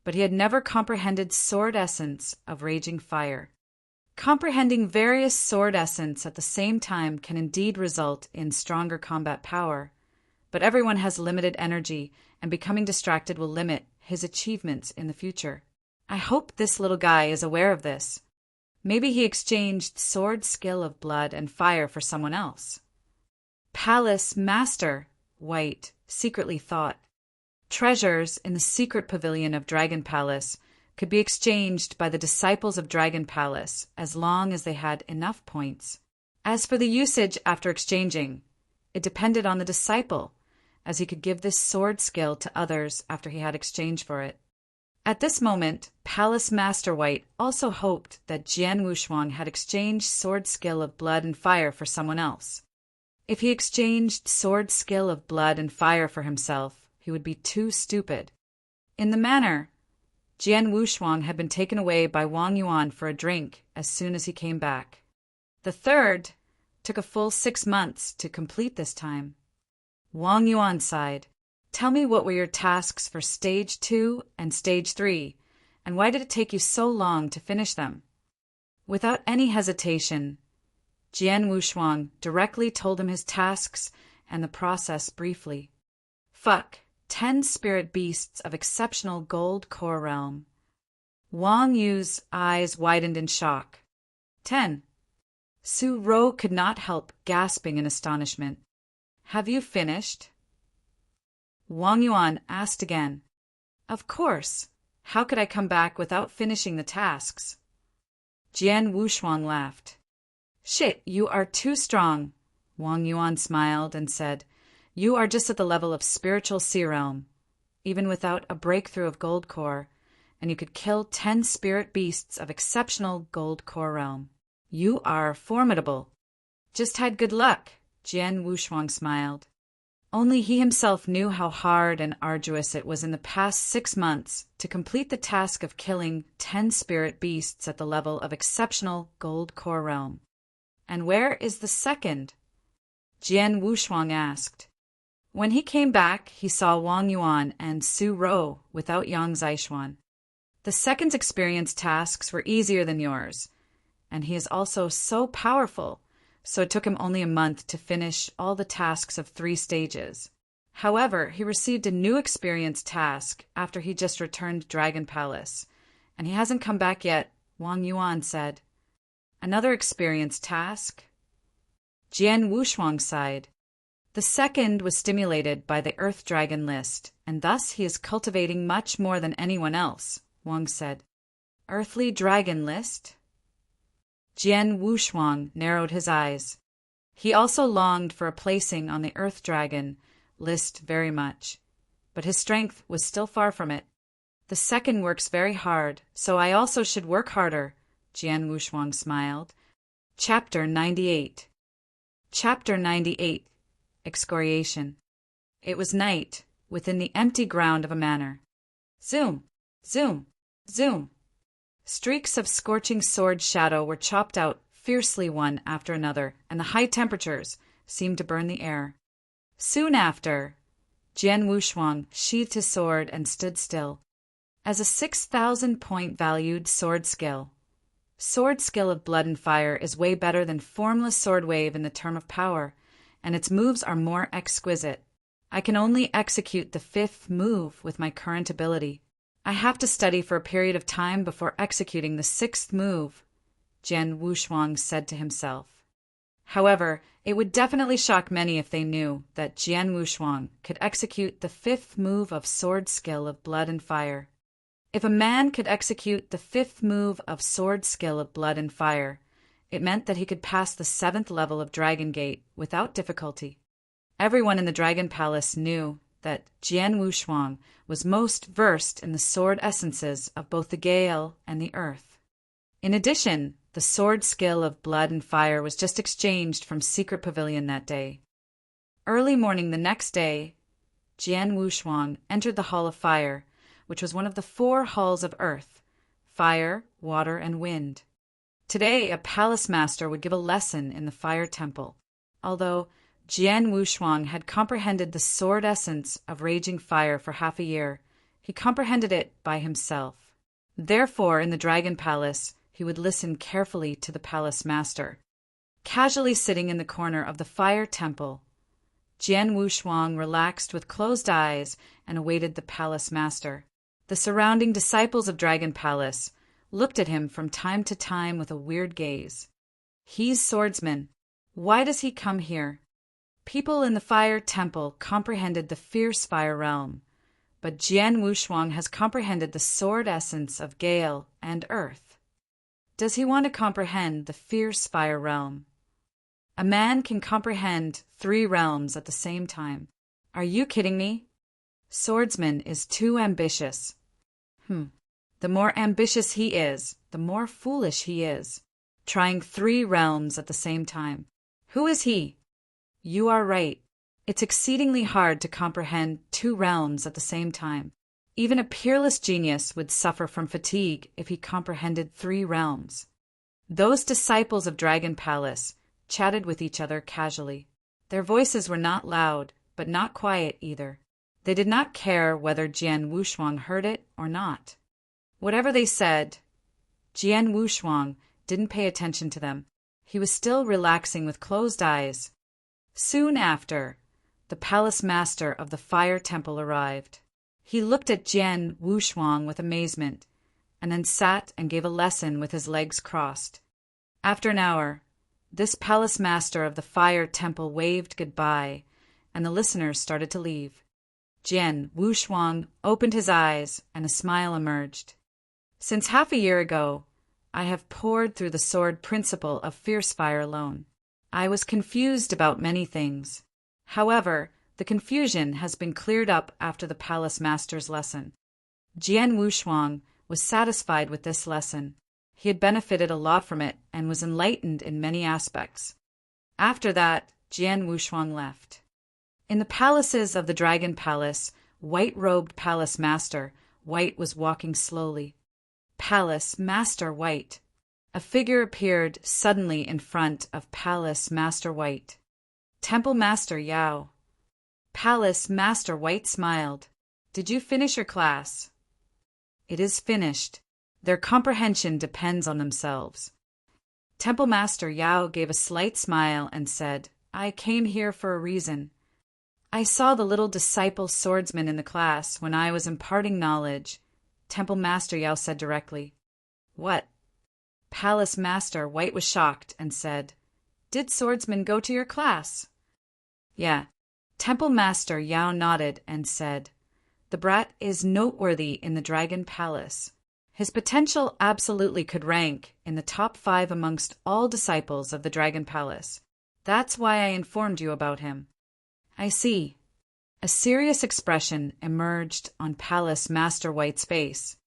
but he had never comprehended sword essence of raging fire. Comprehending various sword essence at the same time can indeed result in stronger combat power, but everyone has limited energy, and becoming distracted will limit his achievements in the future. I hope this little guy is aware of this. Maybe he exchanged sword skill of blood and fire for someone else. Palace Master White secretly thought. Treasures in the secret pavilion of Dragon Palace could be exchanged by the disciples of Dragon Palace as long as they had enough points. As for the usage after exchanging, it depended on the disciple, as he could give this sword skill to others after he had exchanged for it. At this moment, Palace Master White also hoped that Jian Wushuang had exchanged sword skill of blood and fire for someone else. If he exchanged sword skill of blood and fire for himself, he would be too stupid. In the manner, Jian Wushuang had been taken away by Wang Yuan for a drink as soon as he came back. The third took a full 6 months to complete this time. Wang Yuan sighed. "Tell me, what were your tasks for Stage 2 and Stage 3, and why did it take you so long to finish them?" Without any hesitation, Jian Wushuang directly told him his tasks and the process briefly. 10 spirit beasts of exceptional gold core realm. Wang Yu's eyes widened in shock. 10. Su Ro could not help gasping in astonishment. "Have you finished?" Wang Yuan asked again. "Of course. How could I come back without finishing the tasks?" Jian Wushuang laughed. "Shit, you are too strong." Wang Yuan smiled and said, "You are just at the level of spiritual sea realm, even without a breakthrough of gold core, and you could kill 10 spirit beasts of exceptional gold core realm. You are formidable." "Just had good luck," Jian Wushuang smiled. Only he himself knew how hard and arduous it was in the past 6 months to complete the task of killing 10 spirit beasts at the level of exceptional gold core realm. "And where is the second?" Jian Wushuang asked. When he came back, he saw Wang Yuan and Su Ro without Yang Zixuan. The second's experience tasks were easier than yours, and he is also so powerful, so it took him only a month to finish all the tasks of 3 stages. However, he received a new experience task after he just returned Dragon Palace, and he hasn't come back yet, Wang Yuan said. "Another experience task?" Jian Wushuang sighed. The second was stimulated by the Earth Dragon list, and thus he is cultivating much more than anyone else, Wang said. Earthly Dragon list? Jian Wushuang narrowed his eyes. He also longed for a placing on the Earth Dragon list very much, but his strength was still far from it. The second works very hard, so I also should work harder, Jian Wushuang smiled. Chapter 98. Chapter 98. Excoriation. It was night, within the empty ground of a manor. Zoom! Zoom! Zoom! Streaks of scorching sword shadow were chopped out fiercely one after another, and the high temperatures seemed to burn the air. Soon after, Jian Wushuang sheathed his sword and stood still. As a 6,000-point valued sword skill of blood and fire is way better than formless sword wave in the term of power, and its moves are more exquisite. I can only execute the 5th move with my current ability. I have to study for a period of time before executing the 6th move, Jian Wushuang said to himself. However, it would definitely shock many if they knew that Jian Wushuang could execute the 5th move of sword skill of blood and fire. If a man could execute the 5th move of sword skill of blood and fire, it meant that he could pass the 7th level of Dragon Gate without difficulty. Everyone in the Dragon Palace knew that Jian Wushuang was most versed in the sword essences of both the gale and the earth. In addition, the sword skill of blood and fire was just exchanged from Secret Pavilion that day. Early morning the next day, Jian Wushuang entered the Hall of Fire, which was one of the 4 halls of earth, fire, water, and wind. Today, a palace master would give a lesson in the fire temple. Although Jian Wushuang had comprehended the sword essence of raging fire for half a year, he comprehended it by himself. Therefore, in the Dragon Palace, he would listen carefully to the palace master. Casually sitting in the corner of the fire temple, Jian Wushuang relaxed with closed eyes and awaited the palace master. The surrounding disciples of Dragon Palace looked at him from time to time with a weird gaze. He's swordsman. Why does he come here? People in the fire temple comprehended the fierce fire realm, but Jian Wushuang has comprehended the sword essence of gale and earth. Does he want to comprehend the fierce fire realm? A man can comprehend 3 realms at the same time. Are you kidding me? Swordsman is too ambitious. The more ambitious he is, the more foolish he is, trying 3 realms at the same time. Who is he? You are right. It's exceedingly hard to comprehend 2 realms at the same time. Even a peerless genius would suffer from fatigue if he comprehended 3 realms. Those disciples of Dragon Palace chatted with each other casually. Their voices were not loud, but not quiet either. They did not care whether Jian Wushuang heard it or not. Whatever they said, Jian Wushuang didn't pay attention to them. He was still relaxing with closed eyes. Soon after, the palace master of the fire temple arrived. He looked at Jian Wushuang with amazement, and then sat and gave a lesson with his legs crossed. After an hour, this palace master of the fire temple waved goodbye, and the listeners started to leave. Jian Wushuang opened his eyes, and a smile emerged. Since half a year ago, I have pored through the sword principle of fierce fire alone. I was confused about many things. However, the confusion has been cleared up after the palace master's lesson. Jian Wushuang was satisfied with this lesson. He had benefited a lot from it and was enlightened in many aspects. After that, Jian Wushuang left. In the palaces of the Dragon Palace, white-robed Palace Master White was walking slowly. Palace Master White. A figure appeared suddenly in front of Palace Master White. Temple Master Yao. Palace Master White smiled. Did you finish your class? It is finished. Their comprehension depends on themselves. Temple Master Yao gave a slight smile and said, I came here for a reason. I saw the little disciple swordsman in the class when I was imparting knowledge. Temple Master Yao said directly. What? Palace Master White was shocked and said, Did Swordsman go to your class? Yeah. Temple Master Yao nodded and said, The brat is noteworthy in the Dragon Palace. His potential absolutely could rank in the top 5 amongst all disciples of the Dragon Palace. That's why I informed you about him. I see. A serious expression emerged on Palace Master White's face.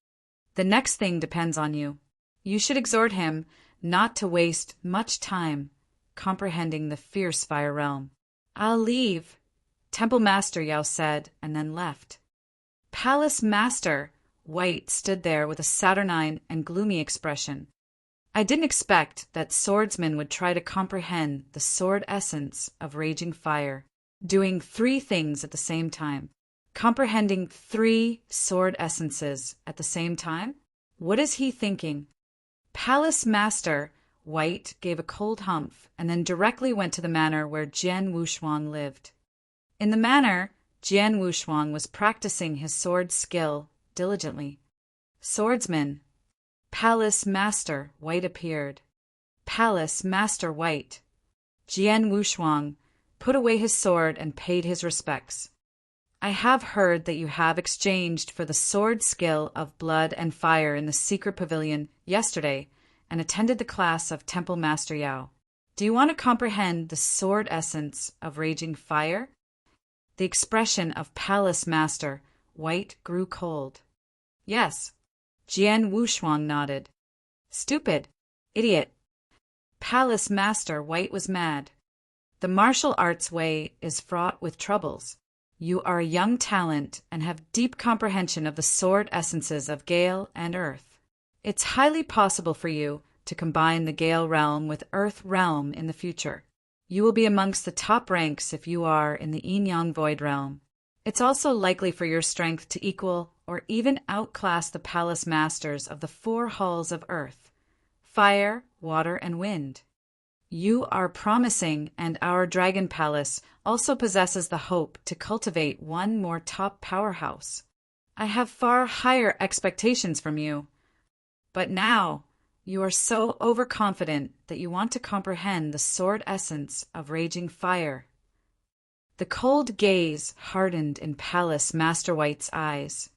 The next thing depends on you. You should exhort him not to waste much time comprehending the fierce fire realm. I'll leave, Temple Master Yao said, and then left. Palace Master White stood there with a saturnine and gloomy expression. I didn't expect that Swordsman would try to comprehend the sword essence of raging fire, doing 3 things at the same time. Comprehending 3 sword essences at the same time? What is he thinking? Palace Master White gave a cold humph and then directly went to the manor where Jian Wushuang lived. In the manor, Jian Wushuang was practicing his sword skill diligently. Swordsman, Palace Master White appeared. Palace Master White. Jian Wushuang put away his sword and paid his respects. I have heard that you have exchanged for the sword skill of blood and fire in the secret pavilion yesterday and attended the class of Temple Master Yao. Do you want to comprehend the sword essence of raging fire? The expression of Palace Master White grew cold. Yes. Jian Wushuang nodded. Stupid. Idiot. Palace Master White was mad. The martial arts way is fraught with troubles. You are a young talent and have deep comprehension of the sword essences of Gale and Earth. It's highly possible for you to combine the Gale realm with Earth realm in the future. You will be amongst the top ranks if you are in the Yin-Yang Void realm. It's also likely for your strength to equal or even outclass the palace masters of the 4 halls of Earth: fire, water, and wind. You are promising, and our Dragon Palace also possesses the hope to cultivate one more top powerhouse. I have far higher expectations from you. But now, you are so overconfident that you want to comprehend the sword essence of raging fire. The cold gaze hardened in Palace Master White's eyes.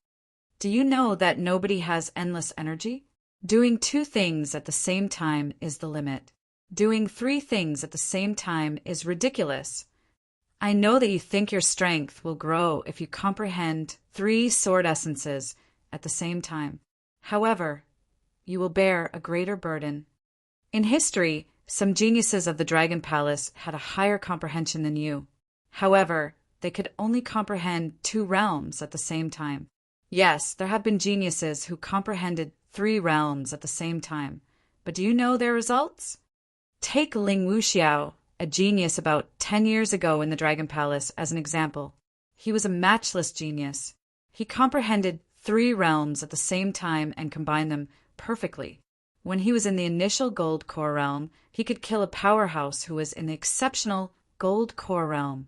Do you know that nobody has endless energy? Doing 2 things at the same time is the limit. Doing 3 things at the same time is ridiculous. I know that you think your strength will grow if you comprehend 3 sword essences at the same time. However, you will bear a greater burden. In history, some geniuses of the Dragon Palace had a higher comprehension than you. However, they could only comprehend 2 realms at the same time. Yes, there have been geniuses who comprehended 3 realms at the same time. But do you know their results? Take Ling Wuxiao, a genius about 10 years ago in the Dragon Palace, as an example. He was a matchless genius. He comprehended 3 realms at the same time and combined them perfectly. When he was in the initial Gold Core realm, he could kill a powerhouse who was in the exceptional Gold Core realm.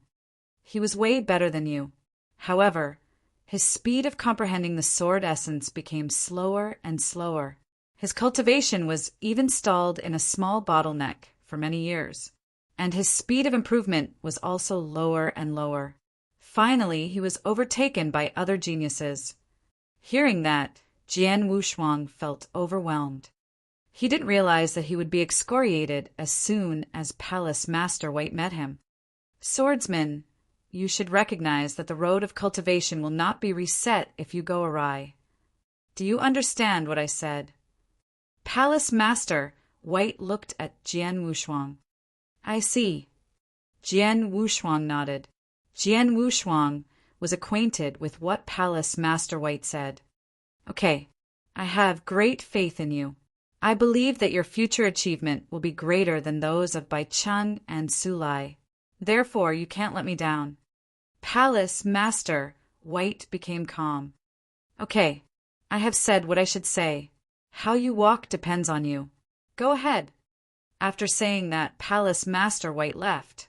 He was way better than you. However, his speed of comprehending the sword essence became slower and slower. His cultivation was even stalled in a small bottleneck for many years, and his speed of improvement was also lower and lower. Finally, he was overtaken by other geniuses. Hearing that, Jian Wushuang felt overwhelmed. He didn't realize that he would be excoriated as soon as Palace Master White met him. Swordsman, you should recognize that the road of cultivation will not be reset if you go awry. Do you understand what I said? Palace Master White looked at Jian Wushuang. I see. Jian Wushuang nodded. Jian Wushuang was acquainted with what Palace Master White said. Okay, I have great faith in you. I believe that your future achievement will be greater than those of Bai Cheng and Su Lai. Therefore, you can't let me down. Palace Master White became calm. Okay, I have said what I should say. How you walk depends on you. Go ahead. After saying that, Palace Master White left.